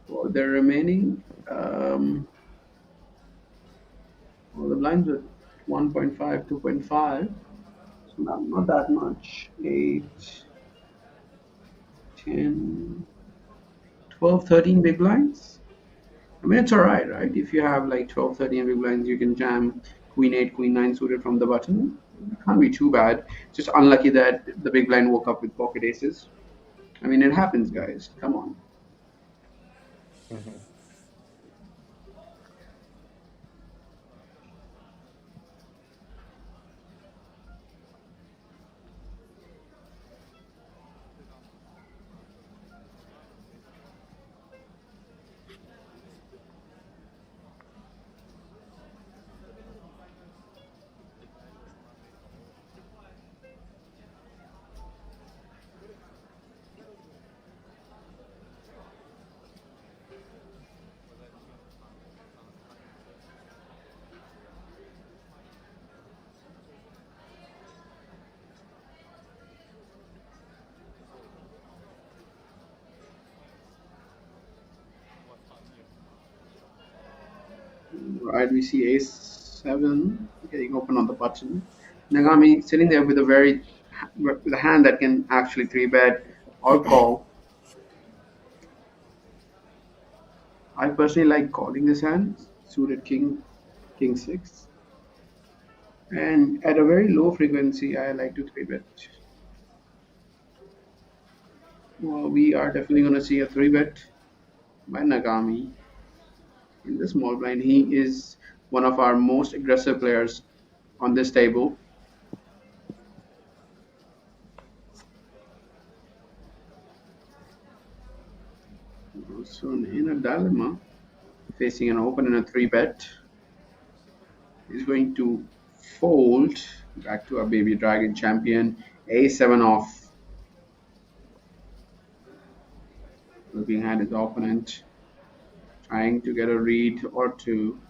For the remaining, well, the blinds are 1.5, 2.5. So not that much. 8, 10, 12, 13 big blinds. I mean, it's all right, right? If you have like 12, 13 big blinds, you can jam Queen 8, Queen 9 suited from the button. It can't be too bad. Just unlucky that the big blind woke up with pocket aces. I mean, it happens, guys. Come on. Mhm. Right, we see ace 7 getting open on the button. Nagami sitting there with with a hand that can actually 3-bet or call. I personally like calling this hand, suited king 6. And at a very low frequency, I like to 3-bet. Well, we are definitely going to see a 3-bet by Nagami in the small blind. He is one of our most aggressive players on this table. So in a dilemma, facing an open and a 3-bet, he's going to fold back to our baby dragon champion, a7 off, looking at his opponent, trying to get a read or two.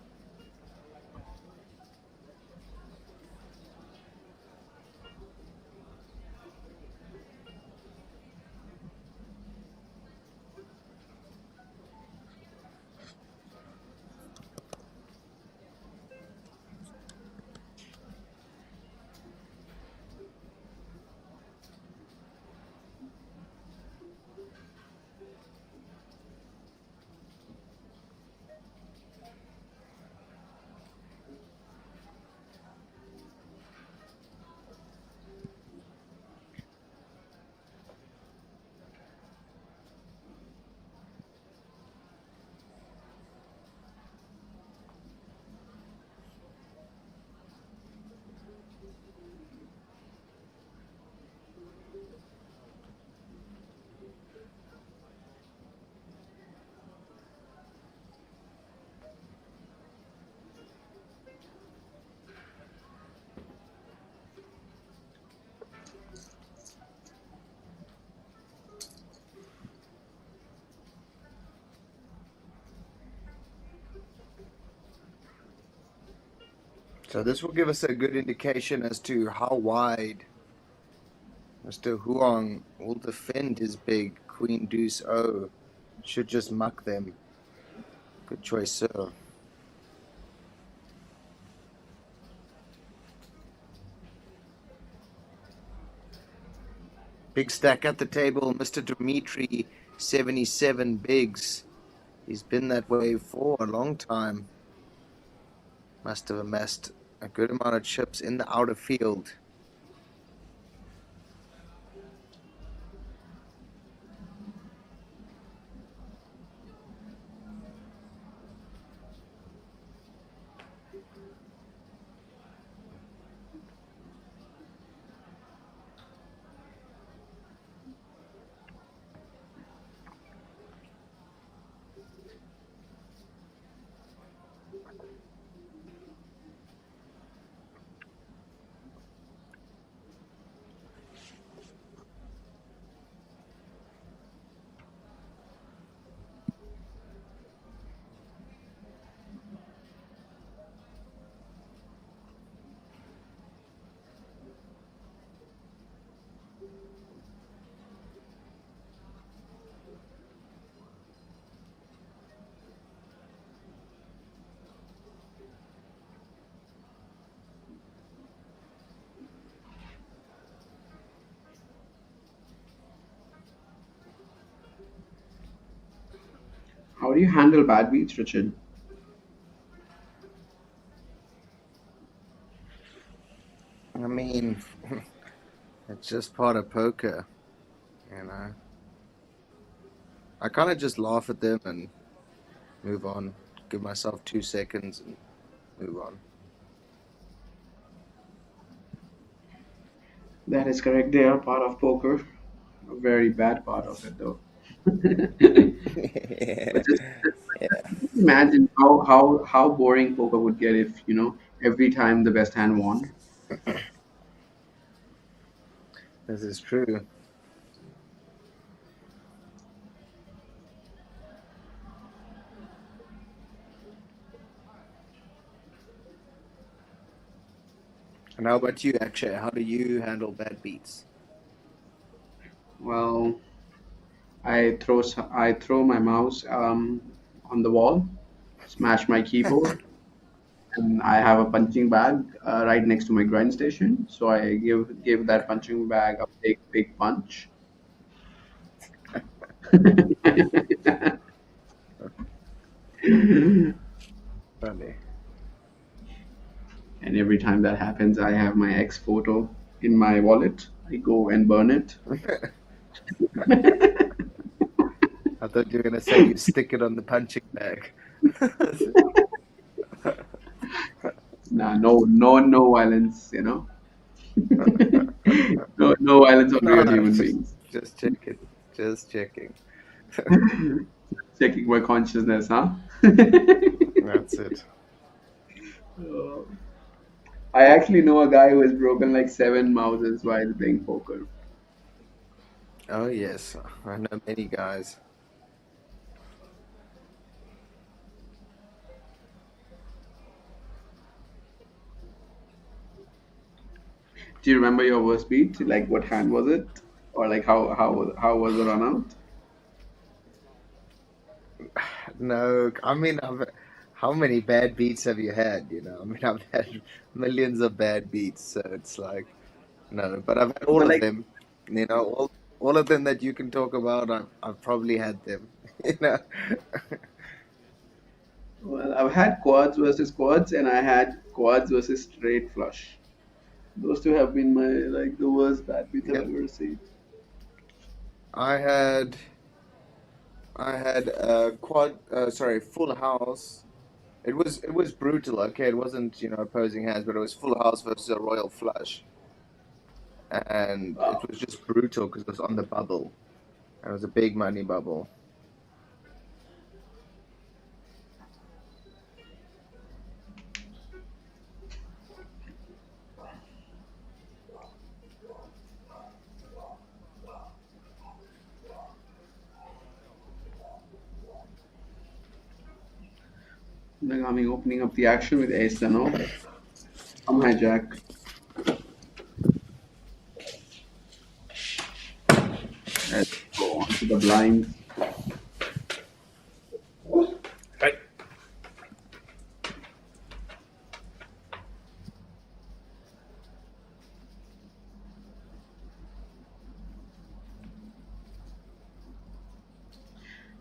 So this will give us a good indication as to how wide Mr. Huang will defend his big Queen Deuce O. Should just muck them. Good choice, sir. Big stack at the table, Mr. Dimitri, 77 bigs. He's been that way for a long time. Must have amassed a good amount of chips in the outer field. do you handle bad beats, Richard? I mean, it's just part of poker, you know. I kind of just laugh at them and move on. Give myself 2 seconds and move on. That is correct. They are part of poker. A very bad part of it, though. But just Yeah, imagine how boring poker would get if, every time the best hand won. this is true. And how about you, Akshay? How do you handle bad beats? Well, I throw my mouse on the wall, smash my keyboard, and I have a punching bag right next to my grind station. So I give that punching bag a big punch. Funny. And every time that happens, I have my ex photo in my wallet. I go and burn it. I thought you were gonna say you stick it on the punching bag. Nah, no violence, no violence on No, real no, human beings. just checking. Just checking. Checking my consciousness, huh? That's it. I actually know a guy who has broken like 7 mouses while playing poker. Oh yes, I know many guys. Do you remember your worst beat? Like what hand was it? Or like how was the run out? No, I mean, how many bad beats have you had? I mean, I've had millions of bad beats, so it's like, no, but I've had all But of like, them. All of them that you can talk about, I've probably had them. You know. well, I've had quads versus quads, and I had quads versus straight flush. Those two have been my like the worst bad beats I've Yeah, ever seen. I had I had full house. It was brutal. Okay, it wasn't opposing hands, but it was full house versus a royal flush, and it was just brutal because it was on the bubble. It was a big money bubble. Nagami opening up the action with ace then off. Come hijack. Let's go on to the blinds. Right.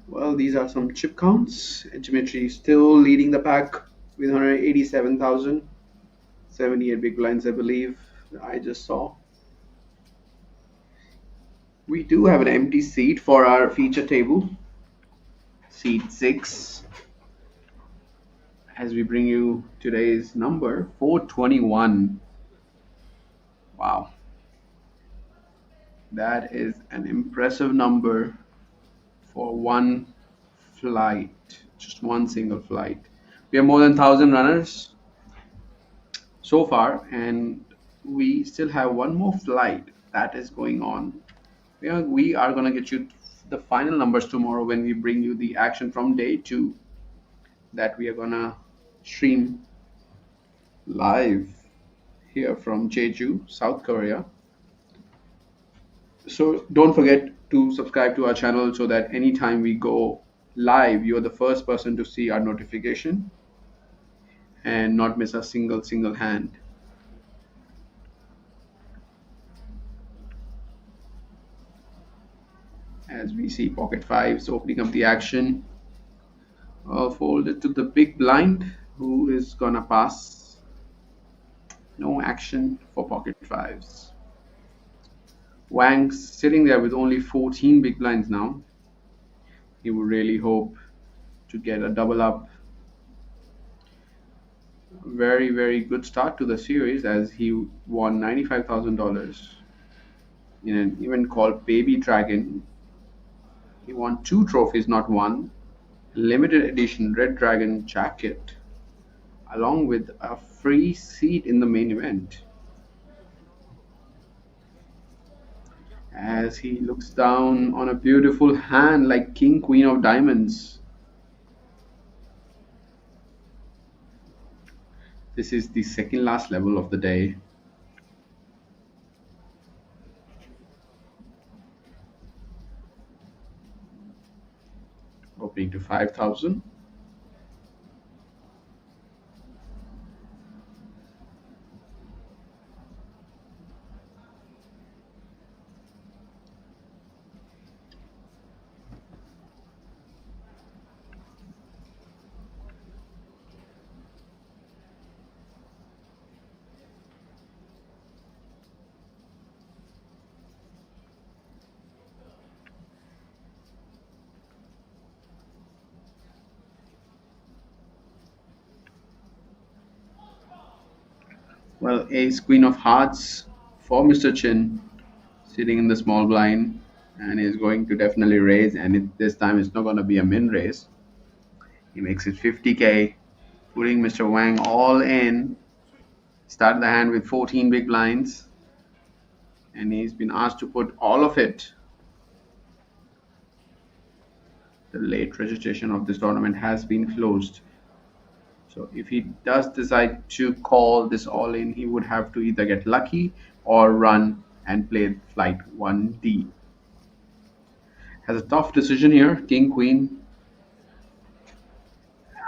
Well, these are some chip counts. Geometry still leading the pack with 187,000. 78 big blinds, I believe. I just saw. We do have an empty seat for our feature table. Seat 6. As we bring you today's number 421. Wow. That is an impressive number for one flight, just one single flight. We have more than 1,000 runners so far, and we still have one more flight that is going on. We are going to get you the final numbers tomorrow when we bring you the action from day 2 that we are going to stream live here from Jeju, South Korea. So don't forget to subscribe to our channel so that anytime we go live, you're the first person to see our notification and not miss a single hand. As we see pocket fives opening up the action. I'll fold it to the big blind. Who is gonna pass? No action for pocket fives. Wang's sitting there with only 14 big blinds now. He would really hope to get a double up. Very, very good start to the series as he won $95,000 in an event called Baby Dragon. He won 2 trophies, not one. Limited edition Red Dragon jacket, along with a free seat in the main event. As he looks down on a beautiful hand like King Queen of Diamonds. This is the second last level of the day. Opening to 5,000. Well, Ace Queen of Hearts for Mr. Chin, sitting in the small blind, and is going to definitely raise, and this time it's not going to be a min raise. He makes it 50k, putting Mr. Wang all in. Started the hand with 14 big blinds, and he's been asked to put all of it. The late registration of this tournament has been closed. So if he does decide to call this all in, he would have to either get lucky or run and play flight 1D. Has a tough decision here, King Queen.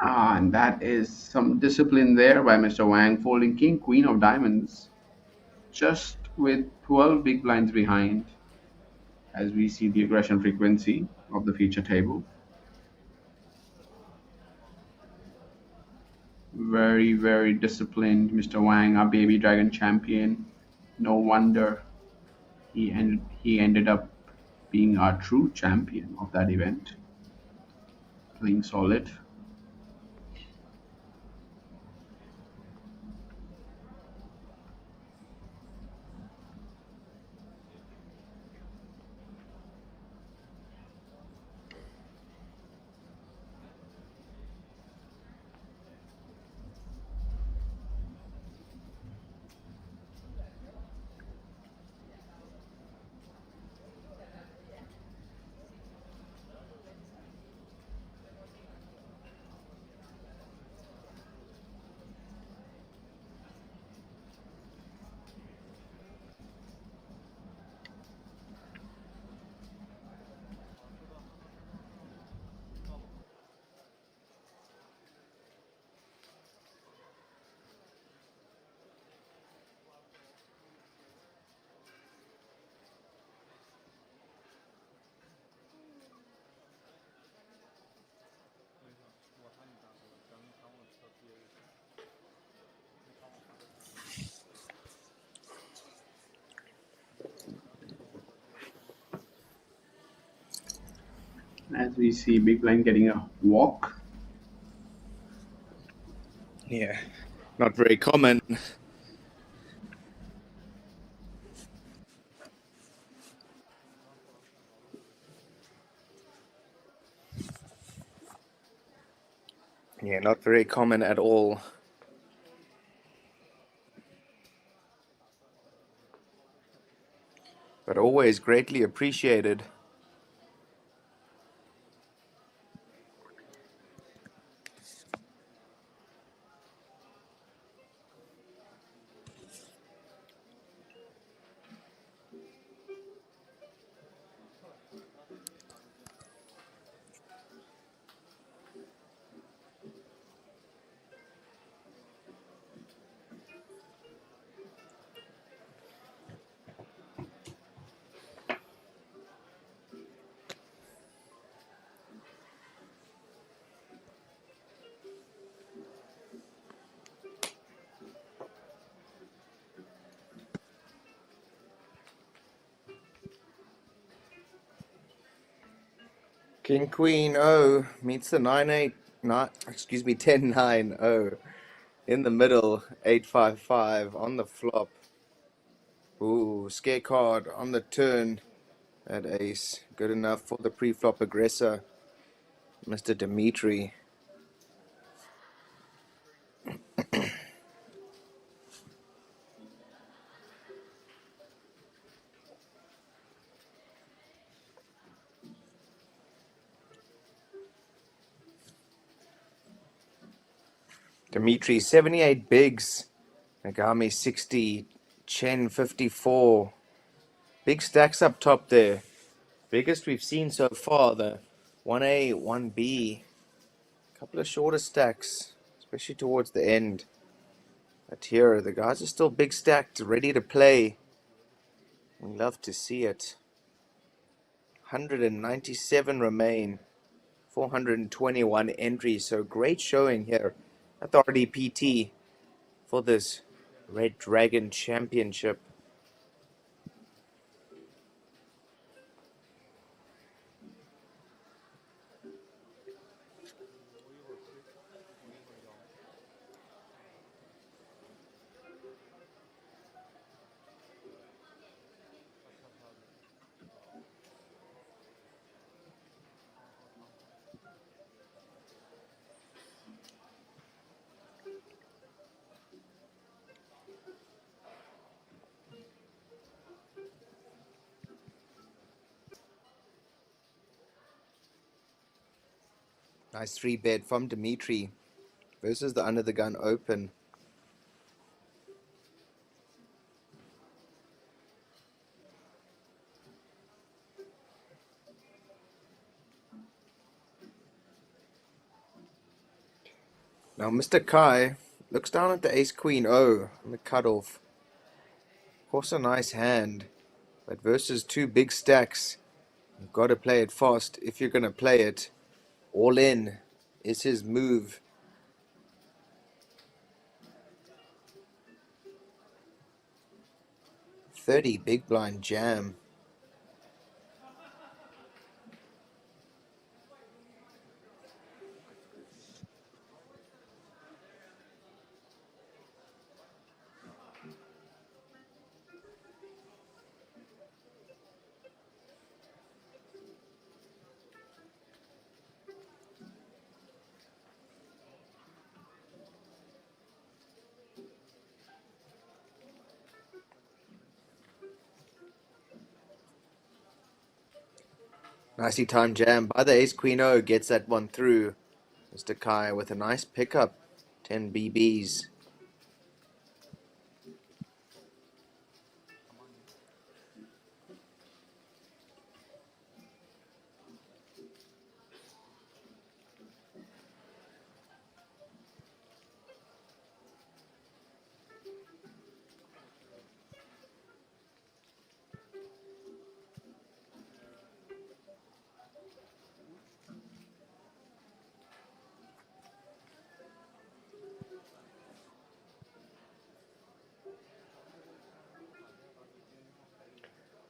And that is some discipline there by Mr. Wang, folding King Queen of Diamonds just with 12 big blinds behind, as we see the aggression frequency of the feature table. Very, very disciplined Mr. Wang, our Baby Dragon champion. No wonder he ended up being our true champion of that event. Playing solid. As we see Big Blind getting a walk. Yeah, not very common. Yeah, not very common at all. But always greatly appreciated. King Queen O meets the 9-8, excuse me, 10-9 O. In the middle, 8-5-5 on the flop. Ooh, scare card on the turn. That ace, good enough for the pre-flop aggressor, Mr. Dimitri. Dimitri, 78 bigs. Nagami, 60. Chen, 54. Big stacks up top there. Biggest we've seen so far, the 1A, 1B. Couple of shorter stacks, especially towards the end. But here, the guys are still big stacked, ready to play. We love to see it. 197 remain. 421 entries, so great showing here at the RDPT for this Red Dragon Championship. Nice 3-bet from Dimitri versus the under the gun open. Now Mr. Kai looks down at the ace queen O on the cutoff. Of course, a nice hand, but versus two big stacks, you've got to play it fast if you're going to play it. All in is his move. 30 big blind jam. Nicely timed jam by the ace queen O, gets that one through. Mr. Kai with a nice pickup, 10 BBs.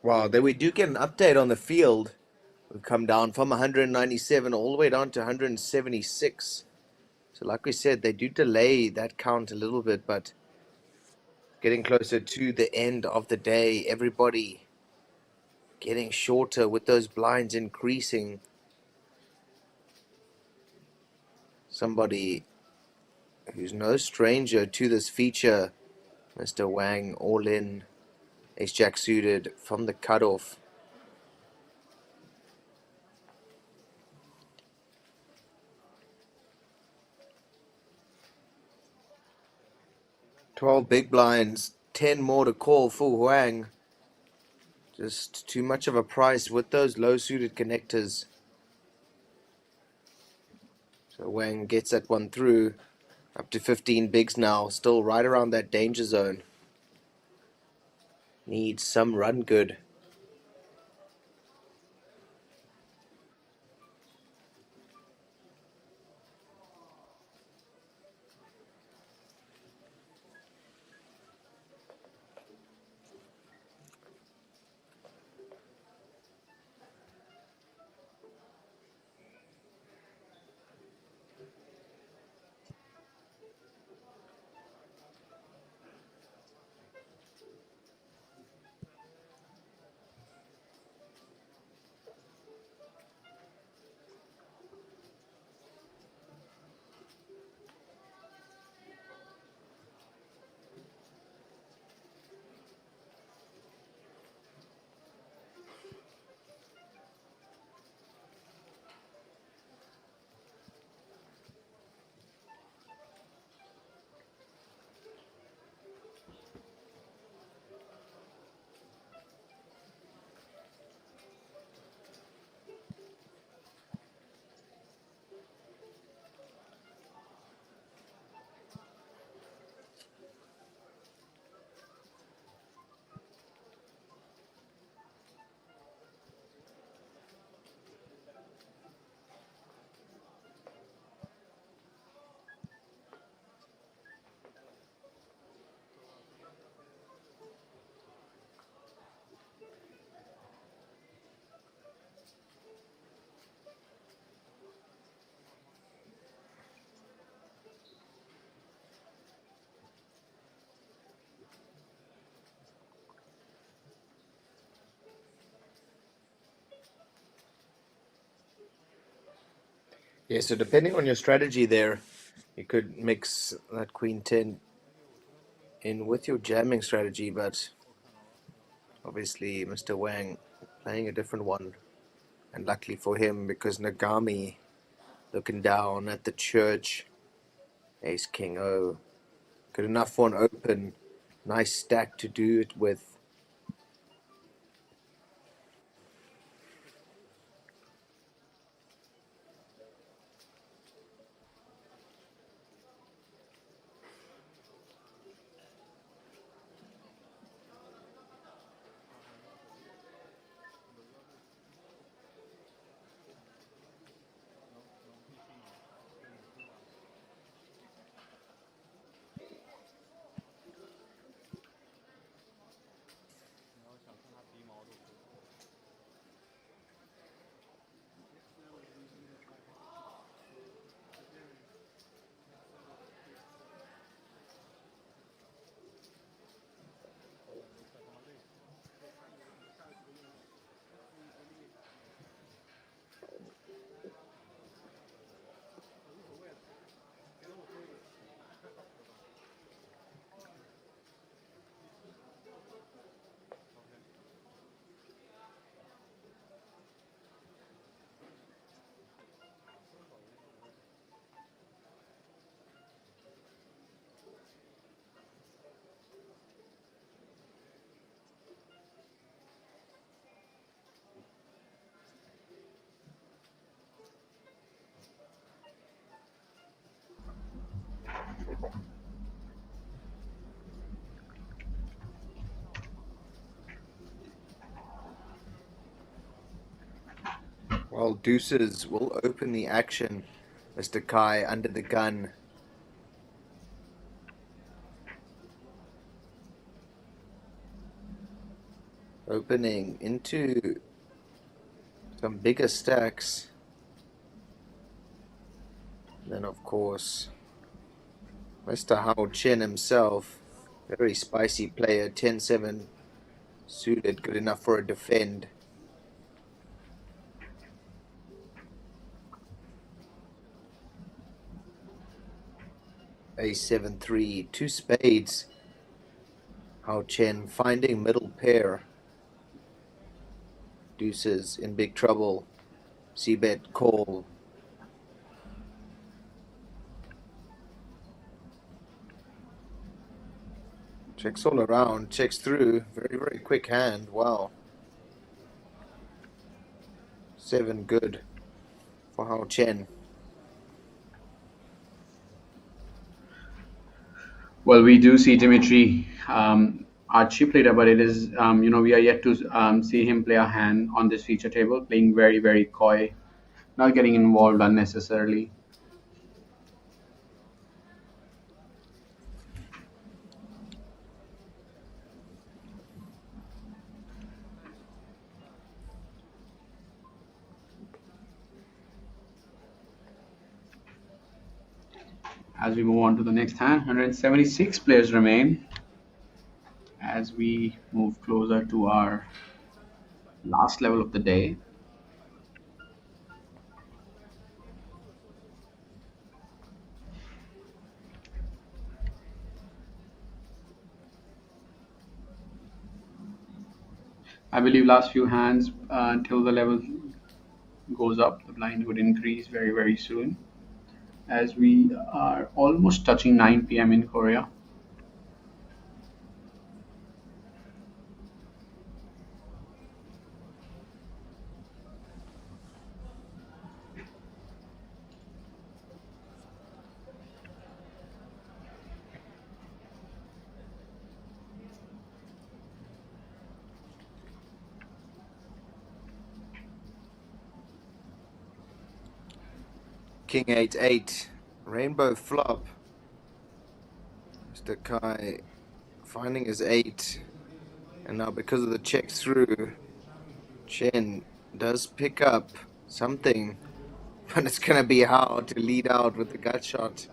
Wow, then we do get an update on the field. We've come down from 197 all the way down to 176. So like we said, they do delay that count a little bit, but getting closer to the end of the day, everybody getting shorter with those blinds increasing. Somebody who's no stranger to this feature, Mr. Wang, all in, ace jack suited from the cutoff. $12 big blinds, 10 more to call for Wang. Just too much of a price with those low suited connectors. So Wang gets that one through. Up to 15 bigs now, still right around that danger zone. Needs some run good. Yeah, so depending on your strategy there, you could mix that queen 10 in with your jamming strategy, but obviously Mr. Wang playing a different one. And luckily for him, because Nagami looking down at the church, ace king O, good enough for an open, nice stack to do it with. Well, deuces will open the action. Mr. Kai under the gun. Opening into some bigger stacks. Then, of course, Mr. Hao Chen himself, very spicy player, 10-7 suited, good enough for a defend. Ace 7-3, two spades. Hao Chen finding middle pair. Deuces in big trouble. C-bet call. Checks all around, checks through. Very, very quick hand. Wow. 7 good for Hao Chen. Well, we do see Dimitri, our chip leader, but it is, we are yet to see him play a hand on this feature table, playing very, very coy, not getting involved unnecessarily. As we move on to the next hand, 176 players remain as we move closer to our last level of the day. I believe last few hands until the level goes up, the blind would increase very, very soon as we are almost touching 9 p.m. in Korea. King 8-8. Rainbow flop. Mr. Kai finding his 8. And now because of the check through, Chen does pick up something. But it's going to be hard to lead out with the gut shot.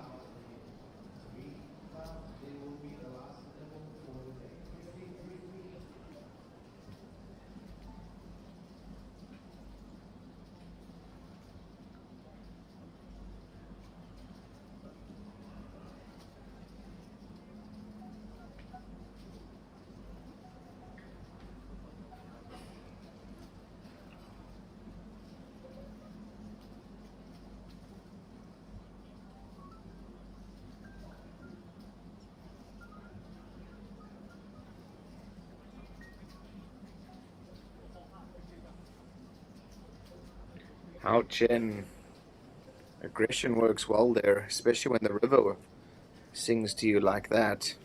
How Chen aggression works well there, especially when the river sings to you like that.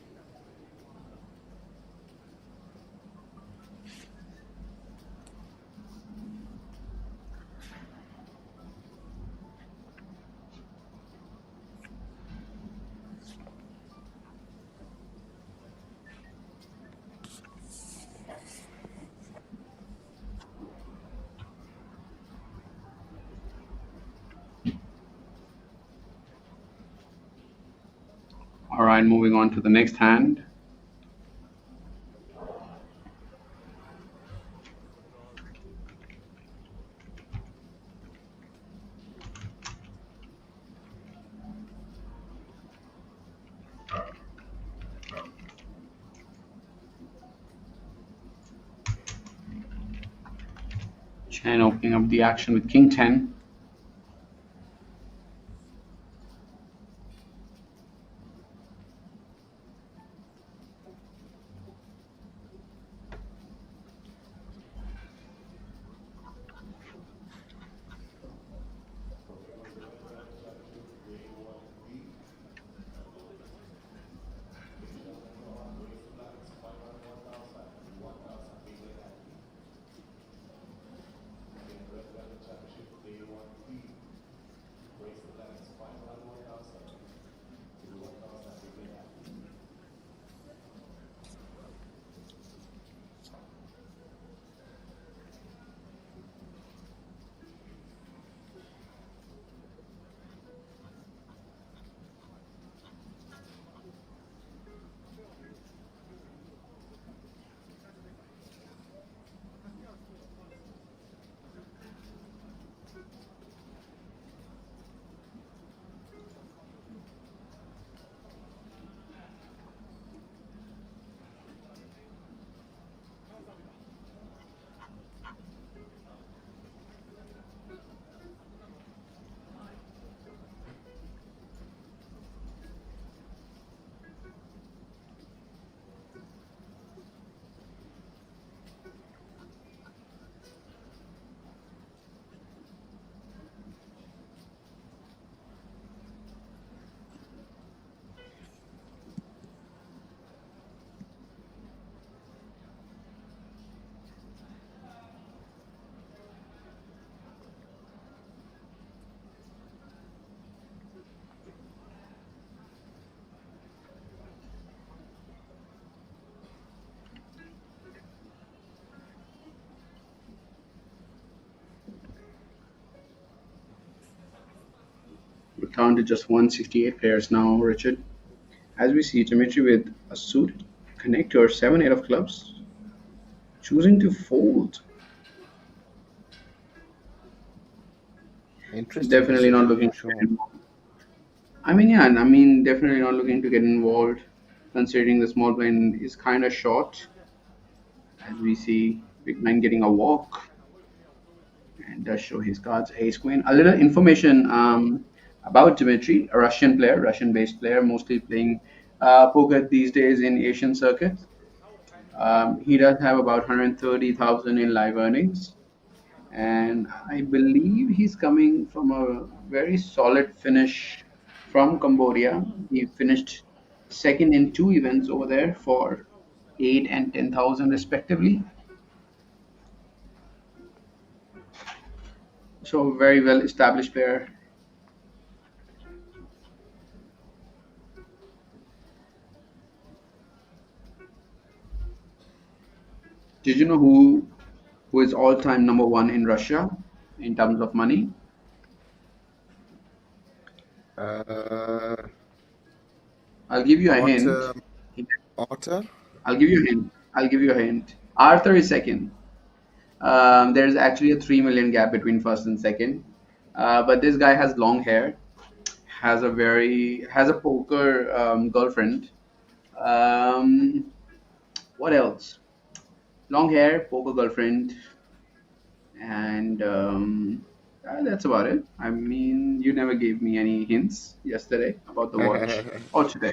All right, moving on to the next hand. Chen opening up the action with King 10. We're down to just 168 pairs now, Richard. As we see Dimitri with a suited connector, 7-8 of clubs, choosing to fold. Interesting Definitely not decision looking for to get sure. involved. I mean, definitely not looking to get involved, considering the small blind is kind of short. As we see big blind getting a walk and does show his cards ace queen. A little information about Dmitry, a Russian player, Russian-based player, mostly playing poker these days in Asian circuit. He does have about 130,000 in live earnings, and I believe he's coming from a very solid finish from Cambodia. He finished second in two events over there for 8 and 10,000 respectively. So very well established player. Did you know who is all-time number one in Russia in terms of money? Uh, I'll give you a hint. Arthur, Arthur? I'll give you a hint. I'll give you a hint. Arthur is second. There's actually a 3 million gap between first and second. But this guy has long hair, has a poker girlfriend. Um, what else? Long hair, poker girlfriend, and that's about it. I mean, you never gave me any hints yesterday about the watch or today.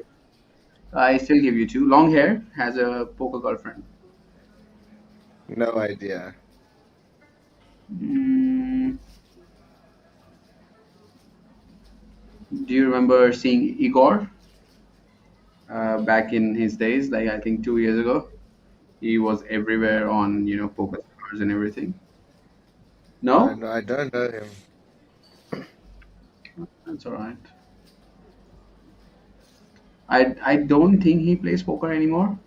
I still give you two. Long hair, has a poker girlfriend. No idea. Mm, Do you remember seeing Igor back in his days? Like I think 2 years ago, he was everywhere on Poker Stars and everything. No, I don't know him. that's all right. I don't think he plays poker anymore.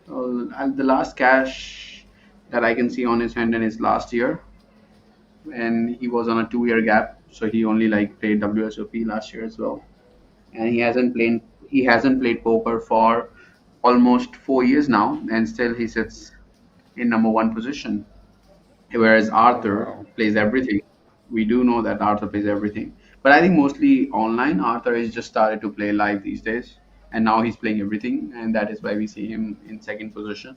The last cash that I can see on his hand is last year, and he was on a 2-year gap, so he only like played WSOP last year as well, and he hasn't played poker for almost 4 years now, and still he sits in number one position. Whereas Oh Arthur wow. plays everything. We do know that Arthur plays everything, but I think mostly online. Arthur has just started to play live these days, and now he's playing everything, and that is why we see him in second position.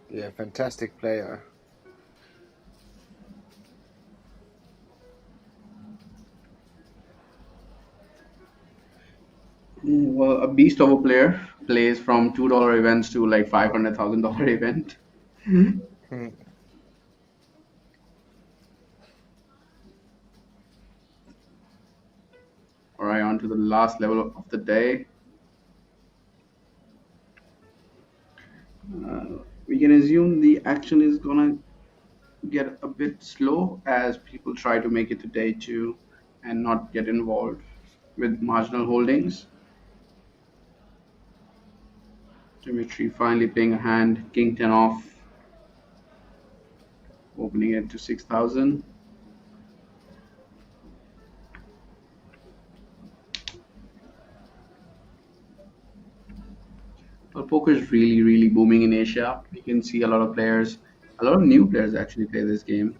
Yeah, fantastic player. Well, a beast of a player, plays from $2 events to like $500,000 event. Hmm. All right, on to the last level of the day. We can assume the action is gonna get a bit slow as people try to make it to day two and not get involved with marginal holdings. Dimitri finally playing a hand, king 10 off, opening it to 6,000. Well, poker is really, really booming in Asia. You can see a lot of players, a lot of new players actually play this game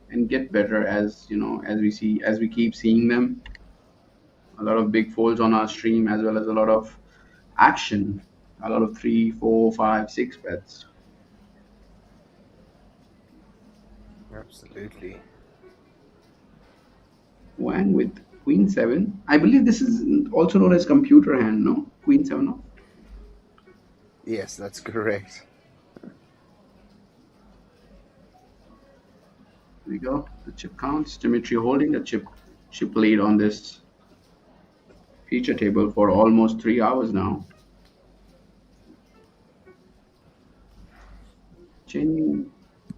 and get better as we keep seeing them. A lot of big folds on our stream as well as a lot of action, a lot of 3, 4, 5, 6 bets. Absolutely. Wang with Queen 7. I believe this is also known as computer hand, no? Queen 7 off. Yes, that's correct. There we go. The chip counts. Dimitri holding the chip lead on this feature table for almost 3 hours now. Changing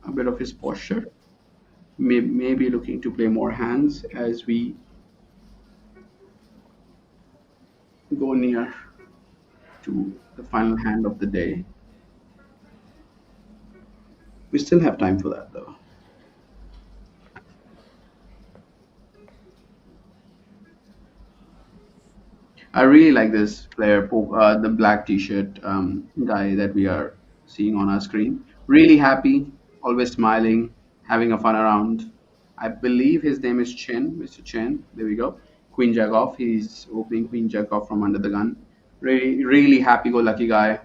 a bit of his posture. Maybe looking to play more hands as we go near to the final hand of the day. We still have time for that though. I really like this player, the black t-shirt guy that we are seeing on our screen. Really happy, always smiling, having a fun around. I believe his name is Chen, Mr. Chen. There we go. Queen Jack off. He's opening Queen Jack off from under the gun. Really, really happy-go-lucky guy,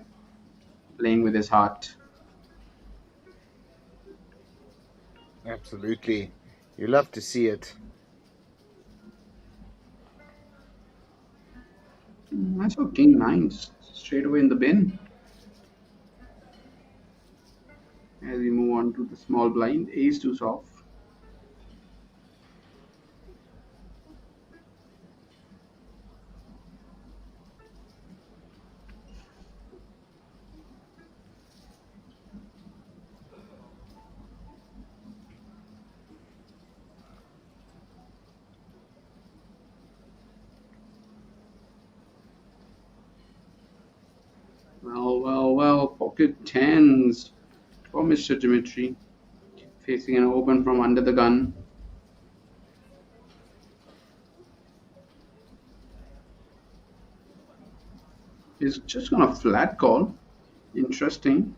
playing with his heart. Absolutely. You love to see it. I saw King 9 straight away in the bin. As we move on to the small blind, Ace 2 off. Well, pocket tens for Mr. Dimitri. Facing an open from under the gun. He's just gonna flat call. Interesting.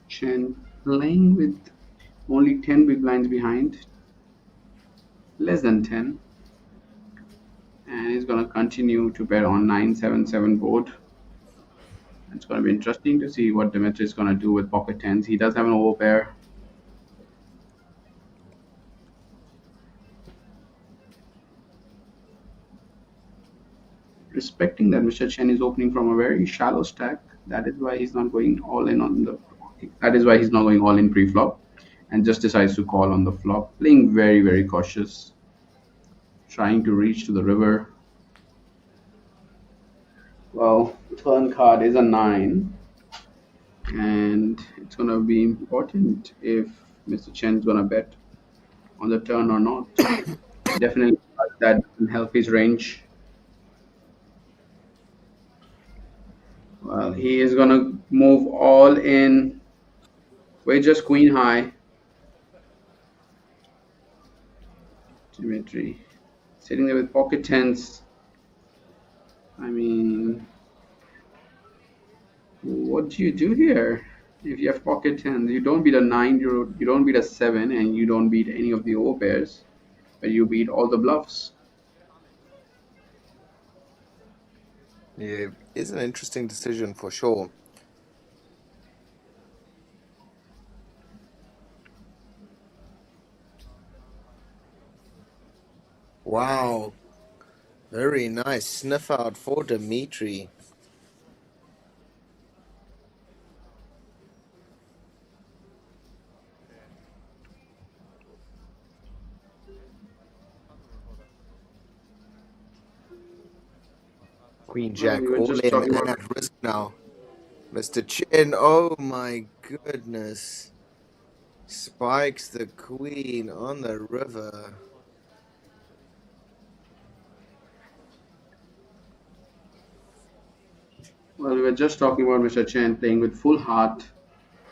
Chen playing with only 10 big blinds behind. Less than 10. And he's gonna continue to bet on 9-7-7 board. It's going to be interesting to see what Dimitri is going to do with pocket tens. He does have an overpair. Respecting that Mr. Chen is opening from a very shallow stack, that is why he's not going all in on the. That is why he's not going all in pre-flop, and just decides to call on the flop, playing very, very cautious, trying to reach to the river. Well, turn card is a 9, and it's gonna be important if Mr. Chen's gonna bet on the turn or not. Definitely that doesn't help his range. Well, he is gonna move all in. We're just queen high. Dimitri sitting there with pocket tens. I mean, what do you do here? If you have pocket tens, you don't beat a 9, you don't beat a 7, and you don't beat any of the O pairs, but you beat all the bluffs. Yeah, is an interesting decision for sure. Wow, very nice sniff out for Dimitri. Queen Well, we Jack were all just in talking and about. at risk now. Mr. Chin, oh my goodness. Spikes the queen on the river. Well, we were just talking about Mr. Chen playing with full heart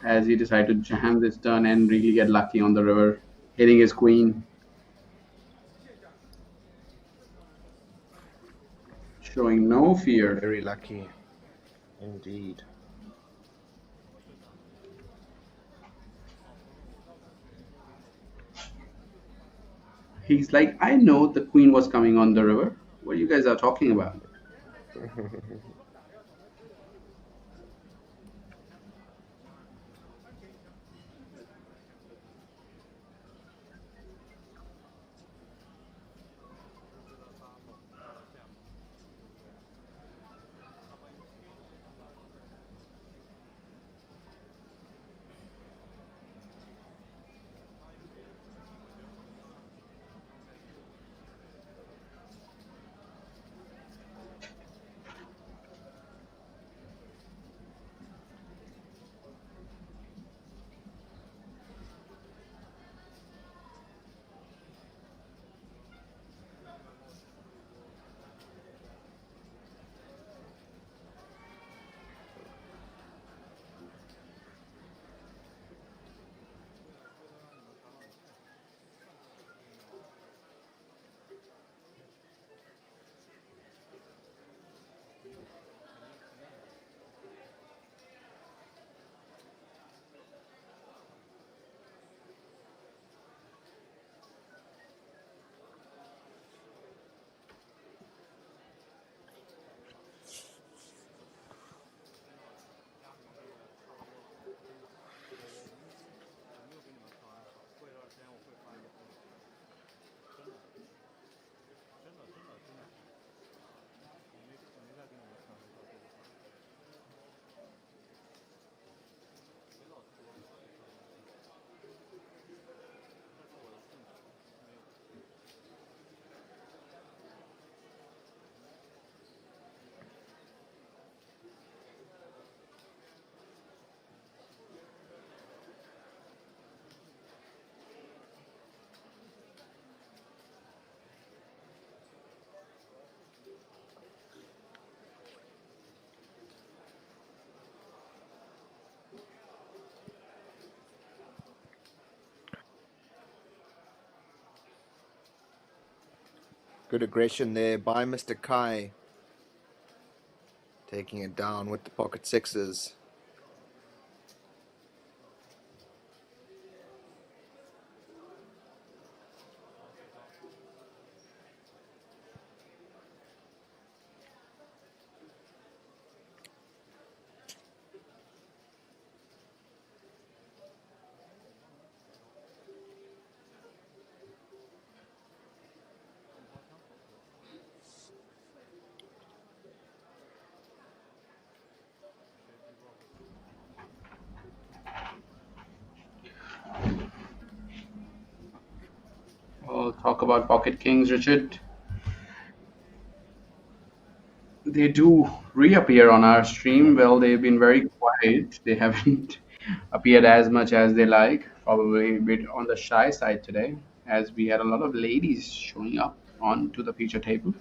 as he decided to jam this turn and really get lucky on the river, hitting his queen, showing no fear. Very lucky indeed. He's like, I know the queen was coming on the river. What you guys are talking about? Good aggression there by Mr. Kai, taking it down with the pocket sixes. talk about Pocket Kings, Richard. They do reappear on our stream. Well, they've been very quiet. They haven't appeared as much as they like. Probably a bit on the shy side today, as we had a lot of ladies showing up onto the feature table.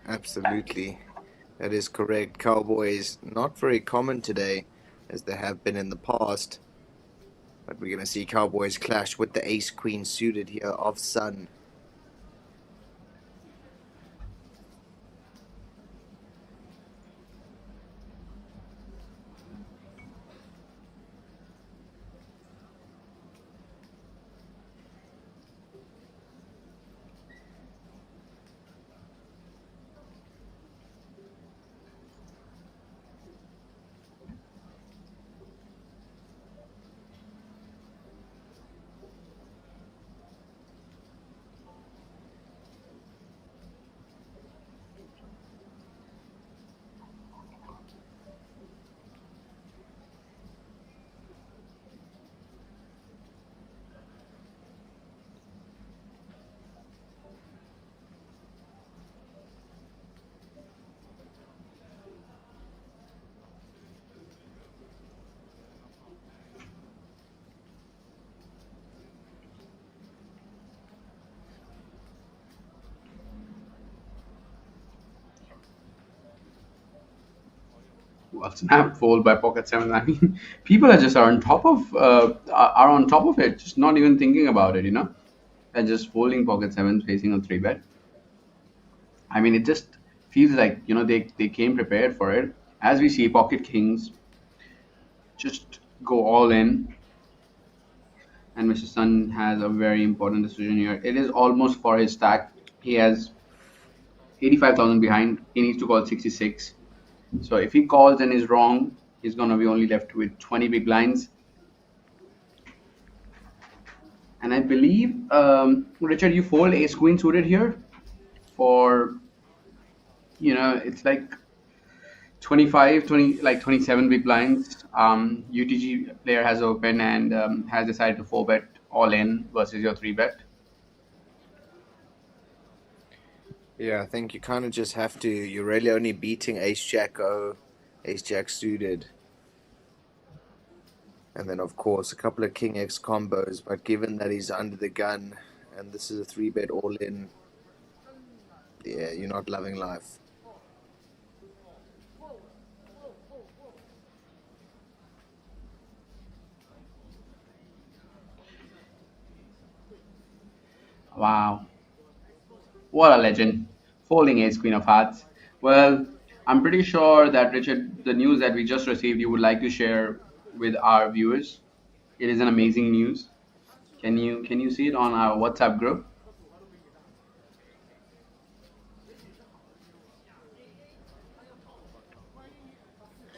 Absolutely. That is correct. Cowboys not very common today as they have been in the past. But we're going to see Cowboys clash with the ace queen suited here of Sun. Well, snap fold by Pocket Seven. I mean, people are just are on top of it, just not even thinking about it, and just folding Pocket Seven, facing a three bet. I mean, it just feels like they came prepared for it. As we see, Pocket Kings just go all in, and Mr. Sun has a very important decision here. It is almost for his stack. He has 85,000 behind. He needs to call 66. So if he calls and is wrong, he's gonna be only left with 20 big blinds. And I believe, Richard, you fold ace queen suited here for, it's like 25, 20, like 27 big blinds. UTG player has open and has decided to 4-bet all in versus your 3-bet. Yeah, I think you kind of just have to. You're really only beating ace jack O, ace jack suited. And then, of course, a couple of king X combos. But given that he's under the gun and this is a 3-bet all in, yeah, you're not loving life. Wow. What a legend. Folding ace queen of hearts. Well, I'm pretty sure that, Richard, the news that we just received, you would like to share with our viewers. It is an amazing news. Can you see it on our WhatsApp group?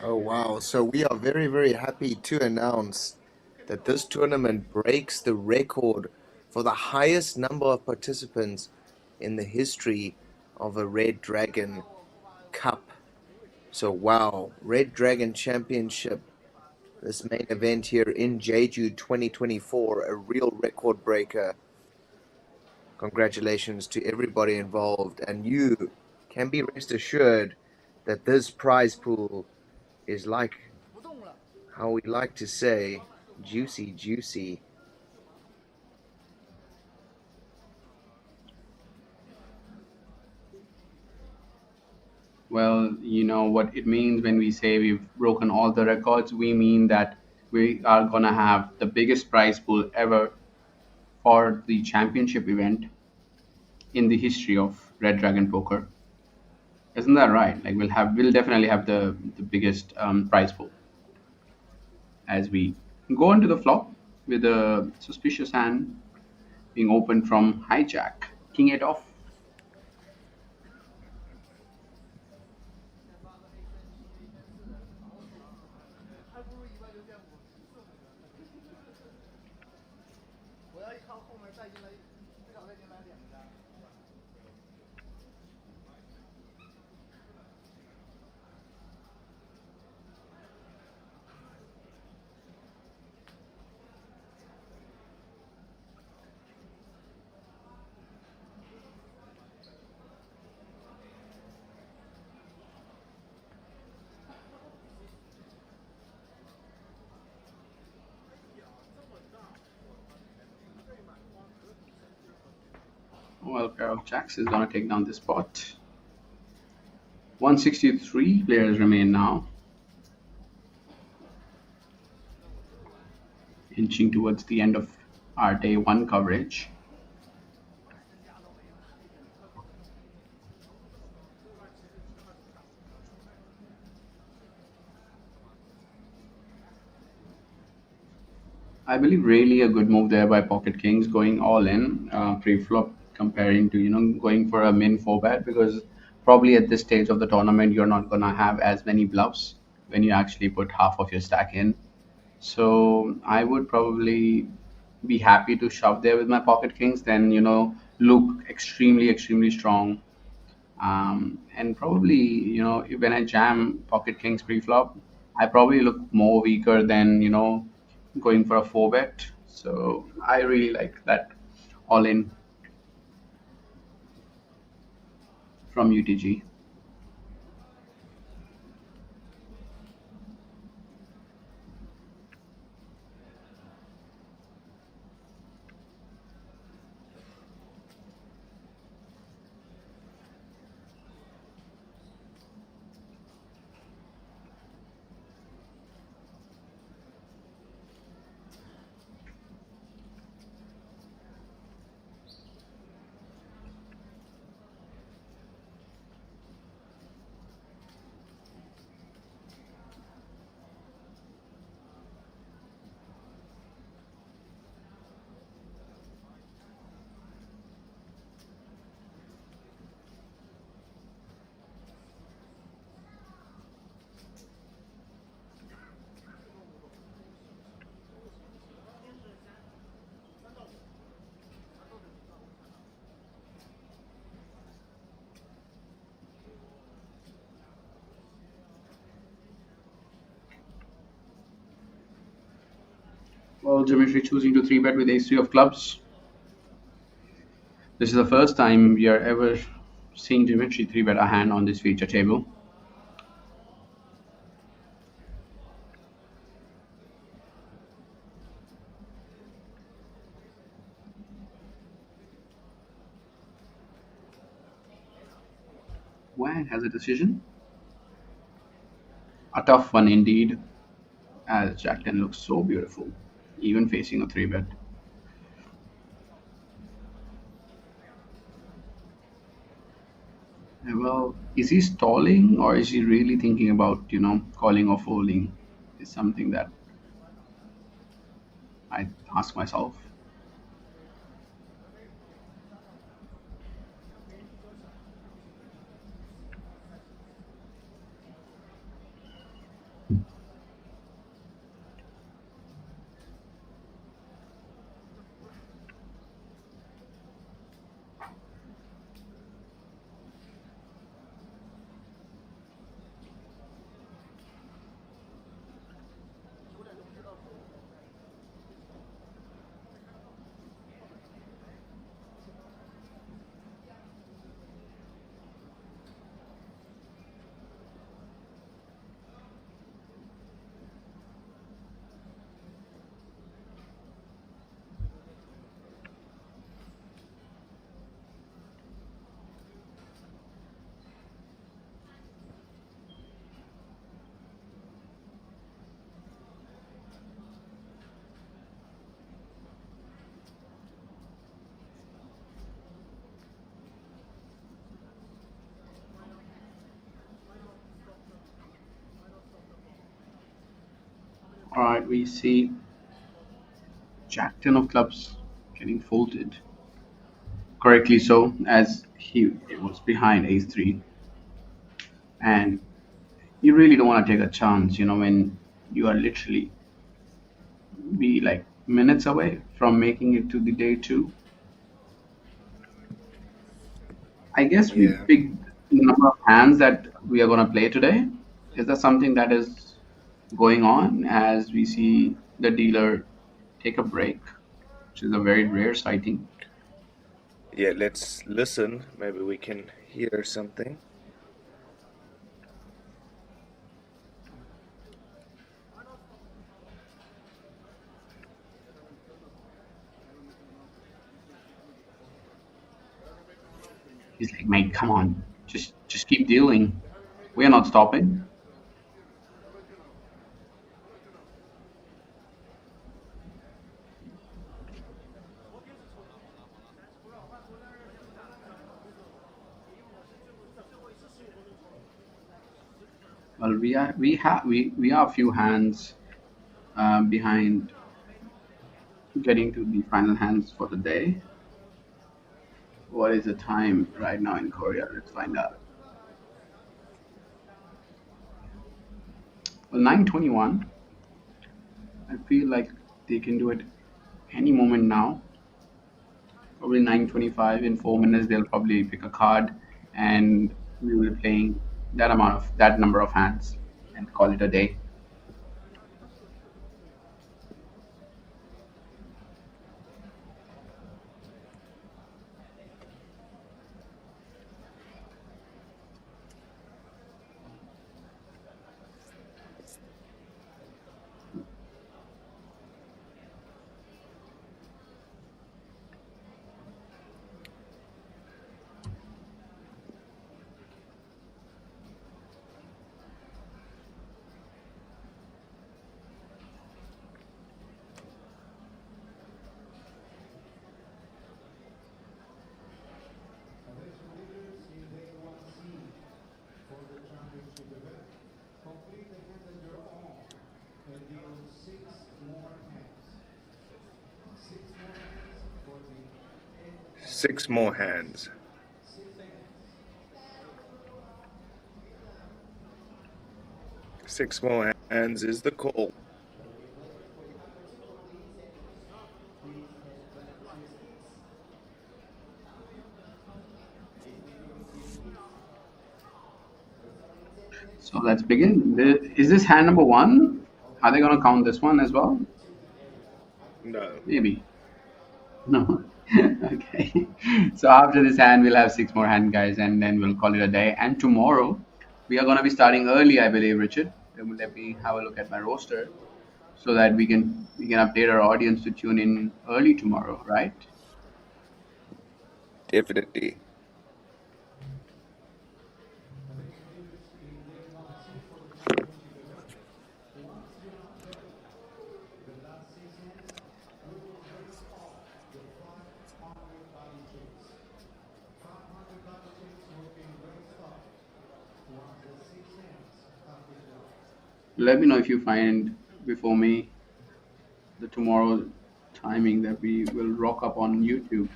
Oh, wow. So we are very, very happy to announce that this tournament breaks the record for the highest number of participants in the history of a Red Dragon Cup. So, wow, Red Dragon Championship, this main event here in Jeju 2024, a real record breaker. Congratulations to everybody involved, and you can be rest assured that this prize pool is like how we like to say, juicy, juicy. Well, you know what it means when we say we've broken all the records. We mean that we are gonna have the biggest prize pool ever for the championship event in the history of Red Dragon Poker. Isn't that right? Like we'll definitely have the biggest prize pool as we go into the flop with a suspicious hand being opened from hijack, king 8 off. Well, pair of jacks is gonna take down this pot. 163 players remain now, inching towards the end of our day one coverage. I believe really a good move there by Pocket Kings, going all in pre-flop, comparing to going for a min four bet, because probably at this stage of the tournament you're not gonna have as many bluffs when you actually put half of your stack in. So I would probably be happy to shove there with my Pocket Kings, then look extremely strong. And probably, when I jam Pocket Kings pre-flop, I probably look more weaker than, going for a four bet. So I really like that all in from UTG. Well, Dimitri choosing to three bet with ace three of clubs. This is the first time we are ever seeing Dimitri three bet a hand on this feature table. Wang has a decision. A tough one indeed, as Jack 10 looks so beautiful, even facing a three bet. Well, is he stalling or is he really thinking about, calling or folding? Is something that I ask myself. All right, we see Jack 10 of clubs getting folded. Correctly so, as he was behind ace 3. And you really don't want to take a chance, when you are literally be like minutes away from making it to the day 2. I guess we Yeah. picked the number of hands that we are going to play today. Is that something that is going on as we see the dealer take a break, which is a very rare sighting? Yeah, let's listen. Maybe we can hear something. He's like, mate, come on, just keep dealing. We are not stopping. Well, we are a few hands behind getting to the final hands for the day. What is the time right now in Korea? Let's find out. Well, 9:21. I feel like they can do it any moment now. Probably 9:25. In 4 minutes, they'll probably pick a card, and we will be playing that number of hands and call it a day. Six more hands. Six more hands is the call. So let's begin. Is this hand number one? Are they going to count this one as well? No. Maybe. No. Okay. So after this hand, we'll have six more hand, guys, and then we'll call it a day. And tomorrow, we are going to be starting early, I believe, Richard. Let me have a look at my roster so that we can update our audience to tune in early tomorrow, right? Definitely. Let me know if you find before me the tomorrow timing that we will rock up on YouTube.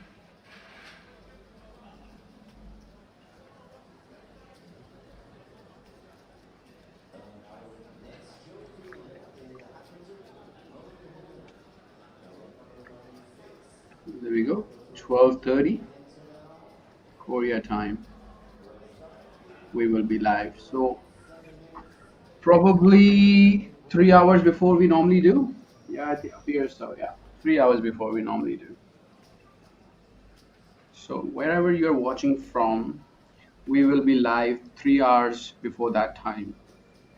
There we go. 12:30 Korea time. We will be live. So probably 3 hours before we normally do. Yeah, it appears so. Yeah, 3 hours before we normally do. So wherever you're watching from, we will be live 3 hours before that time,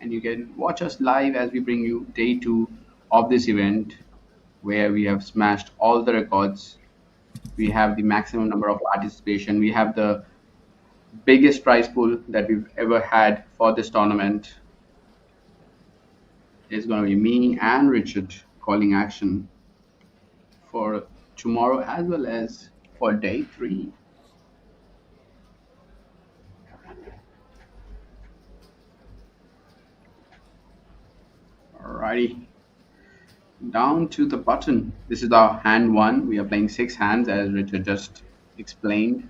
and you can watch us live as we bring you day two of this event, where we have smashed all the records. We have the maximum number of participation. We have the biggest prize pool that we've ever had for this tournament. It's going to be me and Richard calling action for tomorrow as well as for day three. Alrighty. Down to the button. This is our hand one. We are playing six hands as Richard just explained.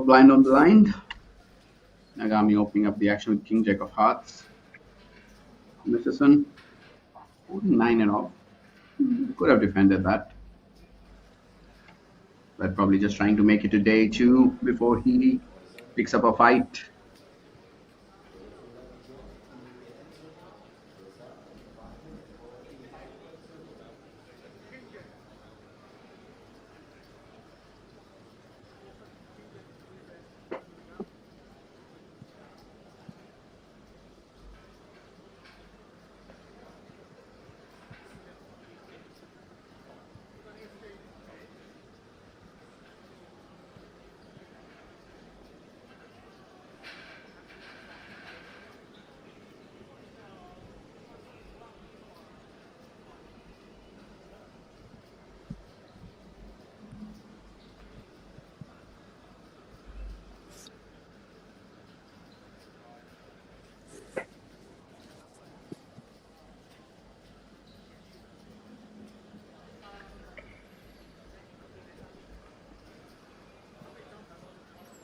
blind on blind. Nagami opening up the action with King Jack of Hearts. Mr. Sun, 9 and off. Could have defended that. But probably just trying to make it to day 2 before he picks up a fight.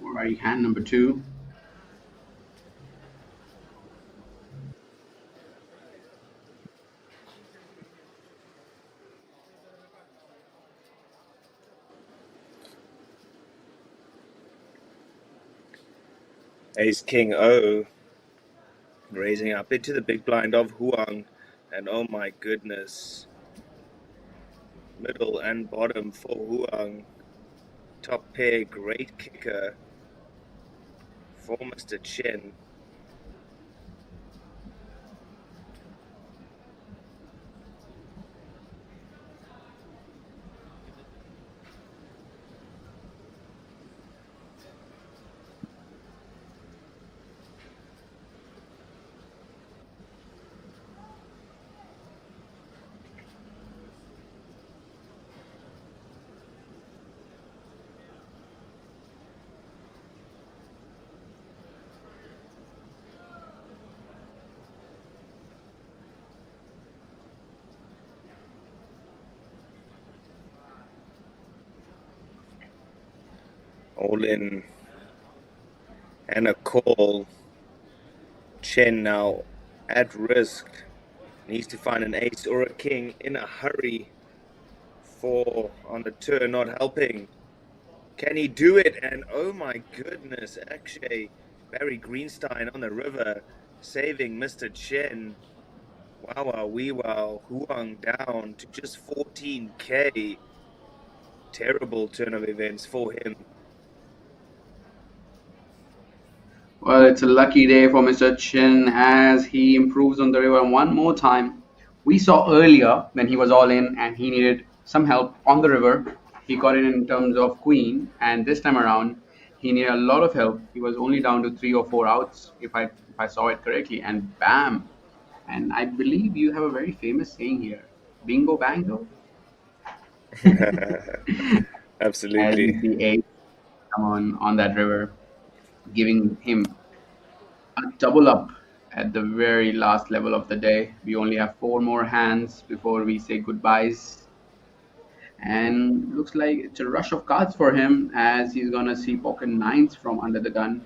Alright, hand number 2. Ace King O raising up into the big blind of Huang, and oh my goodness, middle and bottom for Huang. Top pair, great kicker for Mr. Chen. All in and a call. Chen now at risk. Needs to find an ace or a king in a hurry. 4 on the turn, not helping. Can he do it? And oh my goodness, Akshay Barry Greenstein on the river, saving Mr. Chen. Wow, wee wow, Huang down to just 14k. Terrible turn of events for him. Well, it's a lucky day for Mr. Chen as he improves on the river one more time. We saw earlier when he was all in and he needed some help on the river. He got it in terms of queen, and this time around he needed a lot of help. He was only down to 3 or 4 outs, if I saw it correctly, and bam! And I believe you have a very famous saying here: bingo bango. Absolutely. As the ace come on that river, giving him a double up at the very last level of the day. We only have 4 more hands before we say goodbyes. And looks like it's a rush of cards for him as he's gonna see pocket 9s from under the gun.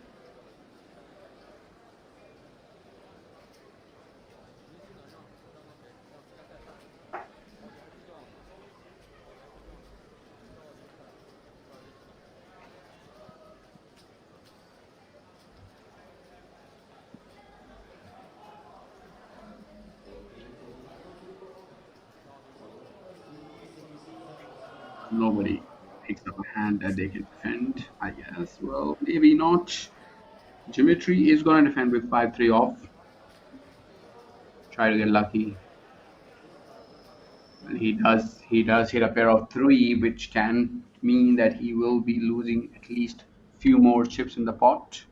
Nobody picks up a hand that they can defend, I guess. Well, maybe not. Dimitri is going to defend with 5-3 off. Try to get lucky. Well, he does hit a pair of 3, which can mean that he will be losing at least few more chips in the pot.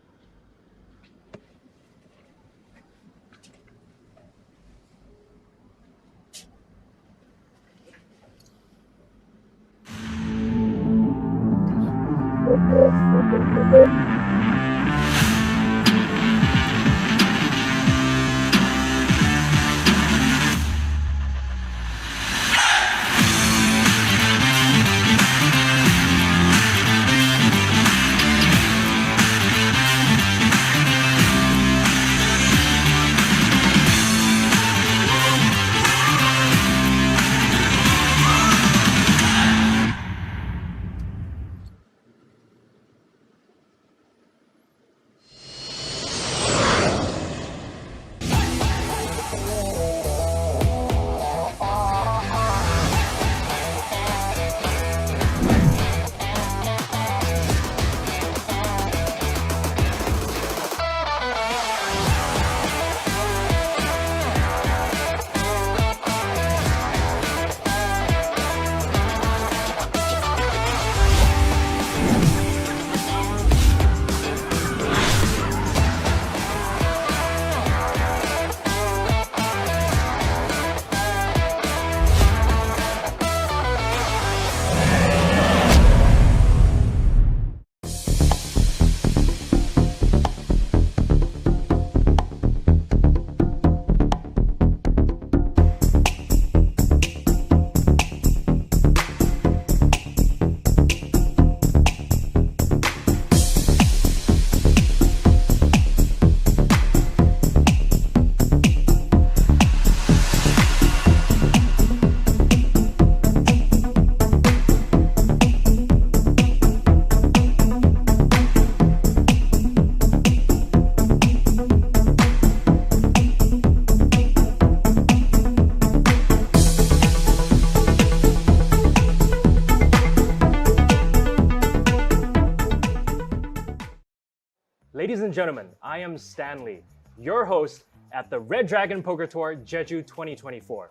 and gentlemen, I am Stanley, your host at the Red Dragon Poker Tour Jeju 2024.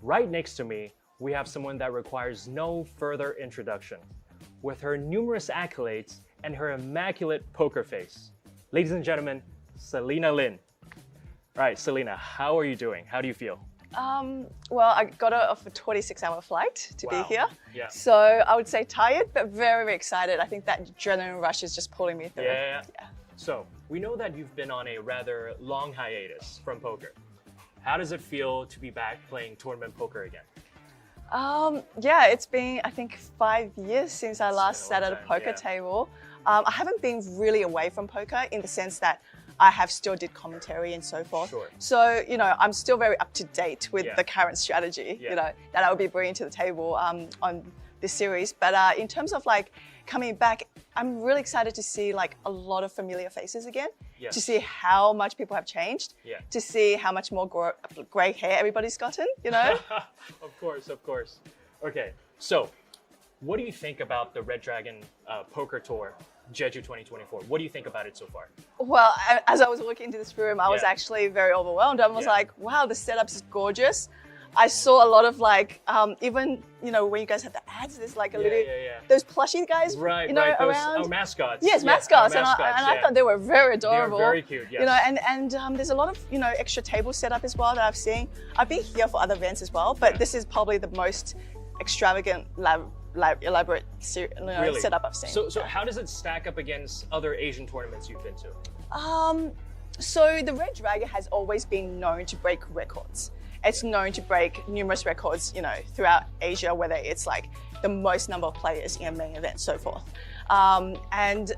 Right next to me, we have someone that requires no further introduction. With her numerous accolades and her immaculate poker face. Ladies and gentlemen, Selena Lin. All right, Selena, how are you doing? How do you feel? Well, I got off a 26-hour flight to be here. Yeah. So I would say tired, but very, very excited. I think that adrenaline rush is just pulling me through. Yeah. So we know that you've been on a rather long hiatus from poker. How does it feel to be back playing tournament poker again? Yeah, it's been, I think, 5 years since I last sat at a poker table. I haven't been really away from poker in the sense that I have still did commentary and so forth. Sure. So, you know, I'm still very up to date with the current strategy, you know, that I will be bringing to the table on this series. But in terms of like coming back, I'm really excited to see like a lot of familiar faces again, to see how much people have changed, to see how much more gray hair everybody's gotten, you know? Of course. Okay, so what do you think about the Red Dragon Poker Tour Jeju 2024? What do you think about it so far? Well, as I was walking into this room, I was actually very overwhelmed. I was like, wow, the setup is gorgeous. I saw a lot of like, even, you know, when you guys have the ads, there's like a little, those plushie guys, you know, those, around. Oh, mascots. Yes, mascots. And I thought they were very adorable. They are very cute, yes. You know, and there's a lot of, you know, extra tables set up as well that I've seen. I've been here for other events as well, but this is probably the most extravagant, elaborate setup I've seen. So how does it stack up against other Asian tournaments you've been to? So the Red Dragon has always been known to break records. It's known to break numerous records, you know, throughout Asia, whether it's like the most number of players in a main event, so forth. And,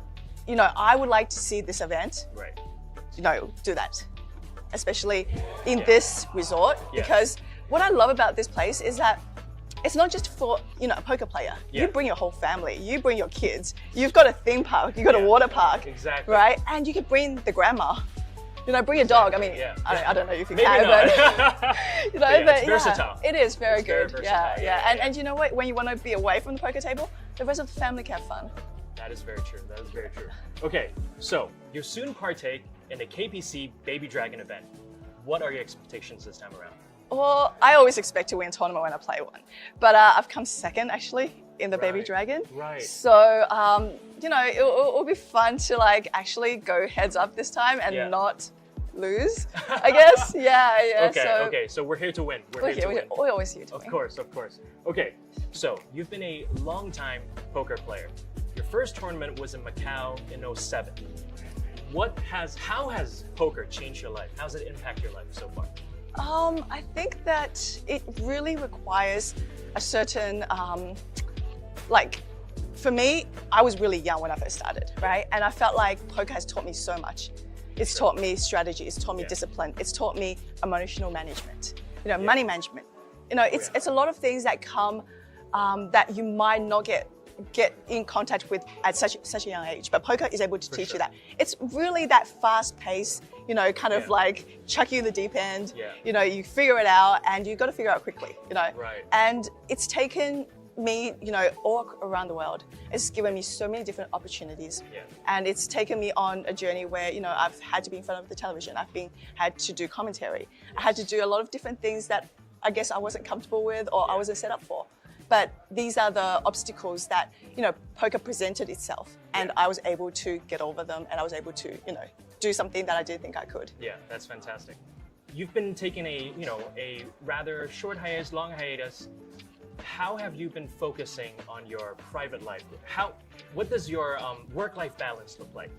you know, I would like to see this event, you know, do that, especially in this resort, because what I love about this place is that it's not just for, you know, a poker player. You bring your whole family, you bring your kids, you've got a theme park, you've got a water park, right? And you can bring the grandma. You know, bring a dog. I mean, I don't know if you can, but you know, it's versatile. It is very good. Very And you know what? When you want to be away from the poker table, the rest of the family can have fun. That is very true. Okay, so you soon partake in the KPC Baby Dragon event. What are your expectations this time around? Well, I always expect to win a tournament when I play one, but I've come second actually in the Baby Dragon. So, you know, it'll be fun to like actually go heads up this time and not lose, I guess. Okay, so we're here to win. We're always here to win. Of course. Okay, so you've been a long-time poker player. Your first tournament was in Macau in 2007. How has poker changed your life? How does it impact your life so far? I think that it really requires a certain, like, for me, I was really young when I first started, right? And I felt like poker has taught me so much. It's taught me strategy, it's taught me discipline, it's taught me emotional management, you know, money management. You know, it's a lot of things that come that you might not get in contact with at such a young age, but poker is able to teach you that. It's really that fast pace, you know, kind of like chuck you in the deep end, you know, you figure it out and you've got to figure it out quickly, you know. And it's taken me, you know, all around the world. It's given me so many different opportunities. And it's taken me on a journey where, you know, I've had to be in front of the television, had to do commentary. I had to do a lot of different things that I guess I wasn't comfortable with or I wasn't set up for. But these are the obstacles that, you know, poker presented itself and I was able to get over them and I was able to, you know, do something that I didn't think I could. Yeah, that's fantastic. You've been taking a rather short hiatus, long hiatus. How have you been focusing on your private life? What does your work-life balance look like?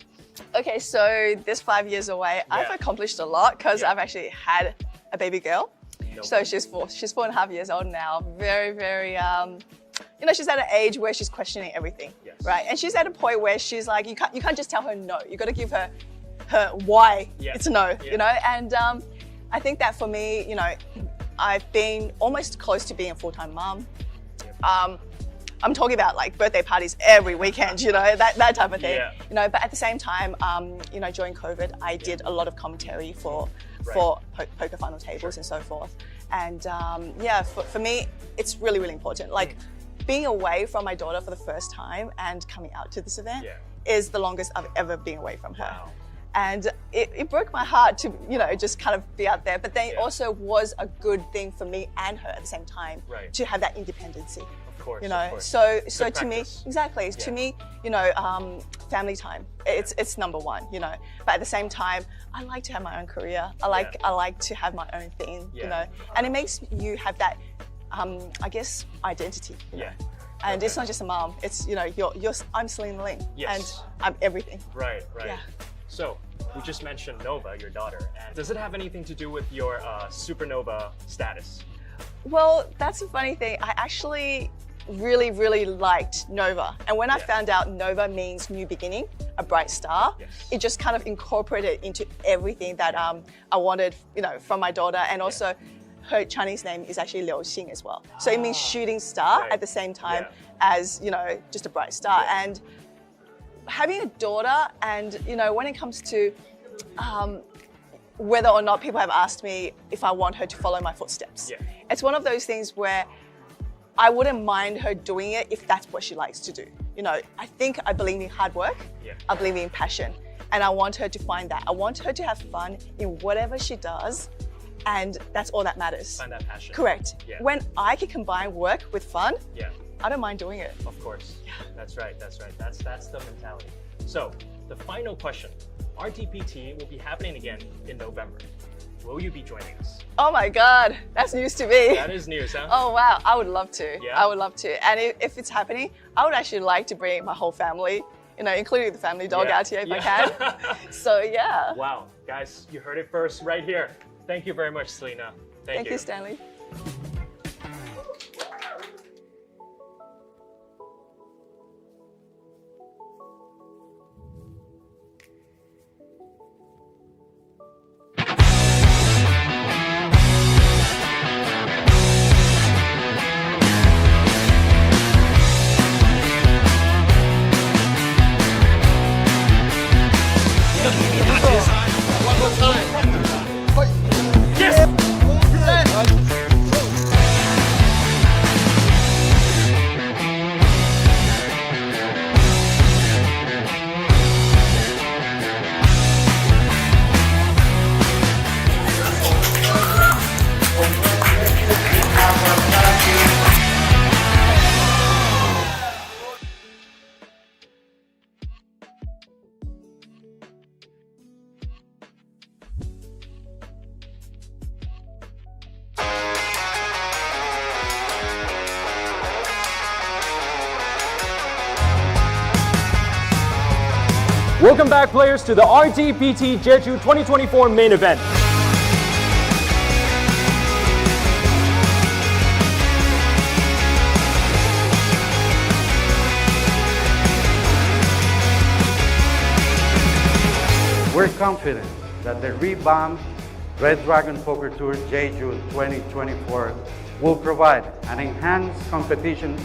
Okay, so this 5 years away, I've accomplished a lot because I've actually had a baby girl. So she's 4.5 years old now. Very, very, you know, she's at an age where she's questioning everything, right? And she's at a point where she's like, you can't just tell her no. You got to give her why it's no, you know? And I think that for me, you know, I've been almost close to being a full-time mom. I'm talking about like birthday parties every weekend, you know, that type of thing. You know, but at the same time, you know, during COVID, I did a lot of commentary for poker final tables and so forth. And for me, it's really, really important. Like being away from my daughter for the first time and coming out to this event is the longest I've ever been away from her. And it broke my heart to, just kind of be out there. But then it also was a good thing for me and her at the same time to have that independency. Of course, So Good to me, practice. exactly. To me, family time. It's number one. But at the same time, I like to have my own career. I like to have my own thing. And it makes you have that, I guess, identity. And it's not just a mom. It's I'm Selena Ling, and I'm everything. Right. Yeah. So we just mentioned Nova, your daughter, and does it have anything to do with your supernova status? Well, that's a funny thing. I actually really, really liked Nova, and when I found out Nova means new beginning, a bright star, it just kind of incorporated into everything that I wanted, from my daughter, and also. Her Chinese name is actually Liu Xing as well. So it means shooting star at the same time as, just a bright star. And having a daughter and, when it comes to whether or not people have asked me if I want her to follow my footsteps, it's one of those things where I wouldn't mind her doing it if that's what she likes to do. I believe in hard work. I believe in passion. And I want her to find that. I want her to have fun in whatever she does. And that's all that matters. Find that passion. Correct. When I can combine work with fun, I don't mind doing it. Of course. That's right. That's the mentality. So the final question. RDPT will be happening again in November. Will you be joining us? Oh my God, that's news to me. That is news, huh? Oh wow, I would love to. Yeah? I would love to. And if it's happening, I would actually like to bring my whole family, including the family dog out here if I can. So yeah. Wow, guys, you heard it first right here. Thank you very much, Selena. Thank you, Stanley. Welcome back, players, to the RDPT Jeju 2024 main event. We're confident that the revamped Red Dragon Poker Tour Jeju 2024 will provide an enhanced competition